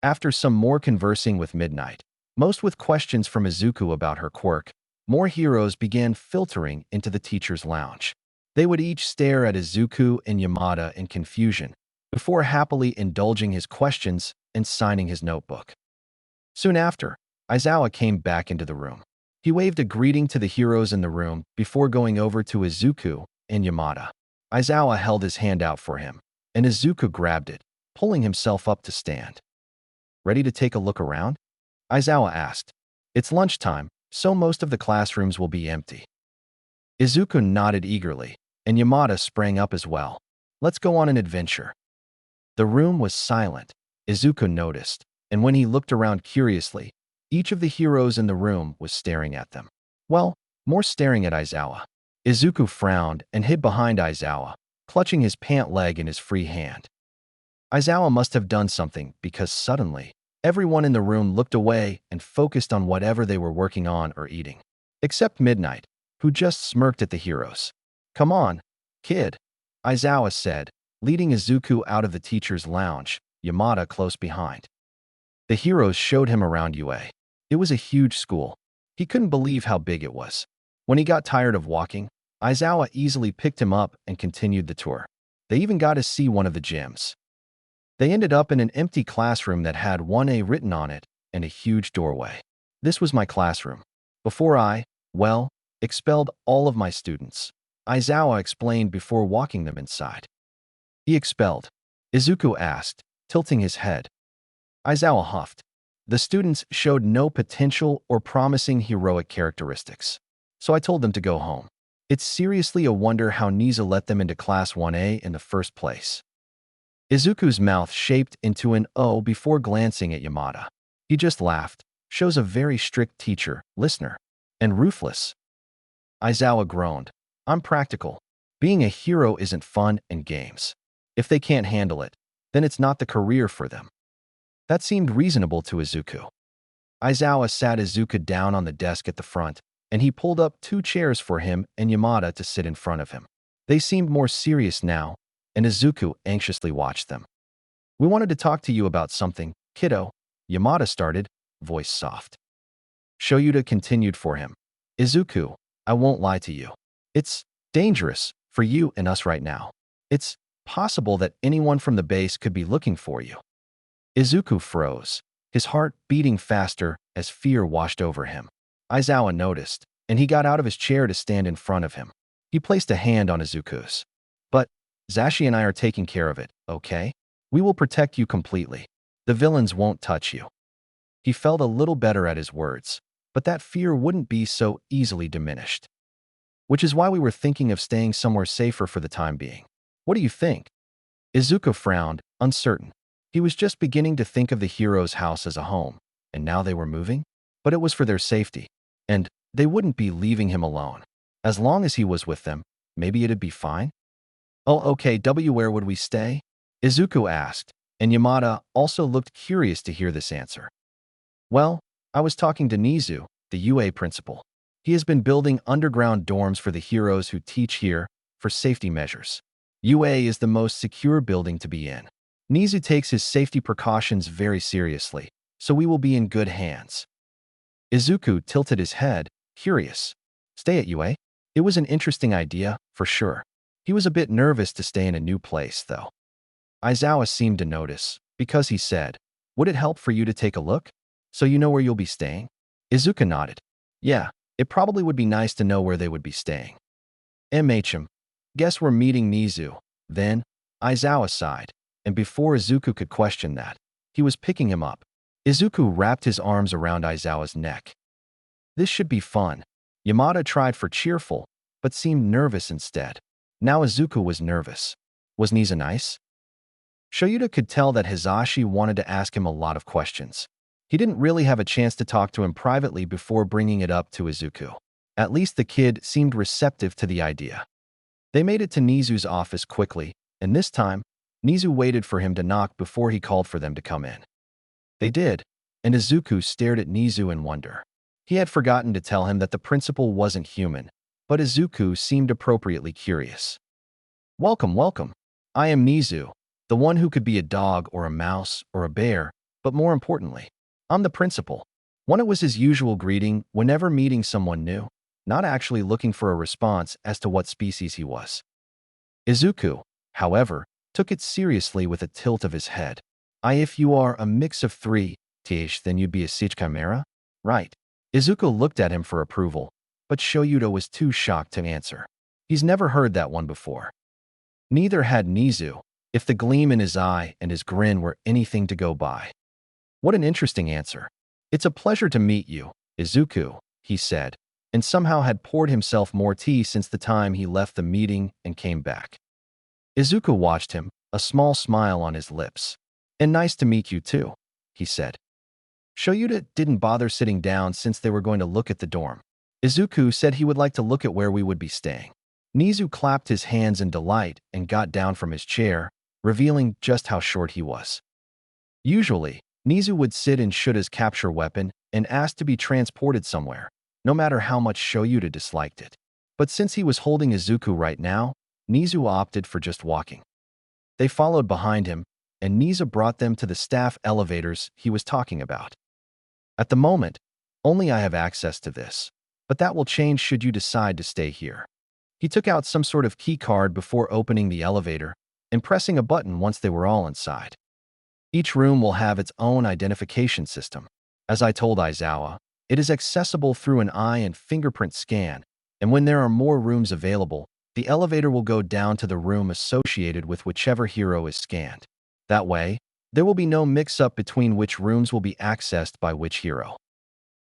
After some more conversing with Midnight, most with questions from Izuku about her quirk, more heroes began filtering into the teacher's lounge. They would each stare at Izuku and Yamada in confusion, before happily indulging his questions and signing his notebook. Soon after, Aizawa came back into the room. He waved a greeting to the heroes in the room before going over to Izuku and Yamada. Aizawa held his hand out for him, and Izuku grabbed it, pulling himself up to stand. "Ready to take a look around?" Aizawa asked. "It's lunchtime, so most of the classrooms will be empty." Izuku nodded eagerly, and Yamada sprang up as well. "Let's go on an adventure." The room was silent, Izuku noticed, and when he looked around curiously, each of the heroes in the room was staring at them. Well, more staring at Aizawa. Izuku frowned and hid behind Aizawa, clutching his pant leg in his free hand. Aizawa must have done something because suddenly, everyone in the room looked away and focused on whatever they were working on or eating. Except Midnight, who just smirked at the heroes. "Come on, kid," Aizawa said, leading Izuku out of the teacher's lounge, Yamada close behind. The heroes showed him around UA. It was a huge school. He couldn't believe how big it was. When he got tired of walking, Aizawa easily picked him up and continued the tour. They even got to see one of the gyms. They ended up in an empty classroom that had 1A written on it and a huge doorway. "This was my classroom. Before expelled all of my students," Aizawa explained before walking them inside. "He expelled?" Izuku asked, tilting his head. Aizawa huffed. "The students showed no potential or promising heroic characteristics, so I told them to go home." It's seriously a wonder how Niza let them into Class 1A in the first place. Izuku's mouth shaped into an O before glancing at Yamada. He just laughed. Shows a very strict teacher, listener, and ruthless. Aizawa groaned. I'm practical. Being a hero isn't fun and games. If they can't handle it, then it's not the career for them. That seemed reasonable to Izuku. Aizawa sat Izuku down on the desk at the front, and he pulled up 2 chairs for him and Yamada to sit in front of him. They seemed more serious now, and Izuku anxiously watched them. We wanted to talk to you about something, kiddo, Yamada started, voice soft. Shoyuta continued for him. Izuku, I won't lie to you. It's dangerous for you and us right now. It's possible that anyone from the base could be looking for you. Izuku froze, his heart beating faster as fear washed over him. Aizawa noticed, and he got out of his chair to stand in front of him. He placed a hand on Izuku's. But Zashi and I are taking care of it, okay? We will protect you completely. The villains won't touch you. He felt a little better at his words, but that fear wouldn't be so easily diminished. Which is why we were thinking of staying somewhere safer for the time being. What do you think? Izuku frowned, uncertain. He was just beginning to think of the hero's house as a home, and now they were moving? But it was for their safety, and they wouldn't be leaving him alone. As long as he was with them, maybe it'd be fine? Oh, okay, where would we stay? Izuku asked, and Yamada also looked curious to hear this answer. Well, I was talking to Nizu, the UA principal. He has been building underground dorms for the heroes who teach here for safety measures. UA is the most secure building to be in. Nizu takes his safety precautions very seriously, so we will be in good hands. Izuku tilted his head, curious. Stay at UA? It was an interesting idea, for sure. He was a bit nervous to stay in a new place, though. Aizawa seemed to notice, because he said, would it help for you to take a look? So you know where you'll be staying? Izuku nodded. Yeah, it probably would be nice to know where they would be staying. Guess we're meeting Nizu. Then, Aizawa sighed, and before Izuku could question that, he was picking him up. Izuku wrapped his arms around Aizawa's neck. This should be fun. Yamada tried for cheerful, but seemed nervous instead. Now Izuku was nervous. Was Nizu nice? Shoyuta could tell that Hizashi wanted to ask him a lot of questions. He didn't really have a chance to talk to him privately before bringing it up to Izuku. At least the kid seemed receptive to the idea. They made it to Nizu's office quickly, and this time, Nizu waited for him to knock before he called for them to come in. They did, and Izuku stared at Nizu in wonder. He had forgotten to tell him that the principal wasn't human, but Izuku seemed appropriately curious. Welcome, welcome. I am Nizu, the one who could be a dog or a mouse or a bear, but more importantly, I'm the principal. When it was his usual greeting whenever meeting someone new, not actually looking for a response as to what species he was. Izuku, however, took it seriously with a tilt of his head. If you are a mix of 3, then you'd be a Siege Chimera? Right. Izuku looked at him for approval, but Shoyuta was too shocked to answer. He's never heard that one before. Neither had Nizu, if the gleam in his eye and his grin were anything to go by. What an interesting answer. It's a pleasure to meet you, Izuku, he said, and somehow had poured himself more tea since the time he left the meeting and came back. Izuku watched him, a small smile on his lips. And nice to meet you too, he said. Shoyuta didn't bother sitting down since they were going to look at the dorm. Izuku said he would like to look at where we would be staying. Nizu clapped his hands in delight and got down from his chair, revealing just how short he was. Usually, Nizu would sit in Shuta's capture weapon and ask to be transported somewhere, no matter how much Shoyuta disliked it. But since he was holding Izuku right now, Nizu opted for just walking. They followed behind him, and Nizu brought them to the staff elevators he was talking about. At the moment, only I have access to this, but that will change should you decide to stay here. He took out some sort of key card before opening the elevator and pressing a button once they were all inside. Each room will have its own identification system. As I told Aizawa, it is accessible through an eye and fingerprint scan, and when there are more rooms available, the elevator will go down to the room associated with whichever hero is scanned. That way, there will be no mix-up between which rooms will be accessed by which hero.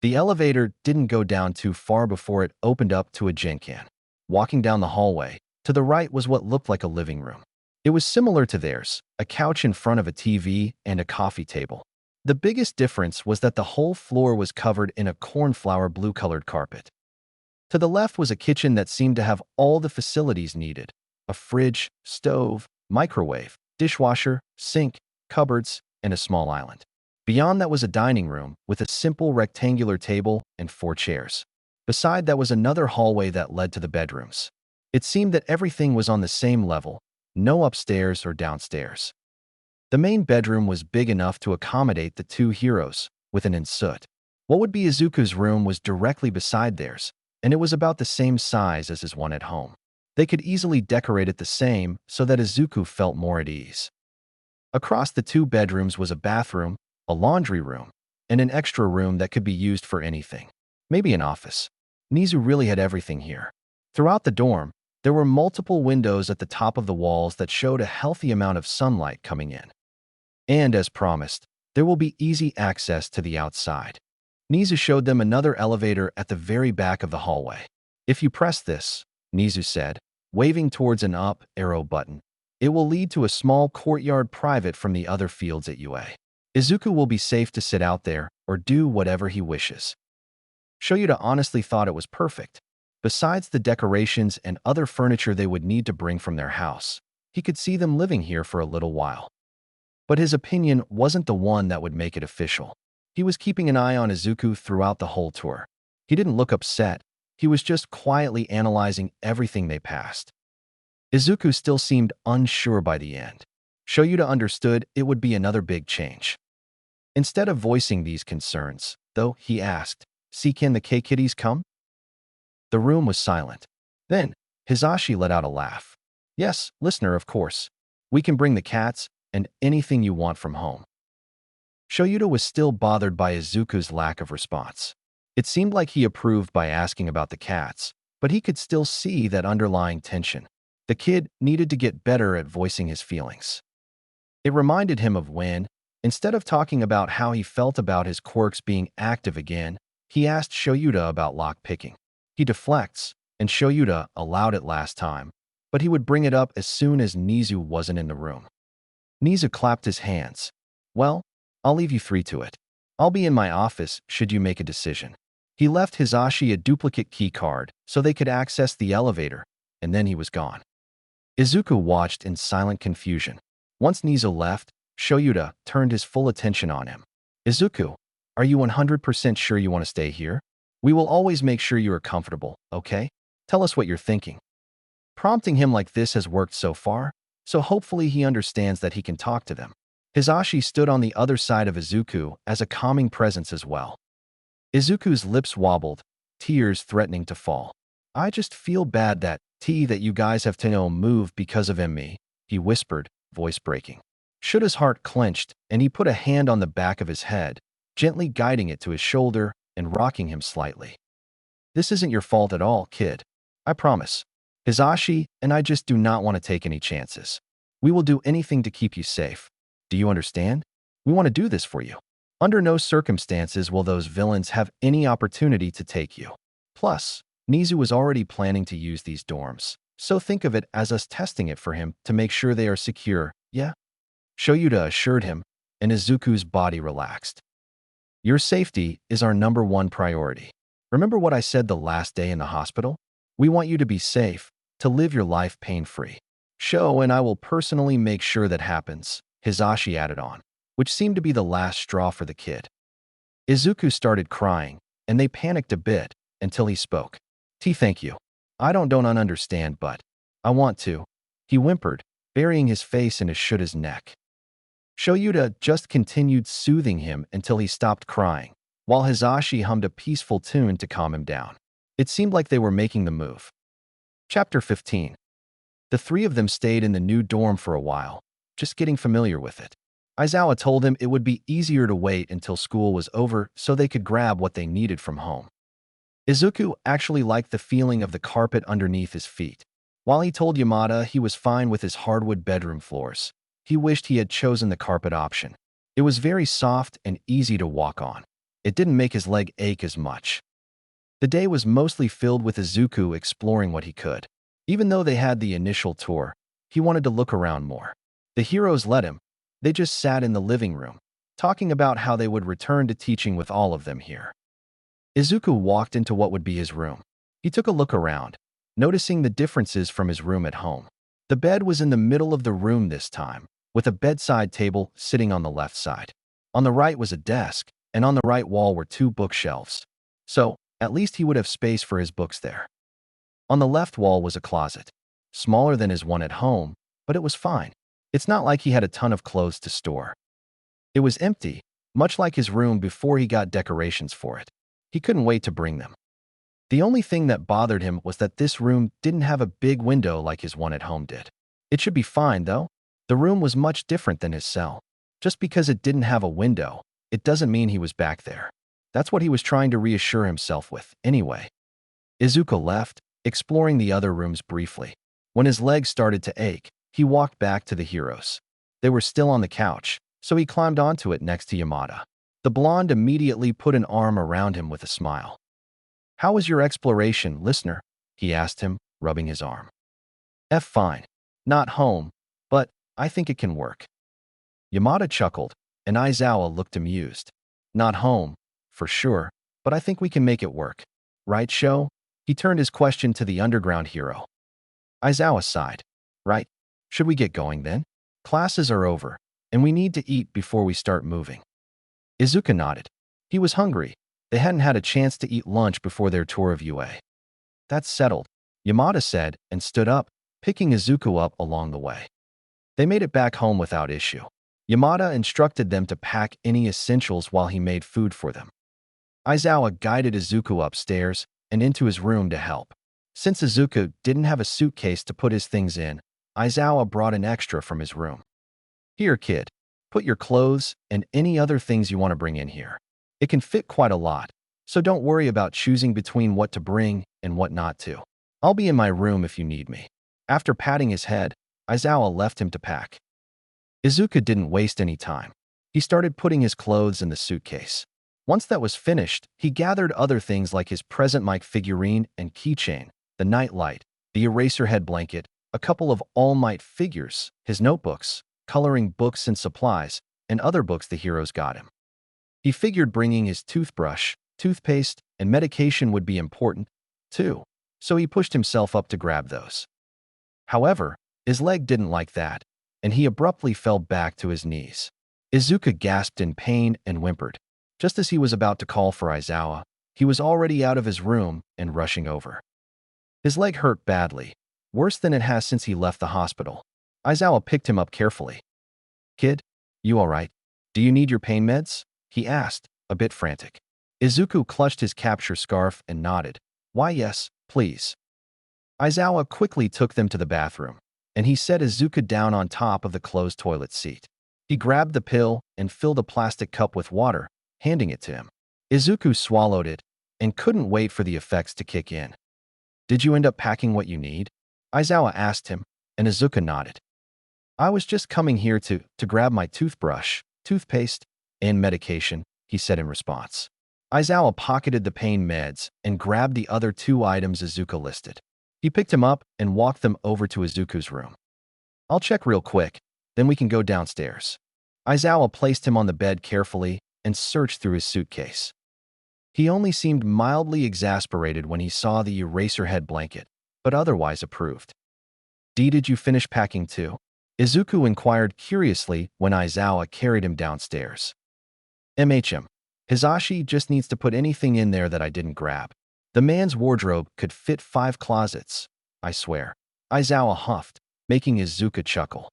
The elevator didn't go down too far before it opened up to a Genkan. Walking down the hallway, to the right was what looked like a living room. It was similar to theirs, a couch in front of a TV and a coffee table. The biggest difference was that the whole floor was covered in a cornflower blue-colored carpet. To the left was a kitchen that seemed to have all the facilities needed: a fridge, stove, microwave, dishwasher, sink, cupboards, and a small island. Beyond that was a dining room with a simple rectangular table and 4 chairs. Beside that was another hallway that led to the bedrooms. It seemed that everything was on the same level, no upstairs or downstairs. The main bedroom was big enough to accommodate the two heroes, with an ensuite. What would be Izuku's room was directly beside theirs, and it was about the same size as his one at home. They could easily decorate it the same so that Izuku felt more at ease. Across the two bedrooms was a bathroom, a laundry room, and an extra room that could be used for anything. Maybe an office. Nizu really had everything here. Throughout the dorm, there were multiple windows at the top of the walls that showed a healthy amount of sunlight coming in. And as promised, there will be easy access to the outside. Nizu showed them another elevator at the very back of the hallway. If you press this, Nizu said, waving towards an up arrow button, it will lead to a small courtyard private from the other fields at UA. Izuku will be safe to sit out there or do whatever he wishes. Shoyuta honestly thought it was perfect. Besides the decorations and other furniture they would need to bring from their house, he could see them living here for a little while. But his opinion wasn't the one that would make it official. He was keeping an eye on Izuku throughout the whole tour. He didn't look upset. He was just quietly analyzing everything they passed. Izuku still seemed unsure by the end. Shoyuta understood it would be another big change. Instead of voicing these concerns, though, he asked, "See, can the K-Kitties come?" The room was silent. Then, Hisashi let out a laugh. "Yes, listener, of course. We can bring the cats and anything you want from home." Shoyuta was still bothered by Izuku's lack of response. It seemed like he approved by asking about the cats, but he could still see that underlying tension. The kid needed to get better at voicing his feelings. It reminded him of when, instead of talking about how he felt about his quirks being active again, he asked Shoyuta about lock-picking. He deflects, and Shoyuta allowed it last time, but he would bring it up as soon as Nizu wasn't in the room. Nizu clapped his hands. "Well, I'll leave you three to it. I'll be in my office should you make a decision." He left Hisashi a duplicate key card so they could access the elevator, and then he was gone. Izuku watched in silent confusion. Once Nizu left, Shoyuta turned his full attention on him. "Izuku, are you 100% sure you want to stay here? We will always make sure you are comfortable, okay? Tell us what you're thinking." Prompting him like this has worked so far, so hopefully he understands that he can talk to them. Hisashi stood on the other side of Izuku as a calming presence as well. Izuku's lips wobbled, tears threatening to fall. "I just feel bad that you guys have to move because of me," he whispered, voice breaking. Shuta's heart clenched, and he put a hand on the back of his head, gently guiding it to his shoulder and rocking him slightly. "This isn't your fault at all, kid. I promise. Hisashi and I just do not want to take any chances. We will do anything to keep you safe. Do you understand? We want to do this for you. Under no circumstances will those villains have any opportunity to take you. Plus, Nizu was already planning to use these dorms, so think of it as us testing it for him to make sure they are secure, yeah?" Shoyuta assured him, and Izuku's body relaxed. "Your safety is our #1 priority. Remember what I said the last day in the hospital? We want you to be safe, to live your life pain-free. Sho and I will personally make sure that happens," Hisashi added on, which seemed to be the last straw for the kid. Izuku started crying, and they panicked a bit until he spoke. Thank you. I don't understand, but I want to," he whimpered, burying his face in Shuta's neck. Shoyuta just continued soothing him until he stopped crying, while Hisashi hummed a peaceful tune to calm him down. It seemed like they were making the move. Chapter 15. The three of them stayed in the new dorm for a while, just getting familiar with it. Aizawa told him it would be easier to wait until school was over so they could grab what they needed from home. Izuku actually liked the feeling of the carpet underneath his feet. While he told Yamada he was fine with his hardwood bedroom floors, he wished he had chosen the carpet option. It was very soft and easy to walk on. It didn't make his leg ache as much. The day was mostly filled with Izuku exploring what he could. Even though they had the initial tour, he wanted to look around more. The heroes let him. They just sat in the living room, talking about how they would return to teaching with all of them here. Izuku walked into what would be his room. He took a look around, noticing the differences from his room at home. The bed was in the middle of the room this time, with a bedside table sitting on the left side. On the right was a desk, and on the right wall were 2 bookshelves. So, at least he would have space for his books there. On the left wall was a closet, smaller than his one at home, but it was fine. It's not like he had a ton of clothes to store. It was empty, much like his room before he got decorations for it. He couldn't wait to bring them. The only thing that bothered him was that this room didn't have a big window like his one at home did. It should be fine, though. The room was much different than his cell. Just because it didn't have a window, it doesn't mean he was back there. That's what he was trying to reassure himself with, anyway. Izuku left, exploring the other rooms briefly. When his legs started to ache, he walked back to the heroes. They were still on the couch, so he climbed onto it next to Yamada. The blonde immediately put an arm around him with a smile. "How was your exploration, listener?" he asked him, rubbing his arm. "Fine. Not home, but I think it can work." Yamada chuckled, and Aizawa looked amused. "Not home, for sure, but I think we can make it work. Right, Sho?" He turned his question to the underground hero. Aizawa sighed. "Right. Should we get going then? Classes are over, and we need to eat before we start moving." Izuku nodded. He was hungry. They hadn't had a chance to eat lunch before their tour of UA. "That's settled," Yamada said, and stood up, picking Izuku up along the way. They made it back home without issue. Yamada instructed them to pack any essentials while he made food for them. Aizawa guided Izuku upstairs and into his room to help. Since Izuku didn't have a suitcase to put his things in, Aizawa brought an extra from his room. "Here, kid. Put your clothes and any other things you want to bring in here. It can fit quite a lot, so don't worry about choosing between what to bring and what not to. I'll be in my room if you need me." After patting his head, Aizawa left him to pack. Izuku didn't waste any time. He started putting his clothes in the suitcase. Once that was finished, he gathered other things like his present mic figurine and keychain, the nightlight, the Eraserhead blanket, a couple of All Might figures, his notebooks, coloring books and supplies, and other books the heroes got him. He figured bringing his toothbrush, toothpaste, and medication would be important, too, so he pushed himself up to grab those. However, his leg didn't like that, and he abruptly fell back to his knees. Izuku gasped in pain and whimpered. Just as he was about to call for Aizawa, he was already out of his room and rushing over. His leg hurt badly, worse than it has since he left the hospital. Aizawa picked him up carefully. "Kid, you all right? Do you need your pain meds?" he asked, a bit frantic. Izuku clutched his capture scarf and nodded. "Why, yes, please." Aizawa quickly took them to the bathroom, and he set Izuku down on top of the closed toilet seat. He grabbed the pill and filled a plastic cup with water, handing it to him. Izuku swallowed it and couldn't wait for the effects to kick in. "Did you end up packing what you need?" Aizawa asked him, and Izuku nodded. "I was just coming here to grab my toothbrush, toothpaste, and medication," he said in response. Aizawa pocketed the pain meds and grabbed the other 2 items Izuku listed. He picked him up and walked them over to Izuku's room. "I'll check real quick, then we can go downstairs." Aizawa placed him on the bed carefully and searched through his suitcase. He only seemed mildly exasperated when he saw the Eraserhead blanket, but otherwise approved. Did you finish packing too?" Izuku inquired curiously when Aizawa carried him downstairs. Hisashi just needs to put anything in there that I didn't grab. The man's wardrobe could fit 5 closets, I swear." Aizawa huffed, making Izuku chuckle.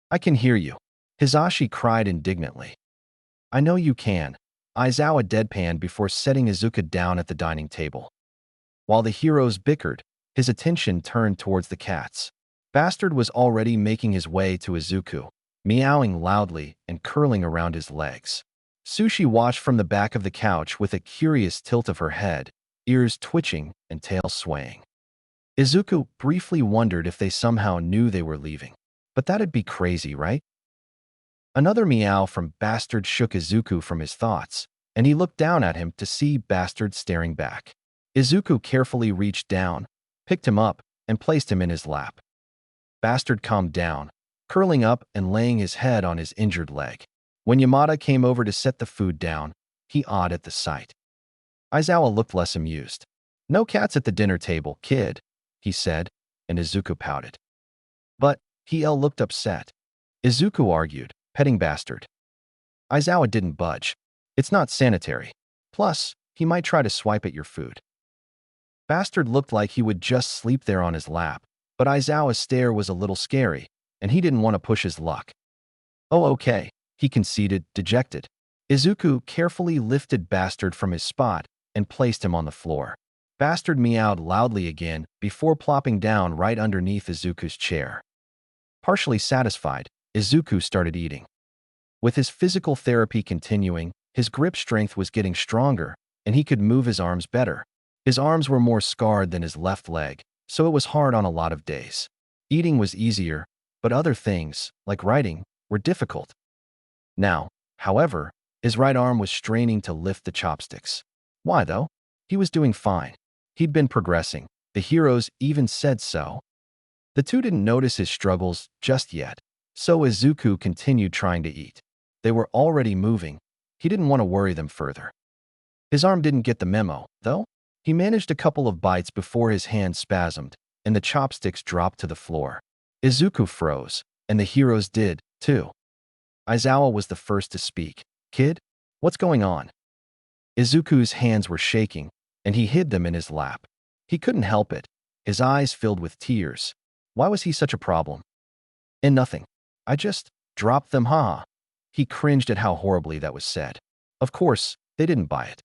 "I can hear you," Hisashi cried indignantly. "I know you can," Aizawa deadpanned before setting Izuku down at the dining table. While the heroes bickered, his attention turned towards the cats. Bastard was already making his way to Izuku, meowing loudly and curling around his legs. Sushi watched from the back of the couch with a curious tilt of her head, ears twitching and tail swaying. Izuku briefly wondered if they somehow knew they were leaving. But that'd be crazy, right? Another meow from Bastard shook Izuku from his thoughts, and he looked down at him to see Bastard staring back. Izuku carefully reached down, picked him up, and placed him in his lap. Bastard calmed down, curling up and laying his head on his injured leg. When Yamada came over to set the food down, he awed at the sight. Aizawa looked less amused. "No cats at the dinner table, kid," he said, and Izuku pouted. "But," he looked upset. Izuku argued, petting Bastard. Aizawa didn't budge. "It's not sanitary. Plus, he might try to swipe at your food." Bastard looked like he would just sleep there on his lap, but Aizawa's stare was a little scary, and he didn't want to push his luck. "Oh, okay," he conceded, dejected. Izuku carefully lifted Bastard from his spot and placed him on the floor. Bastard meowed loudly again before plopping down right underneath Izuku's chair. Partially satisfied, Izuku started eating. With his physical therapy continuing, his grip strength was getting stronger, and he could move his arms better. His arms were more scarred than his left leg, so it was hard on a lot of days. Eating was easier, but other things, like writing, were difficult. Now, however, his right arm was straining to lift the chopsticks. Why, though? He was doing fine. He'd been progressing. The heroes even said so. The two didn't notice his struggles just yet, so Izuku continued trying to eat. They were already moving. He didn't want to worry them further. His arm didn't get the memo, though. He managed a couple of bites before his hand spasmed, and the chopsticks dropped to the floor. Izuku froze, and the heroes did, too. Aizawa was the first to speak. "Kid, what's going on?" Izuku's hands were shaking, and he hid them in his lap. He couldn't help it. His eyes filled with tears. Why was he such a problem? "And nothing. I just dropped them, haha." He cringed at how horribly that was said. Of course, they didn't buy it.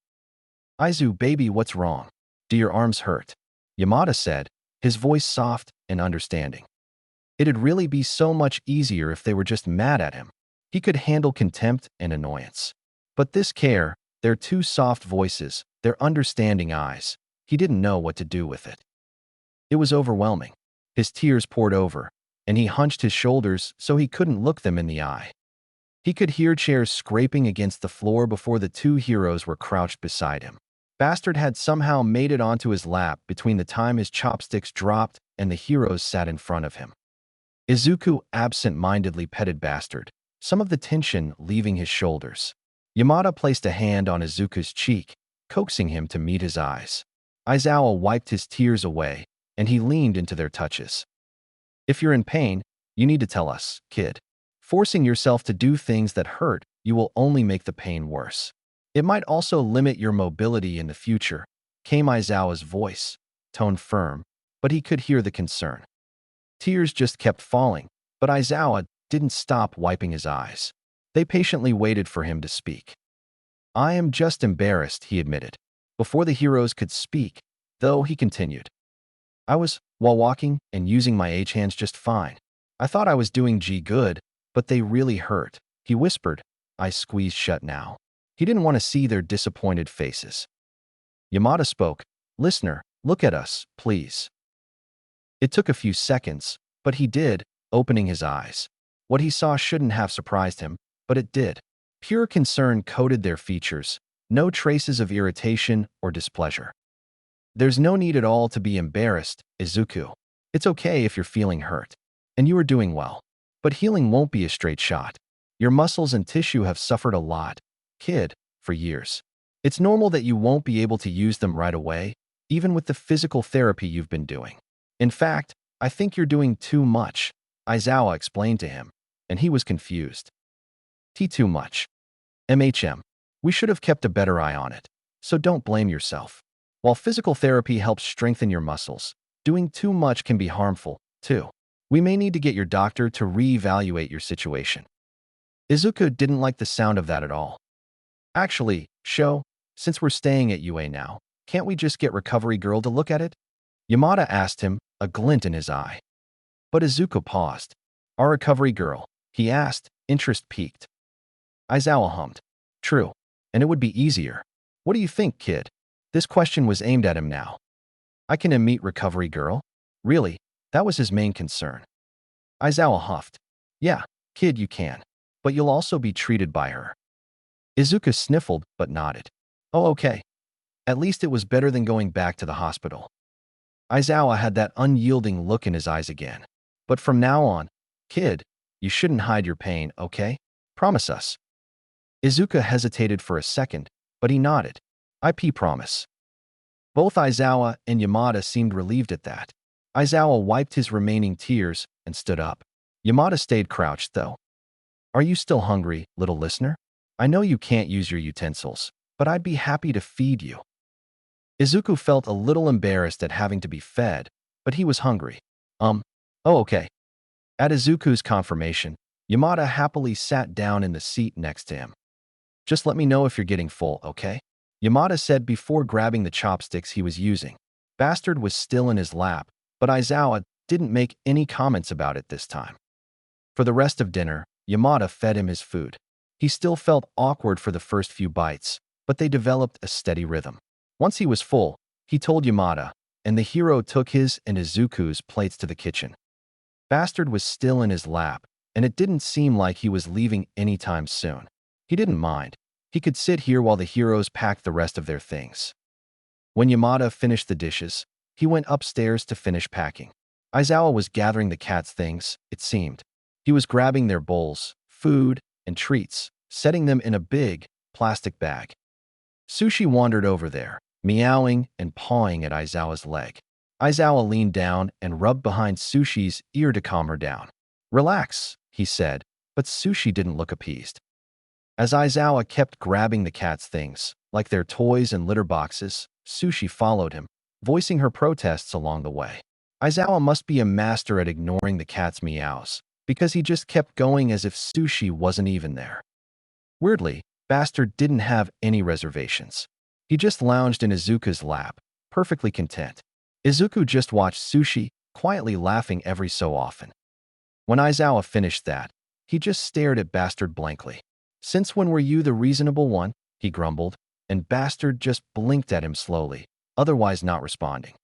"Aizu, baby, what's wrong? Do your arms hurt?" Yamada said, his voice soft and understanding. It'd really be so much easier if they were just mad at him. He could handle contempt and annoyance. But this care, their two soft voices, their understanding eyes, he didn't know what to do with it. It was overwhelming. His tears poured over, and he hunched his shoulders so he couldn't look them in the eye. He could hear chairs scraping against the floor before the two heroes were crouched beside him. Bastard had somehow made it onto his lap between the time his chopsticks dropped and the heroes sat in front of him. Izuku absent-mindedly petted Bastard, some of the tension leaving his shoulders. Yamada placed a hand on Izuku's cheek, coaxing him to meet his eyes. Aizawa wiped his tears away, and he leaned into their touches. "If you're in pain, you need to tell us, kid. Forcing yourself to do things that hurt you will only make the pain worse. It might also limit your mobility in the future," came Aizawa's voice, tone firm, but he could hear the concern. Tears just kept falling, but Aizawa didn't stop wiping his eyes. They patiently waited for him to speak. "I am just embarrassed," he admitted. Before the heroes could speak, though, he continued. "I was, while walking and using my H-hands just fine. I thought I was doing good, but they really hurt," he whispered, eyes squeezed shut now. He didn't want to see their disappointed faces. Yamada spoke. "Listener, look at us, please." It took a few seconds, but he did, opening his eyes. What he saw shouldn't have surprised him, but it did. Pure concern coated their features, no traces of irritation or displeasure. "There's no need at all to be embarrassed, Izuku. It's okay if you're feeling hurt. And you are doing well. But healing won't be a straight shot. Your muscles and tissue have suffered a lot, kid, for years. It's normal that you won't be able to use them right away, even with the physical therapy you've been doing. In fact, I think you're doing too much," Aizawa explained to him, and he was confused. Too much. We should have kept a better eye on it, so don't blame yourself. While physical therapy helps strengthen your muscles, doing too much can be harmful, too. We may need to get your doctor to re-evaluate your situation." Izuku didn't like the sound of that at all. "Actually, since we're staying at UA now, can't we just get Recovery Girl to look at it?" Yamada asked him, a glint in his eye. But Izuku paused. "Our Recovery Girl?" he asked, interest piqued. Aizawa hummed. "True, and it would be easier. What do you think, kid?" This question was aimed at him now. "I can meet Recovery Girl?" Really, that was his main concern. Aizawa huffed. "Yeah, kid, you can. But you'll also be treated by her." Izuku sniffled but nodded. "Oh, okay." At least it was better than going back to the hospital. Aizawa had that unyielding look in his eyes again. But from now on, kid, you shouldn't hide your pain, okay? Promise us. Izuku hesitated for a second, but he nodded. IP promise. Both Aizawa and Yamada seemed relieved at that. Aizawa wiped his remaining tears and stood up. Yamada stayed crouched, though. Are you still hungry, little listener? I know you can't use your utensils, but I'd be happy to feed you. Izuku felt a little embarrassed at having to be fed, but he was hungry. Oh, okay. At Izuku's confirmation, Yamada happily sat down in the seat next to him. Just let me know if you're getting full, okay? Yamada said before grabbing the chopsticks he was using. Bastard was still in his lap, but Aizawa didn't make any comments about it this time. For the rest of dinner, Yamada fed him his food. He still felt awkward for the first few bites, but they developed a steady rhythm. Once he was full, he told Yamada, and the hero took his and Izuku's plates to the kitchen. Bastard was still in his lap, and it didn't seem like he was leaving anytime soon. He didn't mind. He could sit here while the heroes packed the rest of their things. When Yamada finished the dishes, he went upstairs to finish packing. Aizawa was gathering the cat's things, it seemed. He was grabbing their bowls, food, and treats, setting them in a big, plastic bag. Sushi wandered over there, meowing and pawing at Aizawa's leg. Aizawa leaned down and rubbed behind Sushi's ear to calm her down. Relax, he said, but Sushi didn't look appeased. As Aizawa kept grabbing the cat's things, like their toys and litter boxes, Sushi followed him, voicing her protests along the way. Aizawa must be a master at ignoring the cat's meows, because he just kept going as if Sushi wasn't even there. Weirdly, Bastard didn't have any reservations. He just lounged in Izuku's lap, perfectly content. Izuku just watched Sushi, quietly laughing every so often. When Aizawa finished that, he just stared at Bastard blankly. Since when were you the reasonable one? He grumbled, and Bastard just blinked at him slowly, otherwise not responding.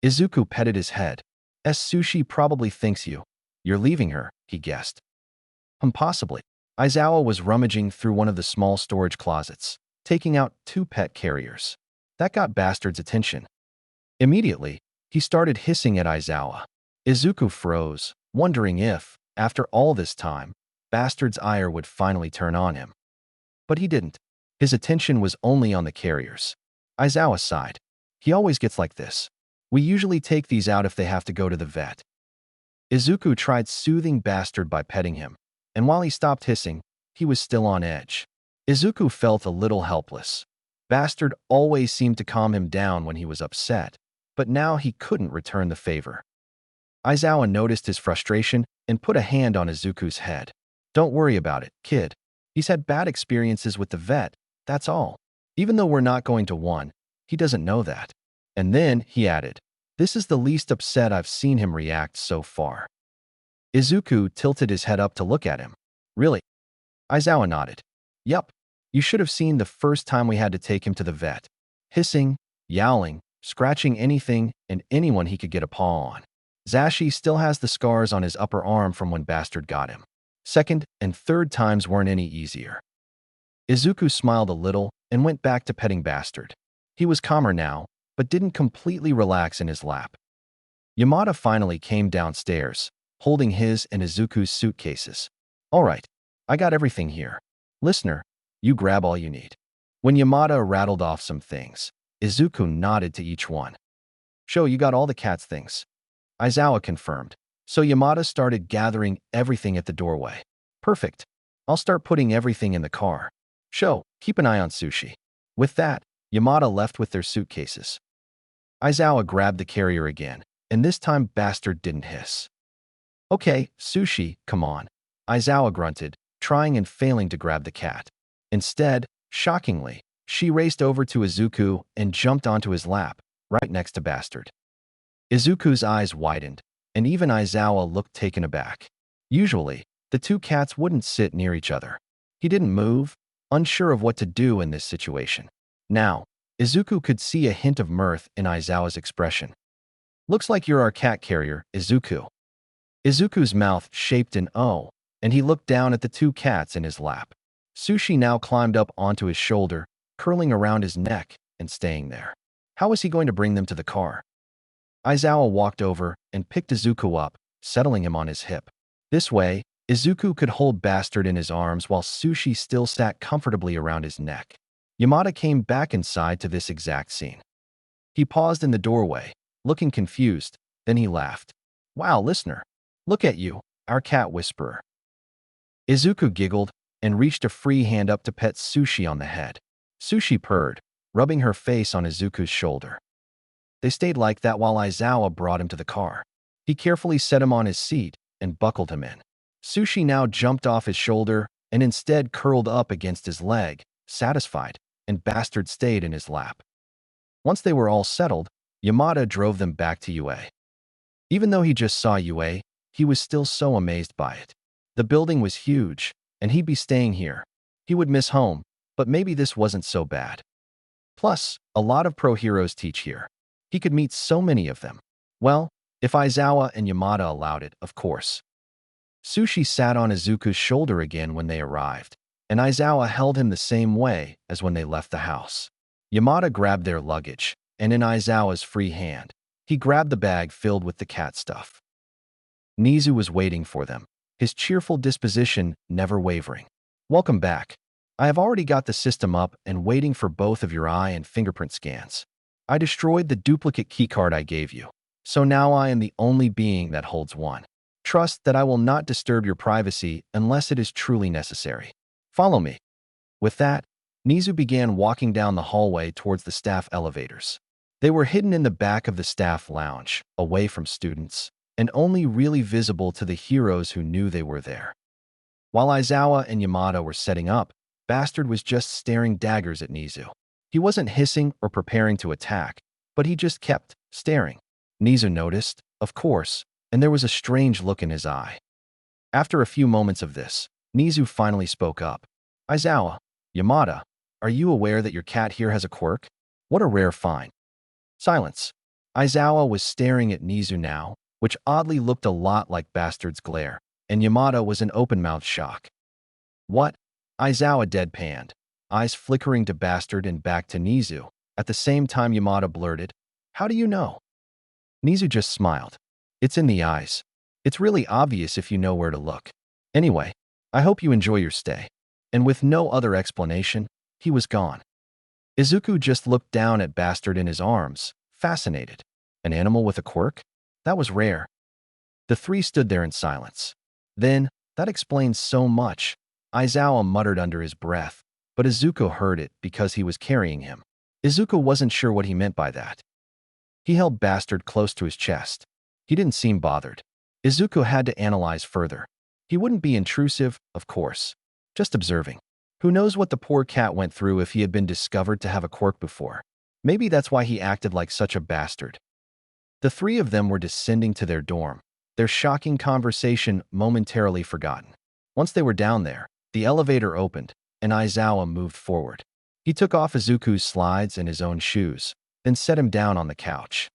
Izuku petted his head. Sushi probably thinks you're leaving her, he guessed. Possibly. Aizawa was rummaging through one of the small storage closets, taking out 2 pet carriers. That got Bastard's attention. Immediately, he started hissing at Aizawa. Izuku froze, wondering if, after all this time, Bastard's ire would finally turn on him. But he didn't. His attention was only on the carriers. Aizawa sighed. He always gets like this. We usually take these out if they have to go to the vet. Izuku tried soothing Bastard by petting him, and while he stopped hissing, he was still on edge. Izuku felt a little helpless. Bastard always seemed to calm him down when he was upset, but now he couldn't return the favor. Aizawa noticed his frustration and put a hand on Izuku's head. Don't worry about it, kid. He's had bad experiences with the vet, that's all. Even though we're not going to one, he doesn't know that. And then, he added, this is the least upset I've seen him react so far. Izuku tilted his head up to look at him. Really? Aizawa nodded. Yup. You should have seen the first time we had to take him to the vet. Hissing, yowling, scratching anything and anyone he could get a paw on. Zashi still has the scars on his upper arm from when Bastard got him. Second and third times weren't any easier. Izuku smiled a little and went back to petting Bastard. He was calmer now, but didn't completely relax in his lap. Yamada finally came downstairs, holding his and Izuku's suitcases. All right, I got everything here. Listener, you grab all you need. When Yamada rattled off some things, Izuku nodded to each one. Sho, you got all the cat's things. Aizawa confirmed, so Yamada started gathering everything at the doorway. Perfect. I'll start putting everything in the car. Sho, keep an eye on Sushi. With that, Yamada left with their suitcases. Aizawa grabbed the carrier again, and this time Bastard didn't hiss. Okay, Sushi, come on. Aizawa grunted, trying and failing to grab the cat. Instead, shockingly, she raced over to Izuku and jumped onto his lap, right next to Bastard. Izuku's eyes widened, and even Aizawa looked taken aback. Usually, the 2 cats wouldn't sit near each other. He didn't move, unsure of what to do in this situation. Now, Izuku could see a hint of mirth in Aizawa's expression. Looks like you're our cat carrier, Izuku. Izuku's mouth shaped an O, and he looked down at the 2 cats in his lap. Sushi now climbed up onto his shoulder, curling around his neck, and staying there. How was he going to bring them to the car? Aizawa walked over and picked Izuku up, settling him on his hip. This way, Izuku could hold Bastard in his arms while Sushi still sat comfortably around his neck. Yamada came back inside to this exact scene. He paused in the doorway, looking confused, then he laughed. Wow, listener. Look at you, our cat whisperer. Izuku giggled and reached a free hand up to pet Sushi on the head. Sushi purred, rubbing her face on Izuku's shoulder. They stayed like that while Aizawa brought him to the car. He carefully set him on his seat and buckled him in. Sushi now jumped off his shoulder and instead curled up against his leg, satisfied, and Bastard stayed in his lap. Once they were all settled, Yamada drove them back to UA. Even though he just saw UA, he was still so amazed by it. The building was huge, and he'd be staying here. He would miss home, but maybe this wasn't so bad. Plus, a lot of pro heroes teach here. He could meet so many of them. Well, if Aizawa and Yamada allowed it, of course. Sushi sat on Izuku's shoulder again when they arrived, and Aizawa held him the same way as when they left the house. Yamada grabbed their luggage, and in Aizawa's free hand, he grabbed the bag filled with the cat stuff. Nizu was waiting for them, his cheerful disposition never wavering. Welcome back. I have already got the system up and waiting for both of your eye and fingerprint scans. I destroyed the duplicate keycard I gave you, so now I am the only being that holds one. Trust that I will not disturb your privacy unless it is truly necessary. Follow me. With that, Nizu began walking down the hallway towards the staff elevators. They were hidden in the back of the staff lounge, away from students, and only really visible to the heroes who knew they were there. While Aizawa and Yamada were setting up, Bastard was just staring daggers at Nizu. He wasn't hissing or preparing to attack, but he just kept staring. Nizu noticed, of course, and there was a strange look in his eye. After a few moments of this, Nizu finally spoke up. Aizawa, Yamada, are you aware that your cat here has a quirk? What a rare find. Silence. Aizawa was staring at Nizu now, which oddly looked a lot like Bastard's glare, and Yamada was in open-mouthed shock. What? Aizawa deadpanned, eyes flickering to Bastard and back to Nizu. At the same time, Yamada blurted, How do you know? Nizu just smiled. It's in the eyes. It's really obvious if you know where to look. Anyway, I hope you enjoy your stay. And with no other explanation, he was gone. Izuku just looked down at Bastard in his arms, fascinated. An animal with a quirk? That was rare. The three stood there in silence. Then, that explains so much, Aizawa muttered under his breath, but Izuku heard it because he was carrying him. Izuku wasn't sure what he meant by that. He held Bastard close to his chest. He didn't seem bothered. Izuku had to analyze further. He wouldn't be intrusive, of course, just observing. Who knows what the poor cat went through if he had been discovered to have a quirk before. Maybe that's why he acted like such a bastard. The three of them were descending to their dorm, their shocking conversation momentarily forgotten. Once they were down there, the elevator opened, and Aizawa moved forward. He took off Izuku's slides and his own shoes, then set him down on the couch.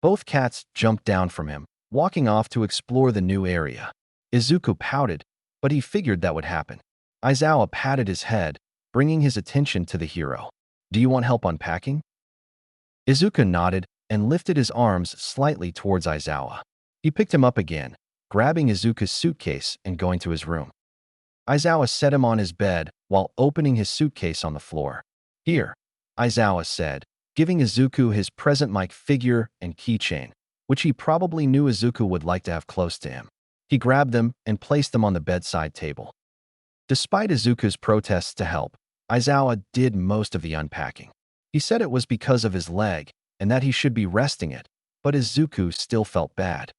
Both cats jumped down from him, walking off to explore the new area. Izuku pouted, but he figured that would happen. Aizawa patted his head, bringing his attention to the hero. Do you want help unpacking? Izuku nodded and lifted his arms slightly towards Aizawa. He picked him up again, grabbing Izuku's suitcase and going to his room. Aizawa set him on his bed while opening his suitcase on the floor. Here, Aizawa said, giving Izuku his present mic figure and keychain, which he probably knew Izuku would like to have close to him. He grabbed them and placed them on the bedside table. Despite Izuku's protests to help, Aizawa did most of the unpacking. He said it was because of his leg and that he should be resting it, but Izuku still felt bad.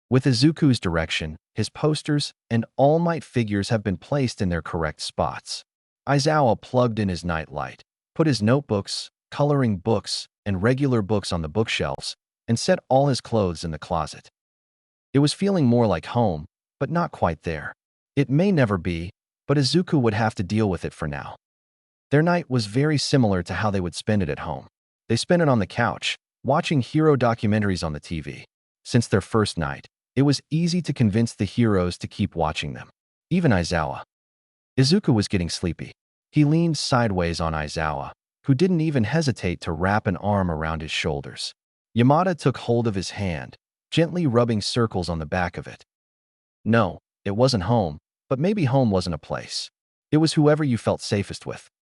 With Izuku's direction, his posters and All Might figures have been placed in their correct spots. Aizawa plugged in his nightlight, put his notebooks, coloring books, and regular books on the bookshelves, and set all his clothes in the closet. It was feeling more like home, but not quite there. It may never be, but Izuku would have to deal with it for now. Their night was very similar to how they would spend it at home. They spent it on the couch, watching hero documentaries on the TV. Since their first night, it was easy to convince the heroes to keep watching them. Even Aizawa. Izuku was getting sleepy. He leaned sideways on Aizawa, who didn't even hesitate to wrap an arm around his shoulders. Yamada took hold of his hand, gently rubbing circles on the back of it. No, it wasn't home, but maybe home wasn't a place. It was whoever you felt safest with.